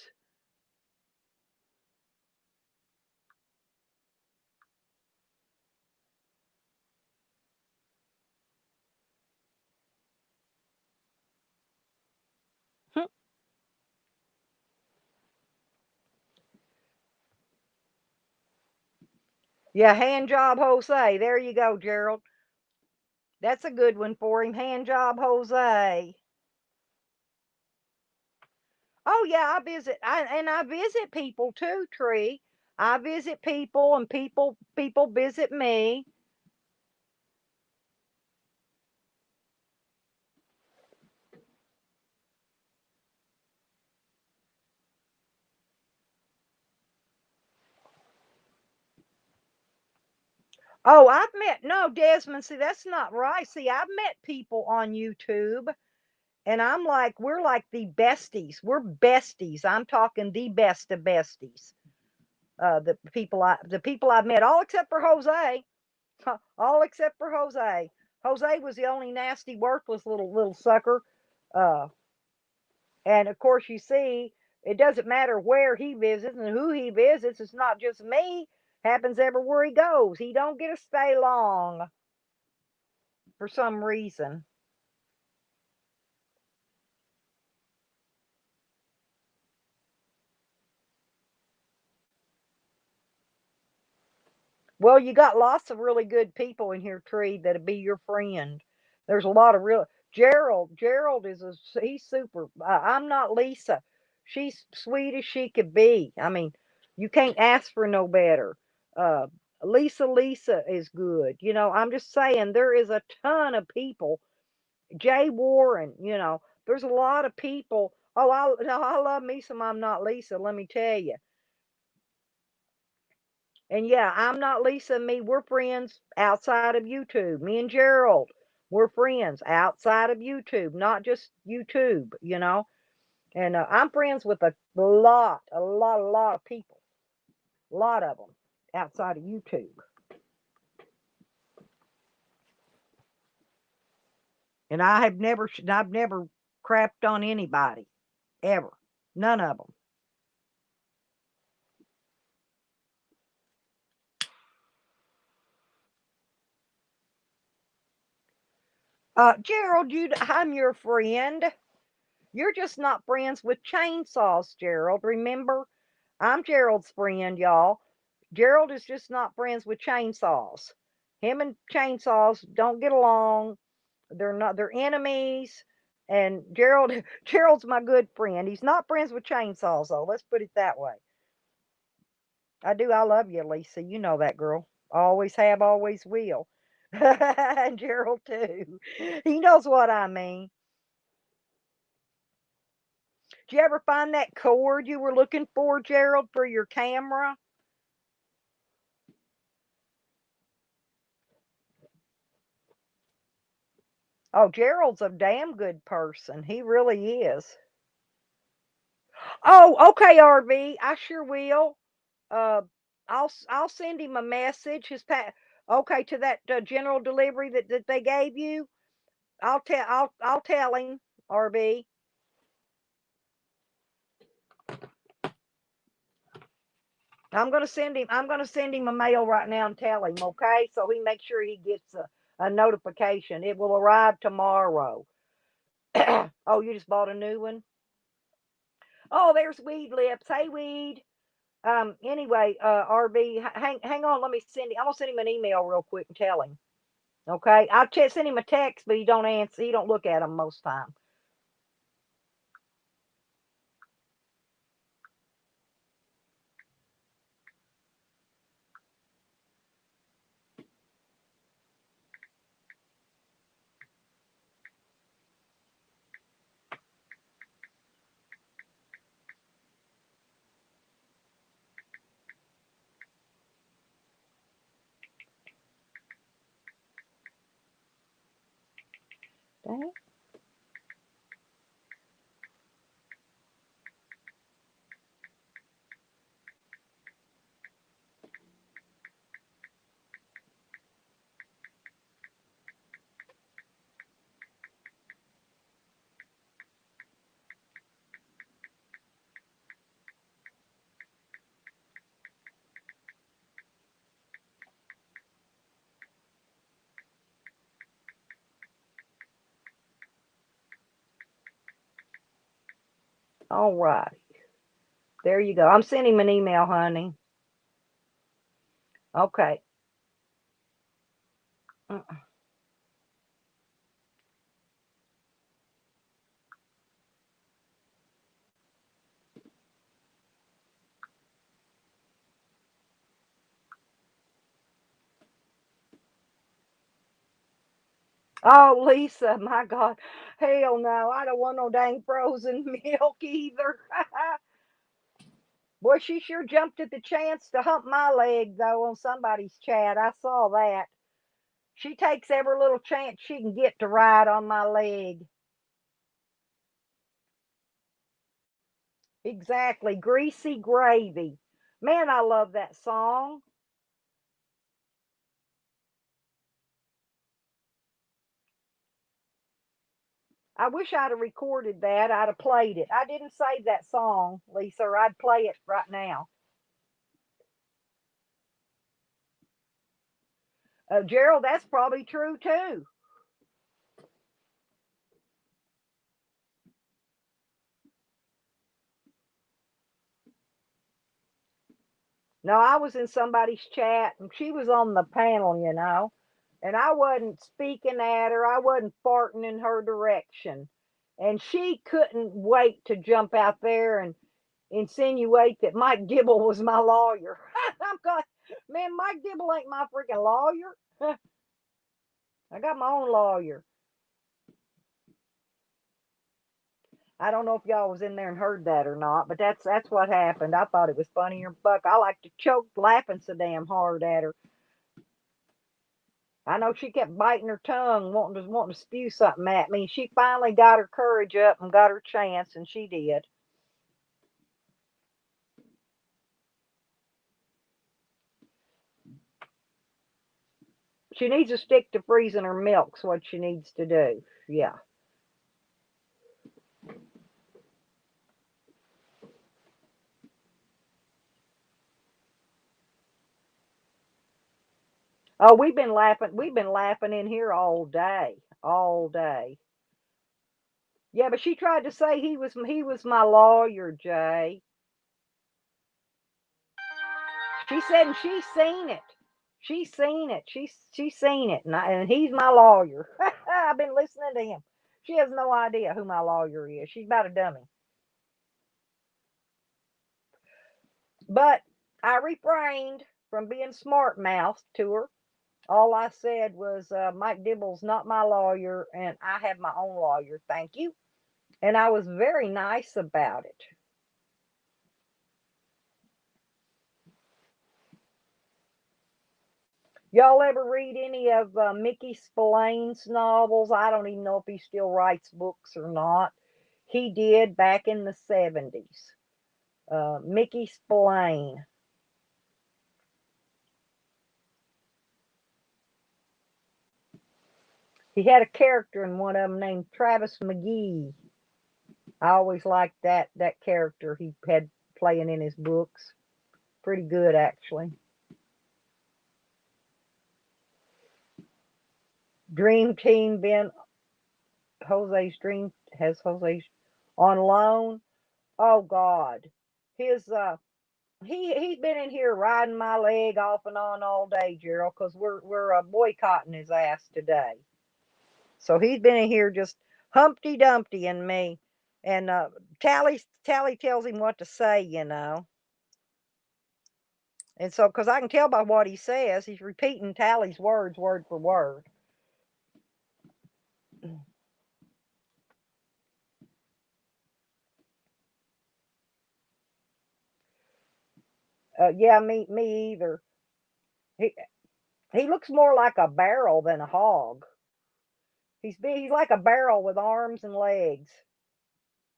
Yeah, hand job Jose. There you go, Gerald. That's a good one for him. Hand job Jose. Oh yeah, I visit people too, Tree. I visit people and people visit me. Oh, I've met no Desmond. See, that's not right. See, I've met people on YouTube, and I'm like, we're like the besties. We're besties. I'm talking the best of besties. The people I've met, all except for Jose. All except for Jose. Jose was the only nasty, worthless little sucker. Uh, and of course, you see, it doesn't matter where he visits and who he visits. It's not just me. Happens everywhere he goes. He don't get to stay long for some reason. Well, you got lots of really good people in here, Tree, that'll be your friend. There's a lot of real Gerald. Gerald he's super. I'm not Lisa. She's sweet as she could be. I mean, you can't ask for no better. Uh, Lisa is good. I'm just saying there is a ton of people. Jay Warren. There's a lot of people. Oh, I love me some. I'm not Lisa. Let me tell you. And yeah, I'm not Lisa and me. We're friends outside of YouTube. Me and Gerald, we're friends outside of YouTube, not just YouTube. And I'm friends with a lot of people, a lot of them outside of YouTube. And I've never crapped on anybody ever. None of them. Gerald, I'm your friend. You're just not friends with chainsaws, Gerald. Remember, I'm Gerald's friend, y'all. Gerald is just not friends with chainsaws. Him and chainsaws don't get along. They're enemies. And Gerald's my good friend. He's not friends with chainsaws though. Let's put it that way. I do. I love you, Lisa. You know that, girl. Always have, always will. And Gerald too. He knows what I mean. Did you ever find that cord you were looking for, Gerald, for your camera? Oh, Gerald's a damn good person. He really is. Oh, okay, RV. I sure will. Uh, I'll send him a message. Okay, to that general delivery that they gave you. I'll tell him, RB. I'm gonna send him a mail right now and tell him, okay? So he makes sure he gets a notification. It will arrive tomorrow. Oh, you just bought a new one? Oh, there's Weed Lips. Hey, Weed. Anyway, RB, hang on. Let me send him. I'm gonna send him an email real quick and tell him. Okay, I'll send him a text, but he don't answer. He don't look at them most time. Dang. All right. There you go. I'm sending him an email, honey. Okay. Oh, Lisa, my God. Hell no. I don't want no dang frozen milk either. Boy, she sure jumped at the chance to hump my leg, though, on somebody's chat. I saw that. She takes every little chance she can get to ride on my leg. Exactly. Greasy Gravy. Man, I love that song. I wish I'd have recorded that. I'd have played it. I didn't save that song, Lisa, or I'd play it right now. Gerald, that's probably true too. No, I was in somebody's chat and she was on the panel, and I wasn't speaking at her. I wasn't farting in her direction. And she couldn't wait to jump out there and insinuate that Mike Dibble was my lawyer. I'm going, man, Mike Dibble ain't my freaking lawyer. I got my own lawyer. I don't know if y'all was in there and heard that or not, but that's what happened. I thought it was funnier buck. I like to choke laughing so damn hard at her. I know she kept biting her tongue, wanting to spew something at me. She finally got her courage up and got her chance, and she did. She needs to stick to freezing her milk's what she needs to do. Yeah. Oh, we've been laughing. We've been laughing in here all day, all day. Yeah, but she tried to say he was my lawyer, Jay. She said, and she's seen it. She's seen it. She's seen it, and he's my lawyer. I've been listening to him. She has no idea who my lawyer is. She's about a dummy. But I refrained from being smart mouthed to her. All I said was, Mike Dibble's not my lawyer, and I have my own lawyer. Thank you. And I was very nice about it. Y'all ever read any of Mickey Spillane's novels? I don't even know if he still writes books or not. He did back in the 70s. Mickey Spillane. He had a character in one of them named Travis McGee. I always liked that character he had playing in his books. Pretty good, actually. Dream Team been Jose's dream has Jose's on loan. Oh God, his he's been in here riding my leg off and on all day, Gerald, because we're boycotting his ass today. So he's been in here just Humpty Dumpty and me, and Tally tells him what to say, you know. And so, because I can tell by what he says, he's repeating Tally's words word for word. Yeah, me either. He he looks more like a barrel than a hog. He's like a barrel with arms and legs,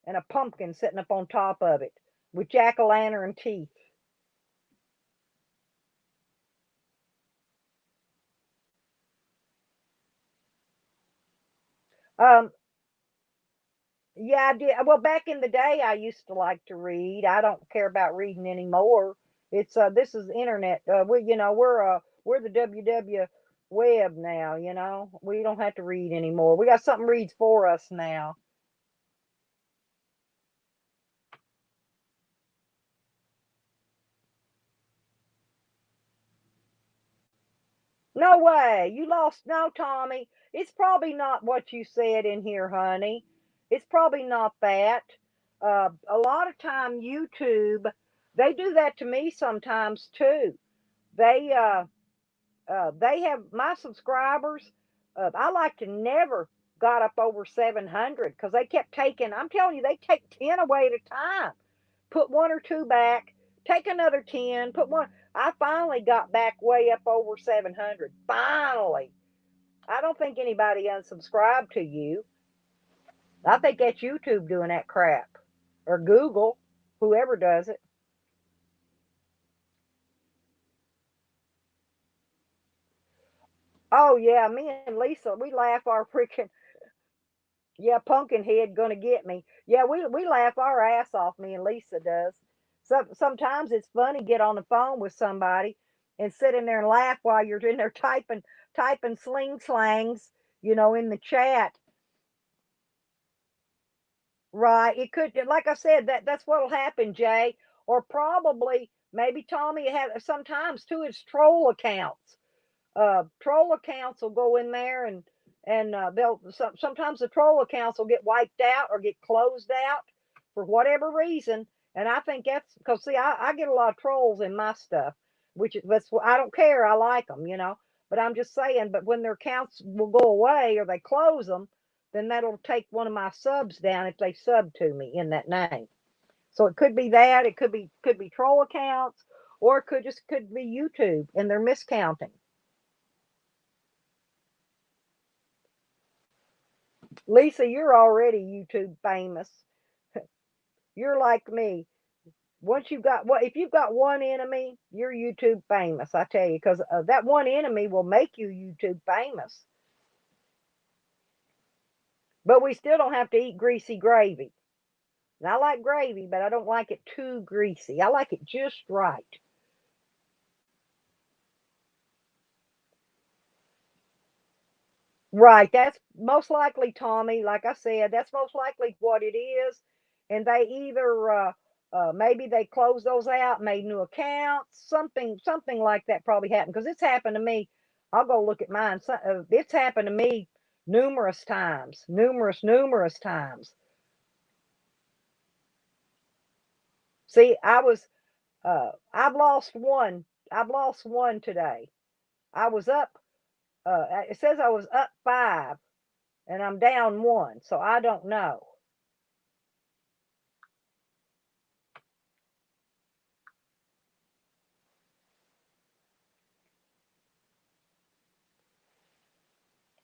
and a pumpkin sitting up on top of it with jack o' lantern teeth. Um, yeah, I did. Well, back in the day, I used to like to read. I don't care about reading anymore. It's this is internet. We're the WW web now. You know, we don't have to read anymore. We got something reads for us now. No way. You lost. No, Tommy. It's probably not what you said in here, honey. It's probably not that. A lot of time, YouTube, they do that to me sometimes too. They they have my subscribers. I like to never got up over 700 because they kept taking. I'm telling you, they take 10 away at a time. Put one or two back, take another 10, put one. I finally got back way up over 700. Finally. I don't think anybody unsubscribed to you. I think that's YouTube doing that crap. Or Google, whoever does it. Oh, yeah, me and Lisa, we laugh our freaking, yeah, Pumpkinhead gonna get me. Yeah, we laugh our ass off, me and Lisa does. Sometimes it's funny get on the phone with somebody and sit in there and laugh while you're in there typing slangs, in the chat. Right. It could, like I said, that's what'll happen, Jay. Or probably maybe Tommy had sometimes too, it's troll accounts. Troll accounts will go in there and sometimes the troll accounts will get wiped out or get closed out for whatever reason. And I think that's because see, I get a lot of trolls in my stuff, which is that's I don't care. I like them. But I'm just saying. But when their accounts will go away or they close them, then that'll take one of my subs down if they sub to me in that name. So it could be that. It could be troll accounts, or it could be YouTube and they're miscounting. Lisa, you're already YouTube famous. You're like me. Once you've got what if you've got one enemy, you're YouTube famous. I tell you, because that one enemy will make you YouTube famous. But we still don't have to eat greasy gravy. And I like gravy, but I don't like it too greasy. I like it just right. Right. That's most likely, Tommy. Like I said, that's most likely what it is. And they either maybe they closed those out, made new accounts, something like that probably happened because it's happened to me. I'll go look at mine. It's happened to me numerous times, numerous times. See, I've lost one. I've lost one today. I was up. It says I was up five, and I'm down one. So I don't know.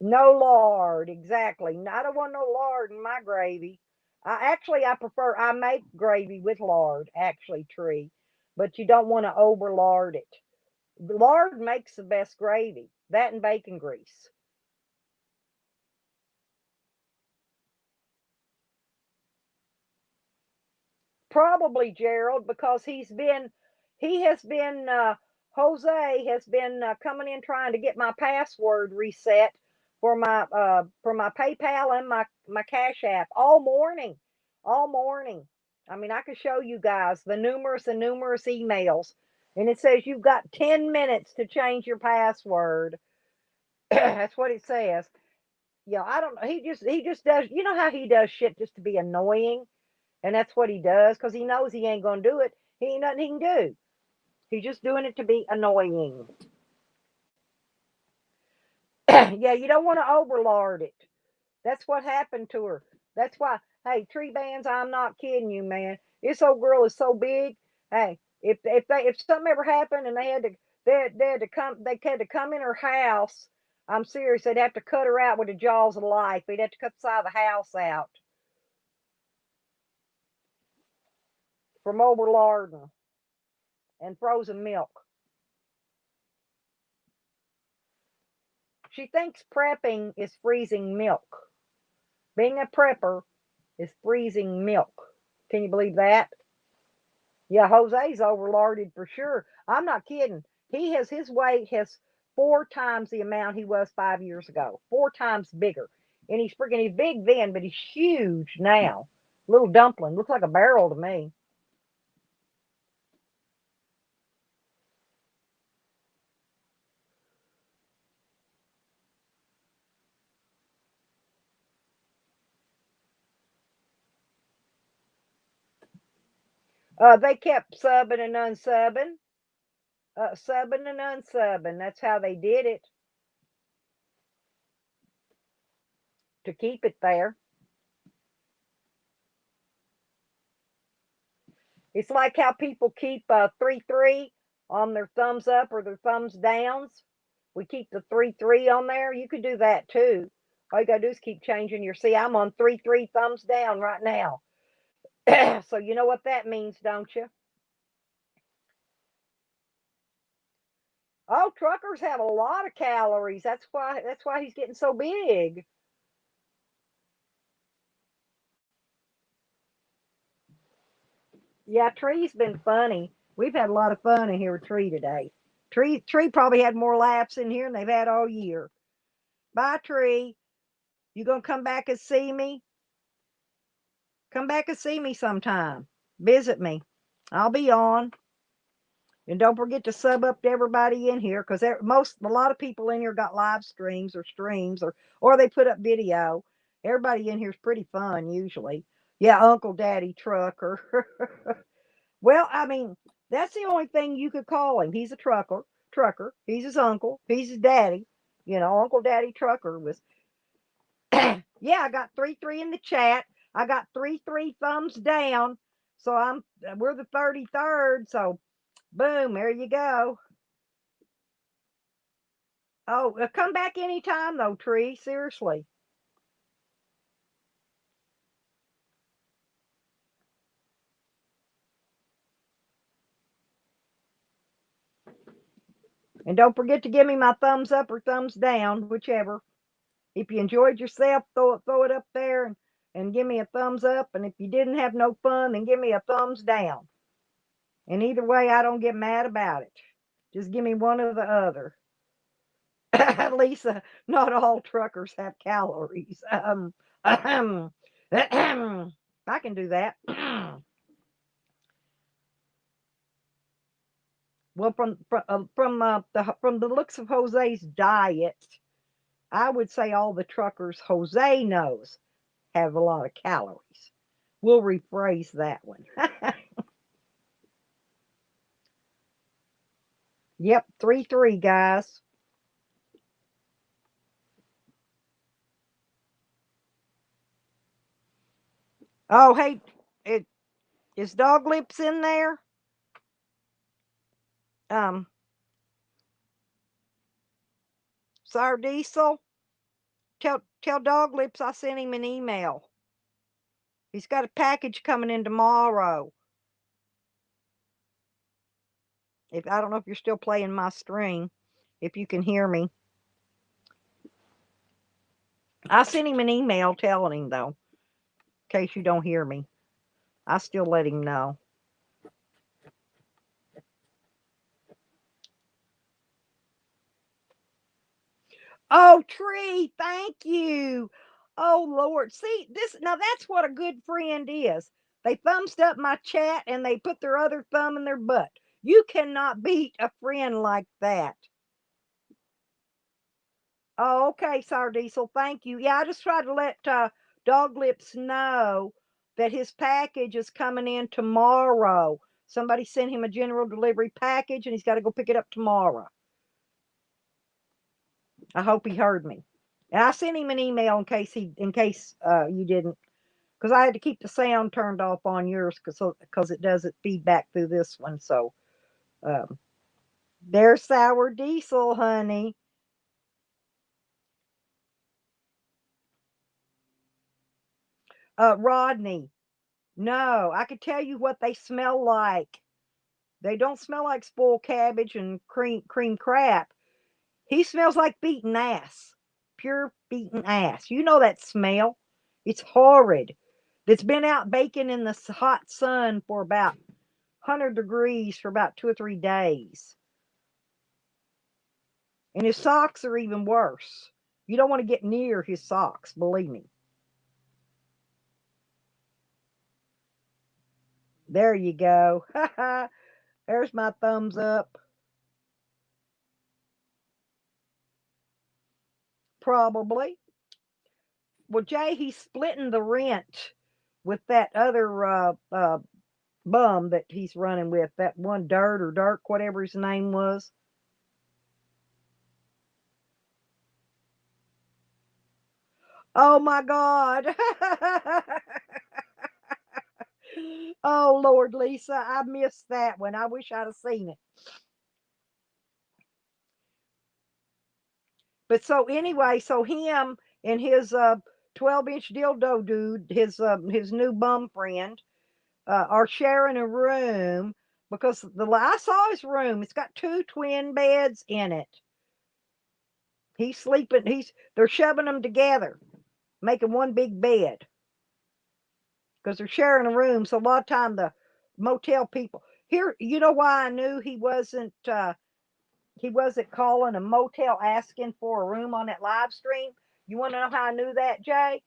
No lard, exactly. I don't want no lard in my gravy. I prefer I make gravy with lard, actually, Tree, but you don't want to over lard it. Lard makes the best gravy. That and bacon grease. Probably Gerald, because Jose has been coming in trying to get my password reset for my PayPal and my Cash App all morning. I mean, I could show you guys the numerous and numerous emails, and it says you've got 10 minutes to change your password. That's what it says. Yeah, I don't know. He just does. You know how he does shit just to be annoying. And that's what he does because he knows he ain't going to do it. He ain't nothing he can do. He's just doing it to be annoying. Yeah, you don't want to overlord it. That's what happened to her. That's why, hey, tree bands, I'm not kidding you, man. This old girl is so big. Hey, if something ever happened and they had to come in her house, I'm serious, they'd have to cut her out with the jaws of life. They'd have to cut the side of the house out from overlarding and frozen milk. She thinks prepping is freezing milk. Being a prepper is freezing milk. Can you believe that? Yeah, Jose's overlarded for sure. I'm not kidding. His weight has 4 times the amount he was 5 years ago. 4 times bigger. And he's big then, but he's huge now. Little dumpling. Looks like a barrel to me. They kept subbing and unsubbing. Subbing and unsubbing. That's how they did it to keep it there. It's like how people keep 3-3 on their thumbs up or their thumbs downs. We keep the 3-3 on there. You could do that too. All you gotta do is keep changing your. See, I'm on 3-3 thumbs down right now. So you know what that means, don't you? Oh, truckers have a lot of calories. That's why he's getting so big. Yeah, Tree's been funny. We've had a lot of fun in here with Tree today. Tree probably had more laughs in here than they've had all year. Bye, Tree. You gonna come back and see me? Come back and see me sometime. Visit me. I'll be on. And don't forget to sub up to everybody in here because a lot of people in here got live streams or they put up video. Everybody in here is pretty fun usually. Yeah, Uncle Daddy Trucker. Well, I mean, that's the only thing you could call him. He's a trucker. He's his uncle. He's his daddy. Uncle Daddy Trucker was. Yeah, I got 3-3 in the chat. I got 3-3 thumbs down. So we're the 33rd. So boom, there you go. Oh, come back anytime though, Tree. Seriously. And don't forget to give me my thumbs up or thumbs down, whichever. If you enjoyed yourself, throw it up there and give me a thumbs up. And if you didn't have no fun, then give me a thumbs down. And either way, I don't get mad about it. Just give me one or the other. At least not all truckers have calories. I can do that. Well, from the looks of Jose's diet, I would say all the truckers Jose knows have a lot of calories. We'll rephrase that one. Yep, 3-3, guys. Oh, hey, it is Dog Lips in there? Um, Sour Diesel, tell Dog Lips I sent him an email. He's got a package coming in tomorrow. If I don't know if you're still playing my stream, if you can hear me. I sent him an email telling him though, in case you don't hear me. I still let him know. Oh, Tree, thank you. Oh, Lord. See, this now that's what a good friend is. They thumbs up my chat and they put their other thumb in their butt. You cannot beat a friend like that. Oh, okay, Sour Diesel. Thank you. Yeah, I just tried to let Dog Lips know that his package is coming in tomorrow. Somebody sent him a general delivery package and he's got to go pick it up tomorrow. I hope he heard me. And I sent him an email in case you didn't, because I had to keep the sound turned off on yours because it doesn't feedback through this one. So um, there's Sour Diesel, honey. Rodney, no, I could tell you what they smell like. They don't smell like spoiled cabbage and cream crap. He smells like beaten ass, pure beaten ass. You know that smell. It's horrid. It's been out baking in the hot sun for about 100 degrees for about 2 or 3 days. And his socks are even worse. You don't want to get near his socks, believe me. There you go. There's my thumbs up. Probably. Well, Jay, he's splitting the rent with that other bum that he's running with, that one Dirt or Dirk, whatever his name was. Oh my God. Oh Lord, Lisa, I missed that one. I wish I'd have seen it. But so anyway, so him and his 12-inch dildo dude, his new bum friend, are sharing a room because I saw his room. It's got two twin beds in it. He's sleeping. They're shoving them together, making one big bed because they're sharing a room. So a lot of time the motel people here. You know why I knew he wasn't calling a motel asking for a room on that live stream. You want to know how I knew that, Jay?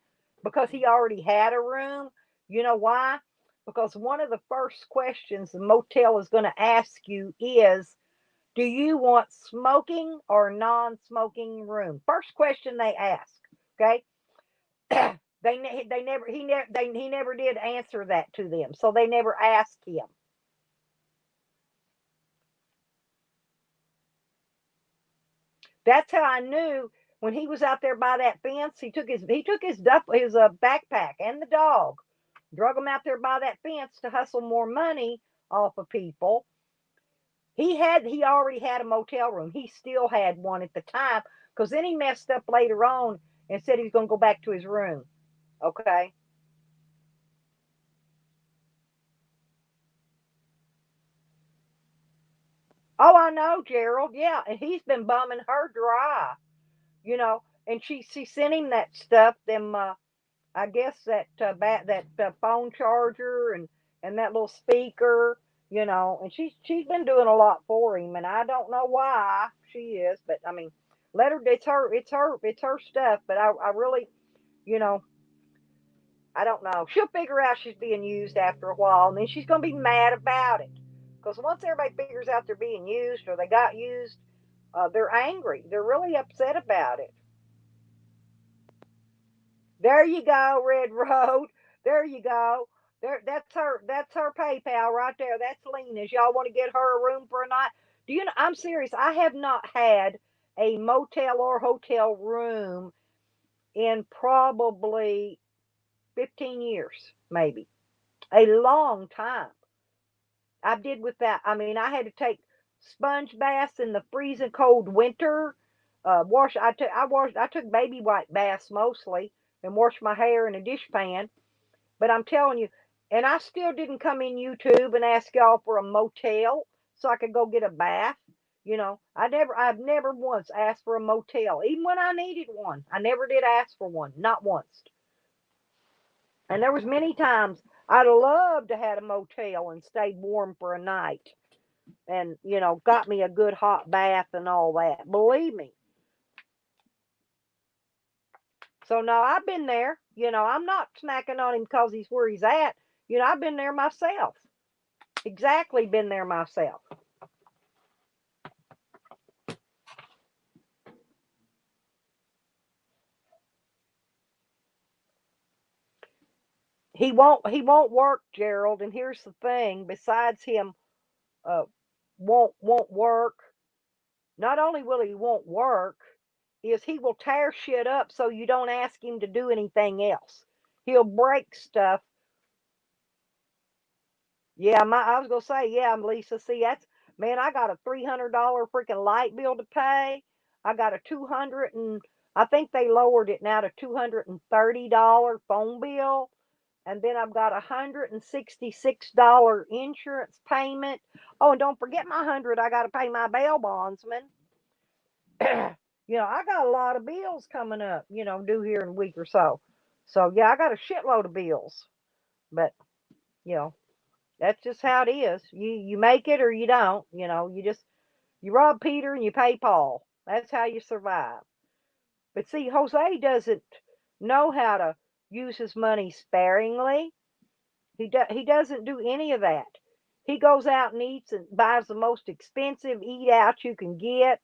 Because he already had a room. You know why? Because one of the first questions the motel is going to ask you is, do you want smoking or non-smoking room? First question they ask. Okay. He never did answer that to them, so they never asked him. That's how I knew when he was out there by that fence. He took his backpack and the dog, drug him out there by that fence to hustle more money off of people. He already had a motel room. He still had one at the time because then he messed up later on and said he was going to go back to his room. Okay. Oh, I know, Gerald. Yeah, and he's been bumming her dry. And she sent him that stuff. Them I guess that phone charger and that little speaker, and she's been doing a lot for him, and I don't know why she is, but I mean, let her. It's her stuff. But I really, you know, I don't know. She'll figure out she's being used after a while, and then she's gonna be mad about it. Because once everybody figures out they're being used or they got used, they're angry. They're really upset about it. There you go, Red Road. There you go. That's her PayPal right there. That's Lena's. Y'all want to get her a room for a night? Do you know? I'm serious. I have not had a motel or hotel room in probably 15 years, maybe a long time. I did with that. I mean, I had to take sponge baths in the freezing cold winter. Wash. I took baby white baths mostly and washed my hair in a dishpan. But I'm telling you, and I still didn't come in YouTube and ask y'all for a motel so I could go get a bath. I've never once asked for a motel, even when I needed one. I never did ask for one, not once. And there was many times I'd have loved to had a motel and stayed warm for a night and, got me a good hot bath and all that. Believe me. So no, I've been there. I'm not smacking on him because he's where he's at. I've been there myself. Exactly been there myself. He won't work, Gerald, and here's the thing, besides him uh won't work, not only will he won't work, is he will tear shit up so you don't ask him to do anything else. He'll break stuff. Yeah, I was gonna say, yeah, Lisa. See, that's man. I got a $300 freaking light bill to pay. I got a 200 and I think they lowered it now to $230 phone bill, and then I've got $166 insurance payment. Oh, and don't forget my 100. I got to pay my bail bondsman. I got a lot of bills coming up. Due here in a week or so. So yeah, I got a shitload of bills, but you know. That's just how it is. You make it or you don't. You rob Peter and you pay Paul. That's how you survive. But see, Jose doesn't know how to use his money sparingly. He doesn't do any of that. He goes out and eats and buys the most expensive eat out you can get.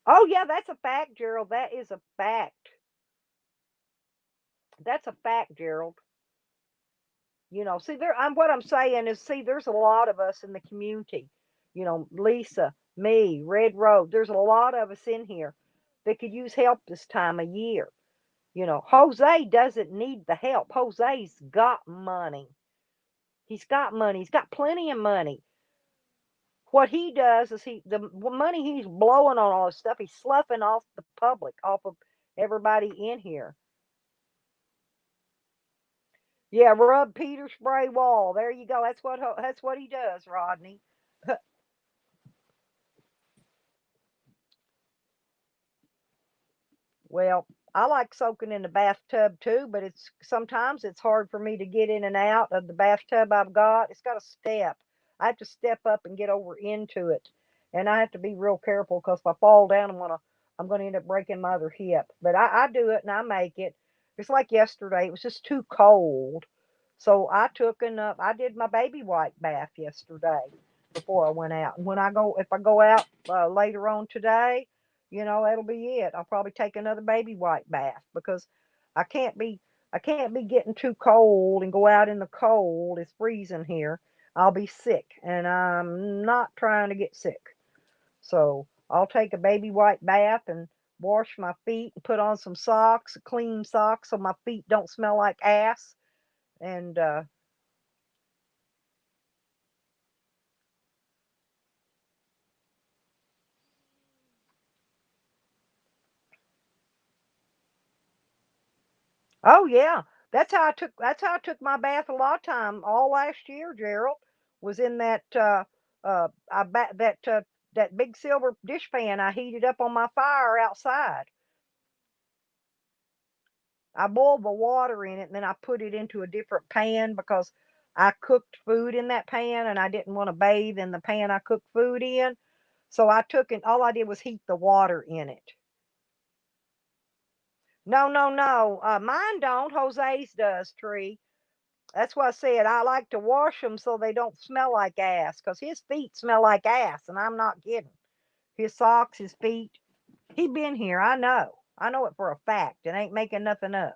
Oh yeah, that's a fact, Gerald. That is a fact. That's a fact, Gerald. See, what I'm saying is, see, there's a lot of us in the community. Lisa, me, Red Road. There's a lot of us in here that could use help this time of year. Jose doesn't need the help. Jose's got money. He's got money. He's got plenty of money. What he does is the money he's blowing on all this stuff, he's sloughing off the public, off of everybody in here. Yeah, rub Peter spray wall. There you go. That's what he does, Rodney. Well, I like soaking in the bathtub too, but sometimes it's hard for me to get in and out of the bathtub I've got. It's got a step. I have to step up and get over into it, and I have to be real careful because if I fall down, I'm gonna end up breaking my other hip. But I do it and I make it. It's like yesterday. It was just too cold, so I did my baby wipe bath yesterday before I went out. And if I go out later on today, that'll be it. I'll probably take another baby wipe bath because I can't be I can't be getting too cold and go out in the cold. It's freezing here. I'll be sick, and I'm not trying to get sick. So I'll take a baby wipe bath and wash my feet and put on some socks, clean socks, so my feet don't smell like ass. And oh yeah, that's how I took my bath a lot of time all last year. Gerald was in that big silver dish pan I heated up on my fire outside. I boiled the water in it and then I put it into a different pan because I cooked food in that pan and I didn't want to bathe in the pan I cooked food in. So I took it. All I did was heat the water in it. No, no, no. Mine don't. Jose's does, Tree. That's what I said. I like to wash them so they don't smell like ass because his feet smell like ass, and I'm not kidding. His socks, his feet. He been here. I know. I know it for a fact. And ain't making nothing up.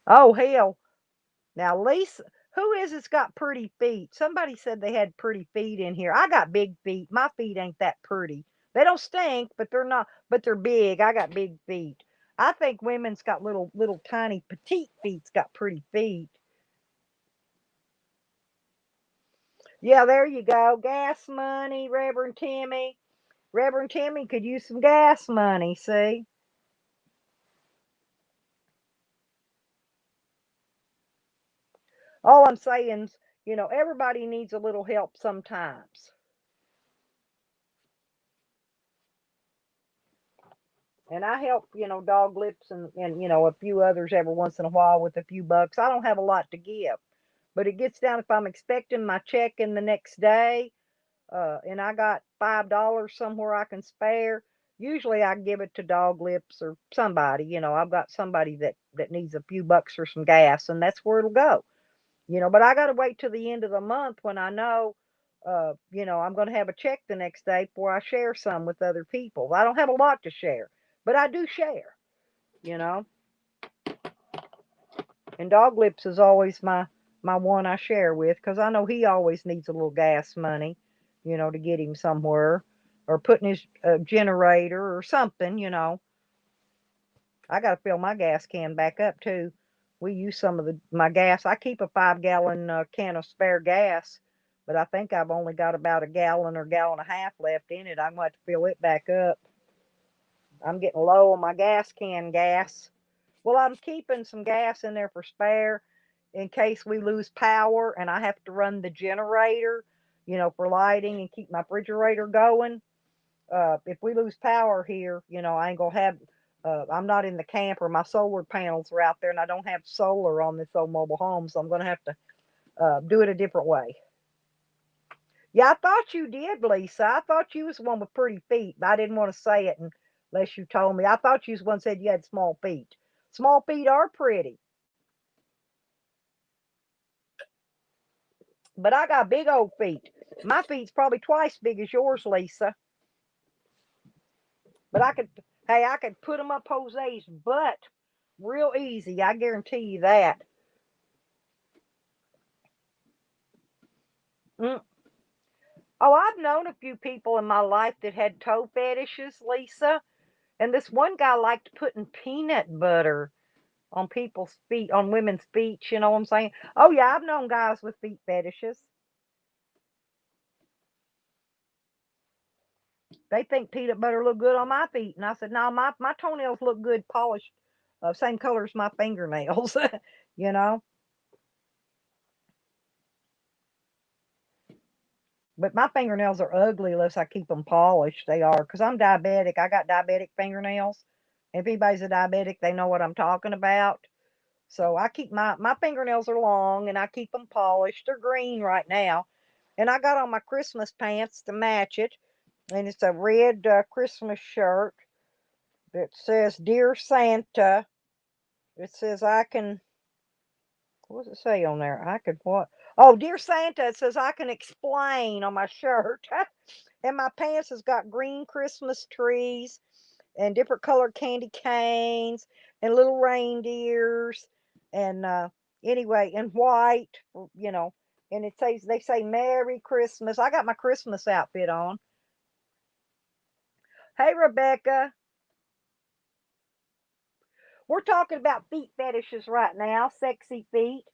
Oh hell. Now Lisa, who is it's got pretty feet? Somebody said they had pretty feet in here. I got big feet. My feet ain't that pretty. They don't stink, but they're not. But they're big. I got big feet. I think women's got little tiny petite feet's got pretty feet. Yeah, there you go. Gas money, Reverend Timmy. Reverend Timmy could use some gas money, see? All I'm saying is, everybody needs a little help sometimes. And I help, Dog Lips and a few others every once in a while with a few bucks. I don't have a lot to give, but it gets down if I'm expecting my check in the next day, and I got $5 somewhere I can spare. Usually I give it to Dog Lips or somebody. I've got somebody that needs a few bucks for some gas, and that's where it'll go. But I got to wait till the end of the month when I know, I'm going to have a check the next day before I share some with other people. I don't have a lot to share, but I do share, you know. And Dog Lips is always my one I share with because I know he always needs a little gas money, to get him somewhere or putting his generator or something. I got to fill my gas can back up too. We use some of my gas. I keep a 5 gallon can of spare gas, but I think I've only got about a gallon or gallon and a half left in it. I'm going to have to fill it back up. I'm getting low on my gas can gas. Well, I'm keeping some gas in there for spare in case we lose power and I have to run the generator, for lighting and keep my refrigerator going. If we lose power here, I ain't gonna have. I'm not in the camper. My solar panels are out there, and I don't have solar on this old mobile home, so I'm gonna have to do it a different way. Yeah, I thought you did, Lisa. I thought you was the one with pretty feet, but I didn't want to say it unless you told me. I thought you was the one said you had small feet. Small feet are pretty, but I got big old feet. My feet's probably twice big as yours, Lisa. But I could put them up Jose's butt real easy. I guarantee you that. Mm. Oh, I've known a few people in my life that had toe fetishes, Lisa. And this one guy liked putting peanut butter on people's feet, on women's feet. You know what I'm saying? Oh, yeah, I've known guys with feet fetishes. They think peanut butter look good on my feet. And I said, no, my toenails look good polished, same color as my fingernails, you know? But my fingernails are ugly unless I keep them polished. They are, because I'm diabetic. I got diabetic fingernails. If anybody's a diabetic, they know what I'm talking about. So I keep my fingernails are long and I keep them polished. They're green right now. And I got on my Christmas pants to match it. And it's a red Christmas shirt that says, Dear Santa. It says, I can, what does it say on there? I could what? Oh, Dear Santa, it says, I can explain on my shirt. And my pants has got green Christmas trees and different colored candy canes and little reindeers and anyway and white, you know. And it says they say Merry Christmas. I got my Christmas outfit on. Hey Rebecca, we're talking about feet fetishes right now, sexy feet.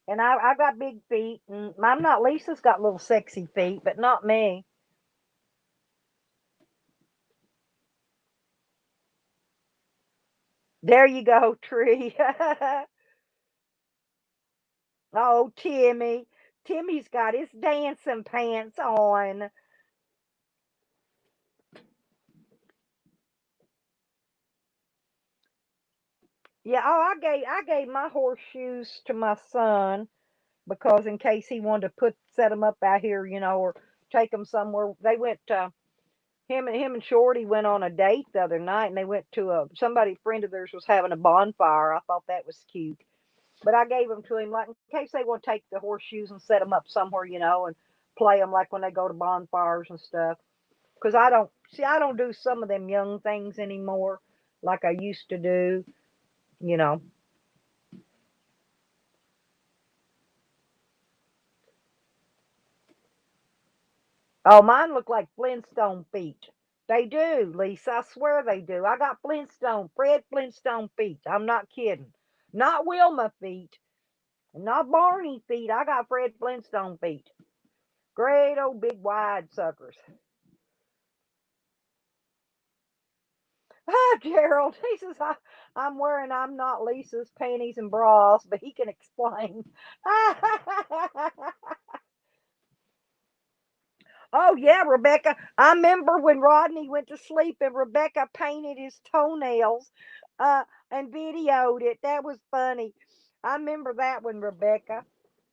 And I got big feet, and I'm not. Lisa's got little sexy feet, but not me. There you go, Tree. Oh, Timmy. Timmy's got his dancing pants on. Yeah, oh, I gave my horseshoes to my son because in case he wanted to set them up out here, or take them somewhere. They went him and Shorty went on a date the other night, and they went to somebody friend of theirs was having a bonfire. I thought that was cute, but I gave them to him like in case they want to take the horseshoes and set them up somewhere, and play them like when they go to bonfires and stuff. Because I don't do some of them young things anymore like I used to do, you know. Oh, mine look like Flintstone feet. They do, Lisa. I swear they do. I got Fred Flintstone feet. I'm not kidding. Not Wilma feet, not Barney feet. I got Fred Flintstone feet. Great old big wide suckers. Ah, Gerald, he says, I'm wearing I'm not Lisa's panties and bras, but he can explain. Oh, yeah, Rebecca. I remember when Rodney went to sleep and Rebecca painted his toenails and videoed it. That was funny. I remember that one, Rebecca.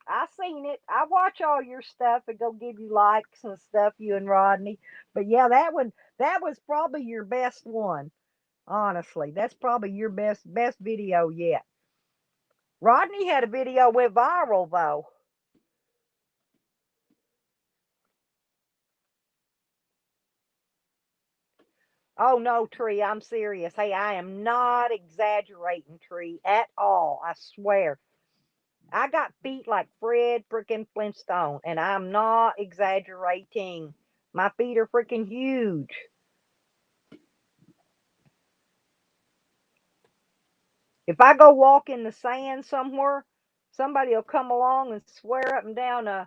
I seen it. I watch all your stuff and go give you likes and stuff, you and Rodney. But yeah, that one, that was probably your best one. Honestly, that's probably your best video yet. Rodney had a video went viral though. Oh no, Tree, I'm serious. Hey, I am not exaggerating, Tree, at all. I swear. I got feet like Fred freaking Flintstone, and I'm not exaggerating. My feet are freaking huge. If I go walk in the sand somewhere, somebody will come along and swear up and down,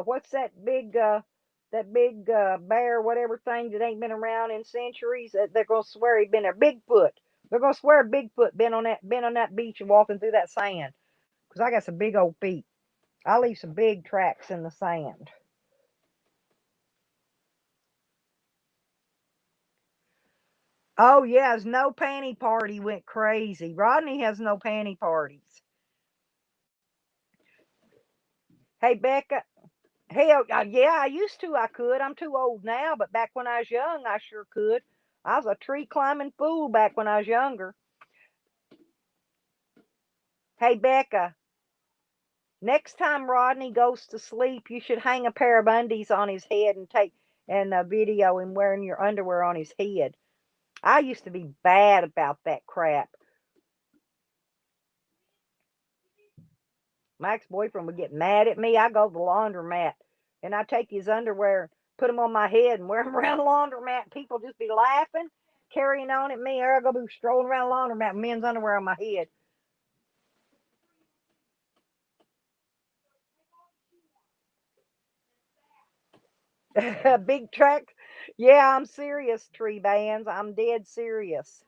what's that big bear, whatever thing that ain't been around in centuries. They're gonna swear he been there. Bigfoot. They're gonna swear Bigfoot been on that beach and walking through that sand. 'Cause I got some big old feet. I leave some big tracks in the sand. Oh yeah, his no panty party went crazy. Rodney has no panty parties. Hey Becca, hell, yeah, I used to. I could. I'm too old now, but back when I was young, I sure could. I was a tree climbing fool back when I was younger. Hey, Becca, next time Rodney goes to sleep, you should hang a pair of undies on his head and take and video him wearing your underwear on his head. I used to be bad about that crap. My ex-boyfriend would get mad at me. I go to the laundromat and I take his underwear, put them on my head, and wear them around the laundromat. People just be laughing, carrying on at me. Or I go be strolling around the laundromat with men's underwear on my head. Big track. Yeah, I'm serious, tree bands. I'm dead serious.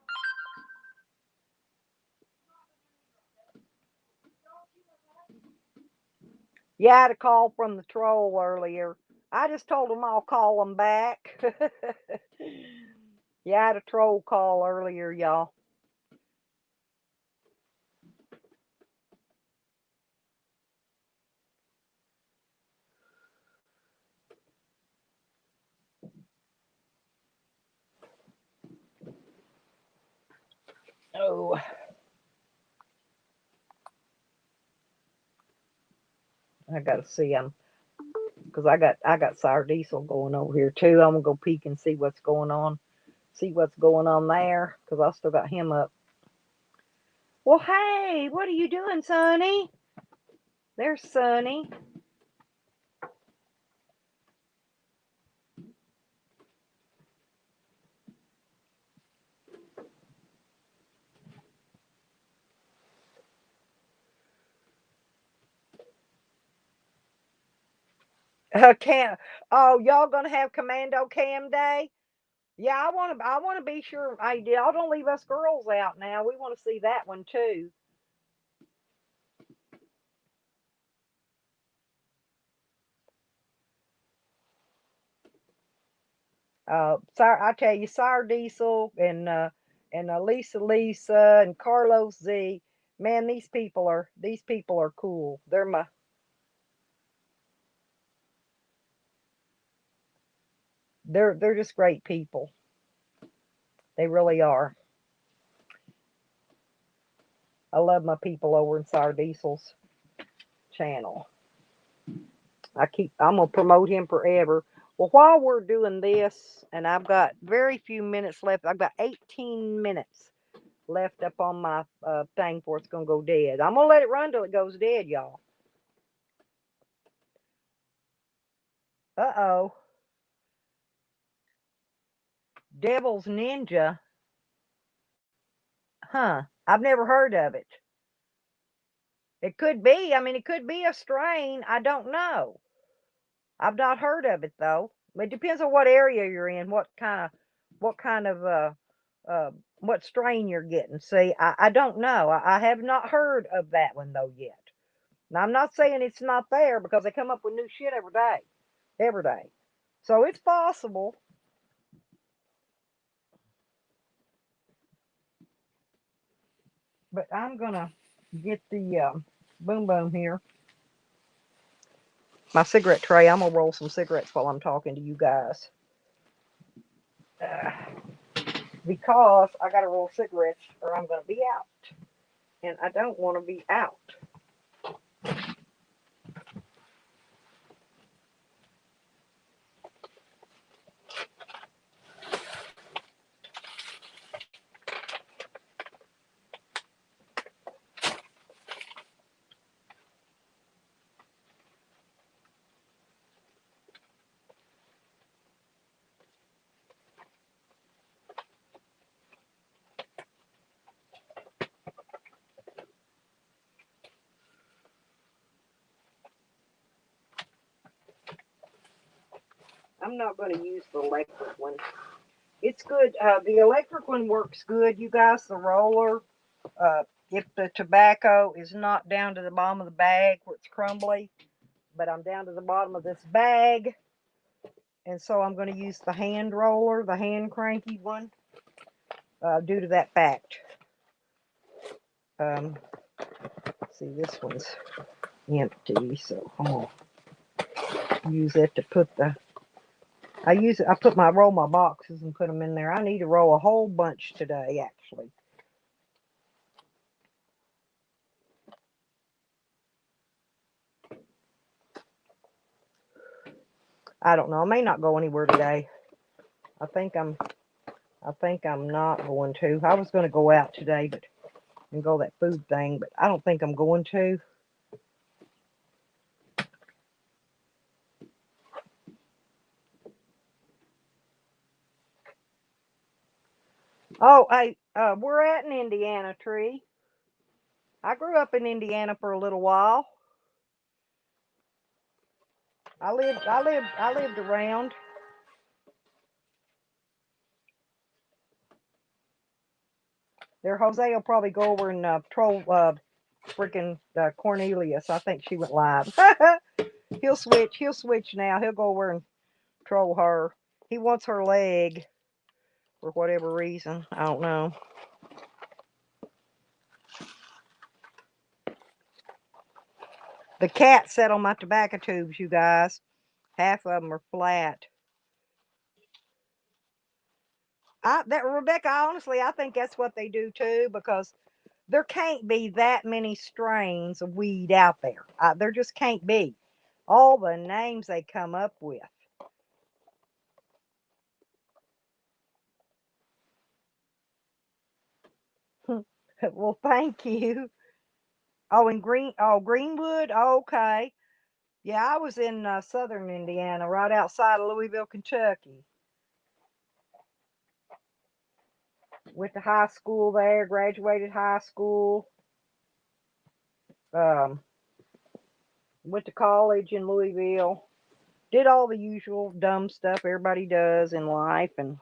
Yeah, I had a call from the troll earlier. I just told him I'll call him back. Yeah, I had a troll call earlier, y'all. Oh, I gotta see him because I got sour diesel going over here too. I'm gonna go peek and see what's going on. See what's going on there because I still got him up. Well, hey, what are you doing, Sonny? There's Sonny. Cam. Oh, y'all gonna have Commando Cam Day? Yeah, I want to be sure. Y'all don't leave us girls out now. We want to see that one too. I tell you, Sour Diesel and Lisa and Carlos Z. Man, these people are cool. They're just great people. They really are. I love my people over in Sour Diesel's channel. I'm gonna promote him forever. Well, while we're doing this, and I've got very few minutes left. I've got 18 minutes left up on my thing before it's gonna go dead. I'm gonna let it run till it goes dead, y'all. Uh-oh. Devil's Ninja. Huh. I've never heard of it. It could be. I mean, it could be a strain. I don't know. I've not heard of it though. It depends on what area you're in, what kind of uh, what strain you're getting. See, I don't know. I have not heard of that one though yet. Now I'm not saying it's not there because they come up with new shit every day. So it's possible. But I'm gonna get the boom boom here, my cigarette tray. I'm gonna roll some cigarettes while I'm talking to you guys. Uh, because I gotta roll cigarettes or I'm gonna be out. And I don't want to be out. I'm not going to use the electric one. It's good. The electric one works good, you guys. The roller, if the tobacco is not down to the bottom of the bag where it's crumbly, but I'm down to the bottom of this bag, and so I'm going to use the hand roller, the hand cranky one, due to that fact. Um, see, this one's empty, so I'm going to use it to put the I roll my boxes and put them in there. I need to roll a whole bunch today, actually. I don't know. I may not go anywhere today. I think I'm not going to. I was going to go out today, and go that food thing, but I don't think I'm going to. Oh, hey, we're at an Indiana tree. I grew up in Indiana for a little while. I lived around. There, Jose will probably go over and troll freaking Cornelius. I think she went live. He'll switch. He'll switch now. He'll go over and troll her. He wants her leg for whatever reason. I don't know. The cat sat on my tobacco tubes, you guys. Half of them are flat. Rebecca, honestly, I think that's what they do too, because there can't be that many strains of weed out there. There just can't be. All the names they come up with. Well, thank you. Oh, Greenwood. Oh, okay. Yeah, I was in southern Indiana, right outside of Louisville, Kentucky. Went to high school there, graduated high school. Um, Went to college in Louisville. Did all the usual dumb stuff everybody does in life, and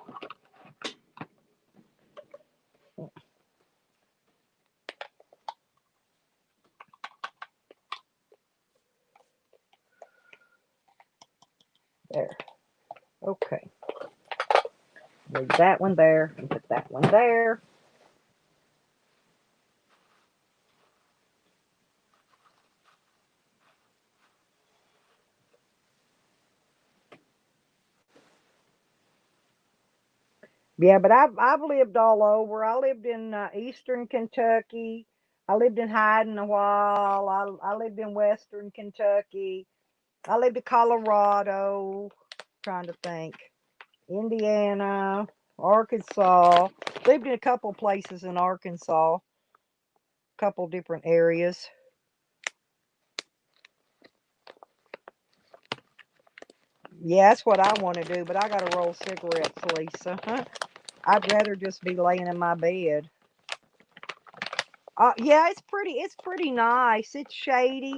there. Okay. Leave that one there and put that one there. Yeah, but I've lived all over. I lived in eastern Kentucky. I lived in Hyden a while. I lived in western Kentucky. I lived in Colorado. Trying to think. Indiana, Arkansas. Lived in a couple places in Arkansas. Couple different areas. Yeah, that's what I want to do, but I got to roll cigarettes, Lisa. Huh? I'd rather just be laying in my bed. Yeah, it's pretty. It's pretty nice. It's shady.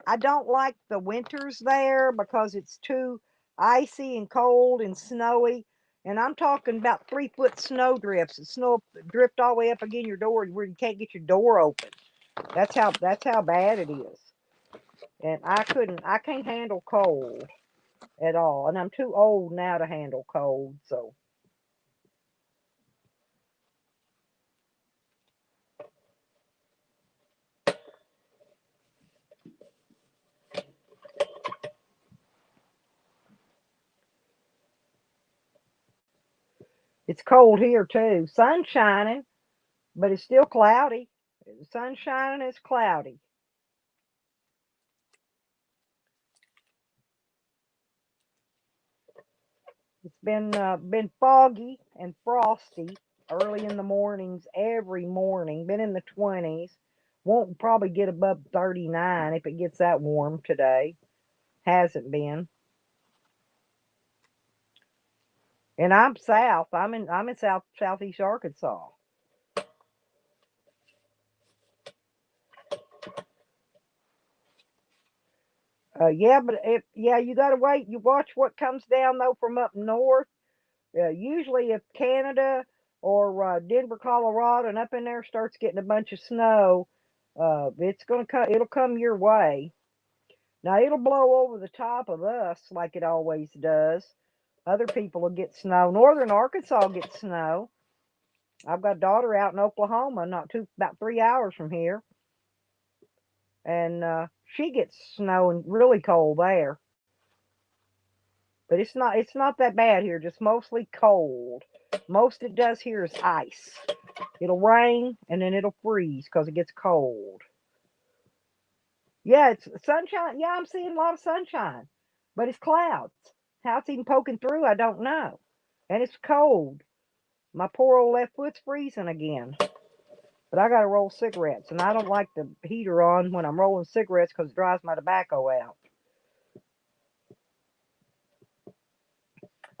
I don't like the winters there because it's too icy and cold and snowy. And I'm talking about 3 foot snow drifts. The snow drift all the way up against your door where you can't get your door open. That's how bad it is. And I can't handle cold at all. And I'm too old now to handle cold. So it's cold here too. Sun's shining, but it's still cloudy. The sun's shining, it's cloudy. It's been foggy and frosty early in the mornings every morning. Been in the 20s. Won't probably get above 39 if it gets that warm today. Hasn't been. And I'm south. I'm in southeast Arkansas. Yeah, but yeah, you gotta wait. You watch what comes down though from up north. Usually, if Canada or Denver, Colorado, and up in there starts getting a bunch of snow, it's gonna come. It'll come your way. Now it'll blow over the top of us like it always does. Other people will get snow. Northern Arkansas gets snow. I've got a daughter out in Oklahoma, not too about 3 hours from here, and she gets snow and really cold there. But it's not that bad here. Just mostly cold. Most it does here is ice. It'll rain and then it'll freeze because it gets cold. Yeah, it's sunshine. Yeah, I'm seeing a lot of sunshine, but it's clouds. How it's even poking through, I don't know. And it's cold. My poor old left foot's freezing again. But I got to roll cigarettes, and I don't like the heater on when I'm rolling cigarettes because it dries my tobacco out.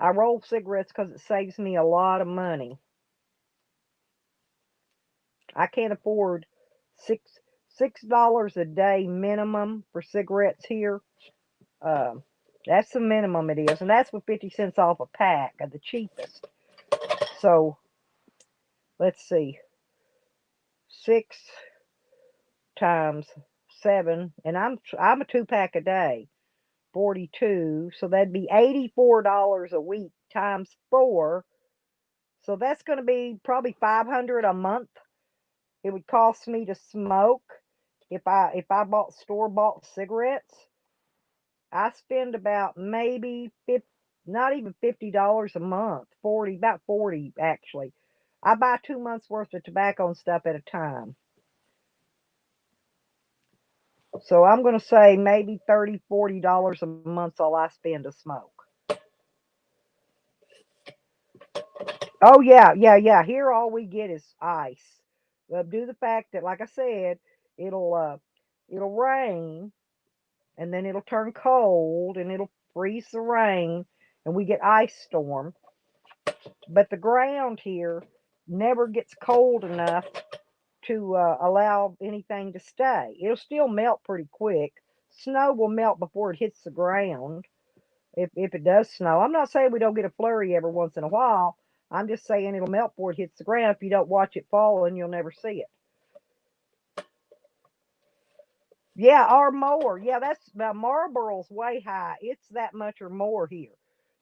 I roll cigarettes because it saves me a lot of money. I can't afford $6 a day minimum for cigarettes here. Uh, that's the minimum it is, and that's with 50 cents off a pack of the cheapest. So let's see, 6 times 7, and I'm a 2 pack a day, 42. So that'd be $84 a week times 4. So that's going to be probably 500 a month. It would cost me to smoke if I bought store bought cigarettes. I spend about maybe 50, not even $50 a month, 40, about 40 actually. I buy 2 months worth of tobacco and stuff at a time. So I'm going to say maybe $30, $40 a month's all I spend to smoke. Oh yeah, yeah, yeah. Here all we get is ice. Due to the fact that, like I said, it'll uh, it'll rain and then it'll turn cold and it'll freeze the rain and we get ice storm. But the ground here never gets cold enough to allow anything to stay. It'll still melt pretty quick. Snow will melt before it hits the ground. If it does snow, I'm not saying we don't get a flurry every once in a while. I'm just saying it'll melt before it hits the ground. If you don't watch it falling, you'll never see it. Yeah, or more. Yeah, that's Marlboro's way high. It's that much or more here.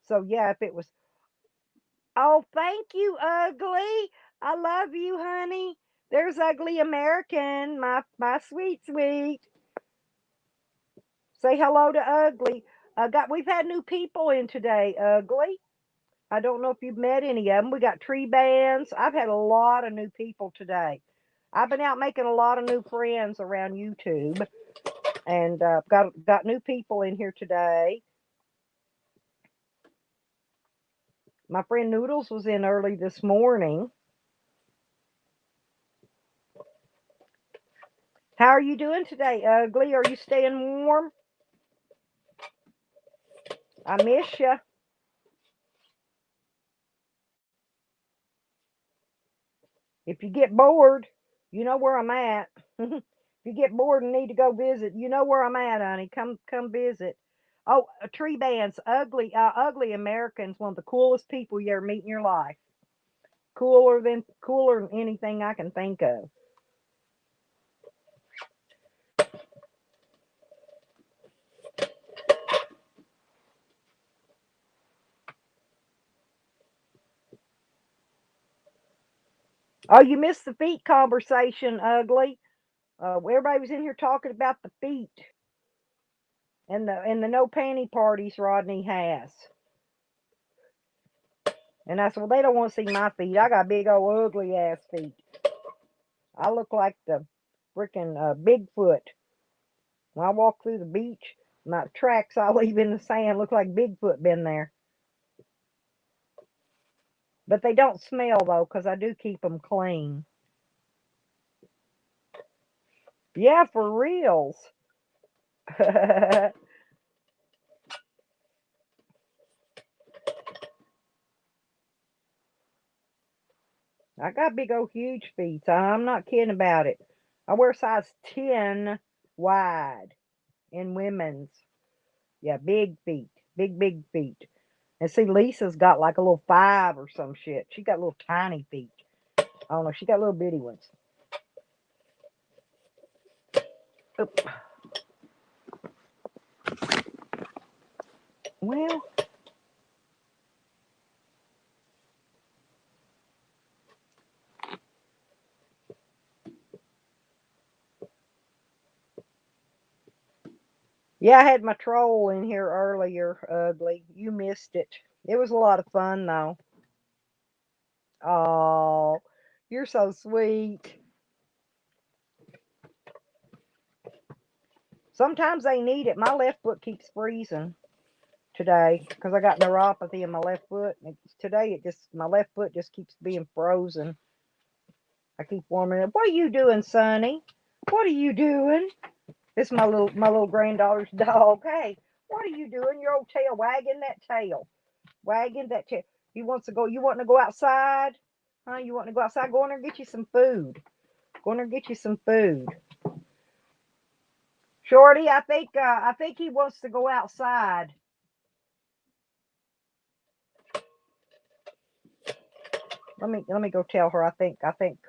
So yeah, if it was, oh, thank you, Ugly. I love you, honey. There's Ugly American, my sweet sweet. Say hello to Ugly. We've had new people in today, Ugly. I don't know if you've met any of them. We got tree bands. I've had a lot of new people today. I've been out making a lot of new friends around YouTube, and got new people in here today. My friend Noodles was in early this morning. How are you doing today, Ugly? Are you staying warm? I miss you. If you get bored, you know where I'm at. If you get bored and need to go visit, you know where I'm at, honey. Come visit. Oh, tree bands, ugly Americans, one of the coolest people you ever meet in your life. Cooler than anything I can think of. Oh, you missed the feet conversation, ugly. Everybody was in here talking about the feet and the no panty parties Rodney has. And I said, well, they don't want to see my feet. I got big old ugly ass feet. I look like the freaking Bigfoot. When I walk through the beach, my tracks I leave in the sand look like Bigfoot been there. But they don't smell though, 'cause I do keep them clean. Yeah, for reals. I got big old huge feet. I'm not kidding about it. I wear size 10 wide in women's. Yeah, big feet. Big feet. And see, Lisa's got like a little 5 or some shit. She got little tiny feet. I don't know. She got little bitty ones. Oop. Well, yeah, I had my troll in here earlier, ugly. You missed it. It was a lot of fun, though. Oh, you're so sweet. Sometimes they need it. My left foot keeps freezing today because I got neuropathy in my left foot. Today, my left foot just keeps being frozen. I keep warming it. What are you doing, Sonny? What are you doing? This is my little granddaughter's dog. Hey, what are you doing? Your old tail wagging that tail. Wagging that tail. You want to go outside? Huh? You want to go outside? Go in there and get you some food. Go in there and get you some food. Shorty, I think he wants to go outside. Let me go tell her. I think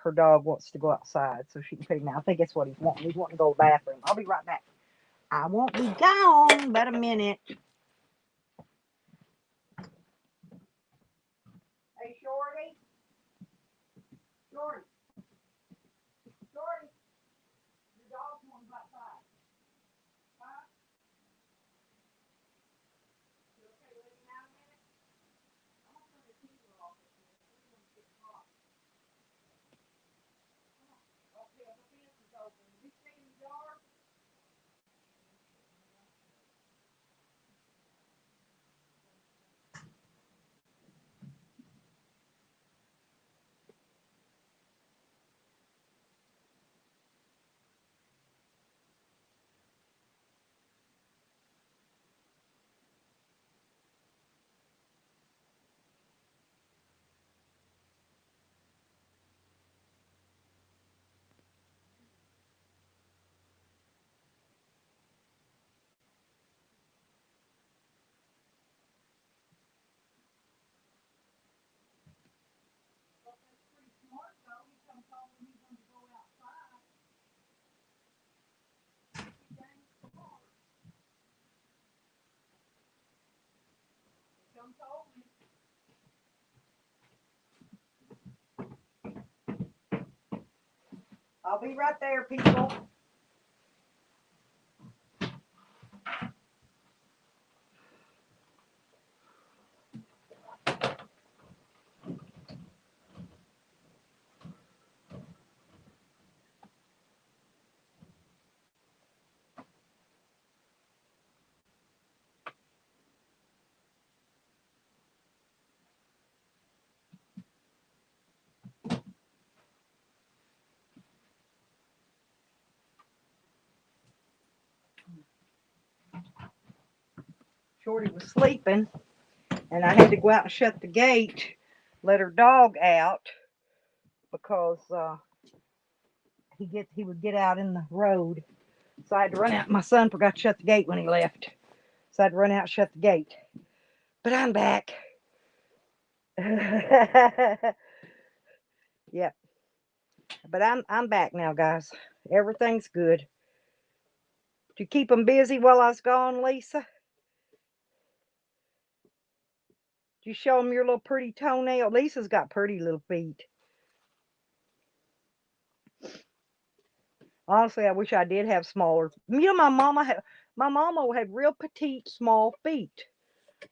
her dog wants to go outside so she can put him out. I think that's what he's wanting. He's wanting to go to the bathroom. I'll be right back. I won't be gone but a minute. Hey, Shorty. Shorty. Shorty. Your dog's wanting to go outside. Huh? You okay with him out a minute? I'm gonna turn the TV off. We're gonna get hot. Okay, the fence is open. You stay in the yard. I'll be right there, people. Shorty was sleeping, and I had to go out and shut the gate, let her dog out because he would get out in the road. So I had to run out. My son forgot to shut the gate when he left. So I had to run out and shut the gate. But I'm back. Yep. But I'm back now, guys. Everything's good. Did you keep them busy while I was gone, Lisa? Did you show them your little pretty toenail? Lisa's got pretty little feet. Honestly, I wish I did have smaller. My mama had real petite, small feet.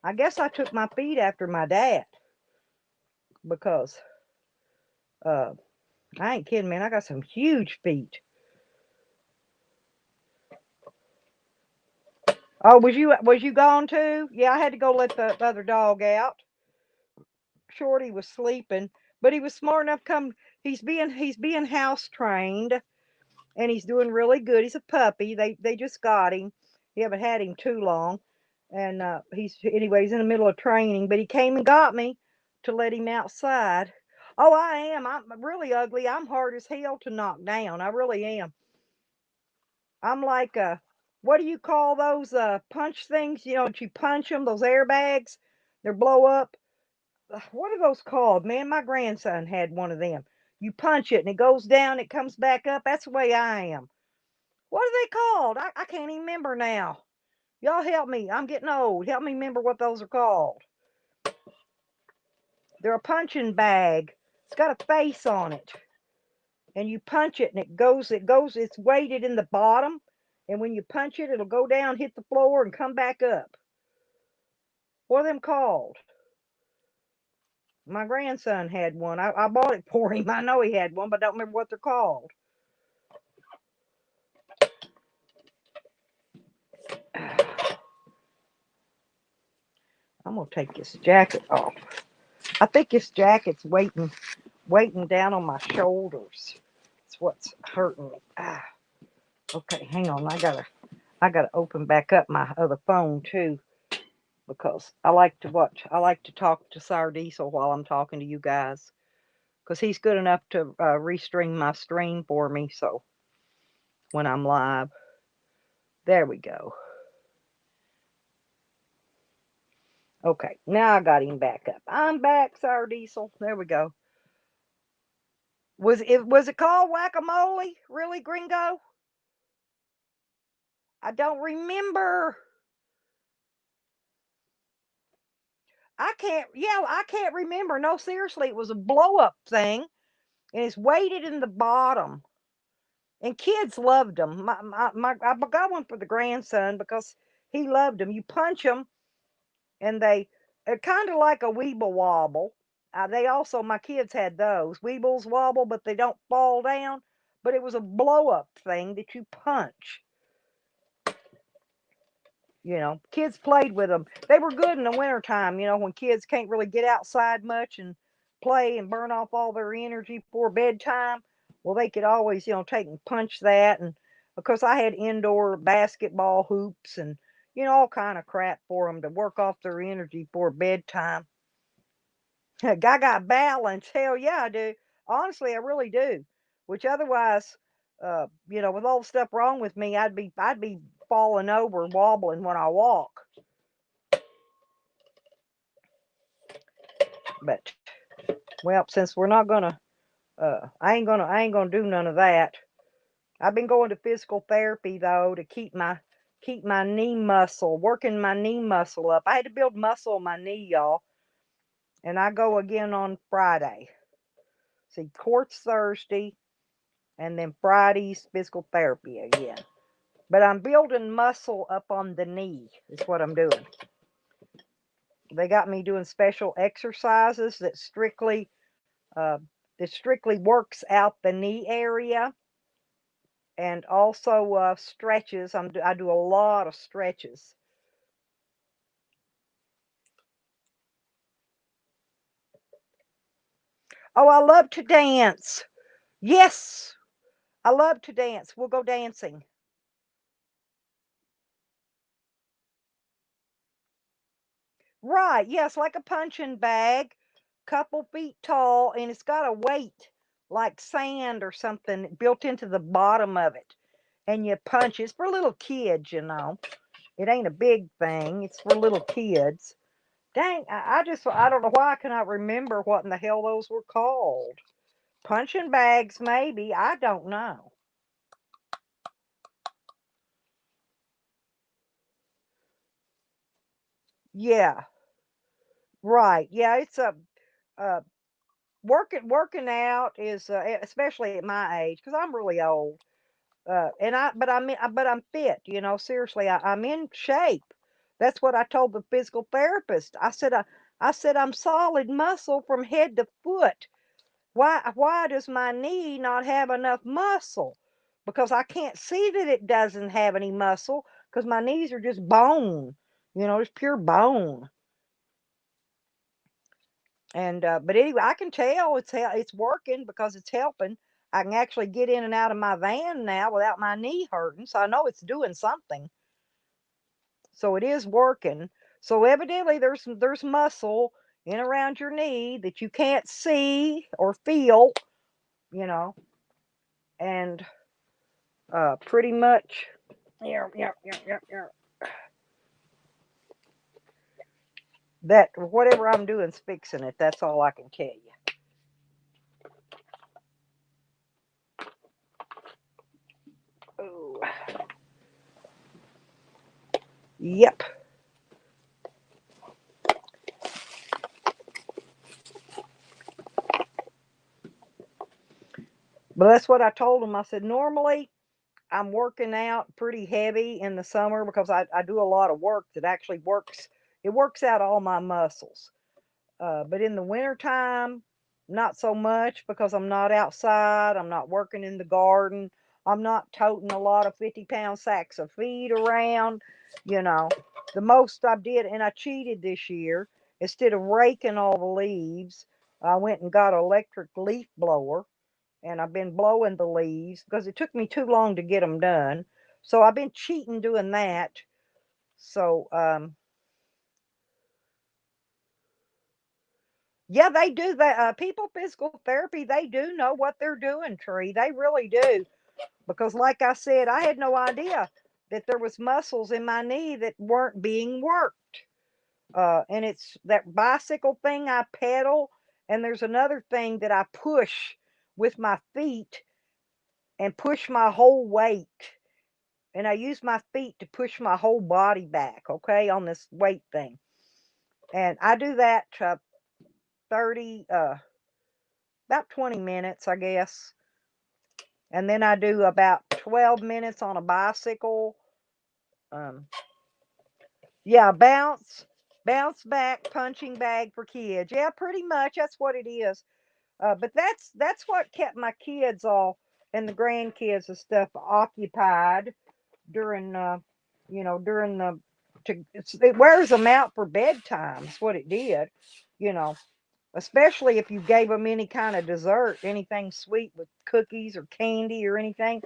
I guess I took my feet after my dad because uh, I ain't kidding, man. I got some huge feet. Oh, was you gone too? Yeah, I had to go let the other dog out. Shorty was sleeping, but he was smart enough to come. He's being house trained, and he's doing really good. He's a puppy. They just got him. You haven't had him too long, and he's in the middle of training. But he came and got me to let him outside. Oh, I am. I'm really ugly. I'm hard as hell to knock down. I really am. I'm like what do you call those punch things? You know, that you punch them, those airbags, they blow up. What are those called, man? My grandson had one of them. You punch it and it goes down, it comes back up. That's the way I am. What are they called? I can't even remember now. Y'all help me. I'm getting old. Help me remember what those are called. They're a punching bag. It's got a face on it. And you punch it and it's weighted in the bottom. And when you punch it, it'll go down, hit the floor, and come back up. What are them called? My grandson had one. I bought it for him. I know he had one, but I don't remember what they're called. I'm gonna take this jacket off. I think this jacket's weighting down on my shoulders. It's what's hurting me. Okay, hang on. I gotta open back up my other phone too because I like to talk to Sour Diesel while I'm talking to you guys because he's good enough to restream my stream for me. So when I'm live, there we go. Okay, now I got him back up. I'm back, Sour Diesel. There we go. Was it called whack-a-mole? Really, Gringo? I don't remember. I can't remember. No, seriously, it was a blow up thing, and it's weighted in the bottom. And kids loved them. I got one for the grandson because he loved them. You punch them, and they're kind of like a Weeble Wobble. My kids had those. Weebles wobble, but they don't fall down. But it was a blow up thing that you punch. Kids played with them. They were good in the wintertime, when kids can't really get outside much and play and burn off all their energy before bedtime. Well, they could always, take and punch that. And of course, I had indoor basketball hoops and, all kind of crap for them to work off their energy before bedtime. I got balance. Hell yeah, I do. Honestly, I really do. Which otherwise, with all the stuff wrong with me, I'd be falling over, wobbling when I walk. But well, since we're not gonna, I ain't gonna do none of that. I've been going to physical therapy though to keep my knee muscle, working my knee muscle up. I had to build muscle in my knee, y'all, and I go again on Friday. See, court's Thursday, and then Friday's physical therapy again. But I'm building muscle up on the knee, is what I'm doing. They got me doing special exercises uh, that strictly works out the knee area, and also stretches. I do a lot of stretches. Oh, I love to dance. Yes, I love to dance. We'll go dancing. Right, yes, like a punching bag, couple feet tall, and it's got a weight like sand or something built into the bottom of it, and you punch. It's for little kids, you know. It ain't a big thing. It's for little kids. Dang, I don't know why I cannot remember what in the hell those were called. Punching bags, maybe. I don't know. Yeah, right. Yeah, it's a uh, working out is especially at my age because I'm really old. And but I'm fit. You know, seriously, I'm in shape. That's what I told the physical therapist. I said I'm solid muscle from head to foot. Why does my knee not have enough muscle? Because I can't see that it doesn't have any muscle because my knees are just bone. You know, it's pure bone. And but anyway, I can tell it's working because it's helping. I can actually get in and out of my van now without my knee hurting, so I know it's doing something. So it is working. So evidently there's muscle in around your knee that you can't see or feel, you know, and pretty much, yeah, that whatever I'm doing's fixing it. That's all I can tell you. Ooh. Yep. But that's what I told him. I said normally I'm working out pretty heavy in the summer because I do a lot of work that actually works. It works out all my muscles. But in the wintertime, not so much because I'm not outside. I'm not working in the garden. I'm not toting a lot of 50-pound sacks of feed around. You know, the most I did, and I cheated this year. Instead of raking all the leaves, I went and got an electric leaf blower, and I've been blowing the leaves because it took me too long to get them done. So I've been cheating doing that. So yeah, they do that. People physical therapy, they do know what they're doing, Tree. They really do. Because like I said, I had no idea that there was muscles in my knee that weren't being worked. And it's that bicycle thing I pedal, and there's another thing that I push with my feet and push my whole weight. And I use my feet to push my whole body back, okay, on this weight thing. And I do that 30, about 20 minutes, I guess. And then I do about 12 minutes on a bicycle. Um, yeah, bounce back, punching bag for kids. Yeah, pretty much that's what it is. But that's what kept my kids all and the grandkids and stuff occupied during during the it wears them out for bedtime. Is what it did. You know, especially if you gave them any kind of dessert, anything sweet with cookies or candy or anything.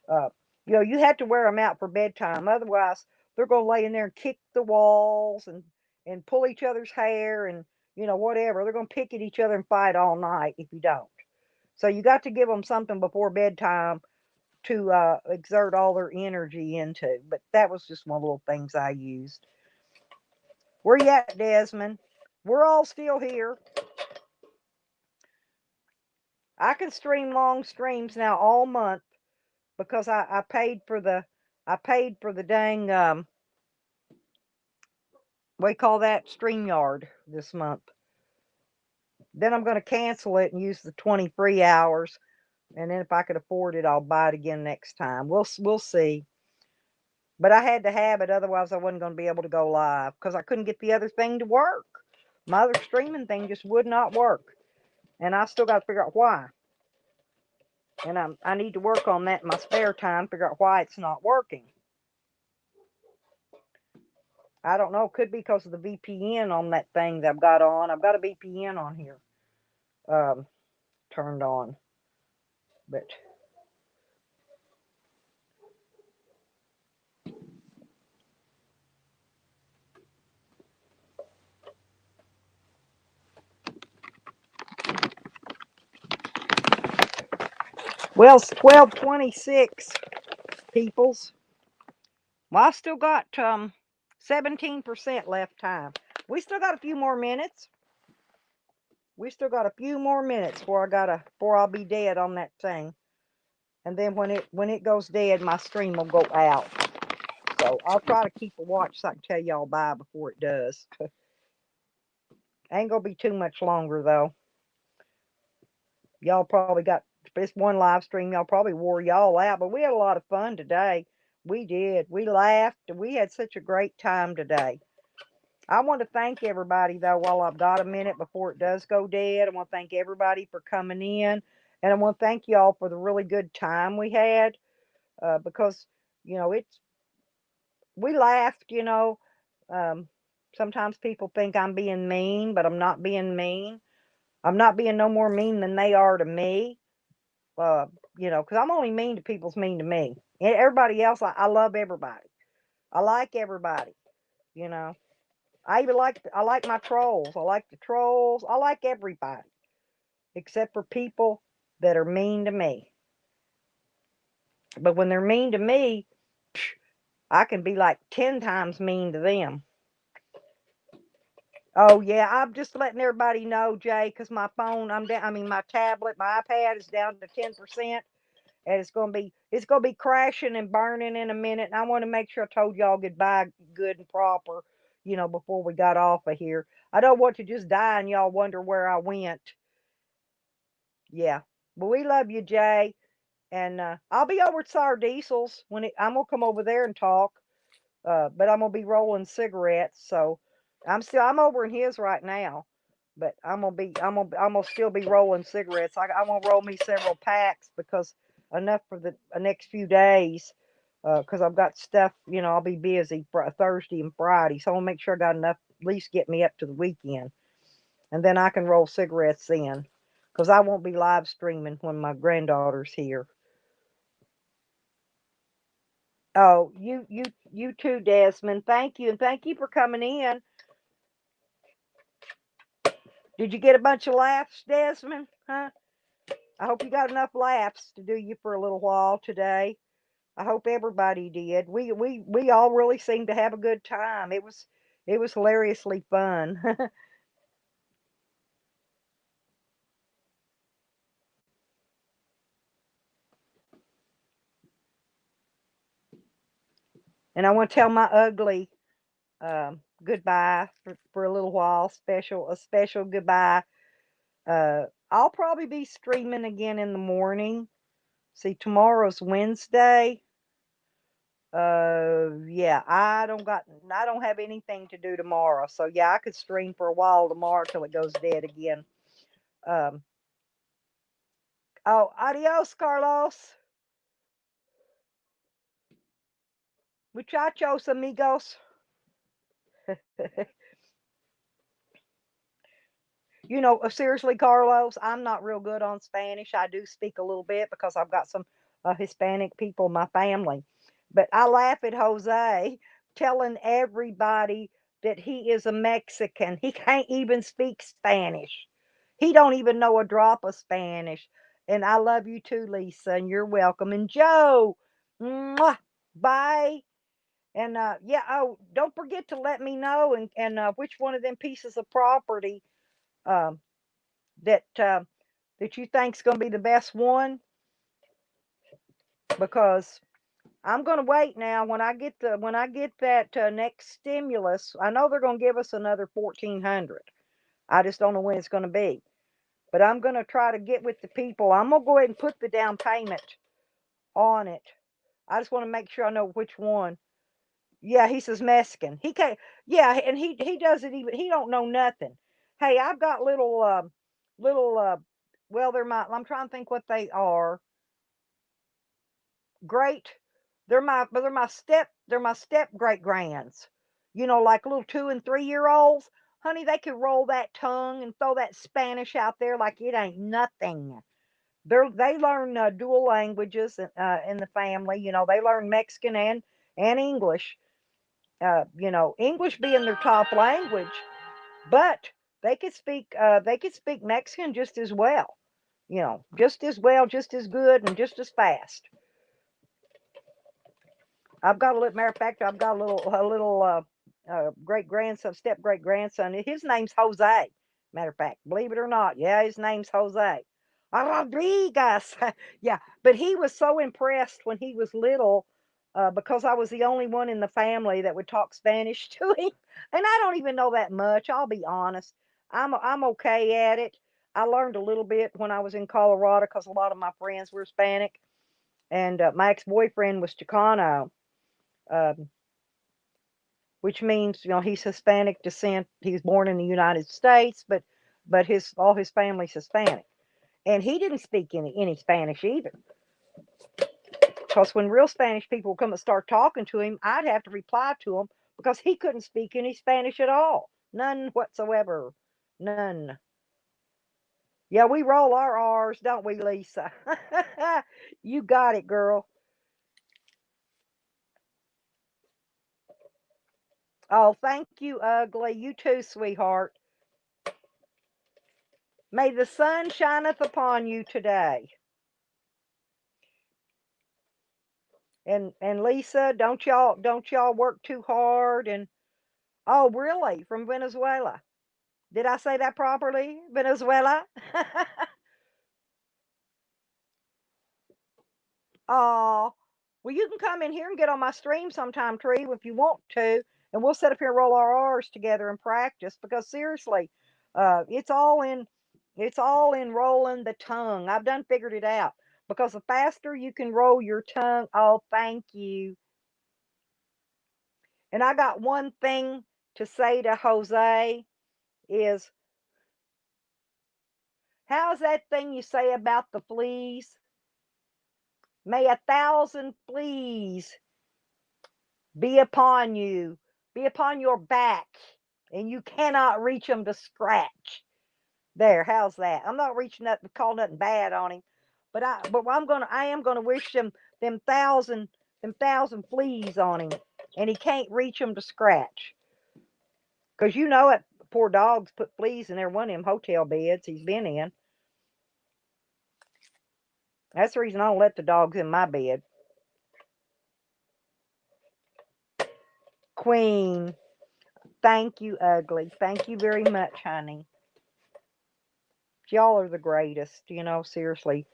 Uh, you had to wear them out for bedtime. Otherwise, they're going to lay in there and kick the walls and pull each other's hair and whatever. They're going to pick at each other and fight all night if you don't. So you got to give them something before bedtime to exert all their energy into. But that was just one of the little things I used. Where you at, Desmond? We're all still here. I can stream long streams now all month because I paid for the dang we call that StreamYard this month. Then I'm going to cancel it and use the 20 free hours. And then if I could afford it, I'll buy it again next time. We'll see. But I had to have it, otherwise I wasn't going to be able to go live because I couldn't get the other thing to work. My other streaming thing just would not work, and I still got to figure out why. And I need to work on that in my spare time, figure out why it's not working. I don't know. It could be because of the VPN on that thing that I've got on. I've got a VPN on here, turned on, but Well, it's 12:26, peoples. Well, I still got 17% left time. We still got a few more minutes. We still got a few more minutes before I'll be dead on that thing. And then when it goes dead, my stream will go out. So I'll try to keep a watch so I can tell y'all bye before it does. Ain't gonna be too much longer though. Y'all probably got this one live stream. Y'all probably wore y'all out, but we had a lot of fun today. We did. We laughed. We had such a great time today. I want to thank everybody though while I've got a minute before it does go dead. I want to thank everybody for coming in, and I want to thank y'all for the really good time we had because it's we laughed. Um, sometimes people think I'm being mean, but I'm not being mean. I'm not being no more mean than they are to me. Uh, because I'm only mean to people's mean to me. And everybody else, I love everybody. I like everybody. You know, I like my trolls. I like the trolls. I like everybody except for people that are mean to me. But when they're mean to me, I can be like 10 times mean to them. Oh yeah, I'm just letting everybody know, Jay, because my phone, I'm down. I mean, my tablet, my iPad is down to 10%, and it's gonna be crashing and burning in a minute. And I want to make sure I told y'all goodbye, good and proper, before we got off of here. I don't want to just die and y'all wonder where I went. Yeah, but we love you, Jay, and I'll be over at Sour Diesel's I'm gonna come over there and talk. But I'm gonna be rolling cigarettes, so I'm over in his right now, but I'm gonna still be rolling cigarettes. I'm gonna roll me several packs because enough for the next few days, because I've got stuff. I'll be busy for Thursday and Friday, so I want to make sure I got enough at least get me up to the weekend, and then I can roll cigarettes then, because I won't be live streaming when my granddaughter's here. Oh, you too, Desmond. Thank you, and thank you for coming in. Did you get a bunch of laughs, Desmond? Huh? I hope you got enough laughs to do you for a little while today. I hope everybody did. We all really seemed to have a good time. It was hilariously fun. And I want to tell my ugly goodbye for a little while. A special goodbye. I'll probably be streaming again in the morning. See, tomorrow's Wednesday. Yeah, I don't have anything to do tomorrow. So yeah, I could stream for a while tomorrow till it goes dead again. Um, oh, adios, Carlos. Muchachos, amigos. Seriously, Carlos, I'm not real good on Spanish. I do speak a little bit because I've got some Hispanic people in my family. But I laugh at Jose telling everybody that he is a Mexican. He can't even speak Spanish. He don't even know a drop of Spanish. And I love you too, Lisa, and you're welcome. And Joe, mwah, bye. And yeah, oh, don't forget to let me know and which one of them pieces of property um, that you think's going to be the best one, because I'm going to wait now. When I get that next stimulus, I know they're going to give us another 1,400. I just don't know when it's going to be, but I'm going to try to get with the people. I'm going to go ahead and put the down payment on it. I just want to make sure I know which one. Yeah, he says Mexican. He can't. Yeah, and he doesn't even. He don't know nothing. Hey, I've got little. Well, I'm trying to think what they are. Great. They're my step great grands. Like little 2 and 3 year olds. Honey, they could roll that tongue and throw that Spanish out there like it ain't nothing. They learn dual languages in the family. They learn Mexican and English. English being their top language, but they could speak Mexican just as well. You know, just as well, just as good, and just as fast. I've got a little. Matter of fact, I've got a little great grandson, step great grandson. His name's Jose. Matter of fact, believe it or not, yeah, his name's Jose. Rodriguez. Yeah, but he was so impressed when he was little, because I was the only one in the family that would talk Spanish to him, and I don't even know that much. I'll be honest. I'm okay at it. I learned a little bit when I was in Colorado because a lot of my friends were Hispanic, and my ex-boyfriend was Chicano, um, which means he's Hispanic descent. He was born in the United States, but his all his family's Hispanic, and he didn't speak any Spanish either. Because when real Spanish people come and start talking to him, I'd have to reply to him because he couldn't speak any Spanish at all, none whatsoever, none. Yeah, we roll our R's, don't we, Lisa? You got it, girl. Oh, thank you, ugly. You too, sweetheart. May the sun shineth upon you today. And Lisa, don't y'all work too hard and oh really? From Venezuela. Did I say that properly? Venezuela? Oh, well, you can come in here and get on my stream sometime, Tree, if you want to, and we'll sit up here and roll our R's together and practice. Because seriously, uh, it's all in, it's all in rolling the tongue. I've done figured it out. Because the faster you can roll your tongue, oh, thank you. And I got one thing to say to Jose is, how's that thing you say about the fleas? May 1,000 fleas be upon you, be upon your back, and you cannot reach them to scratch. There, how's that? I'm not reaching up to call nothing bad on him, but I am gonna wish them thousand fleas on him, and he can't reach them to scratch. Cause you know it, poor dogs put fleas in every one of them hotel beds he's been in. That's the reason I don't let the dogs in my bed. Queen, thank you, ugly. Thank you very much, honey. Y'all are the greatest, seriously.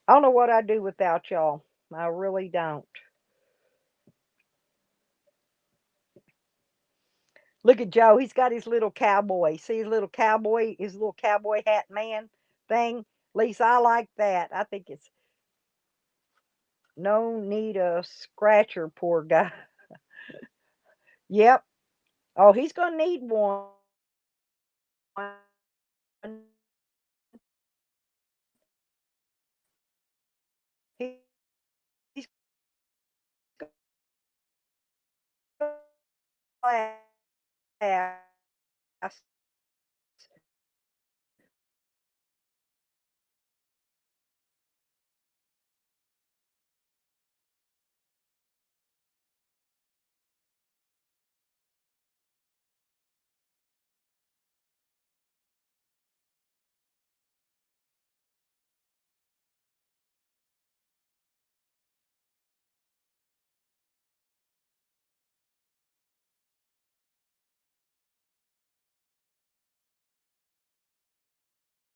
I don't know what I'd do without y'all. I really don't. Look at Joe. He's got his little cowboy. See his little cowboy hat man thing? Lisa, I like that. I think it's no need a scratcher, poor guy. Yep. Oh, he's going to need one. He, he's glass.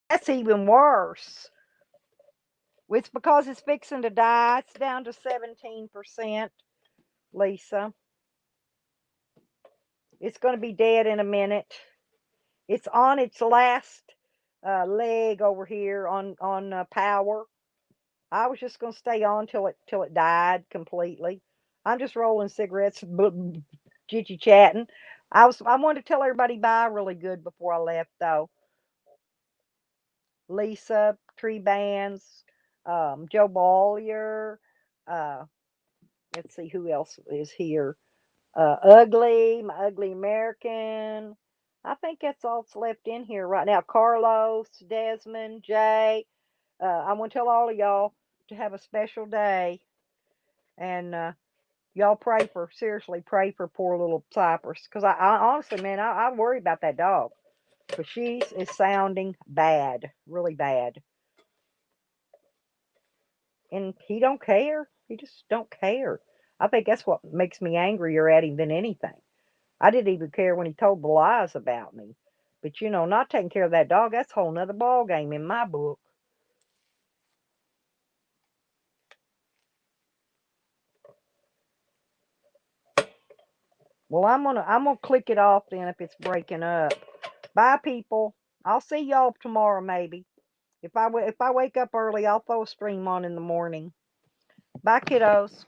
That's even worse. It's because it's fixing to die. It's down to 17%, Lisa. It's going to be dead in a minute. It's on its last leg over here on power. I was just going to stay on till it died completely. I'm just rolling cigarettes, jitty chatting. I wanted to tell everybody bye really good before I left though. Lisa, Tree Bands, Joe Bollier. Uh, let's see who else is here. Ugly, my ugly American. I think that's all that's left in here right now. Carlos, Desmond, Jay. I want to tell all of y'all to have a special day, and y'all seriously pray for poor little Cypress, because I honestly, man, I worry about that dog, because she is sounding bad, really bad. and he don't care. He just don't care. I think that's what makes me angrier at him than anything. I didn't even care when he told the lies about me. But not taking care of that dog, that's a whole nother ball game in my book. Well, I'm gonna click it off then if it's breaking up. Bye, people. I'll see y'all tomorrow maybe. If I wake up early, I'll throw a stream on in the morning. Bye, kiddos.